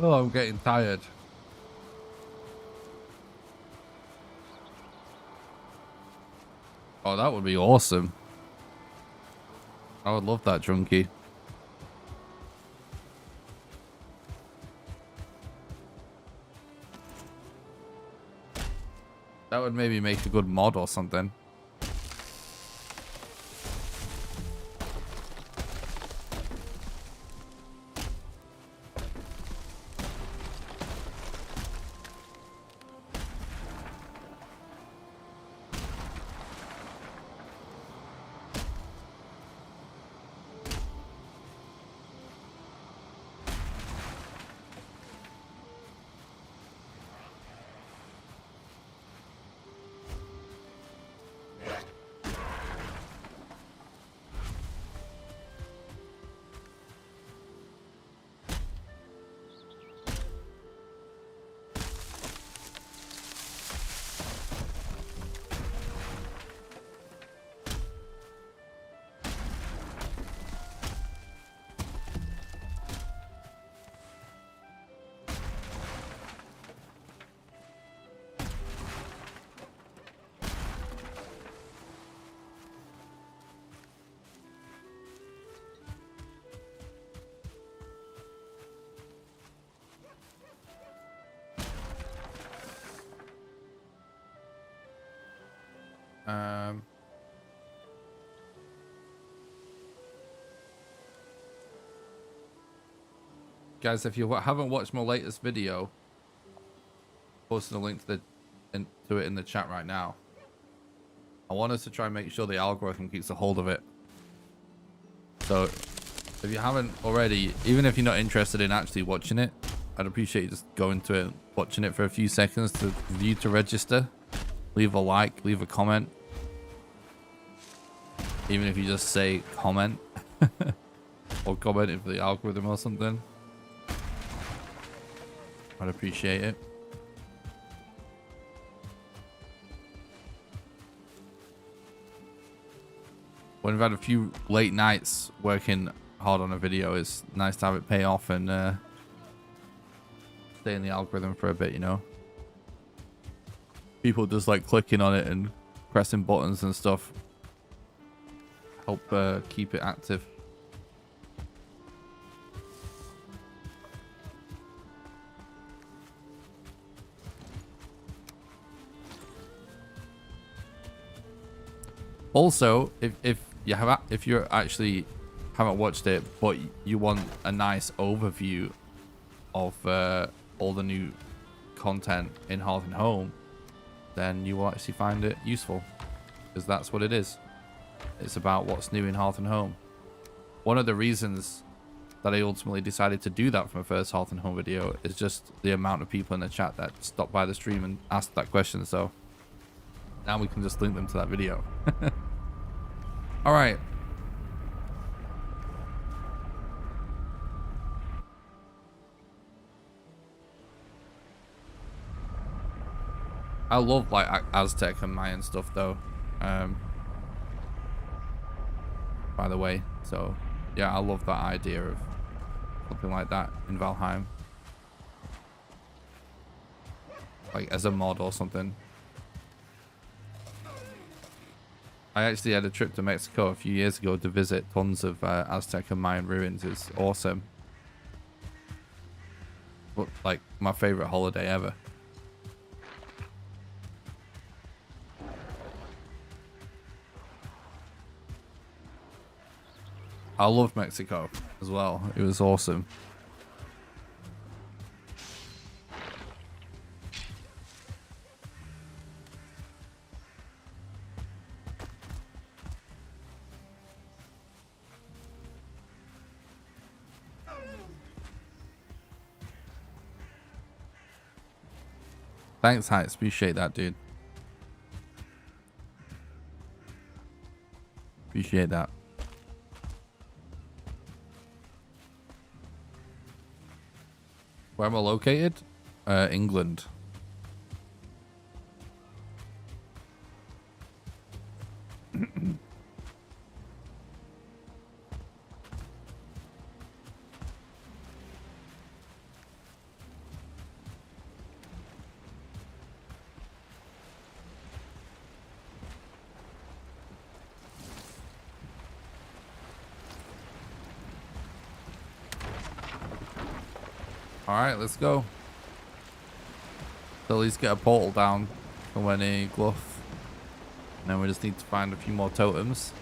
Oh, I'm getting tired. Oh, that would be awesome. I would love that, Drunky. That would maybe make a good mod or something. Guys, if you haven't watched my latest video, posting a link to it in the chat right now. I want us to try and make sure the algorithm keeps a hold of it. So if you haven't already, even if you're not interested in actually watching it, I'd appreciate you just going to it, watching it for a few seconds for you to register. Leave a like, leave a comment. Even if you just say comment or comment it for the algorithm or something. I'd appreciate it. When we've had a few late nights working hard on a video, it's nice to have it pay off and stay in the algorithm for a bit, you know. People just like clicking on it and pressing buttons and stuff. Help keep it active. Also, if you actually haven't watched it, but you want a nice overview of all the new content in Hearth and Home, then you will actually find it useful, because that's what it is. It's about what's new in Hearth and Home. One of the reasons that I ultimately decided to do that for my first Hearth and Home video is just the amount of people in the chat that stopped by the stream and asked that question. So now we can just link them to that video. All right. I love like Aztec and Mayan stuff though. By the way, so yeah, I love that idea of something like that in Valheim, like as a mod or something. I actually had a trip to Mexico a few years ago to visit tons of Aztec and Mayan ruins. It's awesome. But like my favorite holiday ever. I loved Mexico as well. It was awesome. Thanks, Heights. Appreciate that, dude. Appreciate that. Where am I located? England. All right, let's go. So at least get a portal down from when a Gluff. And then we just need to find a few more totems.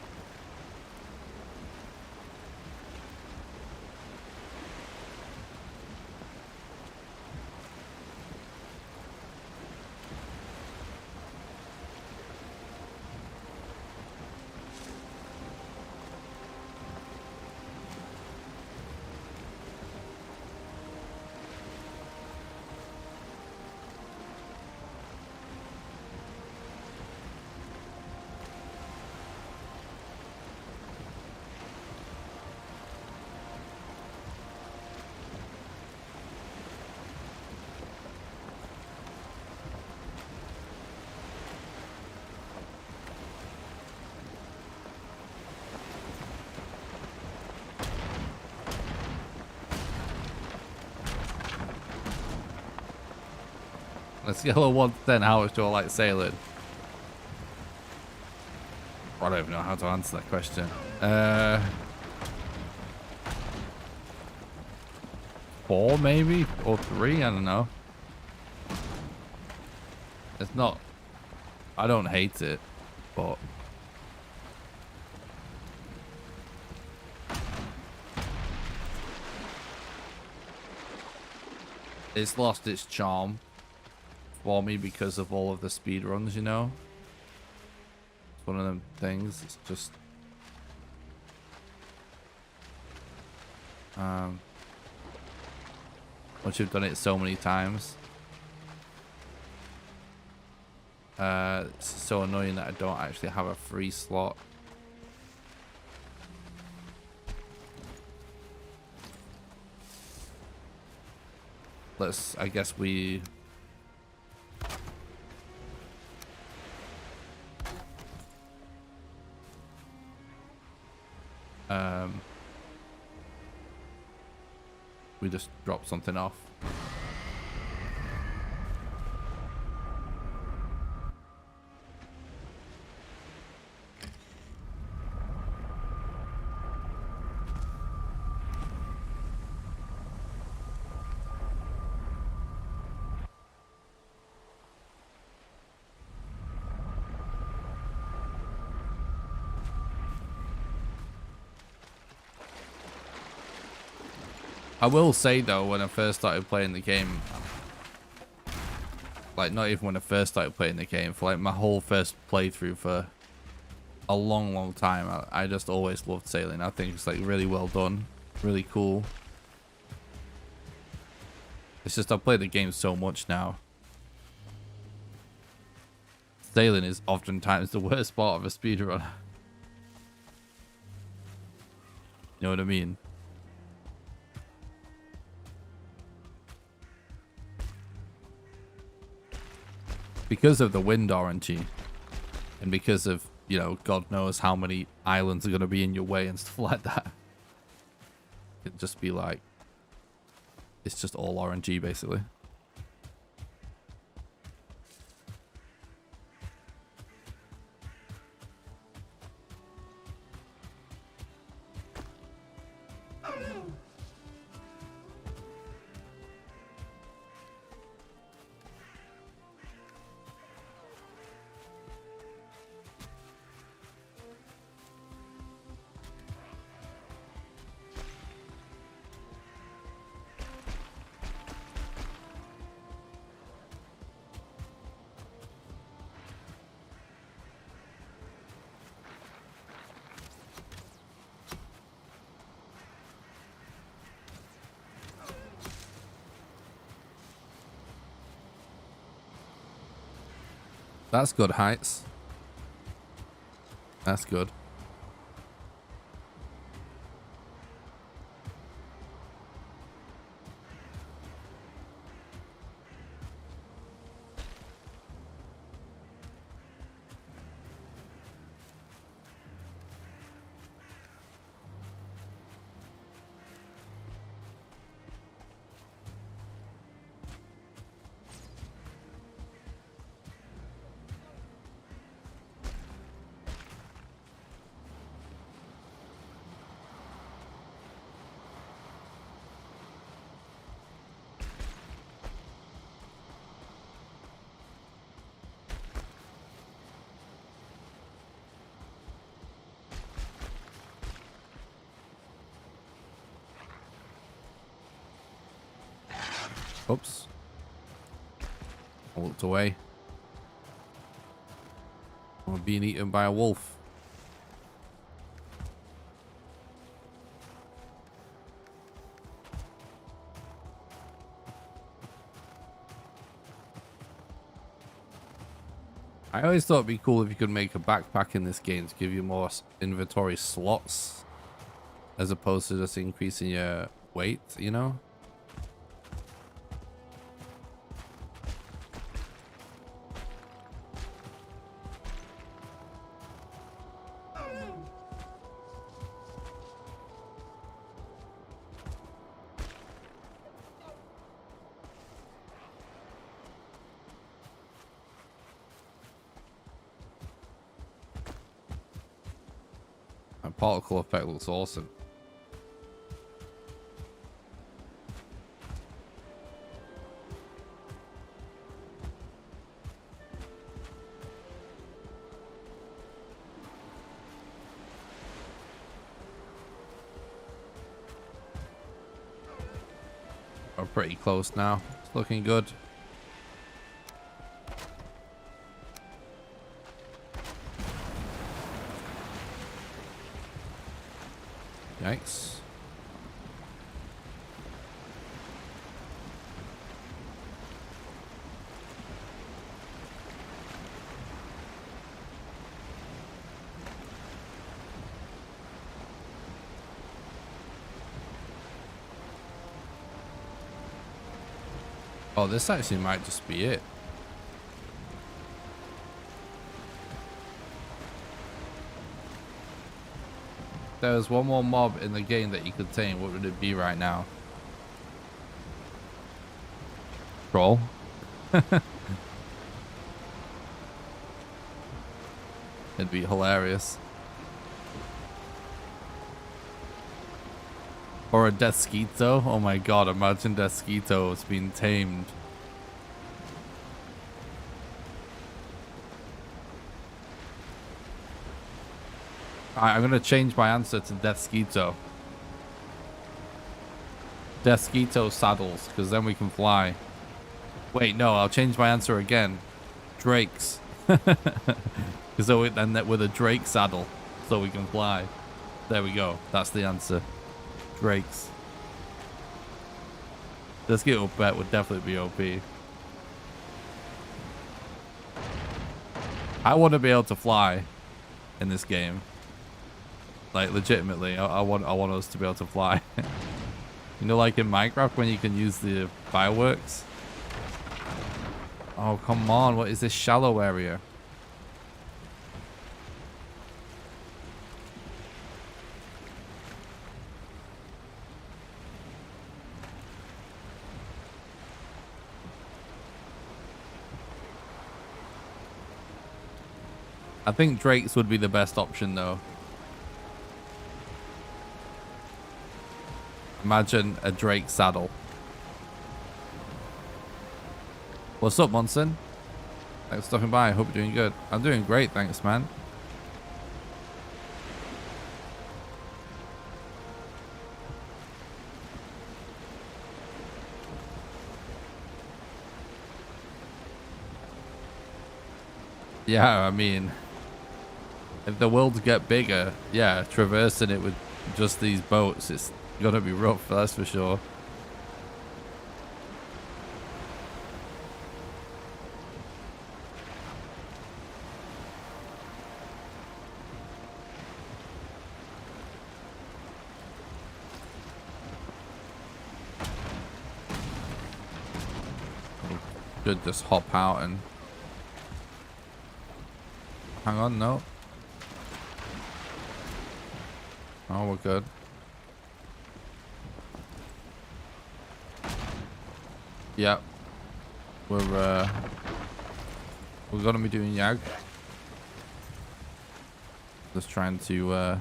Let's get a 1 to 10. How much do I like sailing? I don't even know how to answer that question. 4 maybe? Or 3? I don't know. It's not... I don't hate it. but it's lost its charm for me because of all of the speed runs, you know. It's one of them things. It's just once you've done it so many times, it's so annoying that I don't actually have a free slot. I guess we just drop something off. I will say though, when I first started playing the game, like not even when I first started playing the game, for like my whole first playthrough for a long time, I just always loved sailing. I think it's like really well done, really cool. It's just I've played the game so much now. Sailing is oftentimes the worst part of a speedrun. You know what I mean? Because of the wind RNG, and because of, you know, God knows how many islands are going to be in your way and stuff like that. It'd just be like, it's just all RNG basically. That's good heights. That's good. Oops. I looked away. I'm being eaten by a wolf. I always thought it'd be cool if you could make a backpack in this game to give you more inventory slots, as opposed to just increasing your weight, you know? That particle effect looks awesome. We're pretty close now. It's looking good. Yikes. Oh, this actually might just be it. There was one more mob in the game that you could tame. What would it be right now? Troll. It'd be hilarious. Or a Desquito. Oh my god, imagine Desquito has been tamed. Alright, I'm gonna change my answer to Desquito. Desquito saddles, because then we can fly. Wait, no, I'll change my answer again. Drakes. Because then with a Drake saddle, so we can fly. There we go. That's the answer. Drakes. Desquito bet would definitely be OP. I want to be able to fly in this game. Like legitimately, I want us to be able to fly. You know, like in Minecraft when you can use the fireworks. Oh come on! What is this shallow area? I think Drakes would be the best option though. Imagine a Drake saddle. What's up, Monson? Thanks for stopping by. I hope you're doing good. I'm doing great, thanks, man. Yeah, I mean, if the worlds get bigger, yeah, traversing it with just these boats, it's gonna be rough, that's for sure. Should just hop out and hang on, no. Oh, we're good. Yep. We're gonna be doing Yag. Just trying to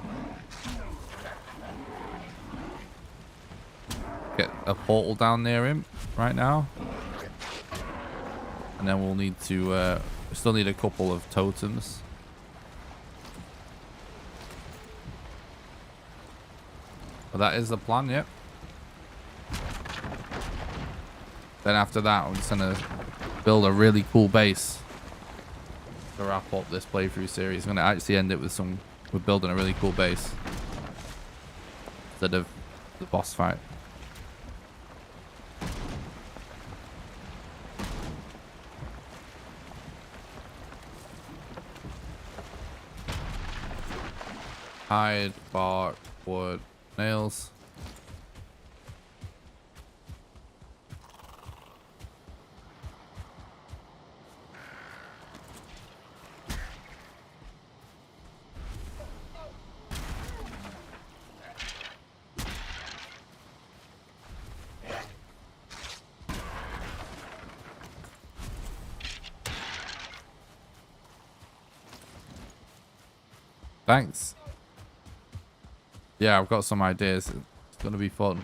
get a portal down near him right now. And then we'll need to we still need a couple of totems. But that is the plan, yep. Then after that, I'm just gonna build a really cool base to wrap up this playthrough series. I'm gonna actually end it with building a really cool base instead of the boss fight. Hide, bark, wood, nails. Thanks. Yeah, I've got some ideas. It's gonna be fun.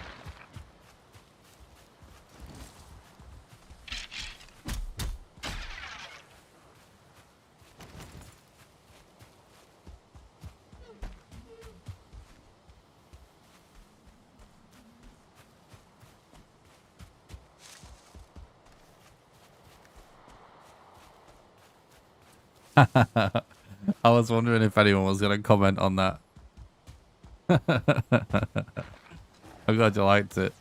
I was wondering if anyone was going to comment on that. I'm glad you liked it.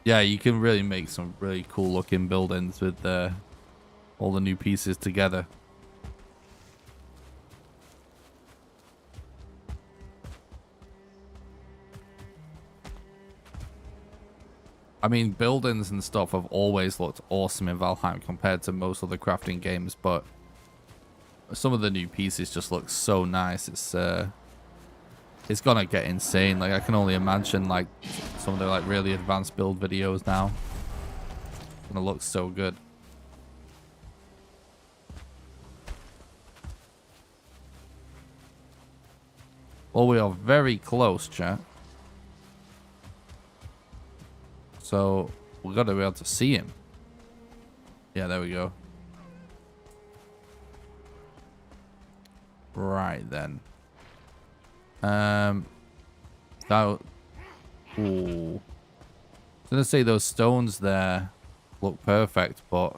Yeah, you can really make some really cool looking buildings with all the new pieces together. I mean, buildings and stuff have always looked awesome in Valheim compared to most other crafting games, but some of the new pieces just look so nice. It's gonna get insane. Like, I can only imagine like some of the like really advanced build videos now. It's gonna look so good. Well, we are very close, chat. So we've got to be able to see him. Yeah, there we go. Right then. That. Ooh. I was gonna say those stones there look perfect, but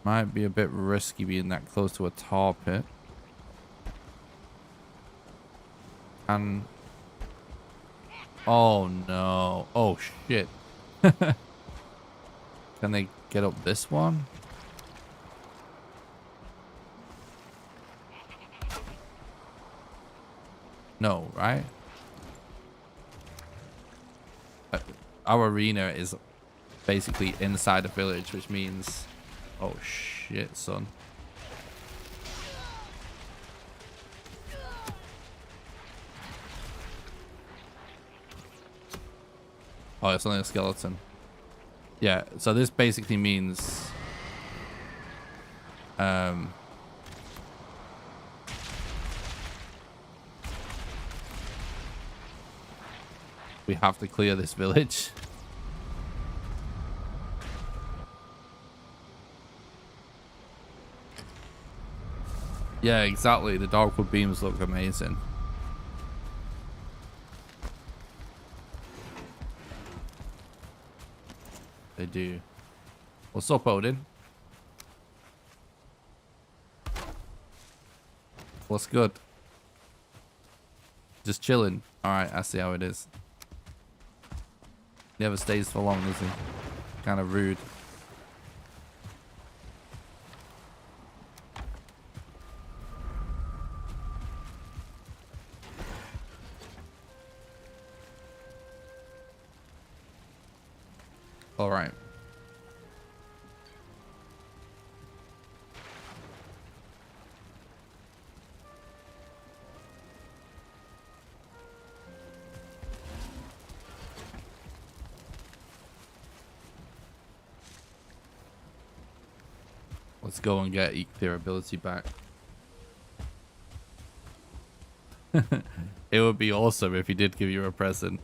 might be a bit risky being that close to a tar pit. And oh no. Oh shit. Can they get up this one? No, right? Our arena is basically inside a village, which means... Oh shit, son. Oh, it's only a skeleton. Yeah, so this basically means... we have to clear this village. Yeah, exactly. The darkwood beams look amazing. They do. What's up, Odin? What's good? Just chilling. Alright, I see how it is. Never stays for long, does he? Kind of rude. All right. Let's go and get their ability back. It would be awesome if he did give you a present.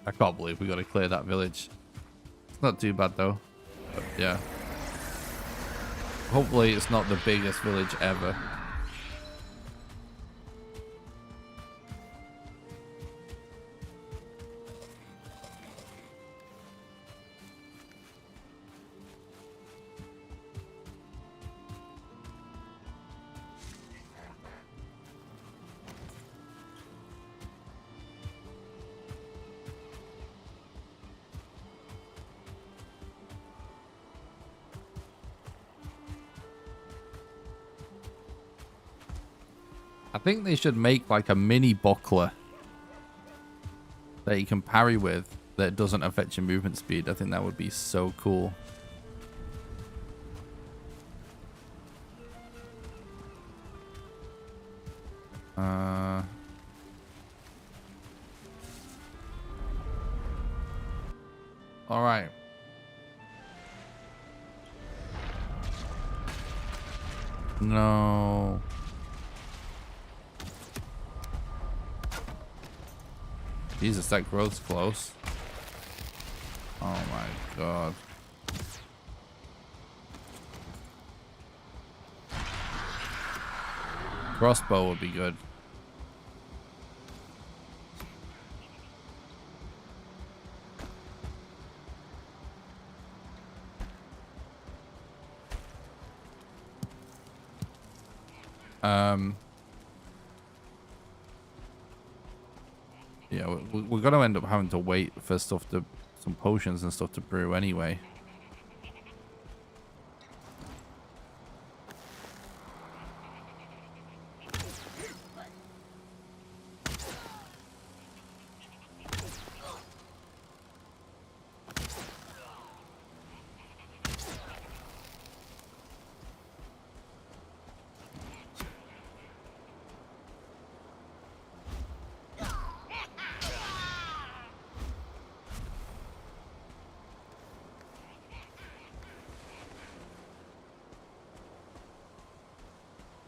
I can't believe we got to clear that village. It's not too bad though. But yeah. Hopefully it's not the biggest village ever. I think they should make like a mini buckler that you can parry with that it doesn't affect your movement speed. I think that would be so cool. All right. No. Jesus, that growth's close. Oh my god. Crossbow would be good. Yeah, we're gonna end up having to wait for stuff to, some potions and stuff to brew anyway.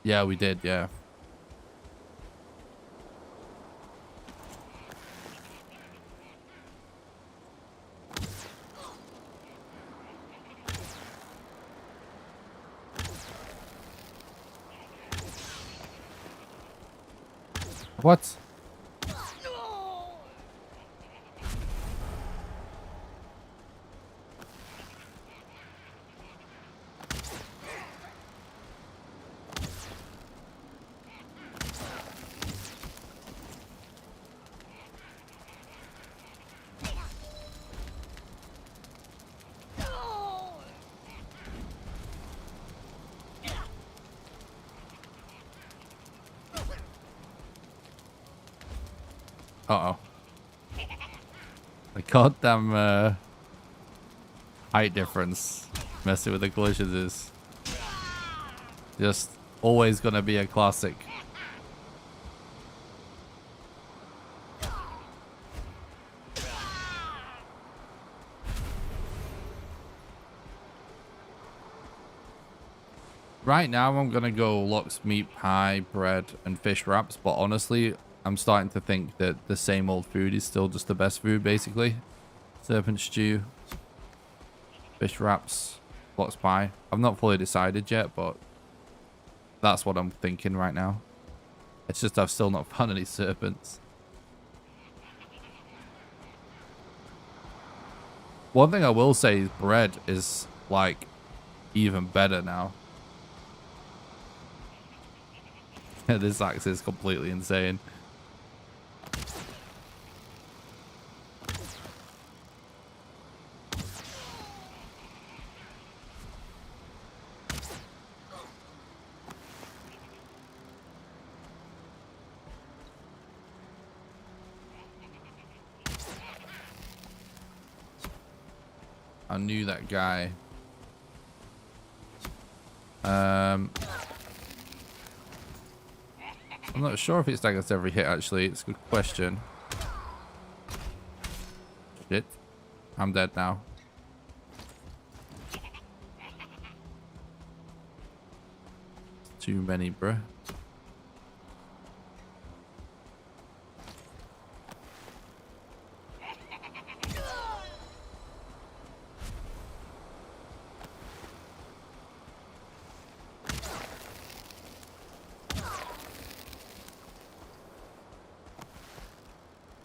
Yeah, we did, yeah. What? Uh-oh. The goddamn height difference messing with the collisions is just always gonna be a classic. Right now I'm gonna go lox, meat pie, bread, and fish wraps, but honestly, I'm starting to think that the same old food is still just the best food, basically. Serpent stew, fish wraps, lox pie. I've not fully decided yet, but that's what I'm thinking right now. It's just I've still not found any serpents. One thing I will say is bread is like even better now. This axe is completely insane. I knew that guy. I'm not sure if it staggers every hit, actually. It's a good question. Shit. I'm dead now. Too many, bruh.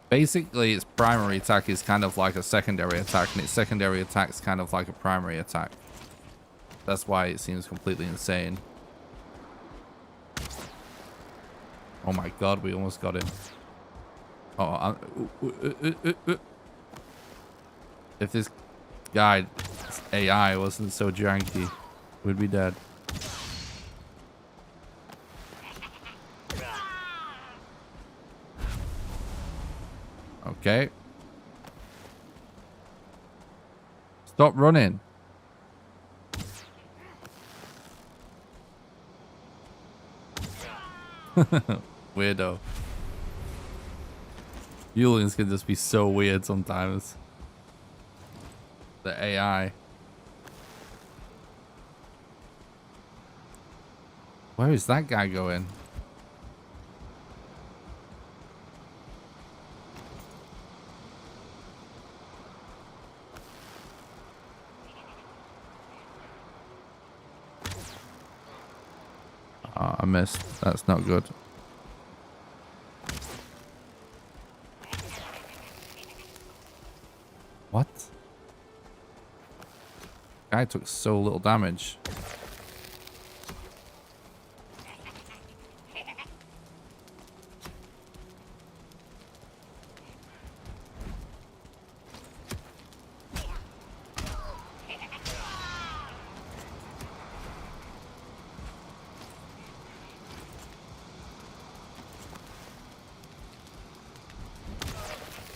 Basically, its primary attack is kind of like a secondary attack, and its secondary attack is kind of like a primary attack. That's why it seems completely insane. Oh my god, we almost got him. Oh, if this guy's AI wasn't so janky, we'd be dead. Okay. Stop running. Weirdo. Yulings can just be so weird sometimes. The AI. Where is that guy going? Oh, I missed. That's not good. What? Guy took so little damage.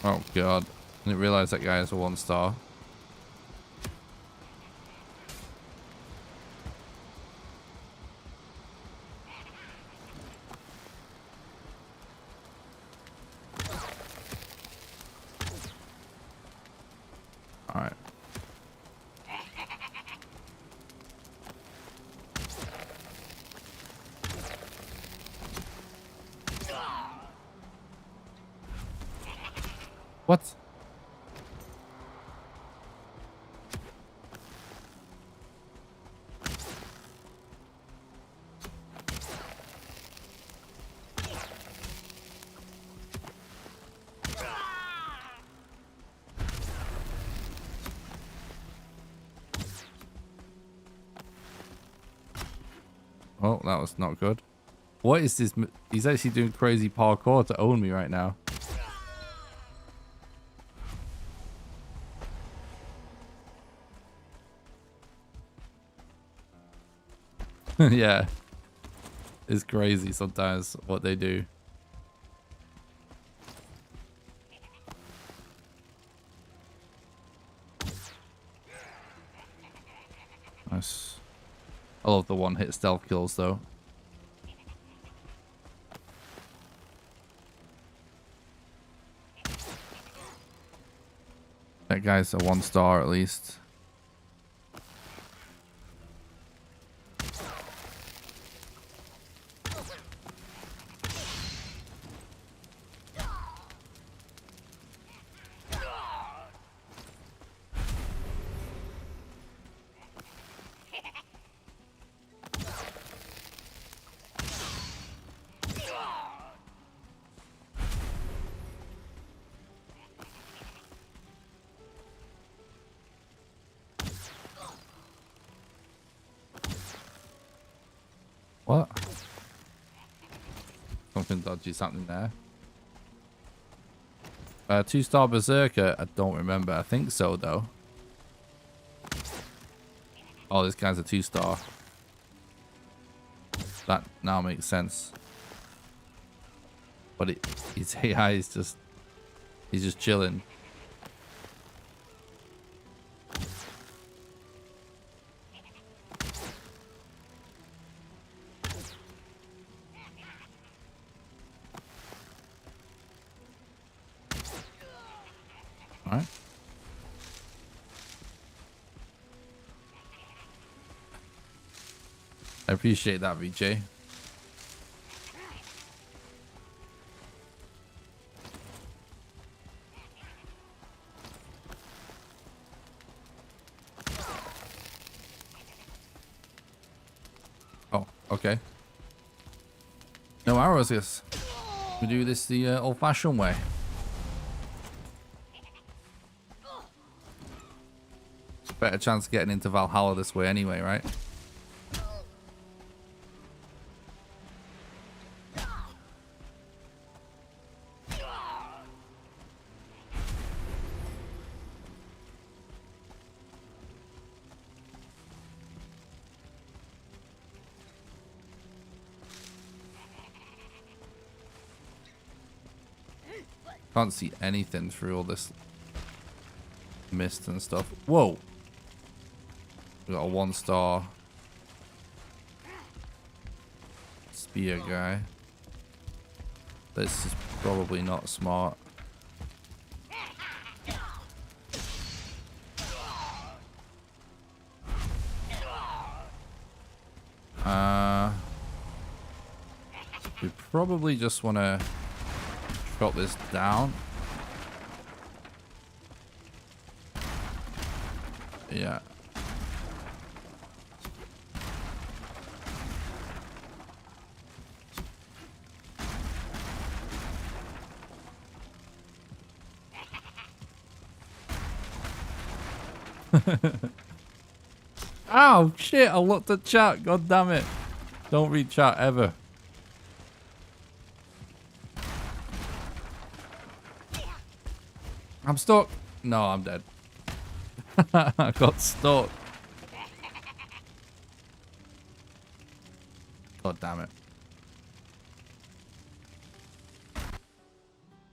Oh god. I didn't realize that guy is a 1-star. Alright. What? Oh, that was not good. What is this? He's actually doing crazy parkour to own me right now. Yeah. It's crazy sometimes what they do. Nice. I love the one-hit stealth kills though. That guy's a 1-star at least. What? Something dodgy's happening there. 2-star Berserker? I don't remember. I think so, though. Oh, this guy's a 2-star. That now makes sense. But his AI is just... He's just chilling. Alright. I appreciate that, VJ. Oh, okay. No arrows, yes. We do this the old-fashioned way. Better chance of getting into Valhalla this way anyway, right? Can't see anything through all this mist and stuff. Whoa. We got a 1-star spear guy. This is probably not smart. We probably just want to drop this down. Yeah. Ow, shit, I looked at chat. God damn it. Don't read chat ever. I'm stuck. No, I'm dead. I got stuck. God damn it.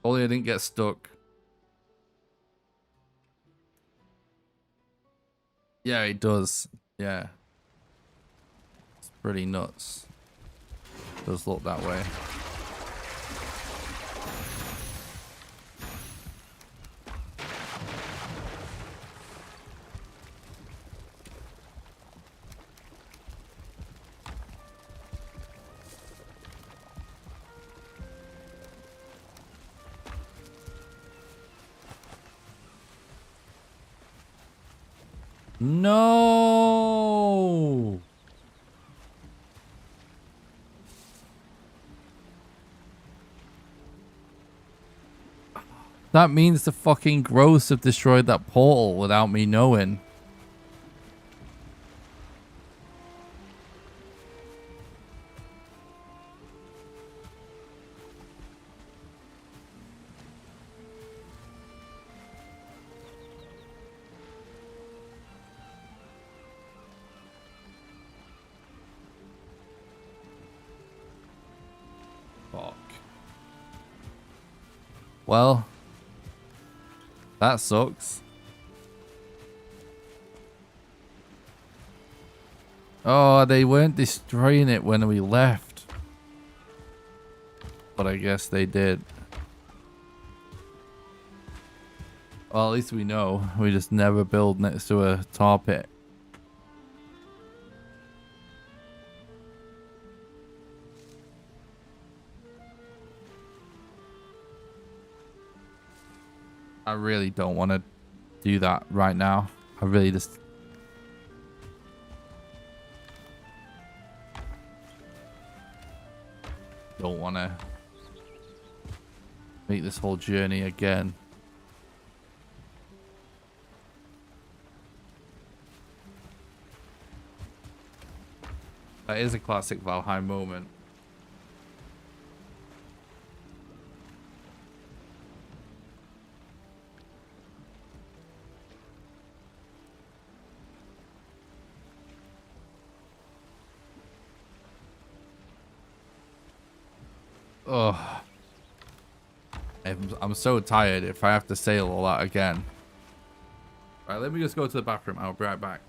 Only I didn't get stuck. Yeah, it does. Yeah. It's pretty nuts. Does look that way. No. That means the fucking growths have destroyed that portal without me knowing. Fuck. Well, that sucks. Oh, they weren't destroying it when we left. But I guess they did. Well, at least we know. We just never build next to a tar pit. I really don't want to do that right now. I really just... don't want to make this whole journey again. That is a classic Valheim moment. Ugh. I'm so tired if I have to sail all that again. Right, let me just go to the bathroom. I'll be right back.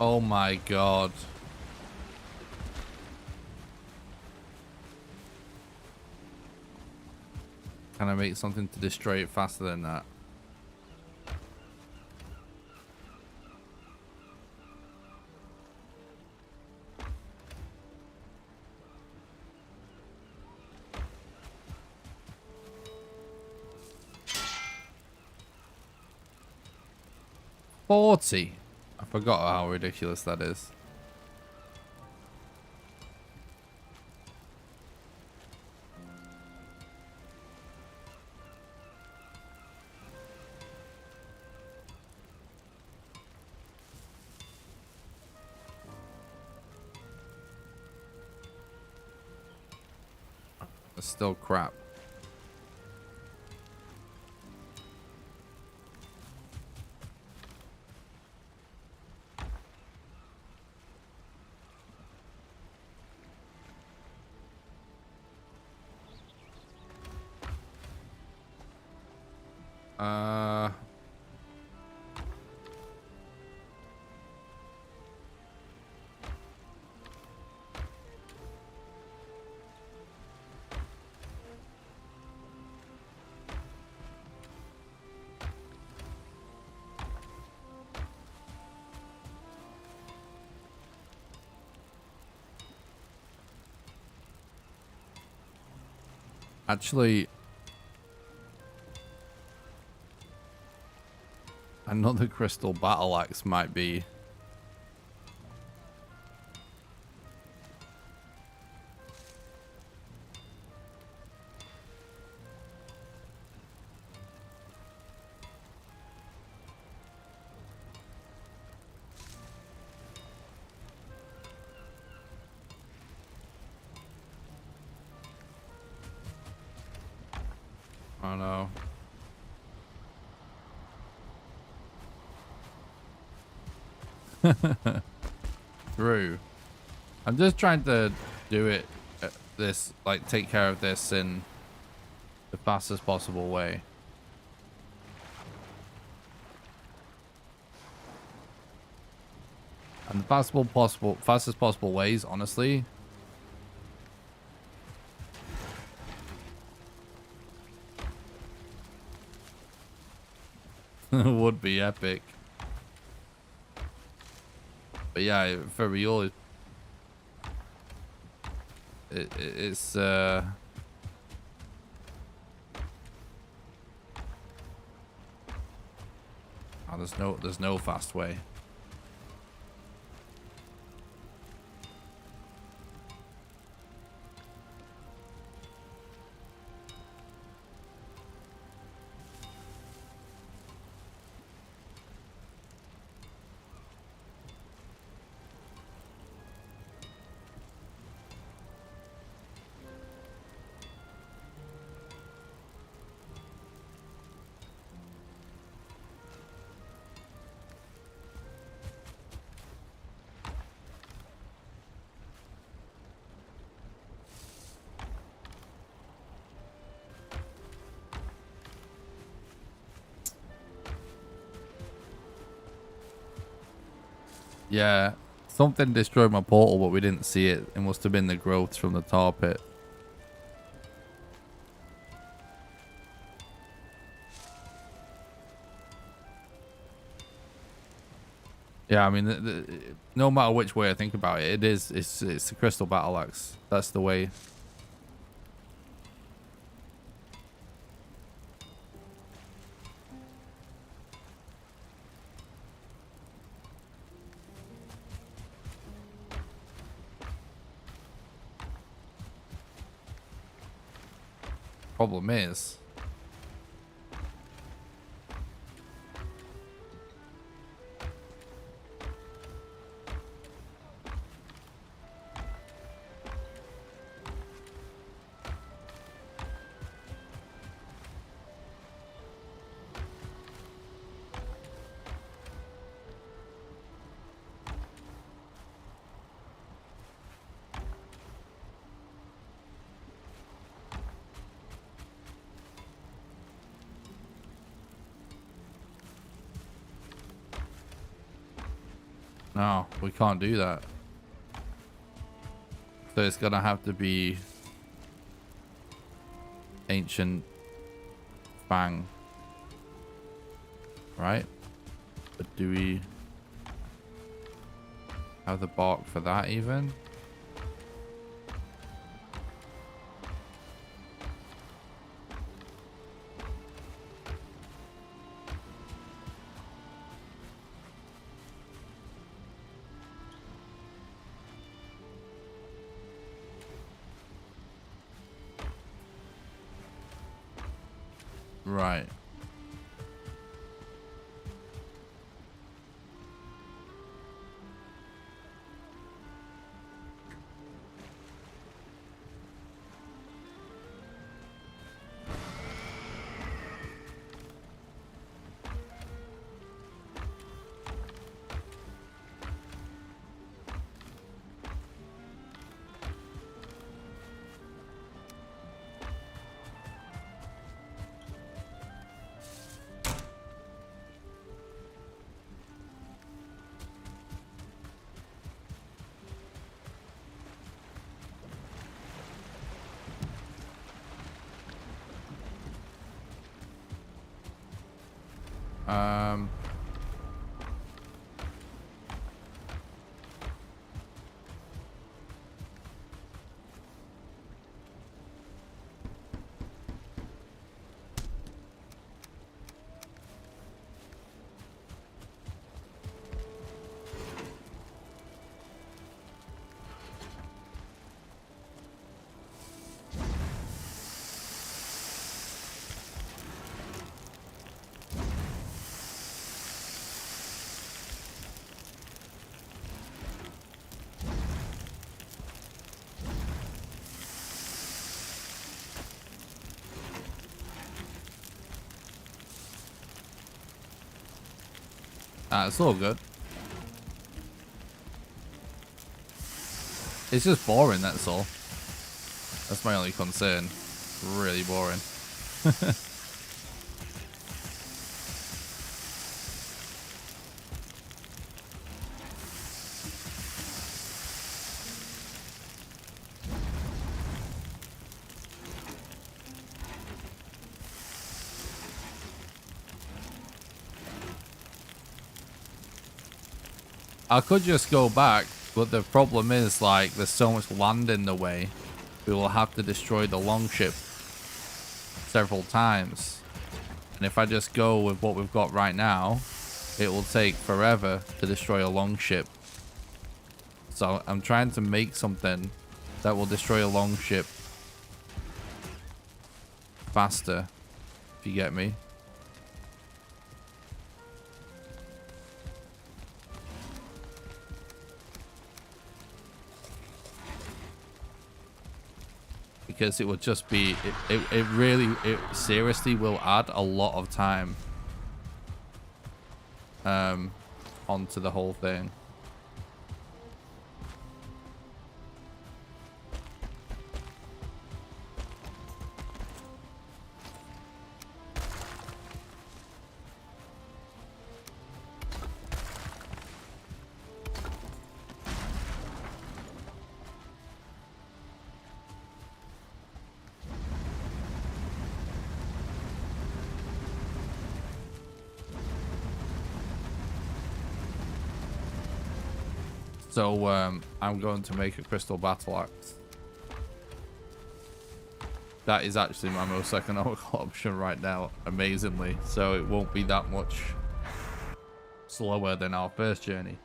Oh my god. Can I make something to destroy it faster than that? $40. I forgot how ridiculous that is. It's still crap. Actually, another crystal battle axe might be. I don't know. True. I'm just trying to do it, like take care of this in the fastest possible way. And the fastest possible ways, honestly. Would be epic. But yeah, for real, it's oh, there's no fast way. Yeah, something destroyed my portal, but we didn't see it. It must have been the growths from the tar pit. Yeah, I mean, no matter which way I think about it, it's the crystal battle axe. That's the way. Problem is, No, we can't do that. So it's gonna have to be ancient fang, right? But do we have the bark for that even? Right. Um, it's all good. It's just boring, that's all. That's my only concern. Really boring. I could just go back, but the problem is, like, there's so much land in the way. We will have to destroy the longship several times. And if I just go with what we've got right now, it will take forever to destroy a longship. So I'm trying to make something that will destroy a longship faster, if you get me. Because it would just be, it seriously will add a lot of time onto the whole thing. So I'm going to make a crystal battle axe. That is actually my most economical option right now, amazingly. So it won't be that much slower than our first journey.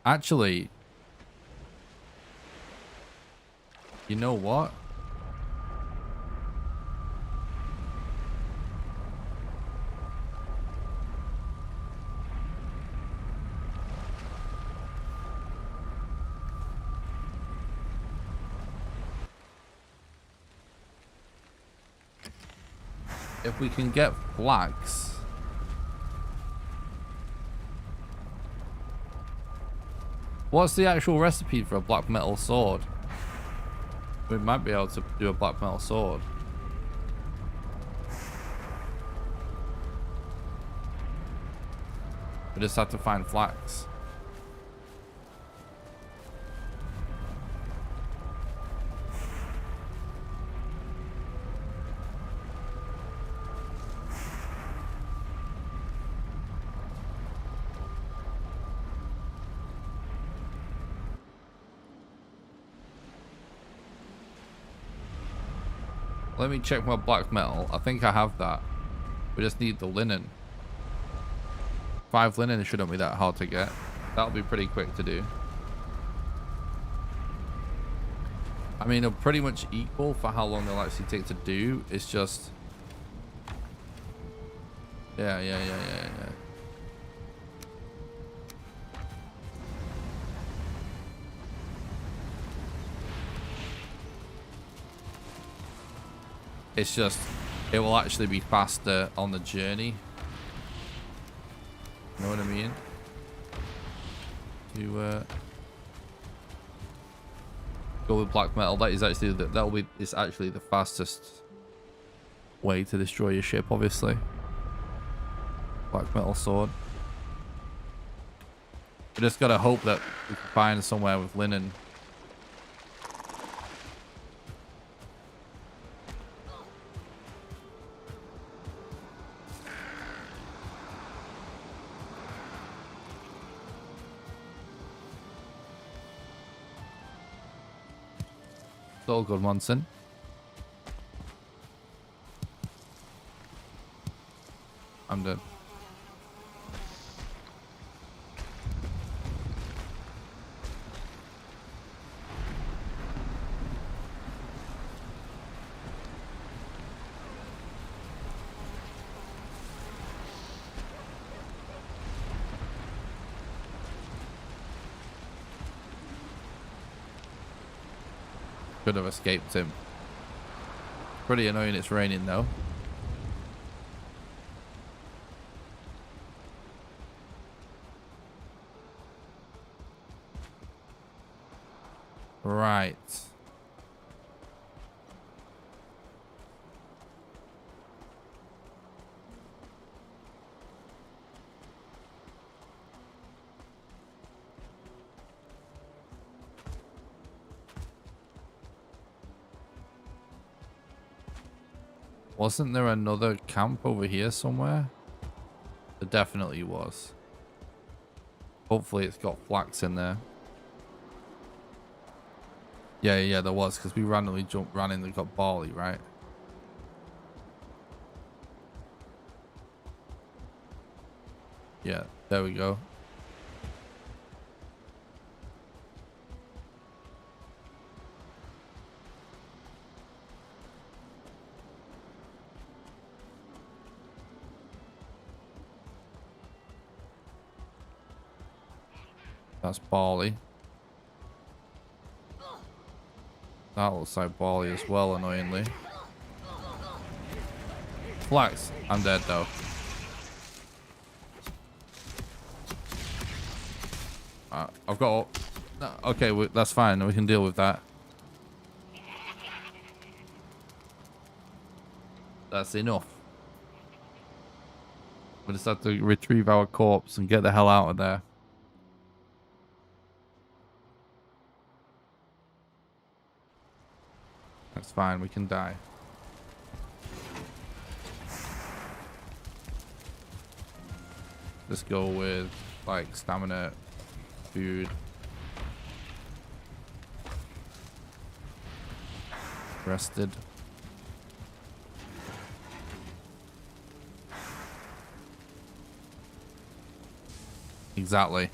Actually, you know what? If we can get flax, what's the actual recipe for a black metal sword? We might be able to do a black metal sword. We just have to find flax. Let me check my black metal. I think I have that. We just need the linen. 5 linen shouldn't be that hard to get. That'll be pretty quick to do. I mean, they're pretty much equal for how long they'll actually take to do. It's just... Yeah. It's just, it will actually be faster on the journey. You know what I mean? To go with black metal. That is actually it's actually the fastest way to destroy your ship, obviously. Black metal sword. We just gotta hope that we can find somewhere with linen. It's all good, Monson. I'm dead. Could have escaped him. Pretty annoying it's raining though. Right. Wasn't there another camp over here somewhere? There definitely was. Hopefully it's got flax in there. Yeah, there was, because we randomly ran in and got barley, right? Yeah, there we go. That's barley. That looks like barley as well, annoyingly. Flax. I'm dead, though. I've got... Okay, that's fine. We can deal with that. That's enough. We just have to retrieve our corpse and get the hell out of there. That's fine. We can die. Let's go with, like, stamina, food. Rested. Exactly.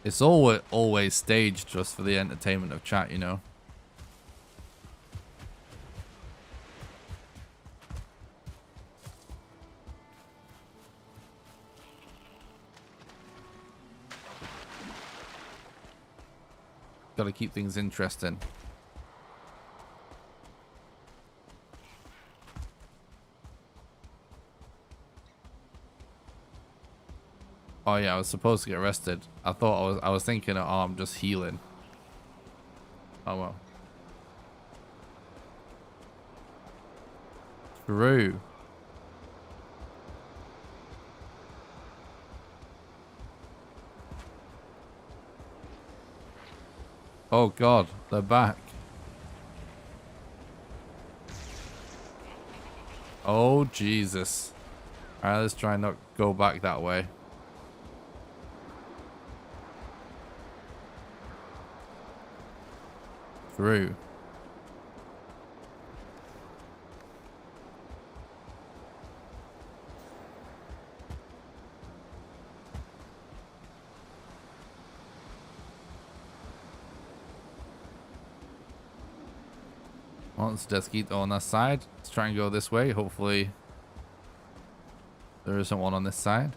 It's always staged just for the entertainment of chat, you know. got to keep things interesting. Oh yeah, I was supposed to get arrested. I was thinking, oh, I'm just healing. Oh well. True. Oh god, they're back. Oh Jesus. Alright, let's try and not go back that way. Through. Well, it's Deskeet on that side. Let's try and go this way. Hopefully there isn't one on this side.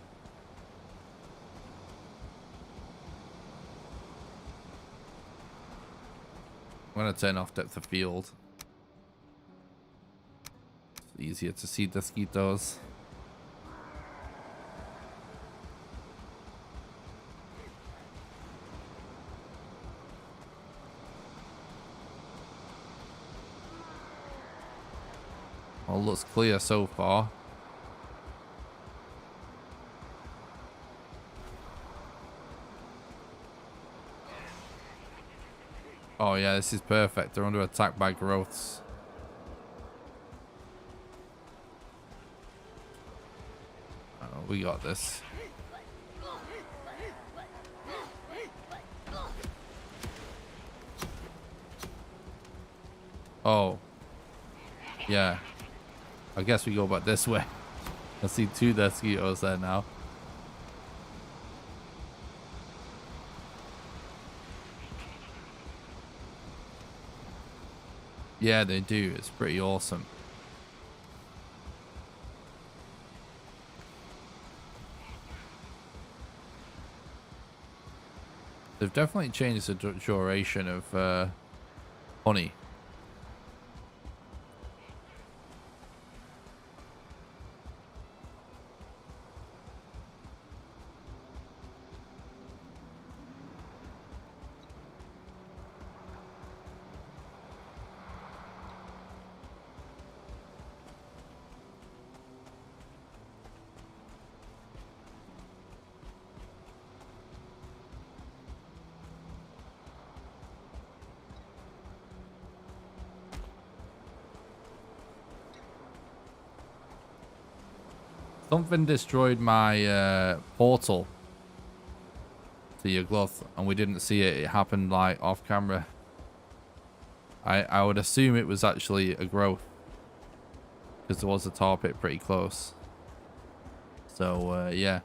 I'm going to turn off depth of field. It's easier to see Deskeetos. All looks clear so far. Oh yeah, this is perfect. They're under attack by growths. Oh, we got this. Oh. Yeah. I guess we go back this way. I see two mosquitoes there now. Yeah, they do. It's pretty awesome. They've definitely changed the duration of honey. Something destroyed my portal to your glove, and we didn't see it. It happened like off camera. I would assume it was actually a growth, because there was a tar pit pretty close. So yeah,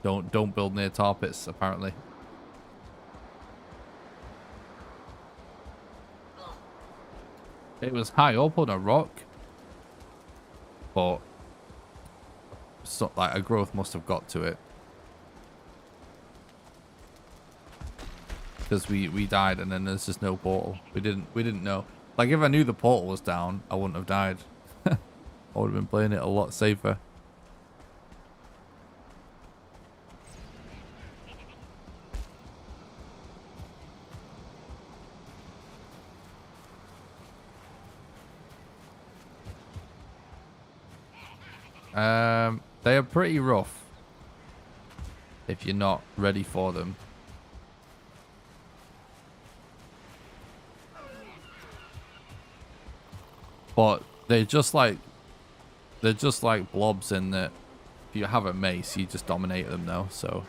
don't build near tar pits apparently. It was high up on a rock, but so, like a growth must have got to it, because we died and then there's just no portal. We didn't know. Like if I knew the portal was down, I wouldn't have died. I would have been playing it a lot safer. They are pretty rough if you're not ready for them. But they're just like blobs in that if you have a mace, you just dominate them though. So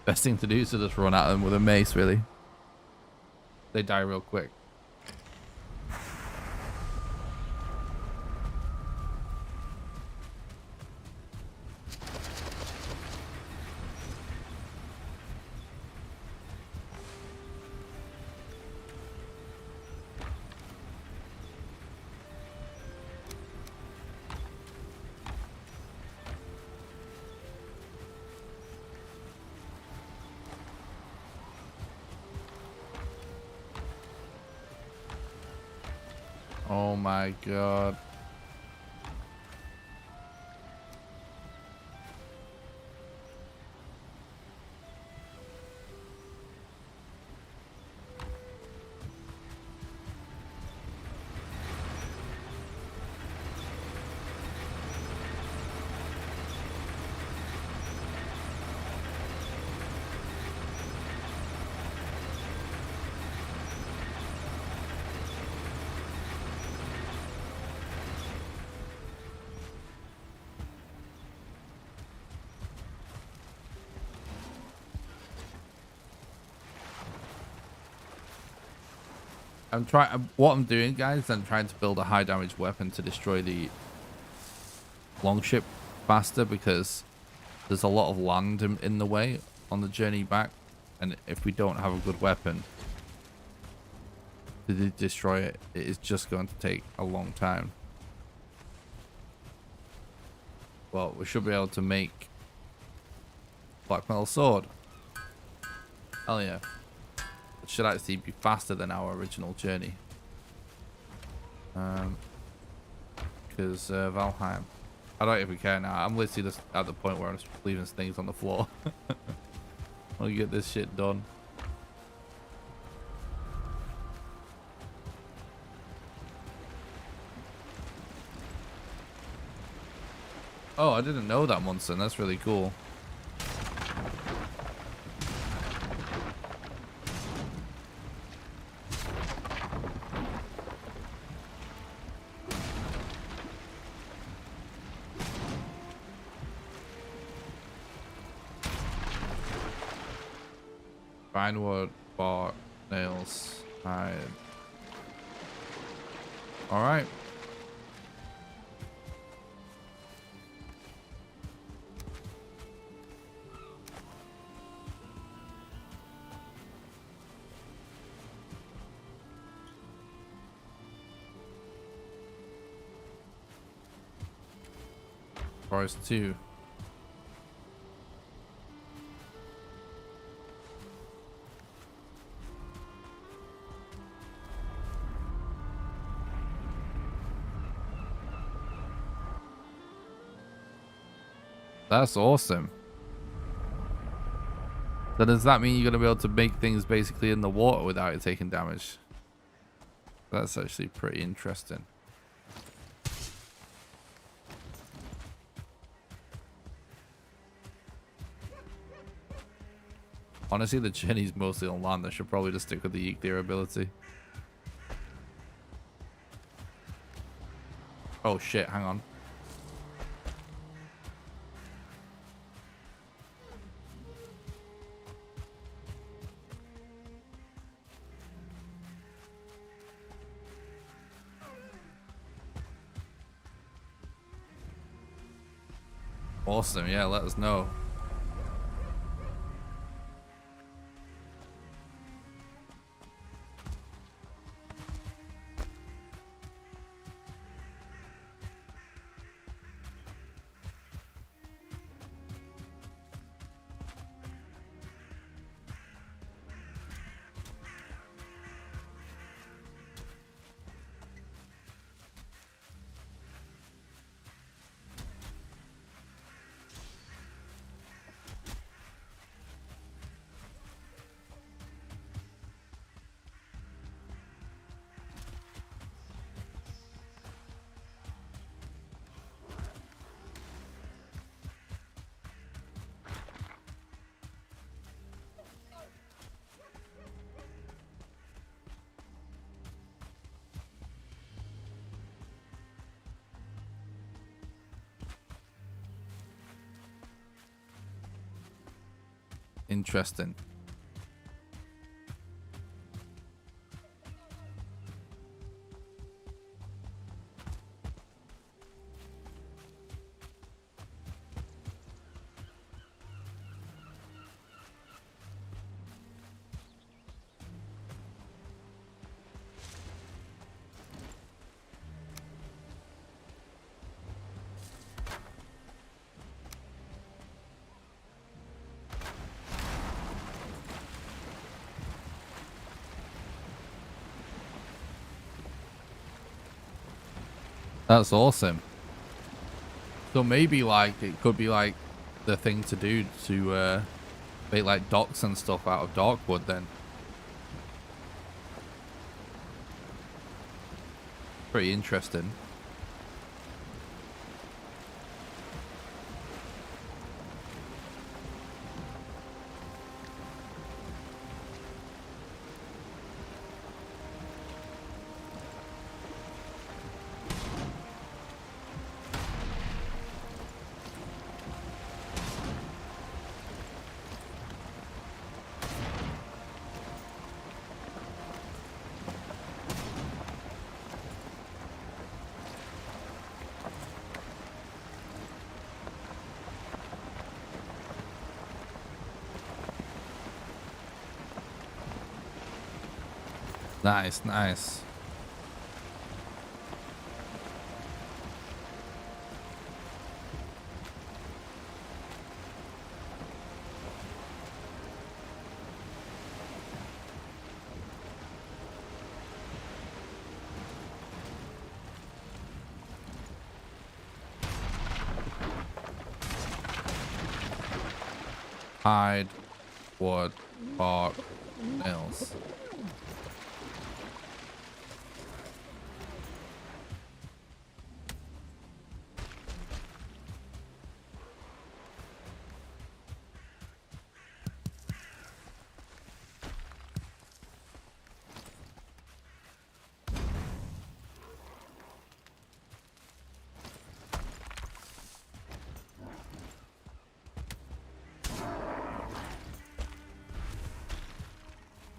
best thing to do is to just run at them with a mace, really. They die real quick. Oh my god. What I'm doing, guys, I'm trying to build a high damage weapon to destroy the longship faster, because there's a lot of land in the way on the journey back, and if we don't have a good weapon to destroy it, it is just going to take a long time. Well, we should be able to make black metal sword. Hell yeah. It should actually be faster than our original journey. Because Valheim. I don't even care now. I'm literally just at the point where I'm just leaving things on the floor. I'll get this shit done. Oh, I didn't know that, Munson. That's really cool. Fine wood, bark, nails, hide. Alright. Forest 2. That's awesome. So does that mean you're going to be able to make things basically in the water without it taking damage? That's actually pretty interesting. Honestly, the journey's mostly on land. I should probably just stick with the Yeek ability. Oh shit, hang on. Awesome, yeah, let us know. Interesting. That's awesome. So maybe like it could be like the thing to do to make like docks and stuff out of dark wood then. Pretty interesting. Nice, nice. Hide, wood, bark, nails.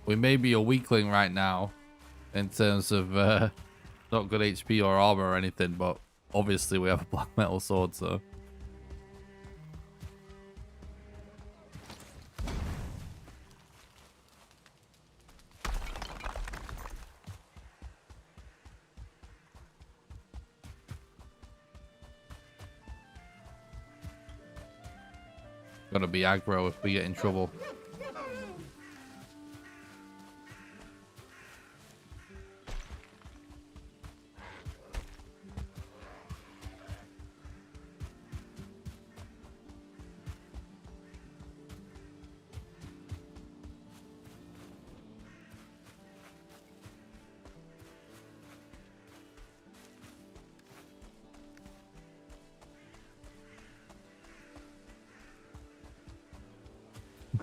We may be a weakling right now in terms of not good HP or armor or anything, but obviously we have a black metal sword, so. Gotta be aggro if we get in trouble.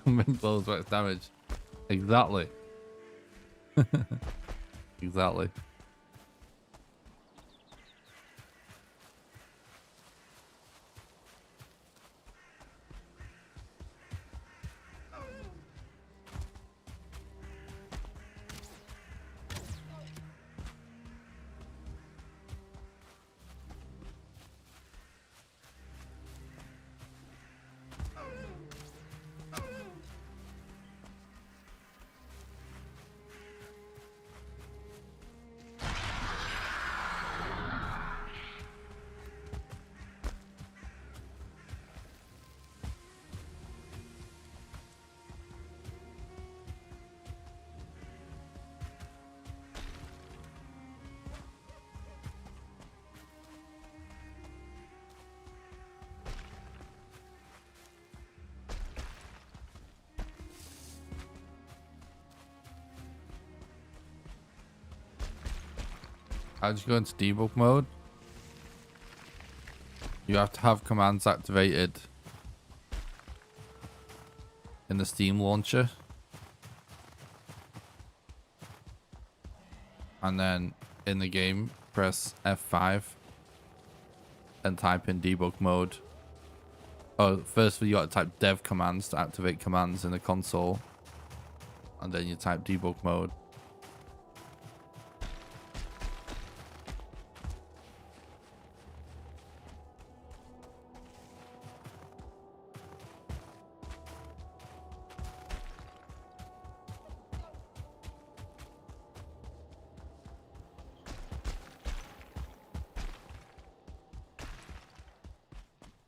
Wind blows max damage. Exactly. Exactly. How'd you go into debug mode? You have to have commands activated in the Steam launcher. And then in the game, press F5 and type in debug mode. Oh, first you got to type dev commands to activate commands in the console. And then you type debug mode.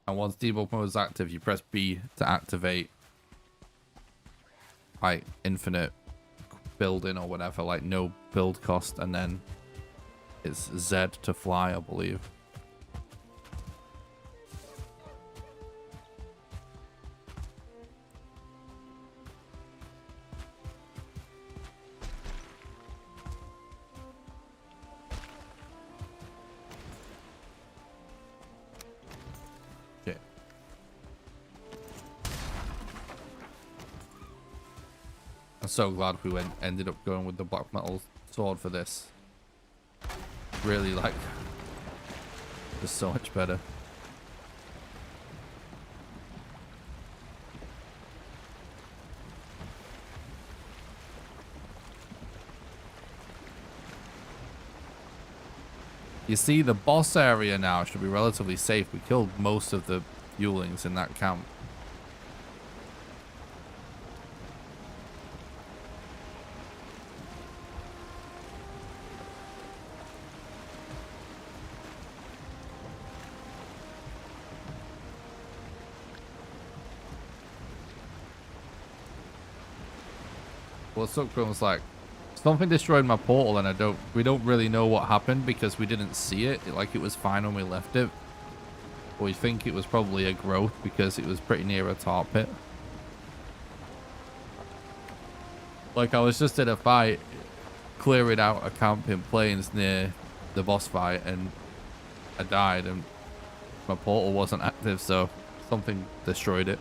And once debug mode is active, you press B to activate like infinite building or whatever, like no build cost, and then It's Z to fly, I believe. Okay. I'm so glad we ended up going with the black metal sword for this. Really, like, just so much better. You see, the boss area now should be relatively safe. We killed most of the Yulings in that camp. What's up, Chrome's like, something destroyed my portal and we don't really know what happened because we didn't see it. Like, it was fine when we left it. But we think it was probably a growth because it was pretty near a tar pit. Like, I was just in a fight, clearing out a camp in plains near the boss fight, and I died, and my portal wasn't active, so something destroyed it.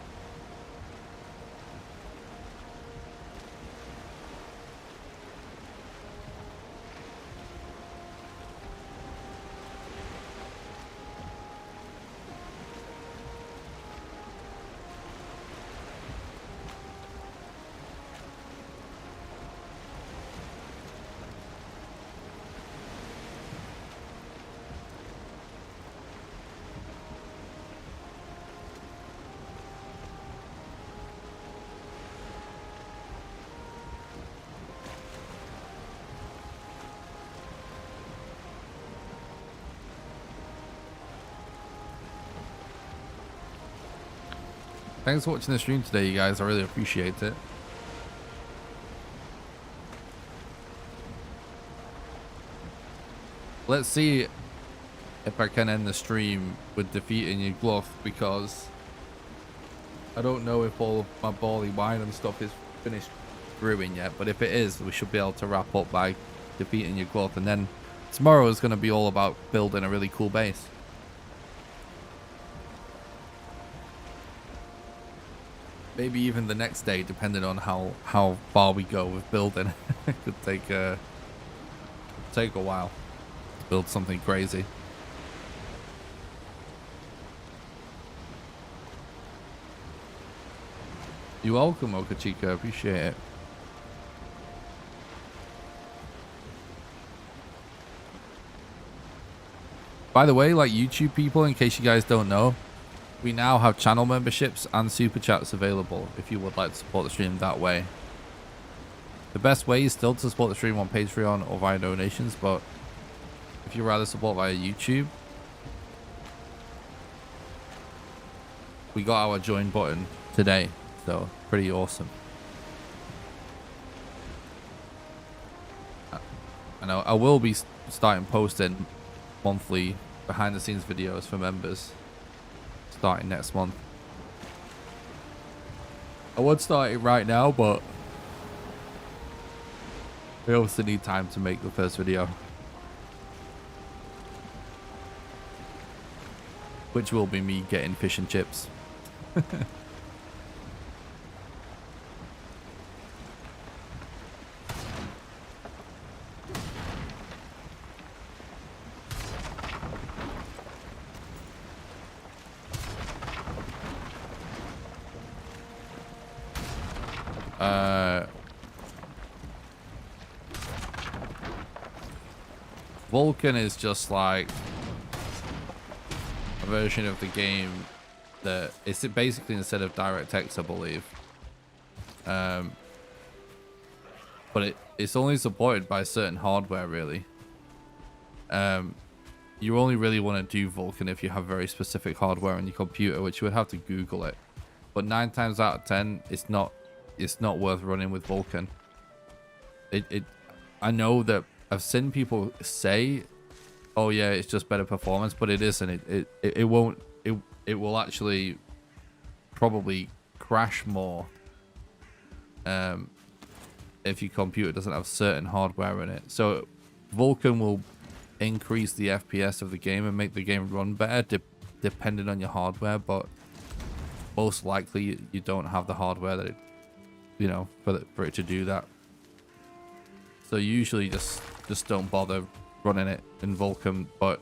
Thanks for watching the stream today, you guys. I really appreciate it. Let's see if I can end the stream with defeating your Gluff, because I don't know if all of my barley wine and stuff is finished brewing yet, but if it is, we should be able to wrap up by defeating your Gluff, and then tomorrow is going to be all about building a really cool base. Maybe even the next day, depending on how far we go with building. It could take a while to build something crazy. You're welcome, Okachika. Appreciate it. By the way, like, YouTube people, in case you guys don't know, we now have channel memberships and super chats available if you would like to support the stream that way. The best way is still to support the stream on Patreon or via donations, but if you'd rather support via YouTube, we got our join button today, so pretty awesome. I know I will be starting posting monthly behind the scenes videos for members starting next month. I would start it right now, but we also need time to make the first video, which will be me getting fish and chips. Vulcan is just like a version of the game that it's basically instead of DirectX, I believe. But it's only supported by certain hardware, really. You only really want to do Vulcan if you have very specific hardware on your computer, which you would have to Google it. But 9 times out of 10, it's not worth running with Vulcan. I know that I've seen people say oh yeah, it's just better performance, but it isn't. It won't. It will actually probably crash more if your computer doesn't have certain hardware in it. So Vulkan will increase the FPS of the game and make the game run better depending on your hardware, but most likely you don't have the hardware that for it to do that. So usually just don't bother running it in Vulkan. But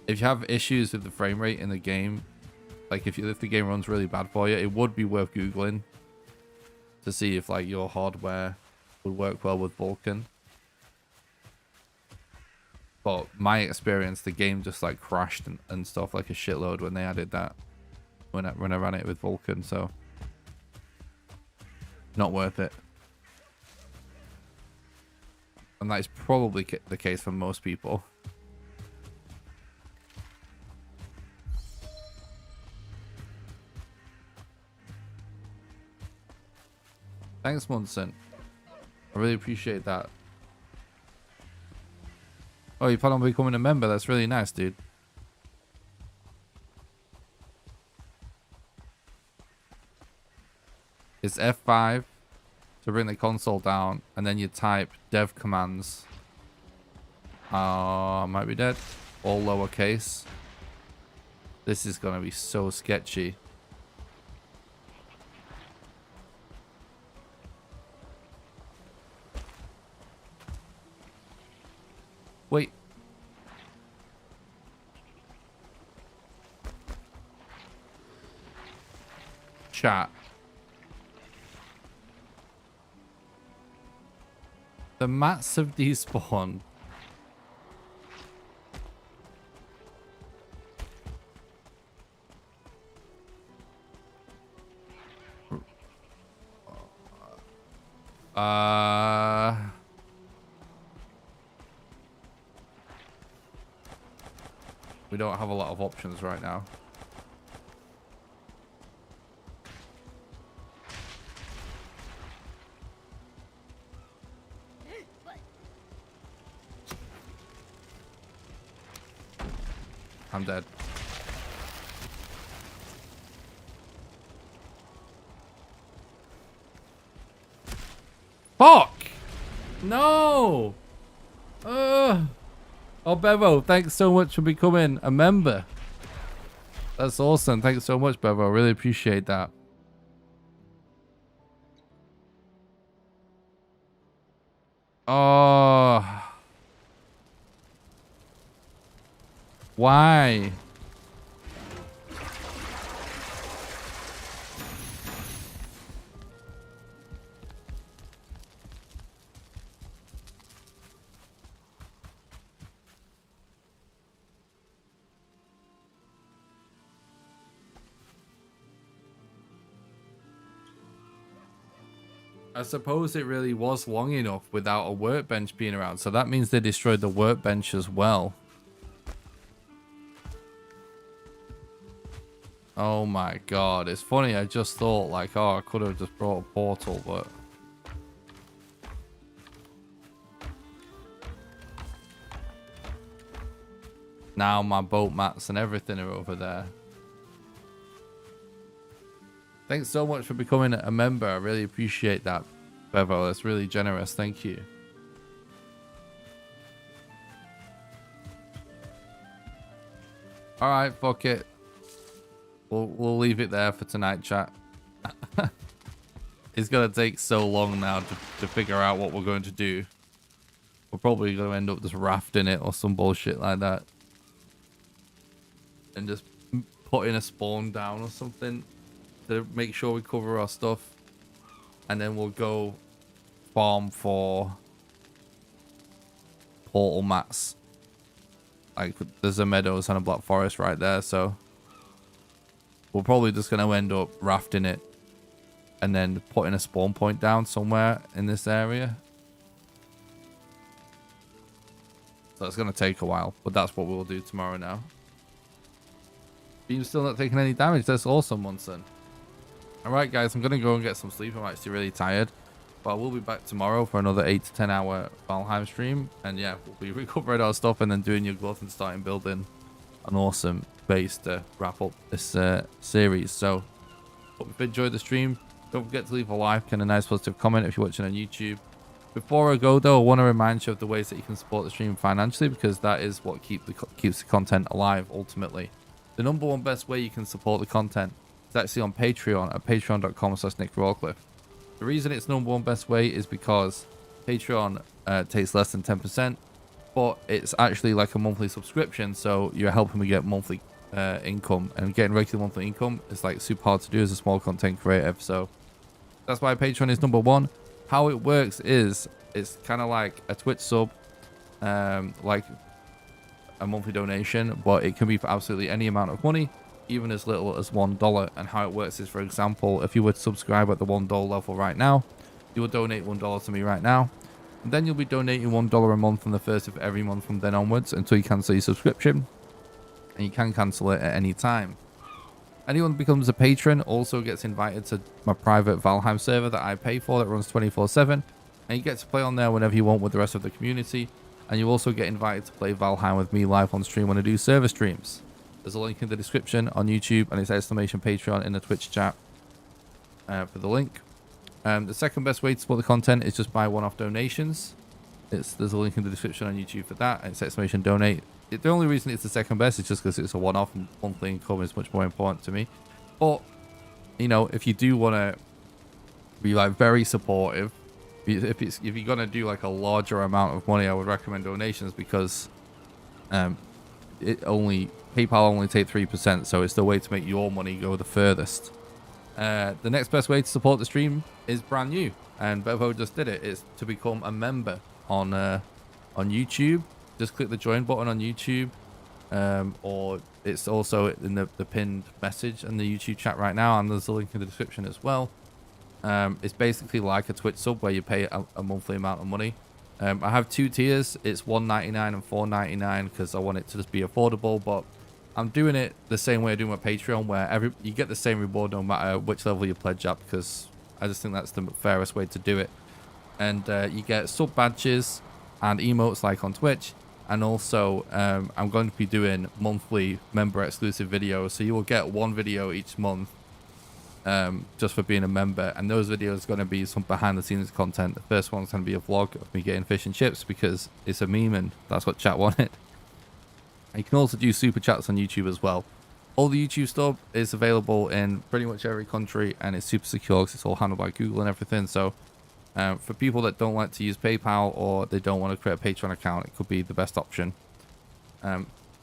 if you have issues with the frame rate in the game, like if the game runs really bad for you, it would be worth Googling to see if like your hardware would work well with Vulkan. But my experience, the game just like crashed and stuff like a shitload when they added that when I ran it with Vulkan. So not worth it. And that is probably the case for most people. Thanks, Munson. I really appreciate that. Oh, you plan on becoming a member? That's really nice, dude. It's F5 to bring the console down, and then you type dev commands. I might be dead. All lowercase. This is gonna be so sketchy. Wait. Chat. The mats have despawned. We don't have a lot of options right now. I'm dead. Fuck! No! Oh, Bevo, thanks so much for becoming a member. That's awesome. Thanks so much, Bevo. I really appreciate that. Oh. Why? I suppose it really was long enough without a workbench being around. So that means they destroyed the workbench as well. Oh my god. It's funny. I just thought like, oh, I could have just brought a portal, but... Now my boat mats and everything are over there. Thanks so much for becoming a member. I really appreciate that, Bevo. That's really generous. Thank you. All right, fuck it. We'll leave it there for tonight, chat. It's gonna take so long now to figure out what we're going to do. We're probably gonna end up just rafting it or some bullshit like that, and just putting a spawn down or something to make sure we cover our stuff, and then we'll go farm for portal mats. Like there's a meadows and a black forest right there, so we're probably just gonna end up rafting it and then putting a spawn point down somewhere in this area. So it's gonna take a while, but that's what we'll do tomorrow now. You're still not taking any damage. That's awesome, Munson. Alright guys, I'm gonna go and get some sleep. I'm actually really tired. But we'll be back tomorrow for another 8 to 10 hour Valheim stream. And yeah, we'll be recovering our stuff and then doing your growth and starting building an awesome base to wrap up this series. So hope you've enjoyed the stream. Don't forget to leave a like and a nice positive comment if you're watching on YouTube. Before I go though, I want to remind you of the ways that you can support the stream financially, because that is what keeps the content alive ultimately. The number one best way you can support the content is actually on Patreon at patreon.com/NickRawcliffe. The reason it's number one best way is because Patreon takes less than 10%, but it's actually like a monthly subscription, so you're helping me get monthly income, and getting regular monthly income is like super hard to do as a small content creative. So that's why Patreon is number one. How it works is it's kind of like a Twitch sub, like a monthly donation, but it can be for absolutely any amount of money, even as little as $1. And how it works is, for example, if you were to subscribe at the $1 level right now, you will donate $1 to me right now, and then you'll be donating $1 a month from the first of every month from then onwards until you cancel your subscription, and you can cancel it at any time. Anyone who becomes a patron also gets invited to my private Valheim server that I pay for, that runs 24/7, and you get to play on there whenever you want with the rest of the community. And you also get invited to play Valheim with me live on stream when I do server streams. There's a link in the description on YouTube, and it's !Patreon in the Twitch chat for the link. The second best way to support the content is just by one-off donations. There's a link in the description on YouTube for that, and it's !Donate. The only reason it's the second best is just because it's a one-off, and monthly income is much more important to me. But, you know, if you do want to be like very supportive, if you're gonna do like a larger amount of money, I would recommend donations, because PayPal only take 3%, so it's the way to make your money go the furthest. The next best way to support the stream is brand new, and Bevo just did it. It's to become a member on YouTube. Just click the join button on YouTube, or it's also in the pinned message in the YouTube chat right now, and there's a link in the description as well. It's basically like a Twitch sub where you pay a monthly amount of money. I have two tiers. It's $1.99 and $4.99 because I want it to just be affordable, but I'm doing it the same way I do my Patreon, where you get the same reward no matter which level you pledge at, because I just think that's the fairest way to do it. And you get sub badges and emotes like on Twitch. And also, I'm going to be doing monthly member exclusive videos, so you will get one video each month just for being a member, and those videos are going to be some behind the scenes content. The first one's going to be a vlog of me getting fish and chips because it's a meme and that's what chat wanted. And you can also do super chats on YouTube as well. All the YouTube stuff is available in pretty much every country, and it's super secure because it's all handled by Google and everything. So for people that don't like to use PayPal, or they don't want to create a Patreon account, it could be the best option.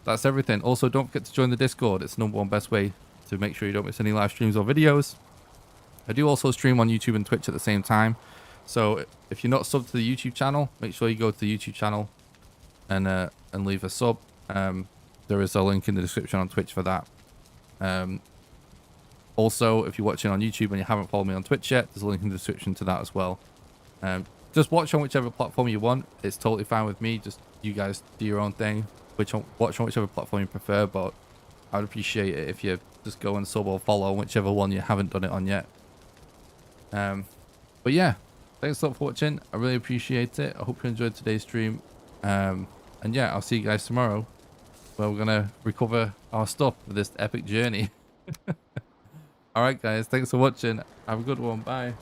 That's everything. Also, don't forget to join the Discord. It's the number one best way to make sure you don't miss any live streams or videos. I do also stream on YouTube and Twitch at the same time, so if you're not subbed to the YouTube channel, make sure you go to the YouTube channel and leave a sub. There is a link in the description on Twitch for that. Also, if you're watching on YouTube and you haven't followed me on Twitch yet, there's a link in the description to that as well. Just watch on whichever platform you want. It's totally fine with me. Just you guys do your own thing. Watch on whichever platform you prefer, but I would appreciate it if you just go and sub or follow whichever one you haven't done it on yet. But yeah, thanks a lot for watching. I really appreciate it. I hope you enjoyed today's stream. And yeah, I'll see you guys tomorrow, where we're gonna recover our stuff for this epic journey. All right, guys, thanks for watching. Have a good one. Bye.